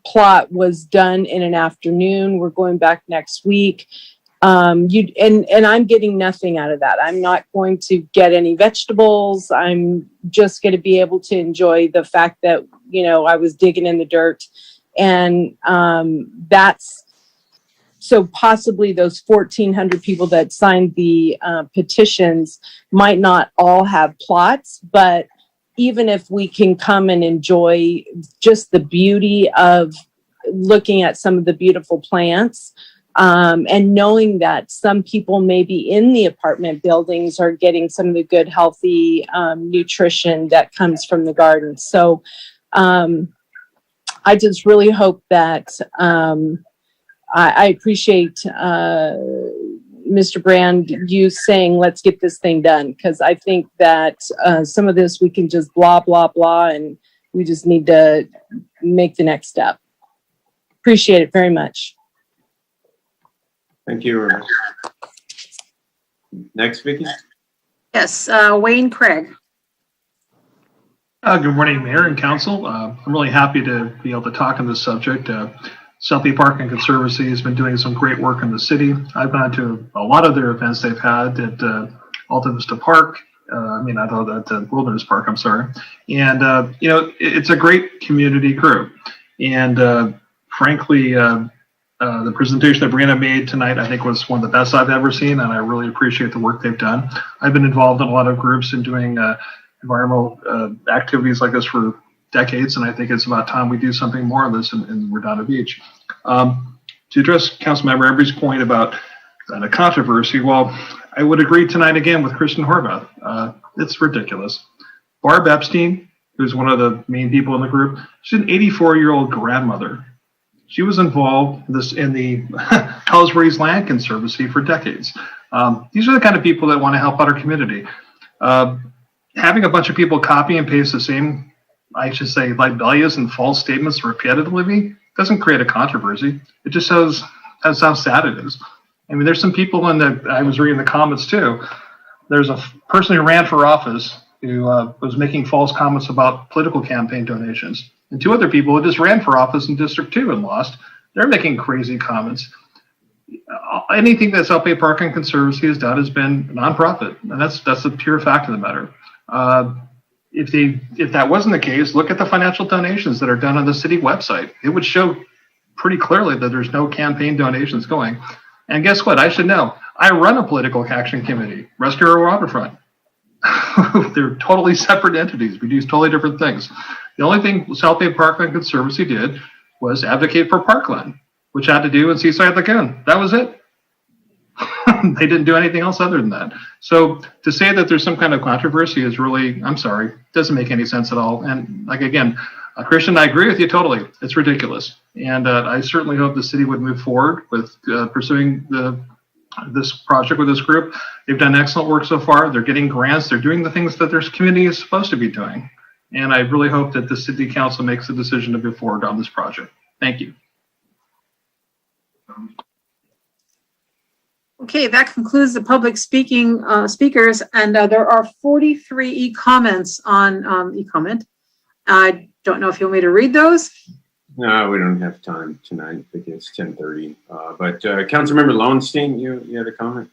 plot was done in an afternoon. We're going back next week. and I'm getting nothing out of that. I'm not going to get any vegetables. I'm just going to be able to enjoy the fact that, I was digging in the dirt. And that's, so possibly those 1,400 people that signed the petitions might not all have plots, but even if we can come and enjoy just the beauty of looking at some of the beautiful plants, and knowing that some people maybe in the apartment buildings are getting some of the good, healthy nutrition that comes from the garden. So I just really hope that I appreciate Mr. Brand, you saying, let's get this thing done. Because I think that some of this we can just blah, blah, blah, and we just need to make the next step. Appreciate it very much. Thank you. Next, Vicki. Yes, Wayne Craig. Good morning, Mayor and Council. I'm really happy to be able to talk on this subject. South Bay Park and Conservancy has been doing some great work in the city. I've gone to a lot of their events they've had at Alta Vista Park. At Wilderness Park, I'm sorry. And, it's a great community group. And frankly, the presentation that Brianna made tonight, I think, was one of the best I've ever seen, and I really appreciate the work they've done. I've been involved in a lot of groups in doing environmental activities like this for decades, and I think it's about time we do something more of this in Redondo Beach. To address Councilmember Embry's point about the controversy, well, I would agree tonight again with Kristen Horvath. It's ridiculous. Barb Epstein, who's one of the main people in the group, she's an 84-year-old grandmother. She was involved in the Ellsbury's Land Conservancy for decades. These are the kind of people that want to help out our community. Having a bunch of people copy and paste the same, I should say, libellious and false statements repetitively doesn't create a controversy. It just shows how sad it is. I mean, there's some people I was reading the comments too. There's a person who ran for office who was making false comments about political campaign donations. And two other people who just ran for office in District 2 and lost. They're making crazy comments. Anything that South Bay Park and Conservancy has done has been nonprofit, and that's the pure fact of the matter. If that wasn't the case, look at the financial donations that are done on the city website. It would show pretty clearly that there's no campaign donations going. And guess what? I should know. I run a political action committee, Rescue Our Waterfront. They're totally separate entities. We do totally different things. The only thing South Bay Parkland Conservancy did was advocate for parkland, which had to do with Seaside Lagoon. That was it. They didn't do anything else other than that. So to say that there's some kind of controversy is really, I'm sorry, doesn't make any sense at all. And again, Christian, I agree with you totally. It's ridiculous. And I certainly hope the city would move forward with pursuing this project with this group. They've done excellent work so far. They're getting grants. They're doing the things that their community is supposed to be doing. And I really hope that the city council makes a decision to move forward on this project. Thank you. Okay, that concludes the public speakers, and there are 43 e-comments on e-comment. I don't know if you want me to read those. No, we don't have time tonight because it's 10:30. But Councilmember Lowenstein, you had a comment?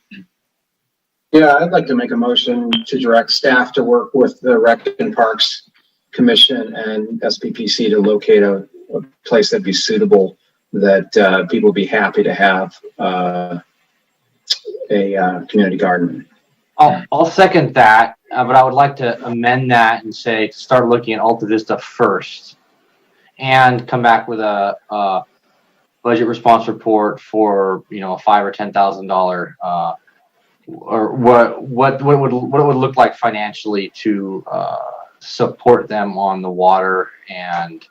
Yeah, I'd like to make a motion to direct staff to work with the Rec and Parks Commission and SPPC to locate a place that'd be suitable, that people would be happy to have a community garden. I'll second that, but I would like to amend that and say to start looking at Alta Vista first, and come back with a budget response report for $5,000 or $10,000, or what it would look like financially to support them on the water and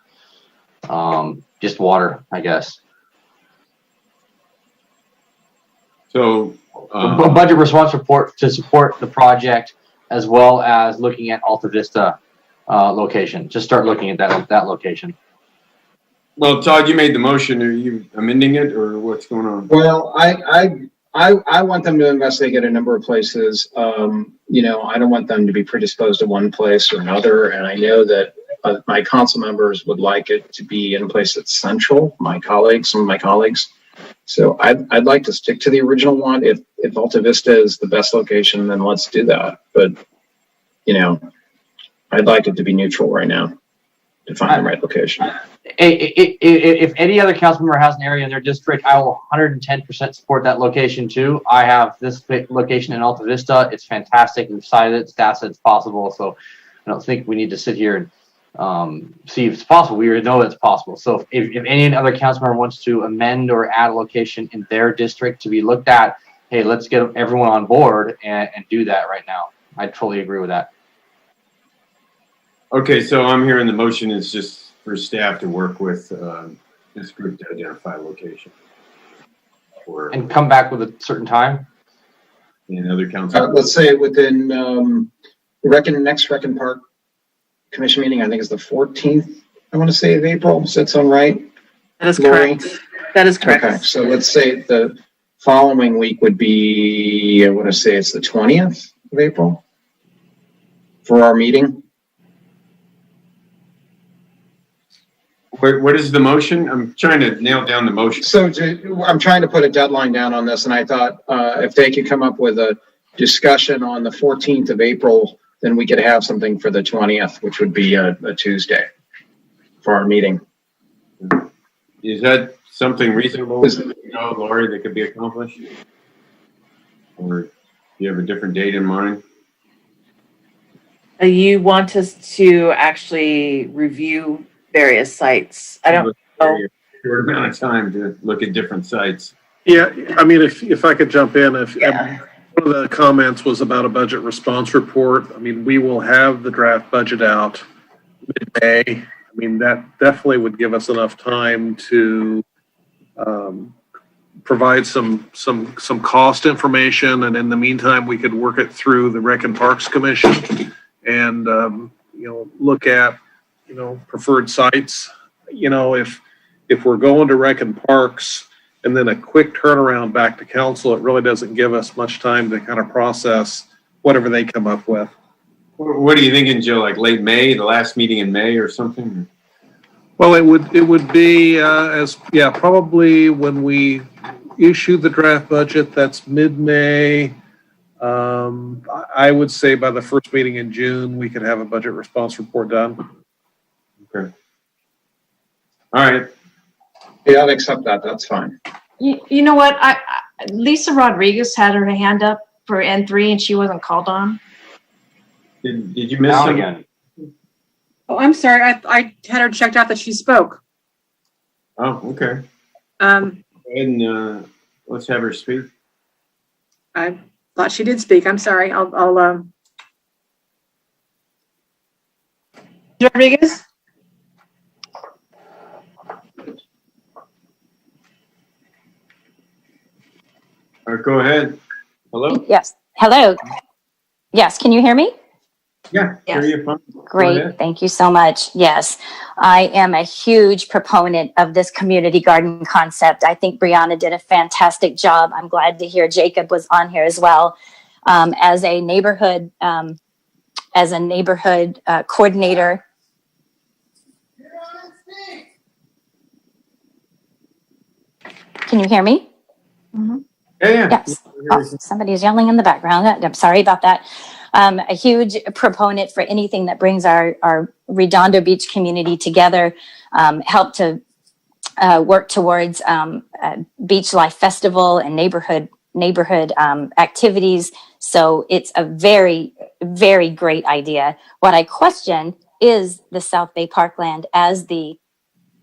just water, I guess. So a budget response report to support the project, as well as looking at Alta Vista location. Just start looking at that location. Well, Todd, you made the motion. Are you amending it, or what's going on? Well, I want them to investigate a number of places. I don't want them to be predisposed to one place or another. And I know that my council members would like it to be in a place that's central. Some of my colleagues. So I'd like to stick to the original one. If Alta Vista is the best location, then let's do that. But, you know, I'd like it to be neutral right now to find the right location. If any other council member has an area in their district, I will 110% support that location too. I have this location in Alta Vista. It's fantastic. We've cited it. Staff said it's possible. So I don't think we need to sit here and see if it's possible. We already know it's possible. So if any other council member wants to amend or add a location in their district to be looked at, hey, let's get everyone on board and do that right now. I totally agree with that. Okay, so I'm hearing the motion is just for staff to work with this group to identify a location. And come back with a certain time? And other council. Let's say within the next Recon Park Commission meeting, I think is the 14th, I want to say, of April. Does that sound right? That is Lori? correct. That is correct. Okay, so let's say the following week would be, I want to say it's the 20th of April for our meeting. What is the motion? I'm trying to nail down the motion. So I'm trying to put a deadline down on this, and I thought if they could come up with a discussion on the 14th of April, then we could have something for the 20th, which would be a Tuesday for our meeting. Is that something reasonable, Lori, that could be accomplished? Or do you have a different date in mind? You want us to actually review various sites. I don't know. Short amount of time to look at different sites. Yeah, I mean, if I could jump in, one of the comments was about a budget response report. I mean, we will have the draft budget out mid-May. I mean, that definitely would give us enough time to provide some cost information, and in the meantime, we could work it through the Rec and Parks Commission and look at preferred sites. If we're going to Rec and Parks and then a quick turnaround back to council, it really doesn't give us much time to kind of process whatever they come up with. What are you thinking, Joe? Like late May, the last meeting in May or something? Well, it would be probably when we issue the draft budget. That's mid-May. I would say by the first meeting in June, we could have a budget response report done. Okay. All right. Yeah, I'll accept that. That's fine. You know what? Lisa Rodriguez had her hand up for N3 and she wasn't called on. Did you miss something? Again. Oh, I'm sorry. I had her checked out that she spoke. Oh, okay. Um, Go ahead and let's have her speak. I thought she did speak. I'm sorry. I'll Rodriguez? Go ahead. Hello? Yes. Hello. Yes. Can you hear me? Yeah. Yes. Hear you fine. Great. Thank you so much. Yes. I am a huge proponent of this community garden concept. I think Brianna did a fantastic job. I'm glad to hear Jacob was on here as well. As a neighborhood coordinator. Can you hear me? Mm-hmm. Yeah. Yes. Oh, somebody's yelling in the background. I'm sorry about that. A huge proponent for anything that brings our Redondo Beach community together, help to work towards beach life festival and neighborhood activities. So it's a very, very great idea. What I question is the South Bay Parkland as the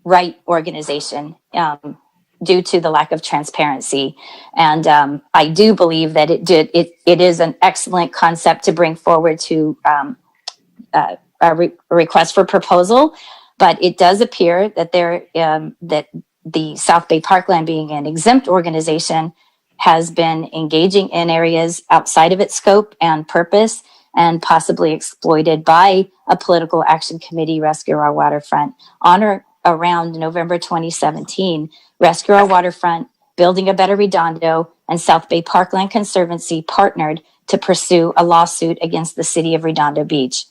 right organization, due to the lack of transparency. And I do believe that it is an excellent concept to bring forward to a request for proposal, but it does appear that that the South Bay Parkland, being an exempt organization, has been engaging in areas outside of its scope and purpose and possibly exploited by a political action committee, Rescue Our Waterfront, on or around November 2017. Rescue Our Waterfront, Building a Better Redondo, and South Bay Parkland Conservancy partnered to pursue a lawsuit against the city of Redondo Beach.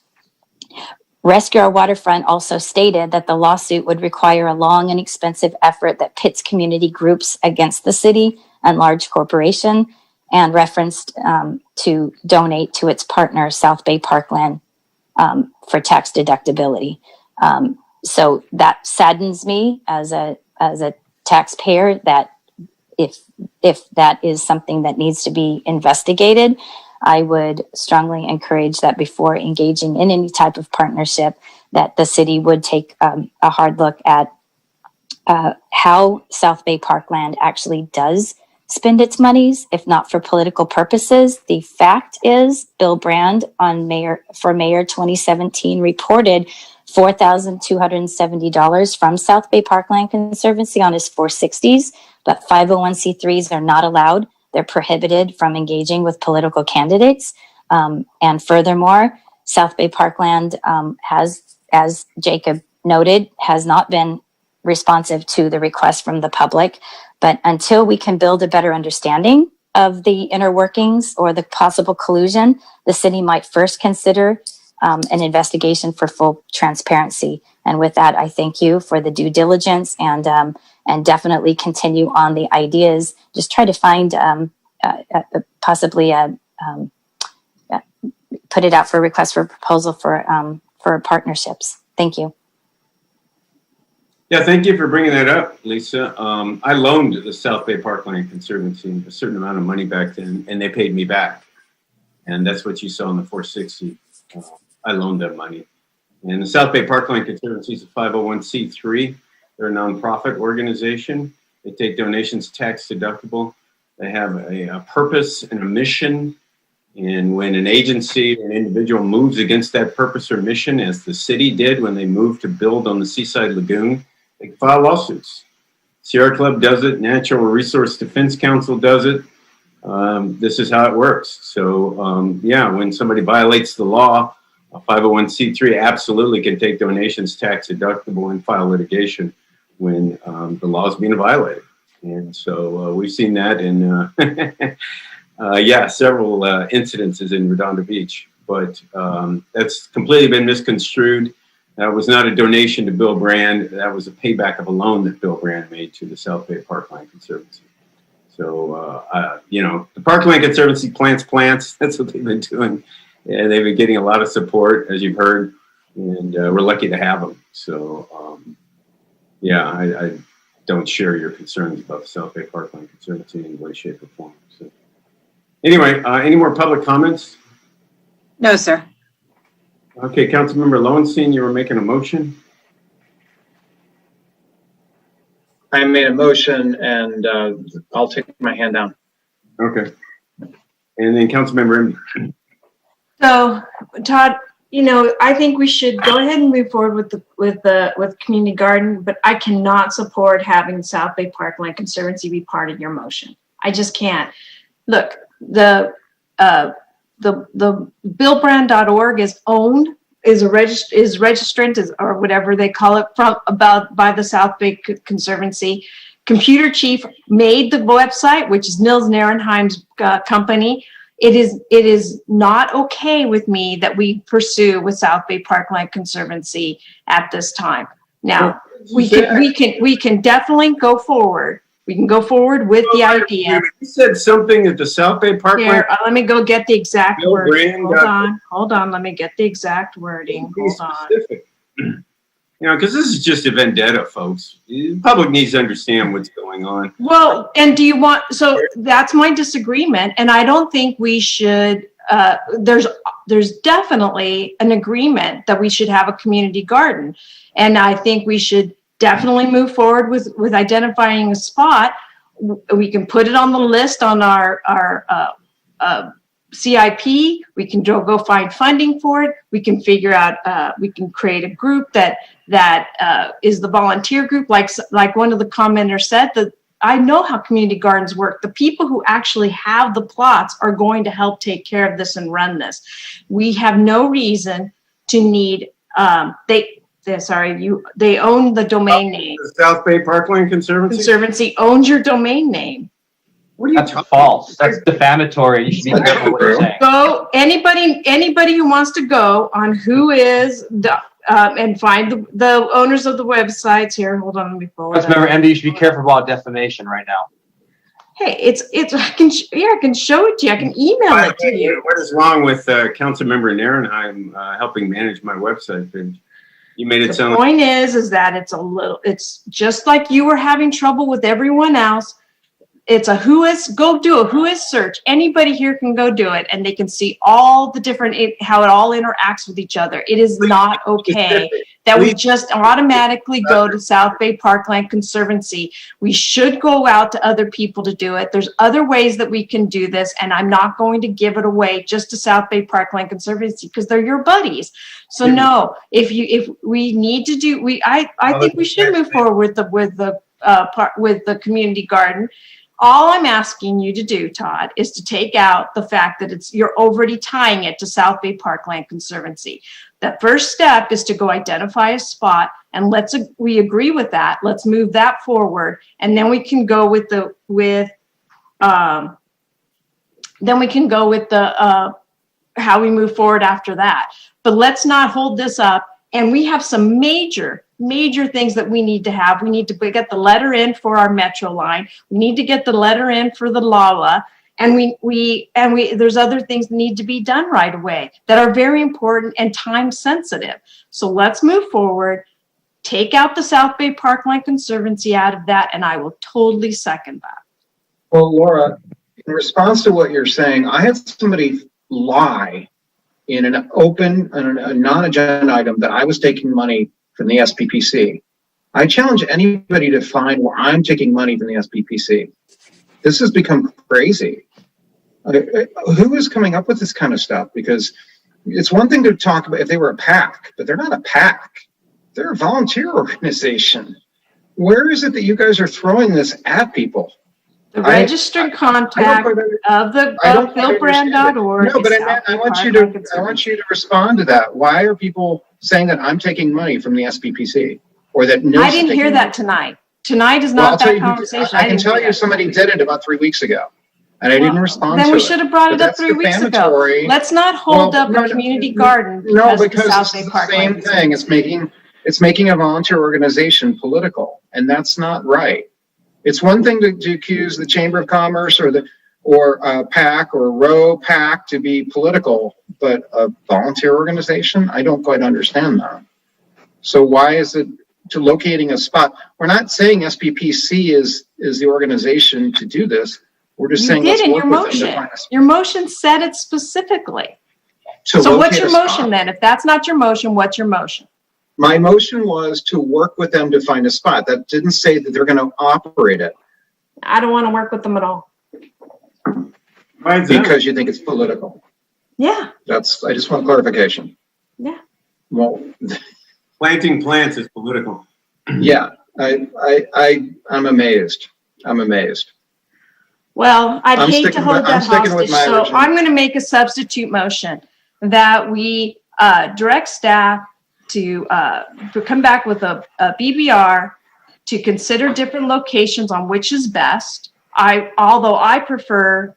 Rescue Our Waterfront also stated that the lawsuit would require a long and expensive effort that pits community groups against the city and large corporation, and referenced to donate to its partner, South Bay Parkland, for tax deductibility. So that saddens me as a taxpayer, that if that is something that needs to be investigated, I would strongly encourage that before engaging in any type of partnership, that the city would take a hard look at how South Bay Parkland actually does spend its monies, if not for political purposes. The fact is, Bill Brand for Mayor 2017 reported $4,270 from South Bay Parkland Conservancy on his 460s, but 501c3s are not allowed. They're prohibited from engaging with political candidates. And furthermore, South Bay Parkland has, as Jacob noted, has not been responsive to the request from the public. But until we can build a better understanding of the inner workings or the possible collusion, the city might first consider an investigation for full transparency. And with that, I thank you for the due diligence, and definitely continue on the ideas. Just try to find possibly put it out for a request for proposal for partnerships. Thank you. Yeah, thank you for bringing that up, Lisa. I loaned the South Bay Parkland Conservancy a certain amount of money back then, and they paid me back. And that's what you saw in the 460. I loaned them money. And the South Bay Parkland Conservancy is a 501c3. They're a nonprofit organization. They take donations tax deductible. They have a purpose and a mission. And when an agency or an individual moves against that purpose or mission, as the city did when they moved to build on the Seaside Lagoon, they can file lawsuits. Sierra Club does it. Natural Resource Defense Council does it. This is how it works. So, yeah, when somebody violates the law, a 501c3 absolutely can take donations tax deductible and file litigation when the law is being violated. And so we've seen that in, several incidences in Redondo Beach. But that's completely been misconstrued. That was not a donation to Bill Brand. That was a payback of a loan that Bill Brand made to the South Bay Parkland Conservancy. So, the Parkland Conservancy plants. That's what they've been doing. Yeah, they've been getting a lot of support, as you've heard, and we're lucky to have them. So, I don't share your concerns about the South Bay Parkland Conservancy in any way, shape, or form. So, anyway, any more public comments? No, sir. Okay, Councilmember Lowenstein, you were making a motion. I made a motion, and I'll take my hand down. Okay. And then Councilmember Emby. So, Todd, I think we should go ahead and move forward with community garden, but I cannot support having South Bay Parkland Conservancy be part of your motion. I just can't. Look, the billbrand.org is registrant or whatever they call it by the South Bay Conservancy. Computer Chief made the website, which is Nils Narenheim's company. It is not okay with me that we pursue with South Bay Parkland Conservancy at this time. Now, we can definitely go forward. We can go forward with the idea. You said something at the South Bay Parkland. Here, let me go get the exact wording. Hold on. Let me get the exact wording. Hold on. Because this is just a vendetta, folks. The public needs to understand what's going on. Well, and so that's my disagreement. And I don't think we should, there's definitely an agreement that we should have a community garden. And I think we should definitely move forward with identifying a spot. We can put it on the list on our CIP. We can go find funding for it. We can figure out, we can create a group that is the volunteer group. Like one of the commenters said, that I know how community gardens work. The people who actually have the plots are going to help take care of this and run this. We have no reason to need, they own the domain name. The South Bay Parkland Conservancy owns your domain name. That's false. That's defamatory. You should be careful what you're saying. Go anybody who wants to go on who is and find the owners of the websites here. Hold on, let me pull it up. Councilmember MD, you should be careful about defamation right now. Hey, I can show it to you. I can email it to you. What is wrong with Councilmember Nierenheim helping manage my website page? You made it The sound. point is that it's just like you were having trouble with everyone else. It's a go do a who is search. Anybody here can go do it and they can see all the different, how it all interacts with each other. It is not okay that we just automatically go to South Bay Parkland Conservancy. We should go out to other people to do it. There's other ways that we can do this, and I'm not going to give it away just to South Bay Parkland Conservancy because they're your buddies. So no, if we need to do, I think we should move forward with the community garden. All I'm asking you to do, Todd, is to take out the fact that you're already tying it to South Bay Parkland Conservancy. The first step is to go identify a spot, and we agree with that. Let's move that forward, and then we can go with how we move forward after that. But let's not hold this up. And we have some major things that we need to have. We need to get the letter in for our metro line. We need to get the letter in for the LAWA. And there's other things that need to be done right away that are very important and time sensitive. So let's move forward, take out the South Bay Parkland Conservancy out of that, and I will totally second that. Well, Laura, in response to what you're saying, I had somebody lie in a non-agenda item that I was taking money from the SPPC. I challenge anybody to find where I'm taking money from the SPPC. This has become crazy. Who is coming up with this kind of stuff? Because it's one thing to talk about if they were a PAC, but they're not a PAC. They're a volunteer organization. Where is it that you guys are throwing this at people? The registered contact of philbrand.org. No, but I want you to respond to that. Why are people saying that I'm taking money from the SPPC, or that I didn't hear that tonight. Tonight is not that conversation. I can tell you somebody did it about 3 weeks ago, and I didn't respond to it. Then we should have brought it up 3 weeks ago. Let's not hold up a community garden because of the South Bay Parkland. It's the same thing. It's making a volunteer organization political, and that's not right. It's one thing to accuse the Chamber of Commerce or PAC or Row PAC to be political, but a volunteer organization, I don't quite understand that. So why is it to locating a spot? We're not saying SPPC is the organization to do this. We're just saying let's work with them to find a spot. Your motion said it specifically. So what's your motion then? If that's not your motion, what's your motion? My motion was to work with them to find a spot. That didn't say that they're going to operate it. I don't want to work with them at all. Because you think it's political. Yeah. I just want clarification. Yeah. Well, planting plants is political. Yeah. I'm amazed. Well, I'd hate to hold that hostage, so I'm going to make a substitute motion that we direct staff to come back with a BBR to consider different locations on which is best. Although I prefer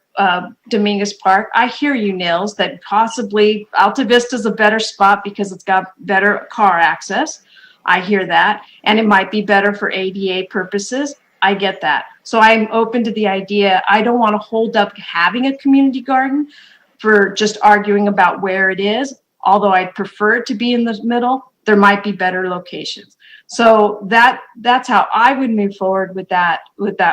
Dominguez Park, I hear you, Nils, that possibly Alta Vista is a better spot because it's got better car access. I hear that, and it might be better for ADA purposes. I get that. So I'm open to the idea. I don't want to hold up having a community garden for just arguing about where it is. Although I'd prefer it to be in the middle, there might be better locations. So that's how I would move forward with that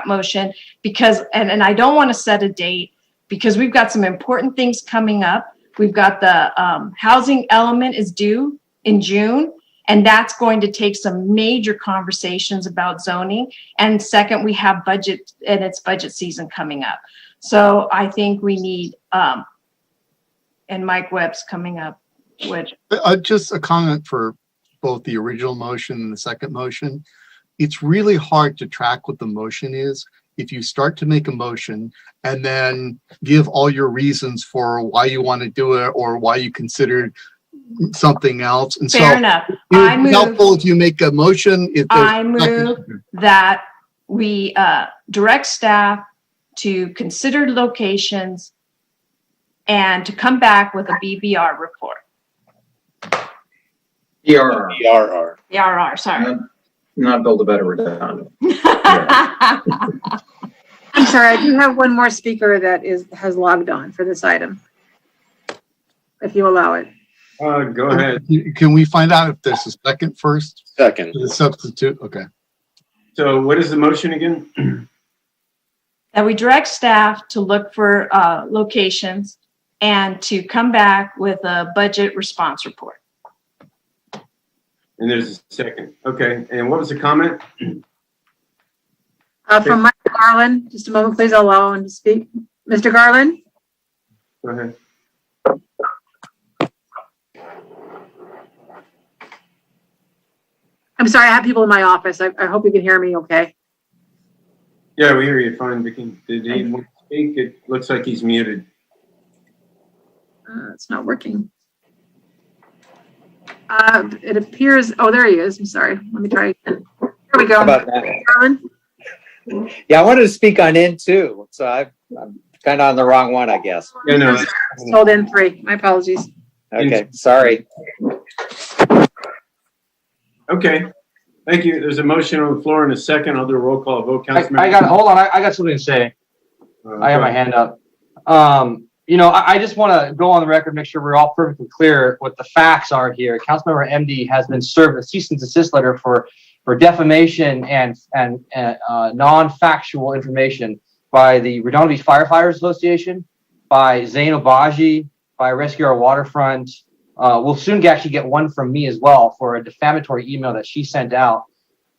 motion, because and I don't want to set a date because we've got some important things coming up. We've got the housing element is due in June, and that's going to take some major conversations about zoning. And second, we have budget, and it's budget season coming up. So I think we need and Mike Webb's coming up. Just a comment for both the original motion and the second motion. It's really hard to track what the motion is if you start to make a motion and then give all your reasons for why you want to do it or why you considered something else. And fair enough. It's helpful if you make a motion. I move that we direct staff to consider locations and to come back with a BBR report. ERR, ERR. The RR, sorry. not Build a Better Redondo. I'm sorry, I do have one more speaker that has logged on for this item. If you allow it. Go ahead. Can we find out if there's a second first? Second. The substitute, okay. So what is the motion again? That we direct staff to look for locations and to come back with a budget response report. And there's a second. Okay. And what was the comment? From Mike Garland, just a moment, please. I'll allow him to speak. Mr. Garland? Go ahead. I'm sorry, I have people in my office. I hope you can hear me okay. Yeah, we hear you fine, Vicky. Did he want to speak? It looks like he's muted. It's not working. It appears, oh, there he is. I'm sorry. Let me try again. Here we go. How about that? Garland? Yeah, I wanted to speak on N too, so I'm kind of on the wrong one, I guess. Yeah, no. Sold in 3. My apologies. Okay, sorry. Okay. Thank you. There's a motion on the floor and a second. I'll do a roll call vote. Hold on. I got something to say. I have my hand up. I just want to go on the record, make sure we're all perfectly clear what the facts are here. Councilmember MD has been served a cease and desist letter for defamation and non-factual information by the Redondo Beach Firefighters Association, by Zane Obaji, by Rescue Our Waterfront. We'll soon actually get one from me as well for a defamatory email that she sent out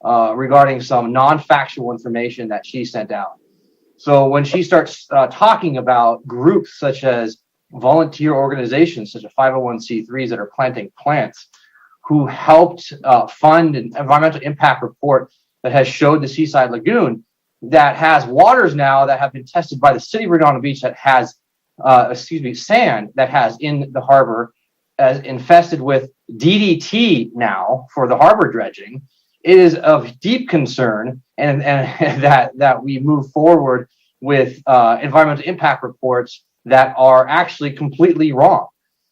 regarding some non-factual information that she sent out. So when she starts talking about groups such as volunteer organizations, such as 501c3s that are planting plants, who helped fund an environmental impact report that has showed the Seaside Lagoon that has waters now that have been tested by the city of Redondo Beach that has, sand that has in the harbor as infested with DDT now for the harbor dredging. It is of deep concern and that we move forward with environmental impact reports that are actually completely wrong.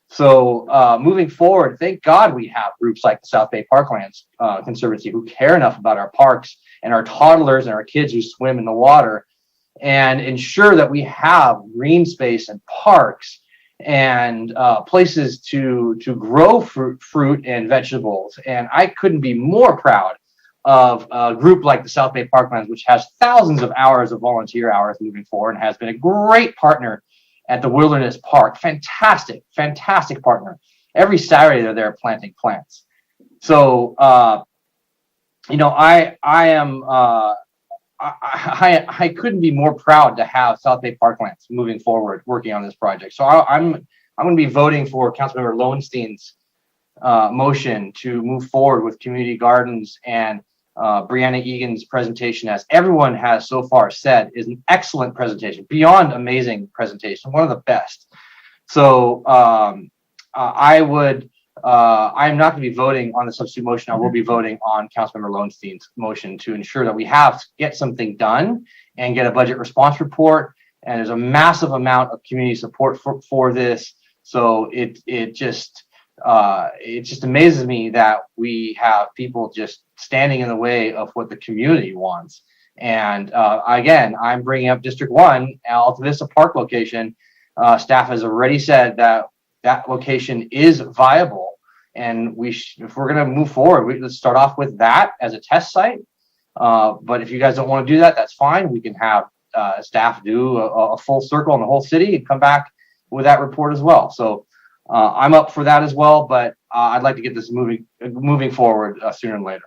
So moving forward, thank God we have groups like the South Bay Parklands Conservancy who care enough about our parks and our toddlers and our kids who swim in the water and ensure that we have green space and parks and places to grow fruit and vegetables. And I couldn't be more proud of a group like the South Bay Parklands, which has thousands of hours of volunteer hours moving forward and has been a great partner at the Wilderness Park. Fantastic partner. Every Saturday they're there planting plants. So, I couldn't be more proud to have South Bay Parklands moving forward, working on this project. So I'm going to be voting for Councilmember Lowenstein's motion to move forward with community gardens, and Brianna Egan's presentation, as everyone has so far said, is an excellent presentation, beyond amazing presentation, one of the best. So I'm not going to be voting on the substitute motion. I will be voting on Councilmember Lowenstein's motion to ensure that we get something done and get a budget response report. And there's a massive amount of community support for this. So it just amazes me that we have people just standing in the way of what the community wants. And again, I'm bringing up District 1, Alta Vista Park location. Staff has already said that location is viable, and if we're going to move forward, let's start off with that as a test site. But if you guys don't want to do that, that's fine. We can have staff do a full circle on the whole city and come back with that report as well. So I'm up for that as well, but I'd like to get this moving forward sooner than later.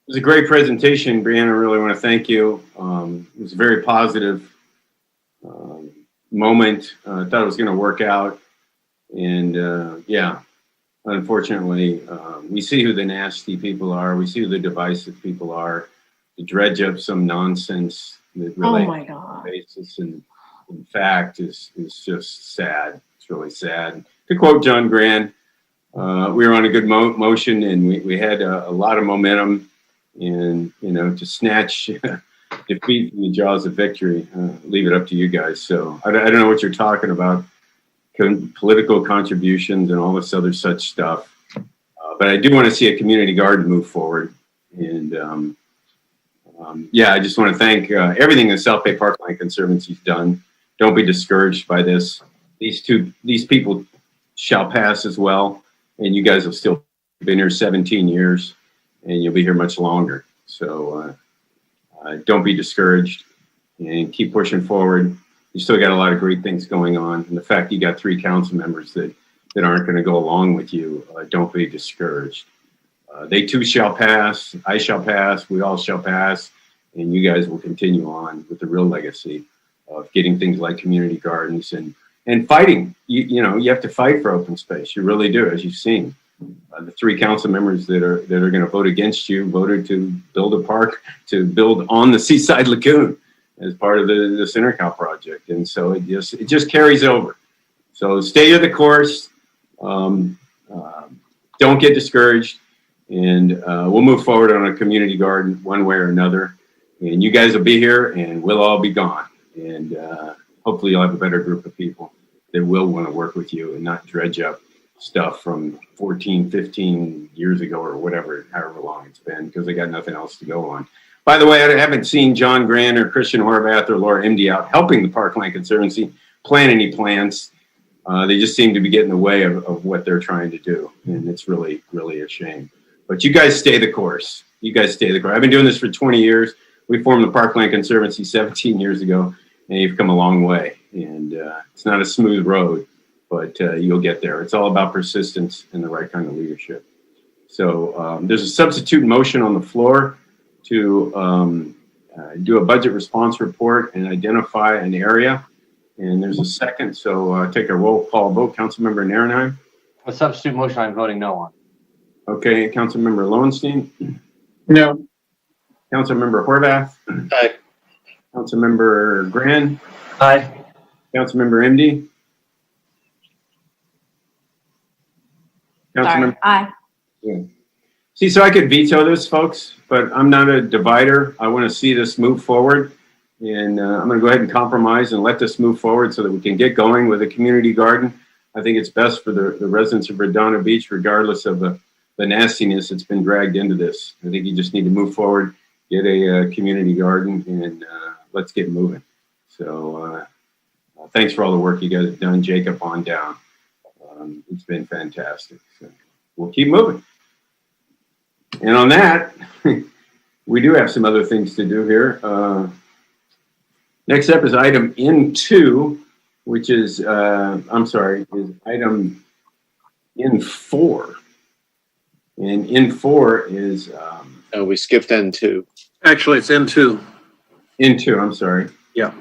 It was a great presentation, Brianna. I really want to thank you. It was a very positive moment. I thought it was going to work out. And unfortunately, we see who the nasty people are. We see who the divisive people are. To dredge up some nonsense that really basis and in fact is just sad. It's really sad. To quote John Grant, we were on a good motion, and we had a lot of momentum. And to snatch defeat from the jaws of victory. Leave it up to you guys. So I don't know what you're talking about, political contributions and all this other such stuff. But I do want to see a community garden move forward. And yeah, I just want to thank everything the South Bay Parkland Conservancy's done. Don't be discouraged by this. These people shall pass as well. And you guys have still been here 17 years and you'll be here much longer. So don't be discouraged and keep pushing forward. You still got a lot of great things going on. And the fact you got 3 council members that aren't going to go along with you, don't be discouraged. They too shall pass. I shall pass. We all shall pass. And you guys will continue on with the real legacy of getting things like community gardens and fighting. You know, you have to fight for open space. You really do, as you've seen. The 3 council members that are going to vote against you voted to build a park, to build on the Seaside Lagoon as part of the Center Cal project. And so it just carries over. So stay the course. Don't get discouraged. And we'll move forward on a community garden one way or another. And you guys will be here and we'll all be gone. And hopefully you'll have a better group of people that will want to work with you and not dredge up stuff from 14, 15 years ago or whatever, however long it's been, because they got nothing else to go on. By the way, I haven't seen John Grant or Christian Horvath or Laura Emdy out helping the Parkland Conservancy plan any plans. They just seem to be getting in the way of what they're trying to do. And it's really, really a shame. But you guys stay the course. You guys stay the course. I've been doing this for 20 years. We formed the Parkland Conservancy 17 years ago, and you've come a long way. And it's not a smooth road, but you'll get there. It's all about persistence and the right kind of leadership. So there's a substitute motion on the floor to do a budget response report and identify an area. And there's a second, so take a roll call vote. Councilmember Narenheim? A substitute motion I'm voting no on. Okay, Councilmember Lowenstein? No. Councilmember Horvath? Aye. Councilmember Gran? Aye. Councilmember Emdy? Sorry. Aye. Yeah. See, so I could veto this, folks, but I'm not a divider. I want to see this move forward. And I'm going to go ahead and compromise and let this move forward so that we can get going with a community garden. I think it's best for the residents of Redondo Beach, regardless of the nastiness that's been dragged into this. I think you just need to move forward, get a community garden, and let's get moving. So thanks for all the work you guys have done, Jacob, on down. It's been fantastic. So we'll keep moving. And on that, we do have some other things to do here. Next up is item N2, which is, is item N4. And N4 is... we skipped N2. Actually, it's N2. N2, I'm sorry. Yeah.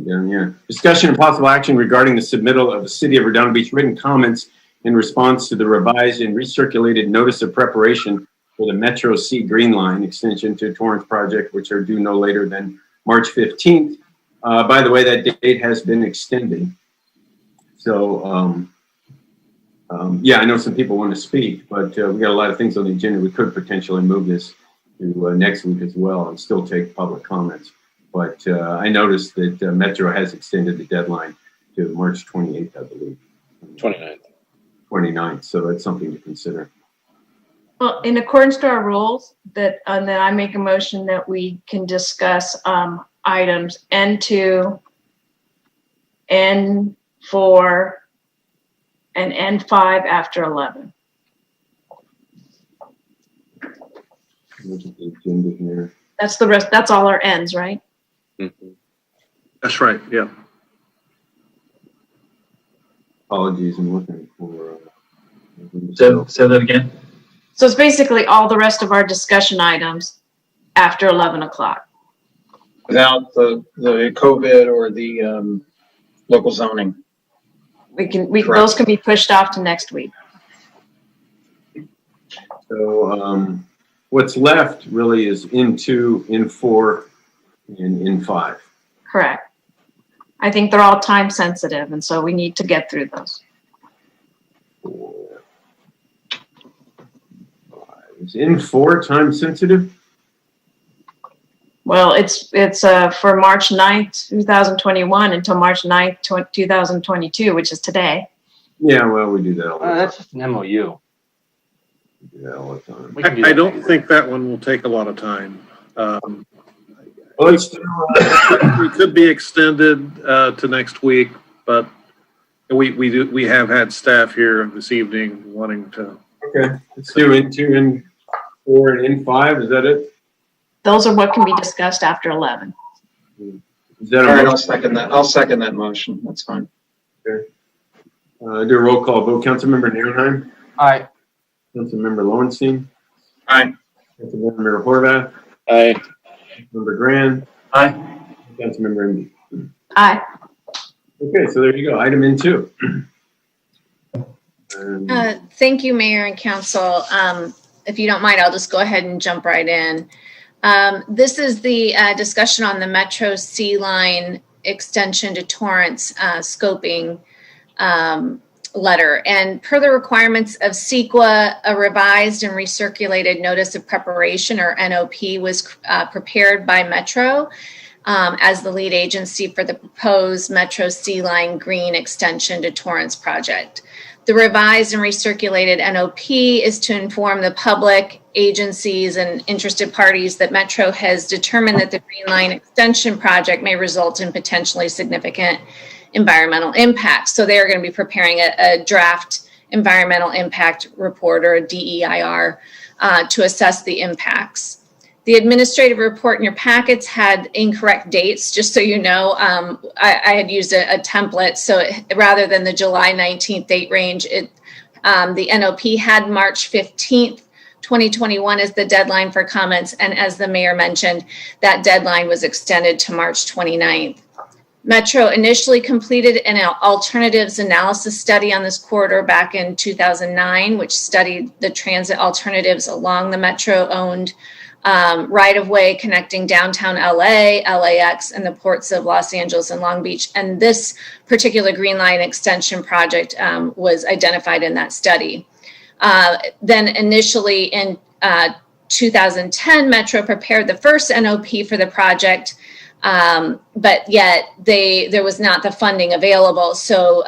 Down here. Discussion and possible action regarding the submittal of the City of Redondo Beach written comments in response to the revised and recirculated notice of preparation for the Metro C Green Line extension to Torrance project, which are due no later than March 15th. By the way, that date has been extended. So, yeah, I know some people want to speak, but we got a lot of things on the agenda. We could potentially move this to next week as well and still take public comments. But I noticed that Metro has extended the deadline to March 28th, I believe. 29th. 29th, so that's something to consider. Well, in accordance to our rules, that and then I make a motion that we can discuss items N2, N4, and N5 after 11. Look at the agenda here. That's the rest. That's all our N's, right? Mm-hmm. That's right, yeah. Apologies, I'm looking for... Say that again. So it's basically all the rest of our discussion items after 11 o'clock. Without the COVID or the local zoning. Those can be pushed off to next week. So what's left really is N2, N4, and N5. Correct. I think they're all time sensitive, and so we need to get through those. 4, 5. Is N4 time sensitive? Well, it's for March 9th, 2021 until March 9th, 2022, which is today. Yeah, well, we do that all the time. That's just an MOU. We do that all the time. We can do I that. don't think that one will take a lot of time. Well, it's still, We could be extended to next week, but we have had staff here this evening wanting to. okay. Let's do N2, N4, and N5. Is that it? Those are what can be discussed after 11. Is that All a right, motion? I'll second that motion. That's fine. Okay. Do a roll call vote. Councilmember Nierenheim. Aye. Councilmember Lowenstein. Aye. Councilmember Horvath. Aye. Councilmember Grand. Aye. Councilmember Emby. Aye. Okay, so there you go. Item N2. Thank you, Mayor and Council. If you don't mind, I'll just go ahead and jump right in. This is the discussion on the Metro C line extension to Torrance scoping letter. And per the requirements of CEQA, a revised and recirculated notice of preparation, or NOP, was prepared by Metro as the lead agency for the proposed Metro C line green extension to Torrance project. The revised and recirculated NOP is to inform the public, agencies, and interested parties that Metro has determined that the Green Line extension project may result in potentially significant environmental impacts. So they are going to be preparing a draft environmental impact report, or a DEIR, to assess the impacts. The administrative report in your packets had incorrect dates, just so you know. I had used a template, so rather than the July 19th date range, the NOP had March 15th, 2021 as the deadline for comments, and as the mayor mentioned, that deadline was extended to March 29th. Metro initially completed an alternatives analysis study on this corridor back in 2009, which studied the transit alternatives along the Metro-owned right-of-way connecting downtown LA, LAX, and the ports of Los Angeles and Long Beach. And this particular Green Line extension project was identified in that study. Then initially in 2010, Metro prepared the first NOP for the project, but yet there was not the funding available. So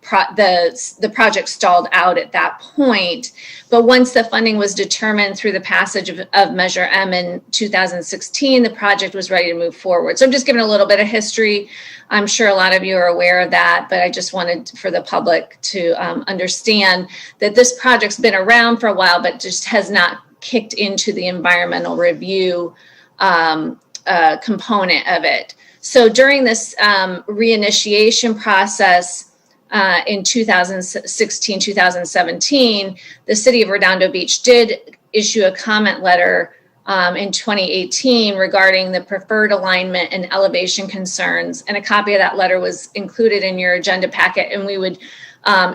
the project stalled out at that point. But once the funding was determined through the passage of Measure M in 2016, the project was ready to move forward. So I'm just giving a little bit of history. I'm sure a lot of you are aware of that, but I just wanted for the public to understand that this project's been around for a while, but just has not kicked into the environmental review component of it. So during this reinitiation process, in 2016, 2017, the city of Redondo Beach did issue a comment letter in 2018 regarding the preferred alignment and elevation concerns. And a copy of that letter was included in your agenda packet, and we would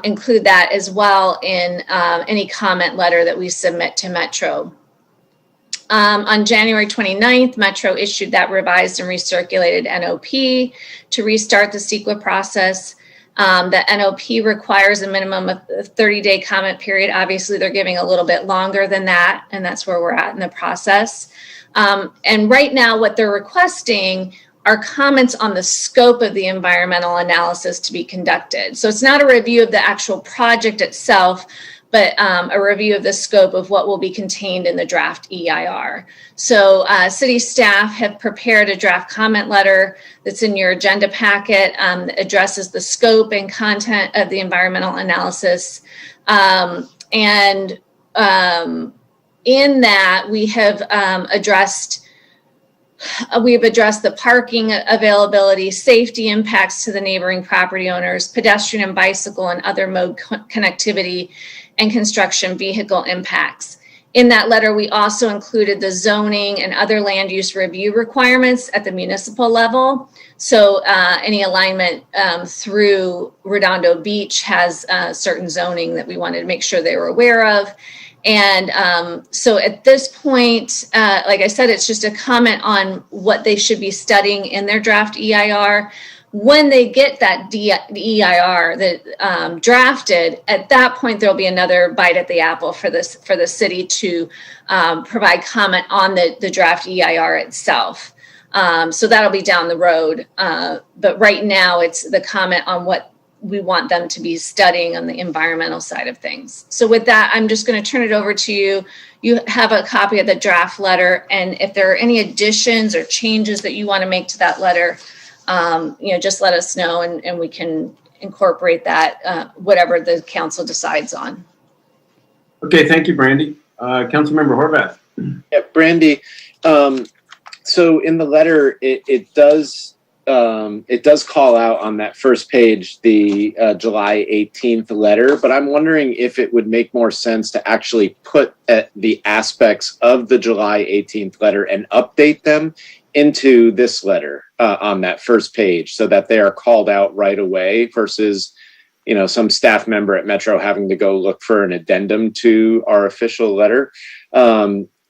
include that as well in any comment letter that we submit to Metro. On January 29th, Metro issued that revised and recirculated NOP to restart the CEQA process. The NOP requires a minimum of a 30-day comment period. Obviously, they're giving a little bit longer than that, and that's where we're at in the process. And right now, what they're requesting are comments on the scope of the environmental analysis to be conducted. So it's not a review of the actual project itself, but a review of the scope of what will be contained in the draft EIR. So city staff have prepared a draft comment letter that's in your agenda packet that addresses the scope and content of the environmental analysis. In that, we have addressed the parking availability, safety impacts to the neighboring property owners, pedestrian and bicycle and other mode connectivity, and construction vehicle impacts. In that letter, we also included the zoning and other land use review requirements at the municipal level. So any alignment through Redondo Beach has certain zoning that we wanted to make sure they were aware of. And so at this point, like I said, it's just a comment on what they should be studying in their draft EIR. when they get that EIR that drafted, at that point there'll be another bite at the apple for the city to provide comment on the draft EIR itself. So that'll be down the road. But right now it's the comment on what we want them to be studying on the environmental side of things. So with that, I'm just going to turn it over to you. You have a copy of the draft letter, and if there are any additions or changes that you want to make to that letter, just let us know, and we can incorporate that, whatever the council decides on. Okay, thank you, Brandy. Councilmember Horvath. Yeah, Brandy. So in the letter, it does call out on that first page the July 18th letter, but I'm wondering if it would make more sense to actually put the aspects of the July 18th letter and update them into this letter on that first page so that they are called out right away versus, some staff member at Metro having to go look for an addendum to our official letter.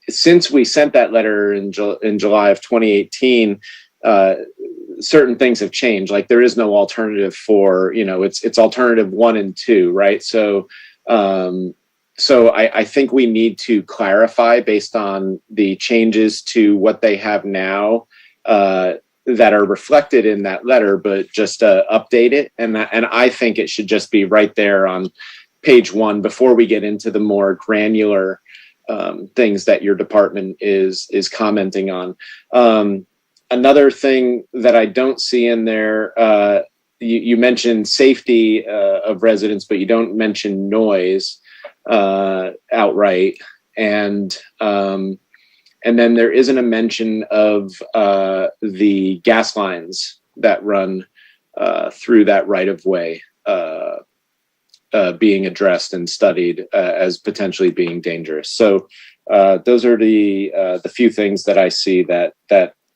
Since we sent that letter in July of 2018, certain things have changed. Like there is no alternative for, it's alternative 1 and 2, right? So I think we need to clarify based on the changes to what they have now that are reflected in that letter, but just update it. And I think it should just be right there on page 1 before we get into the more granular things that your department is commenting on. Another thing that I don't see in there, you mentioned safety of residents, but you don't mention noise outright. And then there isn't a mention of the gas lines that run through that right of way being addressed and studied as potentially being dangerous. So those are the few things that I see that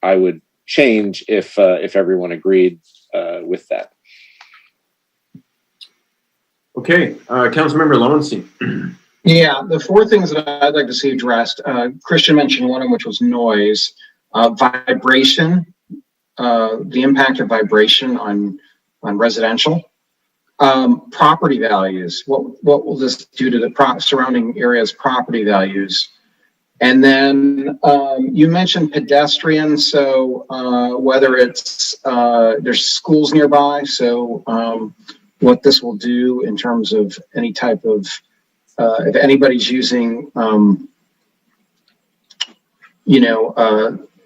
I would change if everyone agreed with that. Okay, Councilmember Lowenstein. Yeah, the 4 things that I'd like to see addressed. Christian mentioned one of them, which was noise, vibration, the impact of vibration on residential, property values. What will this do to the surrounding area's property values? And then you mentioned pedestrians, so whether it's there's schools nearby, so what this will do in terms of any type of if anybody's using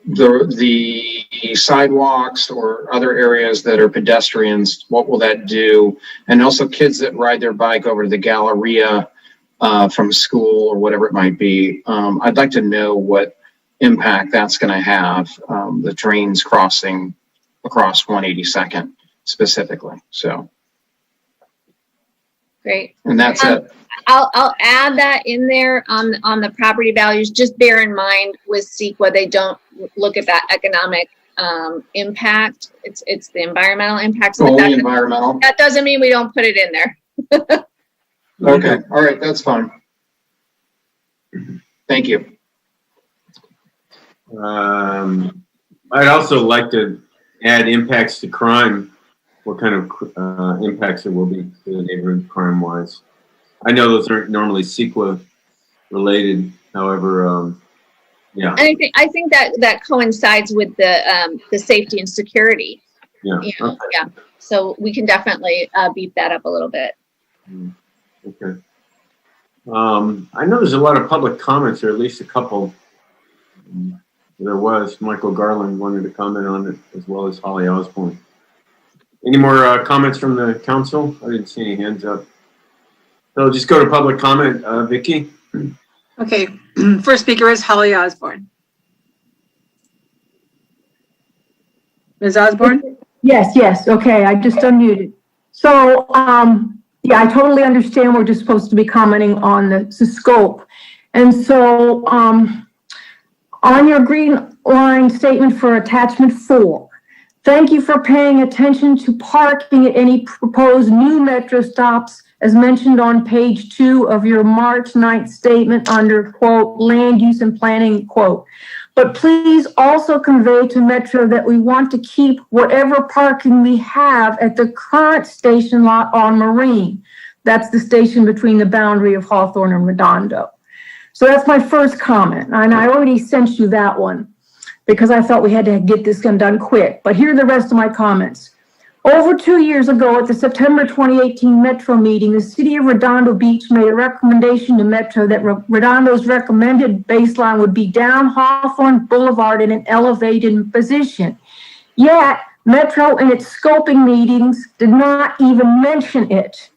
the sidewalks or other areas that are pedestrians, what will that do? And also kids that ride their bike over to the Galleria from school or whatever it might be. I'd like to know what impact that's going to have, the trains crossing across 182nd specifically. So. Great. And that's it. I'll add that in there on the property values. Just bear in mind with CEQA, they don't look at that economic impact. It's the environmental impact. So only environmental. That doesn't mean we don't put it in there. Okay. All right. That's fine. Thank you. I'd also like to add impacts to crime. What kind of impacts there will be to the neighborhood crime-wise. I know those aren't normally CEQA related. However, yeah. And I think that coincides with the safety and security. Yeah. Okay. Yeah. So we can definitely beef that up a little bit. Okay. I know there's a lot of public comments, or at least a couple. There was Michael Garland wanted to comment on it, as well as Holly Osborne. Any more comments from the council? I didn't see any hands up. So just go to public comment. Vicky? Okay, first speaker is Holly Osborne. Ms. Osborne? Yes, okay, I just unmuted. So, yeah, I totally understand we're just supposed to be commenting on the scope. And so, on your green line statement for attachment 4, thank you for paying attention to parking at any proposed new metro stops as mentioned on page 2 of your March 9th statement under, quote, land use and planning, quote. But please also convey to Metro that we want to keep whatever parking we have at the current station lot on Marine. That's the station between the boundary of Hawthorne and Redondo. So that's my first comment. And I already sent you that one because I thought we had to get this done quick. But here are the rest of my comments. Over 2 years ago, at the September 2018 Metro meeting, the city of Redondo Beach made a recommendation to Metro that Redondo's recommended baseline would be down Hawthorne Boulevard in an elevated position. Yet, Metro in its scoping meetings did not even mention it.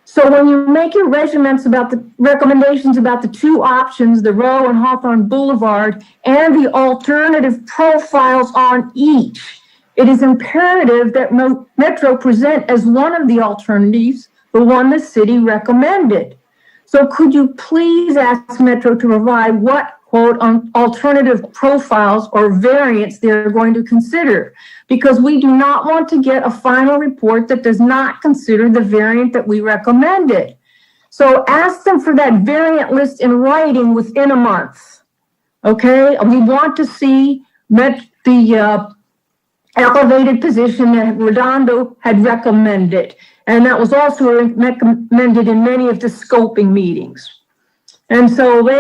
So when you make your recommendations about the two options, the row and Hawthorne Boulevard, and the alternative profiles on each, it is imperative that Metro present as one of the alternatives, the one the city recommended. So could you please ask Metro to provide what, quote, alternative profiles or variants they're going to consider? Because we do not want to get a final report that does not consider the variant that we recommended. So ask them for that variant list in writing within a month. Okay, we want to see the elevated position that Redondo had recommended. And that was also recommended in many of the scoping meetings. And so they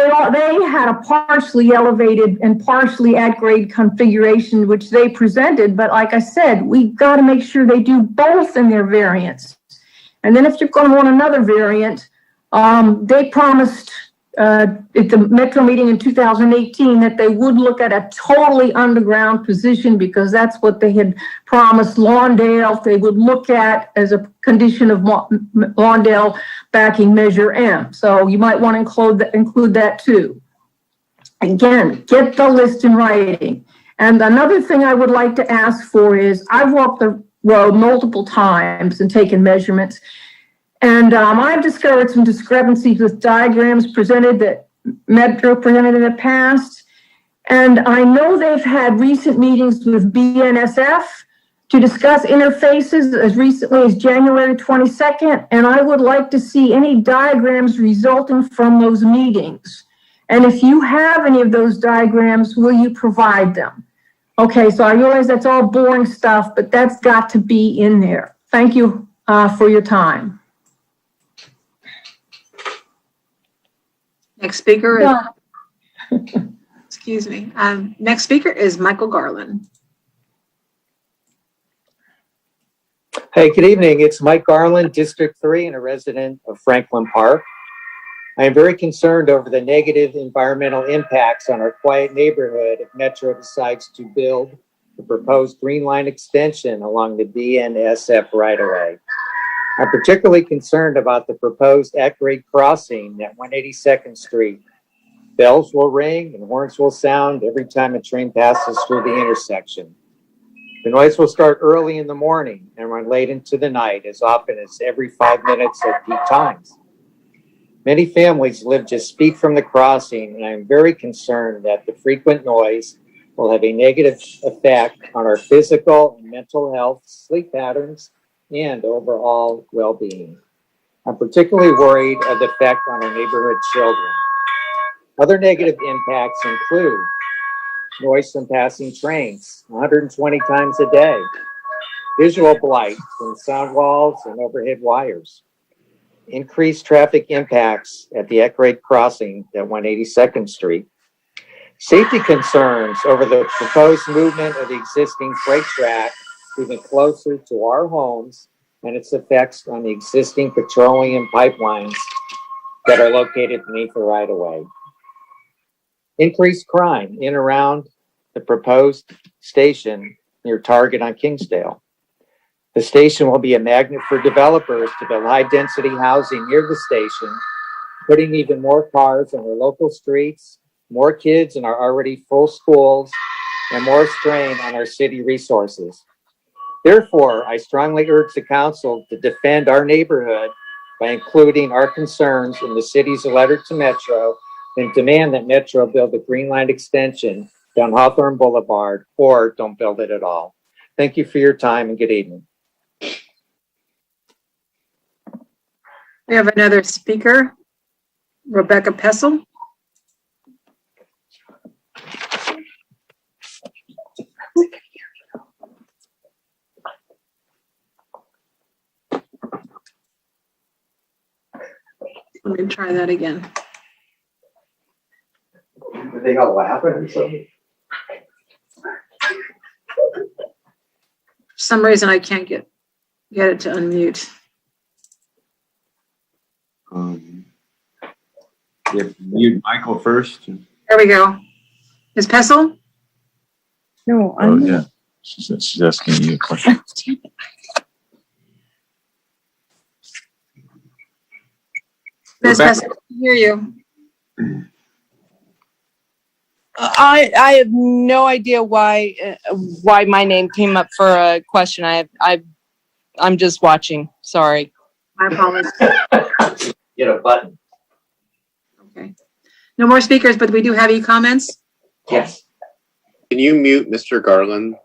had a partially elevated and partially at grade configuration, which they presented. But like I said, we've got to make sure they do both in their variants. And then if you're going to want another variant, they promised at the Metro meeting in 2018 that they would look at a totally underground position because that's what they had promised Lawndale they would look at as a condition of Lawndale backing Measure M. So you might want to include that too. Again, get the list in writing. And another thing I would like to ask for is I've walked the road multiple times and taken measurements. And I've discovered some discrepancies with diagrams presented that Metro presented in the past. And I know they've had recent meetings with BNSF to discuss interfaces as recently as January 22nd. And I would like to see any diagrams resulting from those meetings. And if you have any of those diagrams, will you provide them? Okay, so I realize that's all boring stuff, but that's got to be in there. Thank you for your time. Next speaker is, excuse me. Next speaker is Michael Garland. Hey, good evening. It's Mike Garland, District 3, and a resident of Franklin Park. I am very concerned over the negative environmental impacts on our quiet neighborhood if Metro decides to build the proposed Green Line extension along the BNSF right-of-way. I'm particularly concerned about the proposed at-grade crossing at 182nd Street. Bells will ring and horns will sound every time a train passes through the intersection. The noise will start early in the morning and run late into the night, as often as every 5 minutes at peak times. Many families live just feet from the crossing, and I'm very concerned that the frequent noise will have a negative effect on our physical and mental health, sleep patterns, and overall well-being. I'm particularly worried of the effect on our neighborhood children. Other negative impacts include noise from passing trains 120 times a day, visual blight from sound walls and overhead wires, increased traffic impacts at the at-grade crossing at 182nd Street, safety concerns over the proposed movement of the existing freight track even closer to our homes and its effects on the existing petroleum pipelines that are located beneath the right-of-way. Increased crime in and around the proposed station near Target on Kingsdale. The station will be a magnet for developers to build high-density housing near the station, putting even more cars on our local streets, more kids in our already full schools, and more strain on our city resources. Therefore, I strongly urge the council to defend our neighborhood by including our concerns in the city's letter to Metro and demand that Metro build the Green Line extension down Hawthorne Boulevard or don't build it at all. Thank you for your time and good evening. We have another speaker, Rebecca Pessel. Let me try that again. They got laughing or something? For some reason, I can't get it to unmute. You have to mute Michael first. There we go. Ms. Pessel? No, Oh, yeah. She's asking you a question. Ms. Pessel, I can hear you. I have no idea why my name came up for a question. I'm just watching. Sorry. My apologies. Get a button. Okay. No more speakers, but we do have e-comments. Yes. Can you mute Mr. Garland?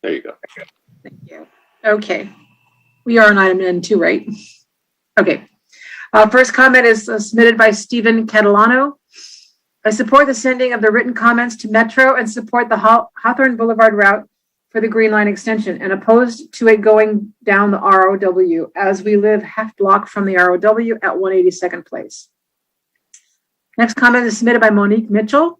There you go. Thank you. Okay. We are on item N2, right? Okay. First comment is submitted by Stephen Catalano. I support the sending of the written comments to Metro and support the Hawthorne Boulevard route for the Green Line extension and opposed to it going down the ROW as we live half block from the ROW at 182nd Place. Next comment is submitted by Monique Mitchell.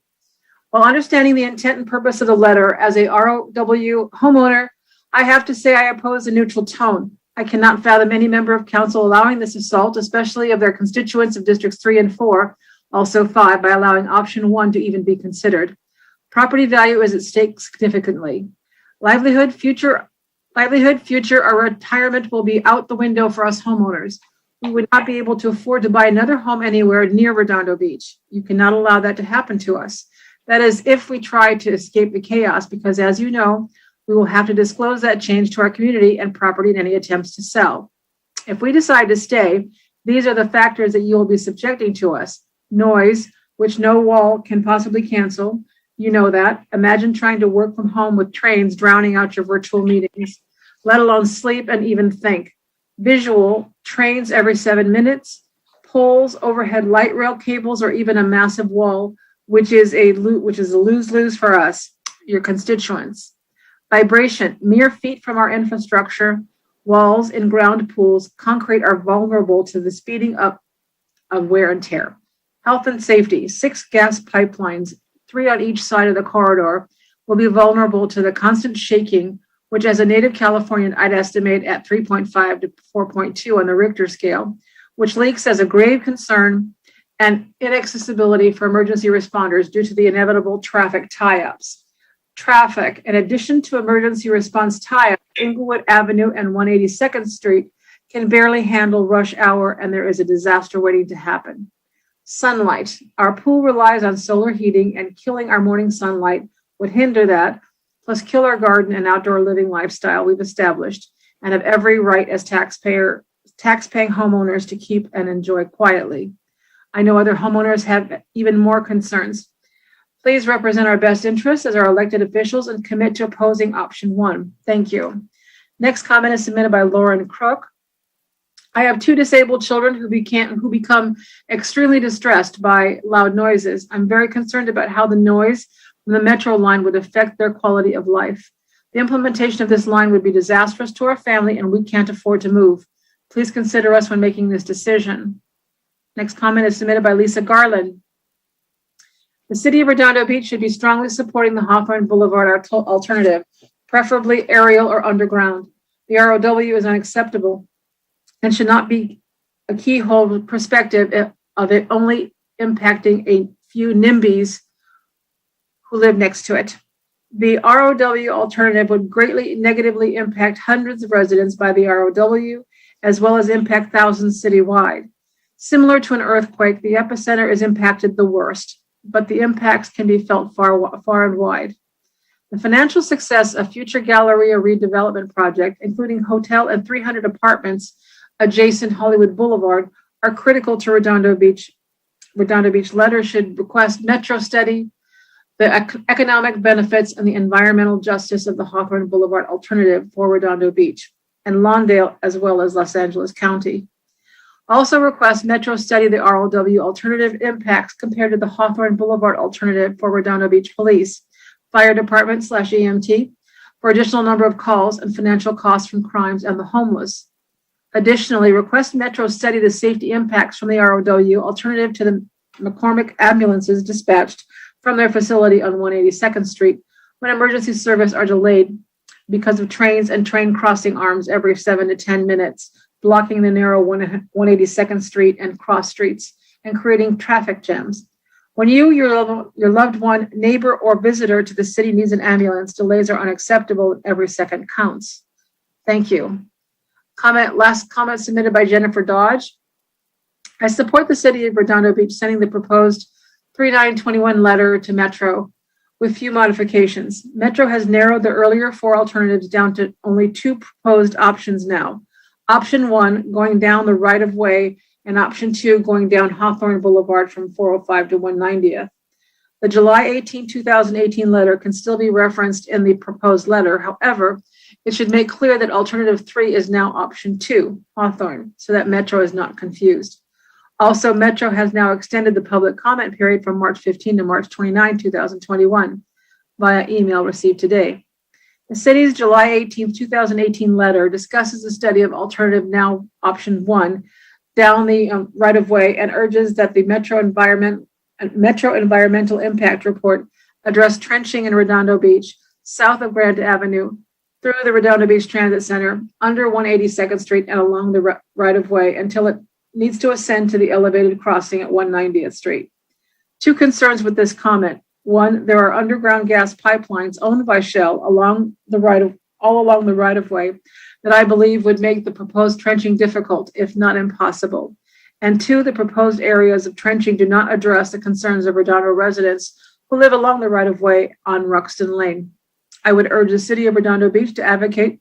While understanding the intent and purpose of the letter as a ROW homeowner, I have to say I oppose a neutral tone. I cannot fathom any member of council allowing this assault, especially of their constituents of districts 3 and 4, also 5, by allowing option 1 to even be considered. Property value is at stake significantly. Livelihood, future, or retirement will be out the window for us homeowners. We would not be able to afford to buy another home anywhere near Redondo Beach. You cannot allow that to happen to us. That is, if we try to escape the chaos, because as you know, we will have to disclose that change to our community and property in any attempts to sell. If we decide to stay, these are the factors that you will be subjecting to us. Noise, which no wall can possibly cancel. You know that. Imagine trying to work from home with trains drowning out your virtual meetings, let alone sleep and even think. Visual, trains every 7 minutes, poles, overhead light rail cables, or even a massive wall, which is a lose-lose for us, your constituents. Vibration, mere feet from our infrastructure, walls, in-ground pools, concrete are vulnerable to the speeding up of wear and tear. Health and safety, 6 gas pipelines, 3 on each side of the corridor, will be vulnerable to the constant shaking, which as a native Californian, I'd estimate at 3.5 to 4.2 on the Richter scale, which leaks as a grave concern and inaccessibility for emergency responders due to the inevitable traffic tie-ups. Traffic, in addition to emergency response tie-ups, Inglewood Avenue and 182nd Street can barely handle rush hour, and there is a disaster waiting to happen. Sunlight. Our pool relies on solar heating, and killing our morning sunlight would hinder that, plus kill our garden and outdoor living lifestyle we've established and have every right as taxpaying homeowners to keep and enjoy quietly. I know other homeowners have even more concerns. Please represent our best interests as our elected officials and commit to opposing option 1. Thank you. Next comment is submitted by Lauren Crook. I have 2 disabled children who become extremely distressed by loud noises. I'm very concerned about how the noise from the metro line would affect their quality of life. The implementation of this line would be disastrous to our family, and we can't afford to move. Please consider us when making this decision. Next comment is submitted by Lisa Garland. The city of Redondo Beach should be strongly supporting the Hawthorne Boulevard alternative, preferably aerial or underground. The ROW is unacceptable and should not be a keyhole perspective of it only impacting a few NIMBYs who live next to it. The ROW alternative would greatly negatively impact hundreds of residents by the ROW, as well as impact thousands citywide. Similar to an earthquake, the epicenter is impacted the worst, but the impacts can be felt far and wide. The financial success of future Galleria redevelopment project, including hotel and 300 apartments adjacent Hollywood Boulevard, are critical to Redondo Beach. Redondo Beach letter should request Metro study the economic benefits and the environmental justice of the Hawthorne Boulevard alternative for Redondo Beach and Lawndale, as well as Los Angeles County. Also request Metro study the ROW alternative impacts compared to the Hawthorne Boulevard alternative for Redondo Beach Police, Fire Department /EMT, for additional number of calls and financial costs from crimes and the homeless. Additionally, request Metro study the safety impacts from the ROW alternative to the McCormick ambulances dispatched from their facility on 182nd Street when emergency service are delayed because of trains and train crossing arms every 7 to 10 minutes, blocking the narrow 182nd Street and cross streets and creating traffic jams. When you, your loved one, neighbor, or visitor to the city needs an ambulance, delays are unacceptable and every second counts. Thank you. Last comment submitted by Jennifer Dodge. I support the city of Redondo Beach sending the proposed 3921 letter to Metro with few modifications. Metro has narrowed the earlier 4 alternatives down to only 2 proposed options now. Option 1, going down the right of way, and option 2, going down Hawthorne Boulevard from 405 to 190th. The July 18, 2018 letter can still be referenced in the proposed letter. However, it should make clear that alternative 3 is now option 2, Hawthorne, so that Metro is not confused. Also, Metro has now extended the public comment period from March 15 to March 29, 2021 via email received today. The city's July 18, 2018 letter discusses the study of alternative now option 1 down the right of way and urges that the Metro Environmental Impact Report address trenching in Redondo Beach, south of Grand Avenue, through the Redondo Beach Transit Center, under 182nd Street and along the right of way until it needs to ascend to the elevated crossing at 190th Street. 2 concerns with this comment. 1, there are underground gas pipelines owned by Shell all along the right of way that I believe would make the proposed trenching difficult, if not impossible. And 2, the proposed areas of trenching do not address the concerns of Redondo residents who live along the right of way on Ruxton Lane. I would urge the city of Redondo Beach to advocate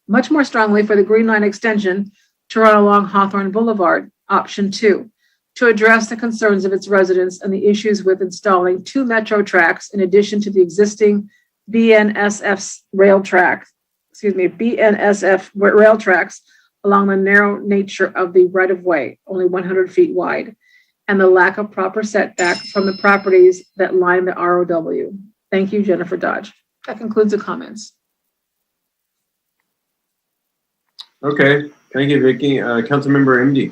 much more strongly for the Green Line extension to run along Hawthorne Boulevard, option 2, to address the concerns of its residents and the issues with installing 2 Metro tracks in addition to the existing BNSF rail tracks along the narrow nature of the right-of-way, only 100 feet wide, and the lack of proper setback from the properties that line the ROW. Thank you, Jennifer Dodge. That concludes the comments. Okay, thank you, Vicki. Councilmember MD.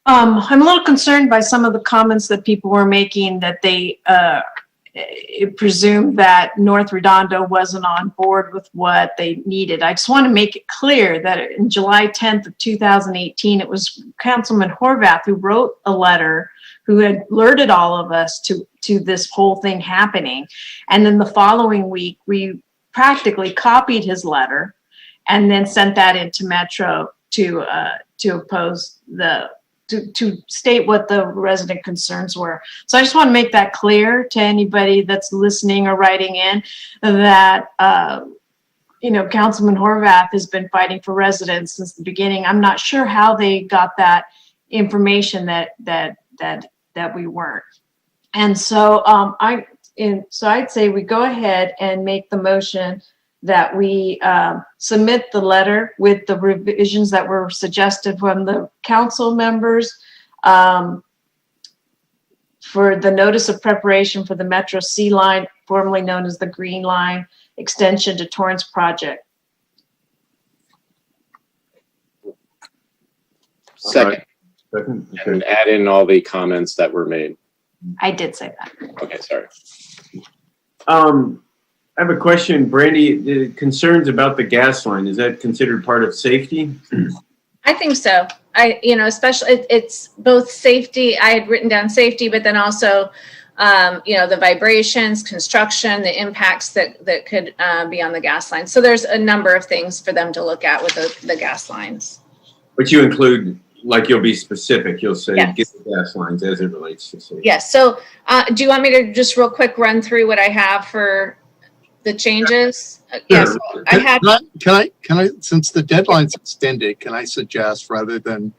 I'm a little concerned by some of the comments that people were making that they presumed that North Redondo wasn't on board with what they needed. I just want to make it clear that in July 10th of 2018, it was Councilman Horvath who wrote a letter who had alerted all of us to this whole thing happening. And then the following week, we practically copied his letter and then sent that into Metro to oppose to state what the resident concerns were. So I just want to make that clear to anybody that's listening or writing in that, Councilman Horvath has been fighting for residents since the beginning. I'm not sure how they got that information that we weren't. And so I'd say we go ahead and make the motion that we submit the letter with the revisions that were suggested from the council members for the notice of preparation for the Metro C line, formerly known as the Green Line, extension to Torrance project. Second. And add in all the comments that were made. I did say that. Okay, sorry. I have a question, Brandy. The concerns about the gas line, is that considered part of safety? I think so. Especially it's both safety. I had written down safety, but then also, the vibrations, construction, the impacts that could be on the gas line. So there's a number of things for them to look at with the gas lines. But you include, like, you'll be specific. You'll say, yes, get the gas lines as it relates to safety. Yes. So do you want me to just real quick run through what I have for the changes? Sure. Yes, I had. Can I, since the deadline's extended, can I suggest rather than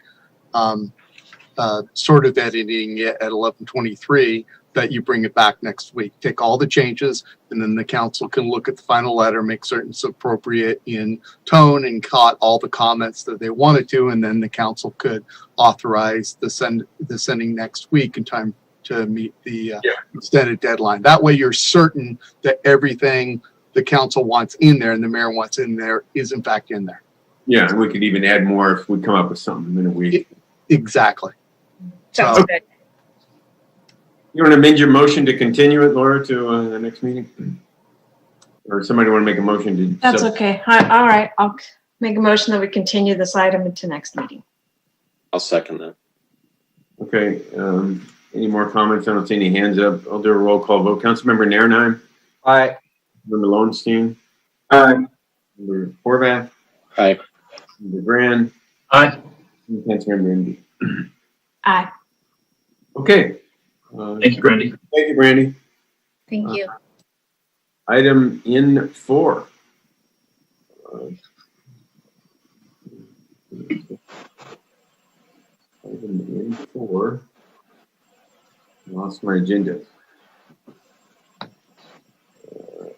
sort of editing it at 11:23, that you bring it back next week? Take all the changes, and then the council can look at the final letter, make certain it's appropriate in tone, and caught all the comments that they wanted to, and then the council could authorize the sending next week in time to meet the extended deadline. That way you're certain that everything the council wants in there and the mayor wants in there is in fact in there. Yeah, and we could even add more if we come up with something in a week. Exactly. Sounds So- good. You want to amend your motion to continue it, Laura, to the next meeting? Or somebody want to make a motion to? That's okay. All right, I'll make a motion that we continue this item into next meeting. I'll second that. Okay, any more comments? I don't see any hands up. I'll do a roll call vote. Councilmember Nairnheim? Aye. Member Lowenstein? Aye. Member Horvath? Aye. Member Grand? Aye. And Councilmember Indy. Aye. Okay. Thank you, Brandy. Thank you, Brandy. Thank you. Item in 4. Item in 4. Lost my agenda.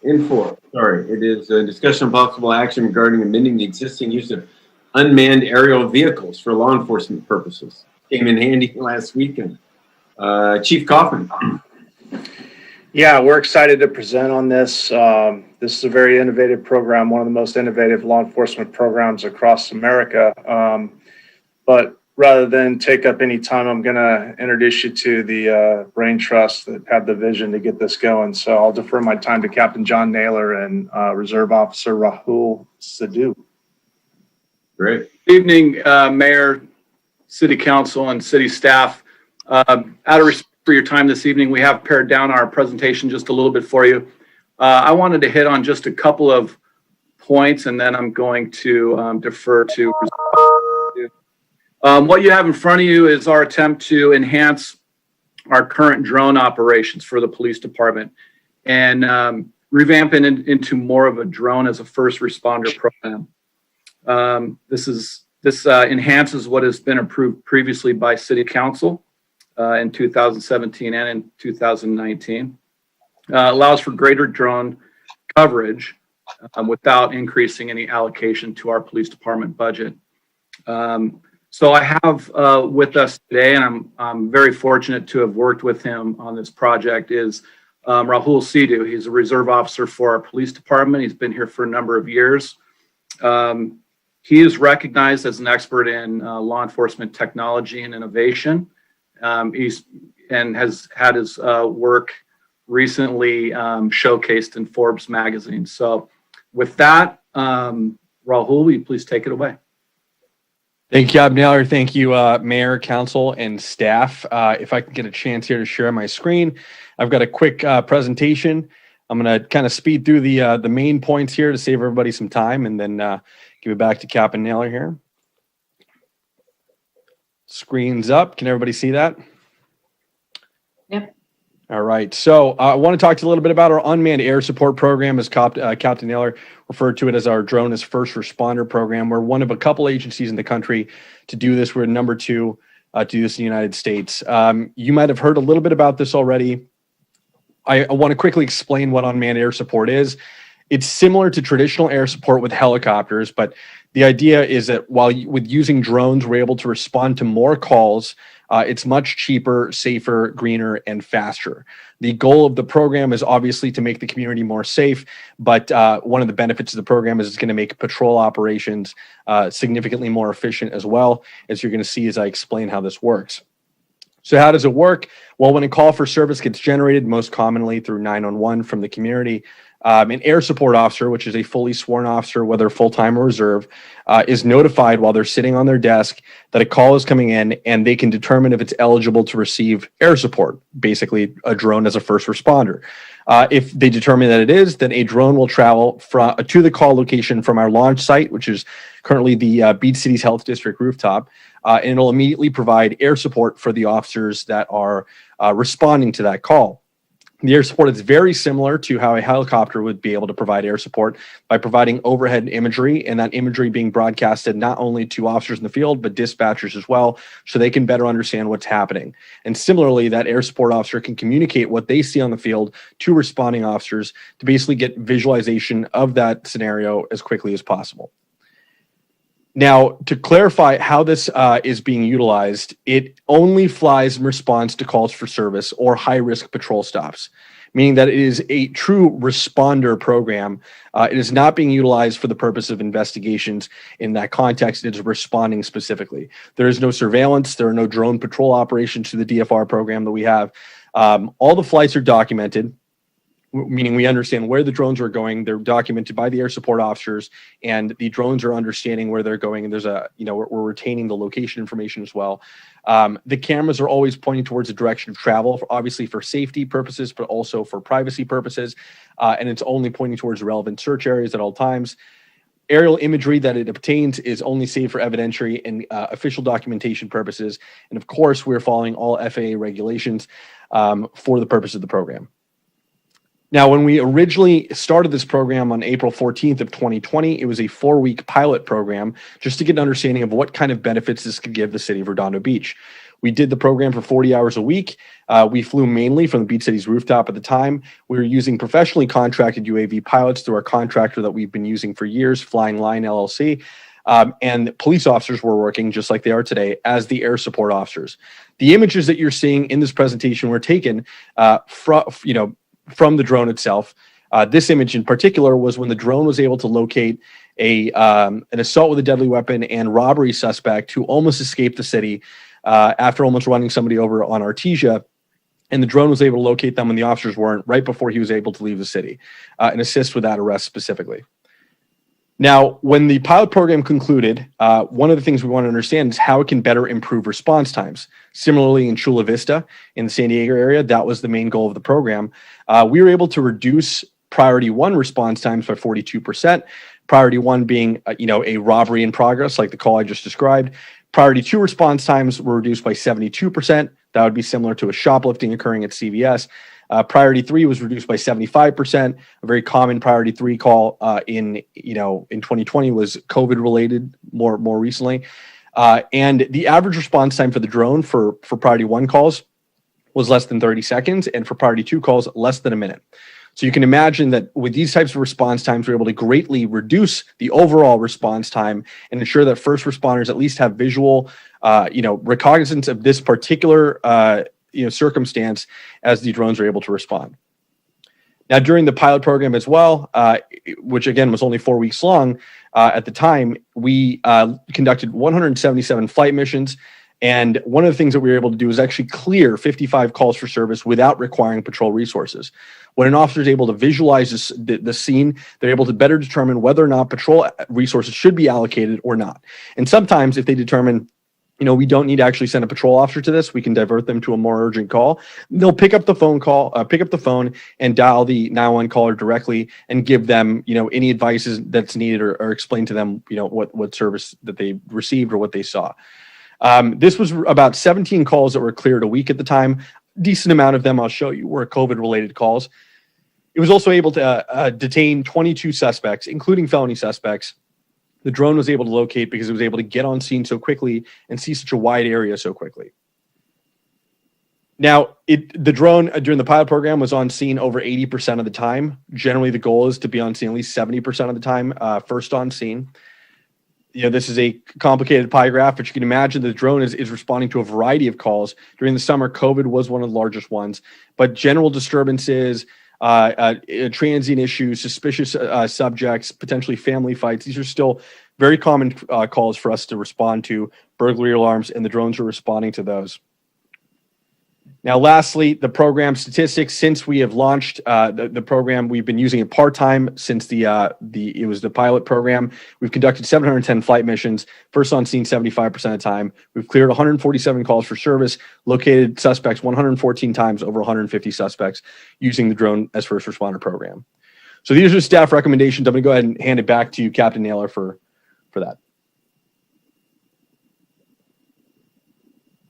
In 4, sorry. It is a discussion of possible action regarding amending the existing use of unmanned aerial vehicles for law enforcement purposes. Came in handy last weekend. Chief Kaufman. Yeah, we're excited to present on this. This is a very innovative program, one of the most innovative law enforcement programs across America. But rather than take up any time, I'm going to introduce you to the brain trust that had the vision to get this going. So I'll defer my time to Captain John Naylor and Reserve Officer Rahul Sidhu. Great. Good evening, Mayor, City Council, and City staff. Out of respect for your time this evening, we have pared down our presentation just a little bit for you. I wanted to hit on just a couple of points, and then I'm going to defer to what you have in front of you is our attempt to enhance our current drone operations for the police department and revamp it into more of a drone as a first responder program. This enhances what has been approved previously by City Council in 2017 and in 2019. Allows for greater drone coverage without increasing any allocation to our police department budget. So I have with us today, and I'm very fortunate to have worked with him on this project, is Rahul Sidhu. He's a reserve officer for our police department. He's been here for a number of years. He is recognized as an expert in law enforcement technology and innovation. And has had his work recently showcased in Forbes magazine. So with that, Rahul, will you please take it away? Thank you, Abneller. Thank you, Mayor, Council, and staff. If I can get a chance here to share my screen, I've got a quick presentation. I'm going to kind of speed through the main points here to save everybody some time, and then give it back to Cap and Naylor here. Screen's up. Can everybody see that? Yep. All right. So I want to talk to you a little bit about our unmanned air support program, as Captain Naylor referred to it as our drone as first responder program. We're one of a couple agencies in the country to do this. We're number 2 to do this in the United States. You might have heard a little bit about this already. I want to quickly explain what unmanned air support is. It's similar to traditional air support with helicopters, but the idea is that with using drones, we're able to respond to more calls. It's much cheaper, safer, greener, and faster. The goal of the program is obviously to make the community more safe, but one of the benefits of the program is it's going to make patrol operations significantly more efficient as well, as you're going to see as I explain how this works. So how does it work? Well, when a call for service gets generated, most commonly through 911 from the community, an air support officer, which is a fully sworn officer, whether full-time or reserve, is notified while they're sitting on their desk that a call is coming in, and they can determine if it's eligible to receive air support, basically a drone as a first responder. If they determine that it is, then a drone will travel to the call location from our launch site, which is currently the Beach Cities Health District rooftop, and it'll immediately provide air support for the officers that are responding to that call. The air support is very similar to how a helicopter would be able to provide air support by providing overhead imagery, and that imagery being broadcasted not only to officers in the field, but dispatchers as well, so they can better understand what's happening. And similarly, that air support officer can communicate what they see on the field to responding officers to basically get visualization of that scenario as quickly as possible. Now, to clarify how this is being utilized, it only flies in response to calls for service or high-risk patrol stops, meaning that it is a true responder program. It is not being utilized for the purpose of investigations in that context. It is responding specifically. There is no surveillance. There are no drone patrol operations to the DFR program that we have. All the flights are documented, meaning we understand where the drones are going. They're documented by the air support officers, and the drones are understanding where they're going. And there's we're retaining the location information as well. The cameras are always pointing towards the direction of travel, obviously for safety purposes, but also for privacy purposes. And it's only pointing towards relevant search areas at all times. Aerial imagery that it obtains is only saved for evidentiary and official documentation purposes. And of course, we're following all FAA regulations for the purpose of the program. Now, when we originally started this program on April 14th of 2020, it was a 4-week pilot program just to get an understanding of what kind of benefits this could give the city of Redondo Beach. We did the program for 40 hours a week. We flew mainly from the Beach City's rooftop at the time. We were using professionally contracted UAV pilots through our contractor that we've been using for years, Flying Line LLC. And police officers were working just like they are today as the air support officers. The images that you're seeing in this presentation were taken from the drone itself. This image in particular was when the drone was able to locate an assault with a deadly weapon and robbery suspect who almost escaped the city after almost running somebody over on Artesia. And the drone was able to locate them when the officers weren't, right before he was able to leave the city and assist with that arrest specifically. Now, when the pilot program concluded, one of the things we want to understand is how it can better improve response times. Similarly, in Chula Vista, in the San Diego area, that was the main goal of the program. We were able to reduce priority 1 response times by 42%. Priority 1 being, a robbery in progress, like the call I just described. Priority 2 response times were reduced by 72%. That would be similar to a shoplifting occurring at CVS. Priority 3 was reduced by 75%. A very common priority 3 call in 2020 was COVID related more recently. And the average response time for the drone for priority 1 calls was less than 30 seconds, and for priority 2 calls, less than a minute. So you can imagine that with these types of response times, we're able to greatly reduce the overall response time and ensure that first responders at least have visual, recognizance of this particular circumstance as the drones are able to respond. Now, during the pilot program as well, which again was only 4 weeks long at the time, we conducted 177 flight missions. And one of the things that we were able to do is actually clear 55 calls for service without requiring patrol resources. When an officer is able to visualize the scene, they're able to better determine whether or not patrol resources should be allocated or not. And sometimes if they determine we don't need to actually send a patrol officer to this, we can divert them to a more urgent call. They'll pick up the phone and dial the 911 caller directly and give them, any advice that's needed or explain to them, what service that they received or what they saw. This was about 17 calls that were cleared a week at the time. Decent amount of them, I'll show you, were COVID-related calls. It was also able to detain 22 suspects, including felony suspects. The drone was able to locate because it was able to get on scene so quickly and see such a wide area so quickly. Now, the drone during the pilot program was on scene over 80% of the time. Generally, the goal is to be on scene at least 70% of the time, first on scene. This is a complicated pie graph, but you can imagine the drone is responding to a variety of calls. During the summer, COVID was one of the largest ones, but general disturbances, transient issues, suspicious subjects, potentially family fights. These are still very common calls for us to respond to, burglary alarms, and the drones are responding to those. Now, lastly, the program statistics. Since we have launched the program, we've been using it part-time since it was the pilot program. We've conducted 710 flight missions, first on scene 75% of the time. We've cleared 147 calls for service, located suspects 114 times, over 150 suspects, using the drone as first responder program. So these are staff recommendations. I'm going to go ahead and hand it back to you, Captain Naylor, for that.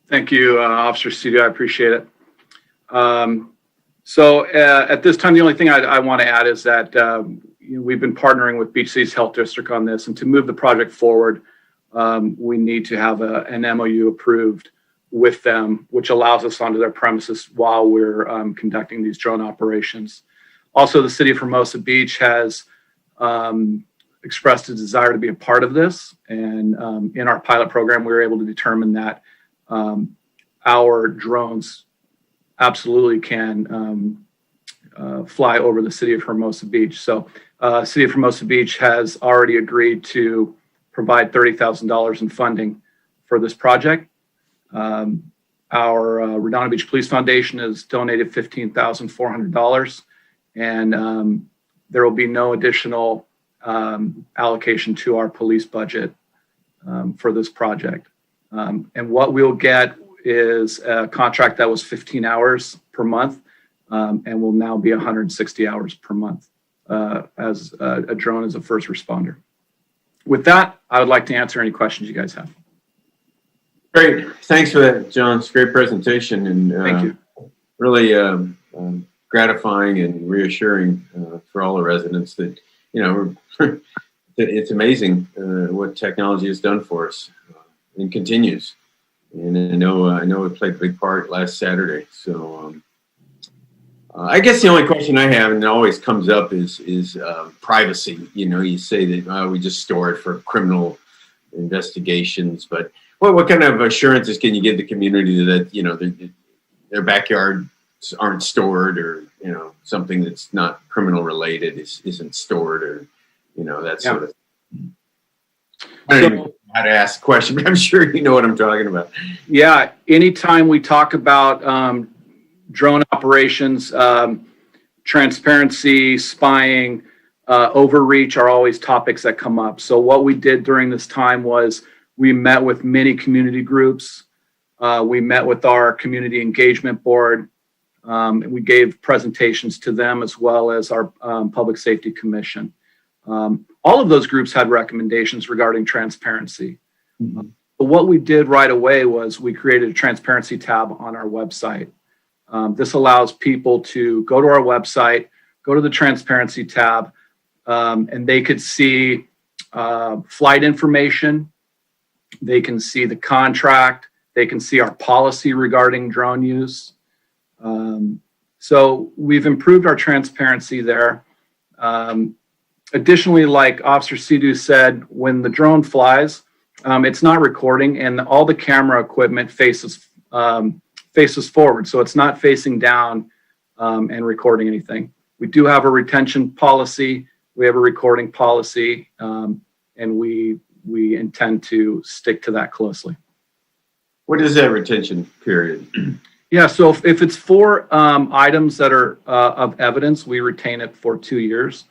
Thank you, Officer Studio. I appreciate it. So at this time, the only thing I want to add is that we've been partnering with Beach City's Health District on this, and to move the project forward, we need to have an MOU approved with them, which allows us onto their premises while we're conducting these drone operations. Also, the City of Hermosa Beach has expressed a desire to be a part of this, and in our pilot program, we were able to determine that our drones absolutely can fly over the city of Hermosa Beach. So city of Hermosa Beach has already agreed to provide $30,000 in funding for this project. Our Redondo Beach Police Foundation has donated $15,400, and there will be no additional allocation to our police budget for this project. And what we'll get is a contract that was 15 hours per month and will now be 160 hours per month as a drone as a first responder. With that, I would like to answer any questions you guys have. Great. Thanks for that, John. It's a great presentation and Thank you. Really gratifying and reassuring for all the residents that, you know, it's amazing what technology has done for us and continues. And I know it played a big part last Saturday. So I guess the only question I have, and it always comes up, is privacy. You know, you say that we just store it for criminal investigations, but what kind of assurances can you give the community that, you know, their backyards aren't stored, or, you know, something that's not criminal related isn't stored, or, you know, that sort of thing? I don't even know how to ask a question, but I'm sure you know what I'm talking about. Yeah, anytime we talk about drone operations, transparency, spying, overreach are always topics that come up. So what we did during this time was we met with many community groups. We met with our community engagement board. And we gave presentations to them as well as our public safety commission. All of those groups had recommendations regarding transparency. Mm-hmm. But what we did right away was we created a transparency tab on our website. This allows people to go to our website, go to the transparency tab, and they could see flight information. They can see the contract. They can see our policy regarding drone use. So we've improved our transparency there. Additionally, like Officer Sidhu said, when the drone flies, it's not recording, and all the camera equipment faces forward. So it's not facing down and recording anything. We do have a retention policy. We have a recording policy, and we intend to stick to that closely. What is that retention period? Yeah, so if it's for items that are of evidence, we retain it for 2 years.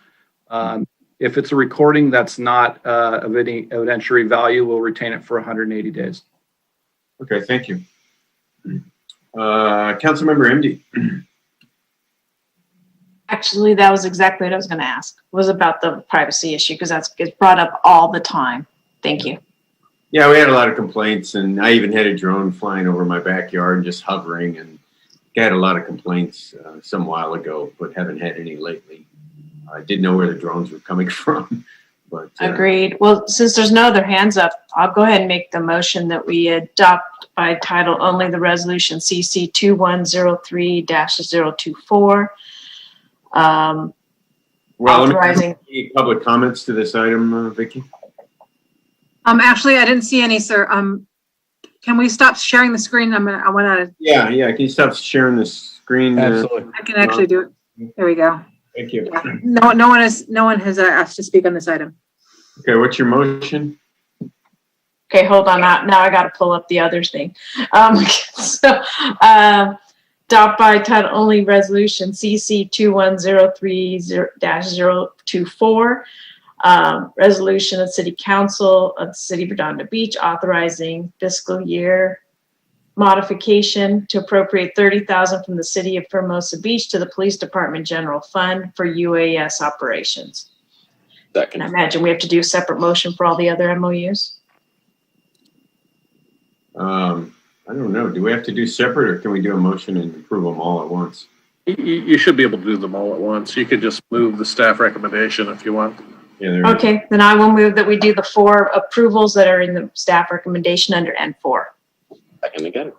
If it's a recording that's not of any evidentiary value, we'll retain it for 180 days. Okay, thank you. Councilmember MD. Actually, that was exactly what I was going to ask, was about the privacy issue, because that's gets brought up all the time. Thank you. Yeah, we had a lot of complaints, and I even had a drone flying over my backyard, just hovering, and I had a lot of complaints some while ago, but haven't had any lately. I didn't know where the drones were coming from, but Agreed. Well, since there's no other hands up, I'll go ahead and make the motion that we adopt by title only the resolution CC 2103-024. well, authorizing. let me any public comments to this item, Vicky? Actually, I didn't see any, sir. Can we stop sharing the screen? I went out of. Yeah. Can you stop sharing the screen? Absolutely. I can actually do it. There we go. Thank you. Yeah. No one has asked to speak on this item. Okay, what's your motion? Okay, hold on. Now I got to pull up the other thing. Adopt by title only resolution CC 2103-024. Resolution of City Council of the City of Redondo Beach authorizing fiscal year modification to appropriate $30,000 from the City of Hermosa Beach to the Police Department General Fund for UAS operations. Second. And I imagine we have to do a separate motion for all the other MOUs. I don't know. Do we have to do separate, or can we do a motion and approve them all at once? You should be able to do them all at once. You could just move the staff recommendation if you want. Yeah. Okay, then I will move that we do the 4 approvals that are in the staff recommendation under N4. Second again.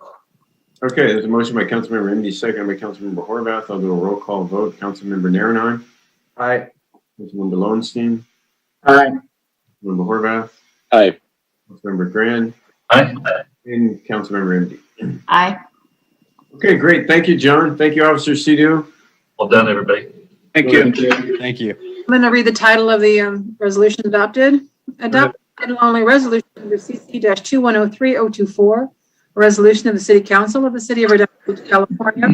Okay, there's a motion by Councilmember MD, second by Councilmember Horvath. I'll do a roll call vote. Councilmember Naranine. Aye. Councilmember Lowenstein. Aye. Councilmember Horvath. Aye. Councilmember Grand. Aye. And Councilmember MD. Aye. Okay, great. Thank you, John. Thank you, Officer Sidhu. Well done, everybody. Thank you. Thank you. I'm going to read the title of the resolution adopted. Adopt title only resolution number CC-2103024, a resolution of the City Council of the City of Redondo Beach, California,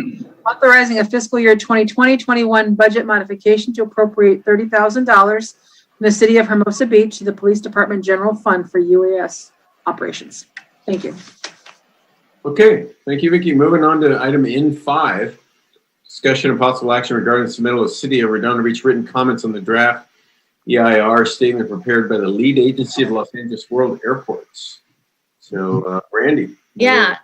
authorizing a fiscal year 2020-21 budget modification to appropriate $30,000 from the City of Hermosa Beach to the Police Department General Fund for UAS operations. Thank you. Okay, thank you, Vicki. Moving on to item N5, discussion and possible action regarding the submittal of City of Redondo Beach written comments on the draft EIR statement prepared by the lead agency of Los Angeles World Airports. So, Randy. Yeah.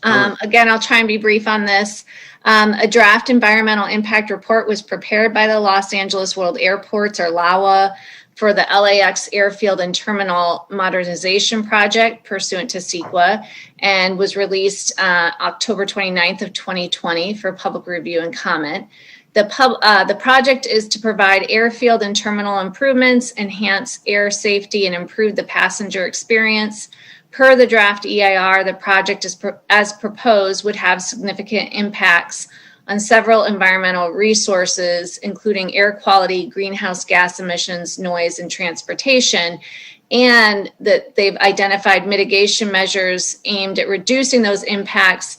Again, I'll try and be brief on this. A draft environmental impact report was prepared by the Los Angeles World Airports, or LAWA, for the LAX Airfield and Terminal Modernization Project pursuant to CEQA, and was released October 29th of 2020 for public review and comment. The project is to provide airfield and terminal improvements, enhance air safety, and improve the passenger experience. Per the draft EIR, the project as proposed would have significant impacts on several environmental resources, including air quality, greenhouse gas emissions, noise, and transportation, and that they've identified mitigation measures aimed at reducing those impacts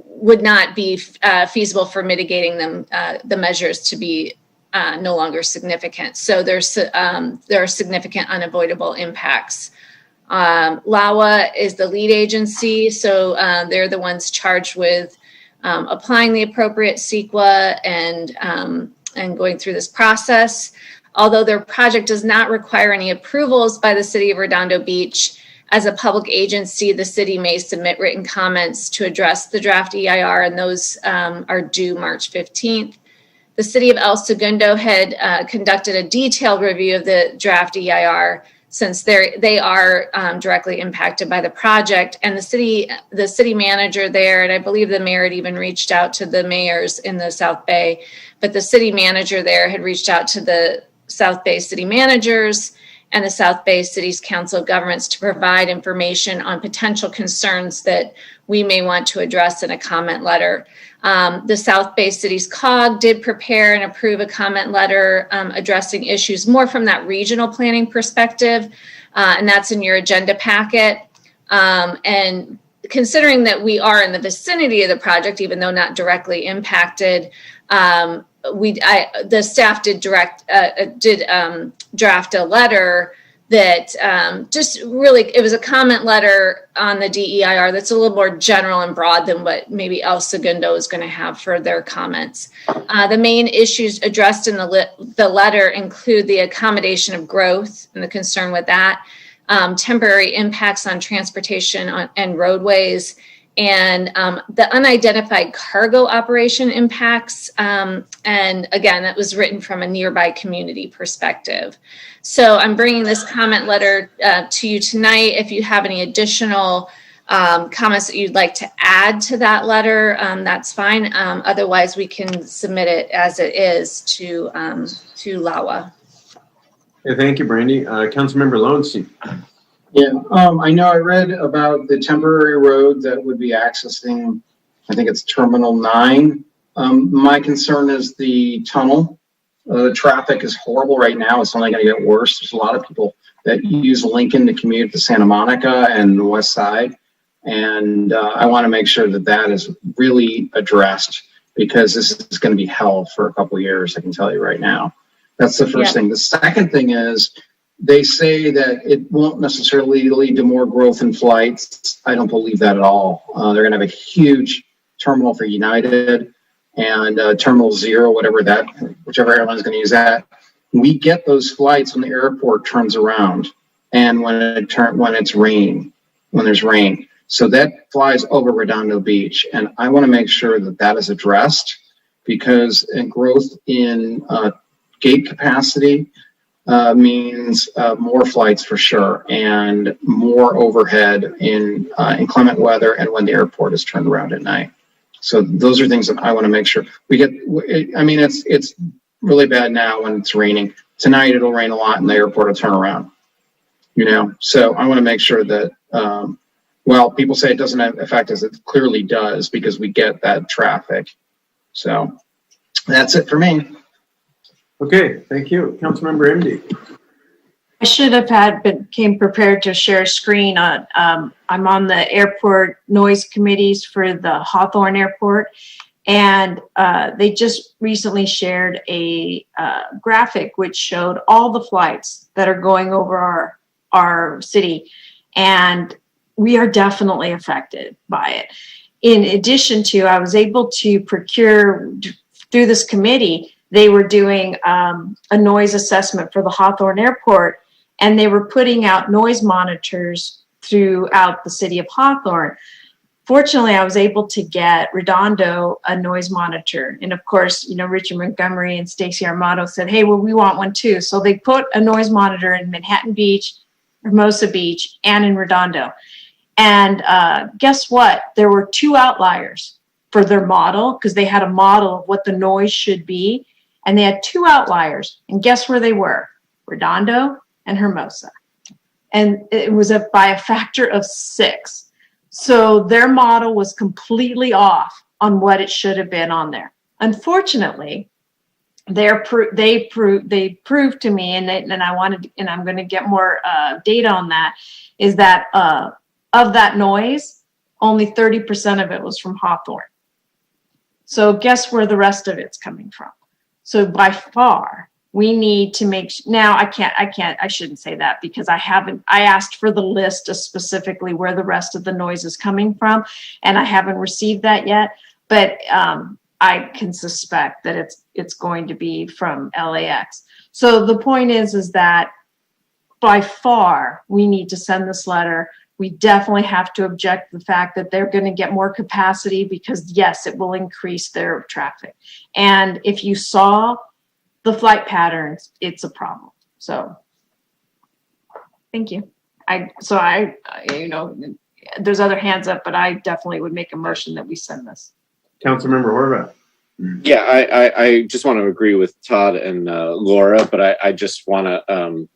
would not be feasible for mitigating them, the measures to be no longer significant. So there are significant unavoidable impacts. LAWA is the lead agency, so they're the ones charged with applying the appropriate CEQA and going through this process. Although their project does not require any approvals by the City of Redondo Beach, as a public agency, the city may submit written comments to address the draft EIR, and those are due March 15th. The City of El Segundo had conducted a detailed review of the draft EIR, since they are directly impacted by the project, and the city manager there, and I believe the mayor had even reached out to the mayors in the South Bay, but the city manager there had reached out to the South Bay city managers and the South Bay City's Council of Governments to provide information on potential concerns that we may want to address in a comment letter. The South Bay City's COG did prepare and approve a comment letter addressing issues more from that regional planning perspective, and that's in your agenda packet. And considering that we are in the vicinity of the project, even though not directly impacted, the staff did draft a letter that just really, it was a comment letter on the DEIR that's a little more general and broad than what maybe El Segundo is going to have for their comments. The main issues addressed in the letter include the accommodation of growth and the concern with that, temporary impacts on transportation and roadways, and the unidentified cargo operation impacts. And again, that was written from a nearby community perspective. So I'm bringing this comment letter to you tonight. If you have any additional comments that you'd like to add to that letter, that's fine. Otherwise, we can submit it as it is to LAWA. Okay, thank you, Brandy. Councilmember Lowenstein. Yeah, I know I read about the temporary road that would be accessing, I think it's Terminal 9. My concern is the tunnel. The traffic is horrible right now. It's only going to get worse. There's a lot of people that use Lincoln to commute to Santa Monica and the West Side. And I want to make sure that that is really addressed, because this is going to be hell for a couple of years, I can tell you right now. That's the first thing. The second thing is, they say that it won't necessarily lead to more growth in flights. I don't believe that at all. They're going to have a huge terminal for United and Terminal 0, whichever airline's going to use that. We get those flights when the airport turns around and when there's rain. So that flies over Redondo Beach, and I want to make sure that that is addressed, because growth in gate capacity means more flights for sure, and more overhead in inclement weather and when the airport is turned around at night. So those are things that I want to make sure we get. I mean, it's really bad now when it's raining. Tonight it'll rain a lot and the airport will turn around. So I want to make sure that Well, people say it doesn't affect us. It clearly does because we get that traffic. So that's it for me. Okay, thank you. Councilmember MD. I should have came prepared to share a screen on, I'm on the airport noise committees for the Hawthorne Airport. And they just recently shared a graphic which showed all the flights that are going over our city. And we are definitely affected by it. In addition to, I was able to procure through this committee, they were doing a noise assessment for the Hawthorne Airport, and they were putting out noise monitors throughout the city of Hawthorne. Fortunately, I was able to get Redondo a noise monitor. And of course, you know, Richard Montgomery and Stacey Armato said, hey, well, we want one too. So they put a noise monitor in Manhattan Beach, Hermosa Beach, and in Redondo. And guess what? There were 2 outliers for their model because they had a model of what the noise should be. And they had 2 outliers. And guess where they were? Redondo and Hermosa. And it was by a factor of 6. So their model was completely off on what it should have been on there. Unfortunately, they proved to me, and I'm going to get more data on that, is that of that noise, only 30% of it was from Hawthorne. So guess where the rest of it's coming from? So by far, we need to make, now I shouldn't say that because I asked for the list of specifically where the rest of the noise is coming from, and I haven't received that yet, but I can suspect that it's going to be from LAX. So the point is that by far, we need to send this letter. We definitely have to object to the fact that they're going to get more capacity because yes, it will increase their traffic. And if you saw the flight patterns, it's a problem. So thank you. You know, there's other hands up, but I definitely would make a motion that we send this. Councilmember Horvath. Yeah, I just want to agree with Todd and Laura, but I just want to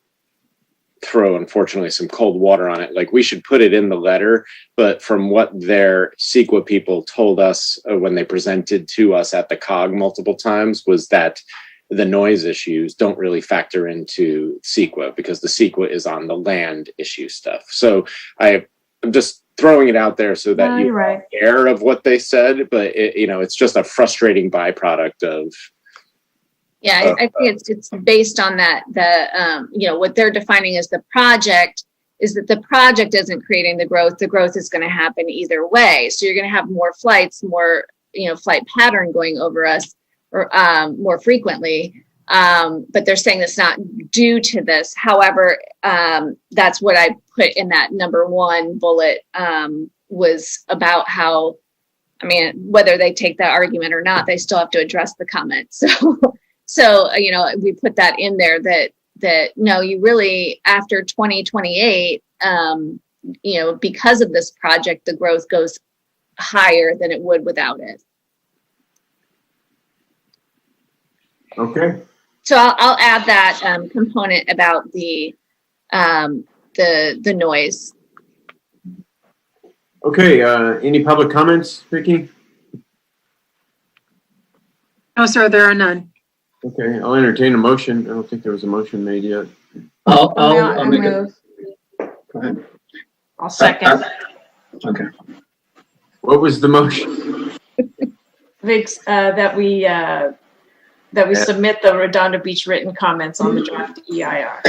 throw, unfortunately, some cold water on it. Like, we should put it in the letter, but from what their CEQA people told us when they presented to us at the COG multiple times was that the noise issues don't really factor into CEQA because the CEQA is on the land issue stuff. So I'm just throwing it out there so that you're right. Aware of what they said, but it's just a frustrating byproduct of. Yeah, I think it's based on that. What they're defining as the project is that the project isn't creating the growth. The growth is going to happen either way. So you're going to have more flights, more flight pattern going over us, or more frequently. But they're saying it's not due to this. However, that's what I put in that number 1 bullet was about how, whether they take that argument or not, they still have to address the comment. So we put that in there that no, you really, after 2028, because of this project, the growth goes higher than it would without it. Okay. So I'll add that component about the noise. Okay, any public comments, Vicki? No, sir, there are none. Okay, I'll entertain a motion. I don't think there was a motion made yet. I'll make it. Go ahead. I'll second. Okay. What was the motion? Vix, that we submit the Redondo Beach written comments on the draft EIR.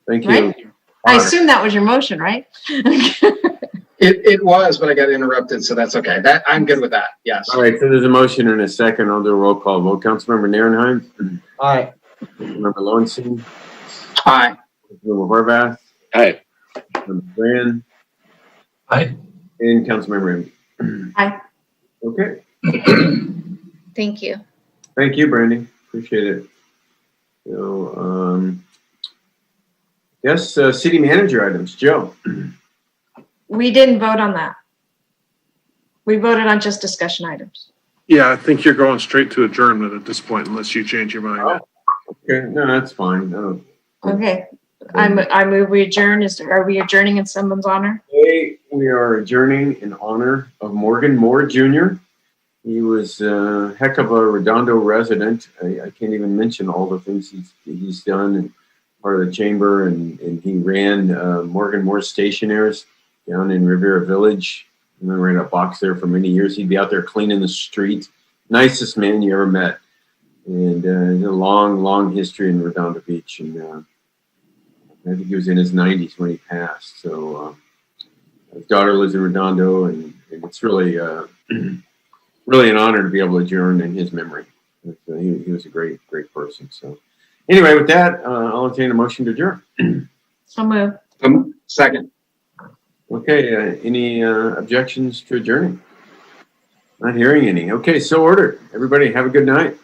Thank you. Right? I assume that was your motion, right? It was, but I got interrupted, so that's okay. I'm good with that. Yes. All right, so there's a motion and a second. I'll do a roll call vote. Councilmember Nierenheim? Aye. Councilmember Lowenstein? Aye. Councilmember Horvath? Aye. Councilmember Brand? Aye. And Councilmember M. Aye. Okay. Thank you. Thank you, Brandy. Appreciate it. So, yes, city manager items. Joe? We didn't vote on that. We voted on just discussion items. Yeah, I think you're going straight to adjournment at this point, unless you change your mind. Oh, okay, no, that's fine. Okay. I move we adjourn. Are we adjourning in someone's honor? Today, we are adjourning in honor of Morgan Moore Jr. He was a heck of a Redondo resident. I can't even mention all the things he's done and part of the chamber, and he ran Morgan Moore Stationers down in Rivera Village. I remember in a box there for many years. He'd be out there cleaning the street. Nicest man you ever met. And a long, long history in Redondo Beach. And I think he was in his 90s when he passed. So his daughter lives in Redondo, and it's really really an honor to be able to adjourn in his memory. He was a great person. So anyway, with that, I'll entertain a motion to adjourn. So move. Second. Okay, any objections to adjourning? Not hearing any. Okay, so ordered. Everybody have a good night.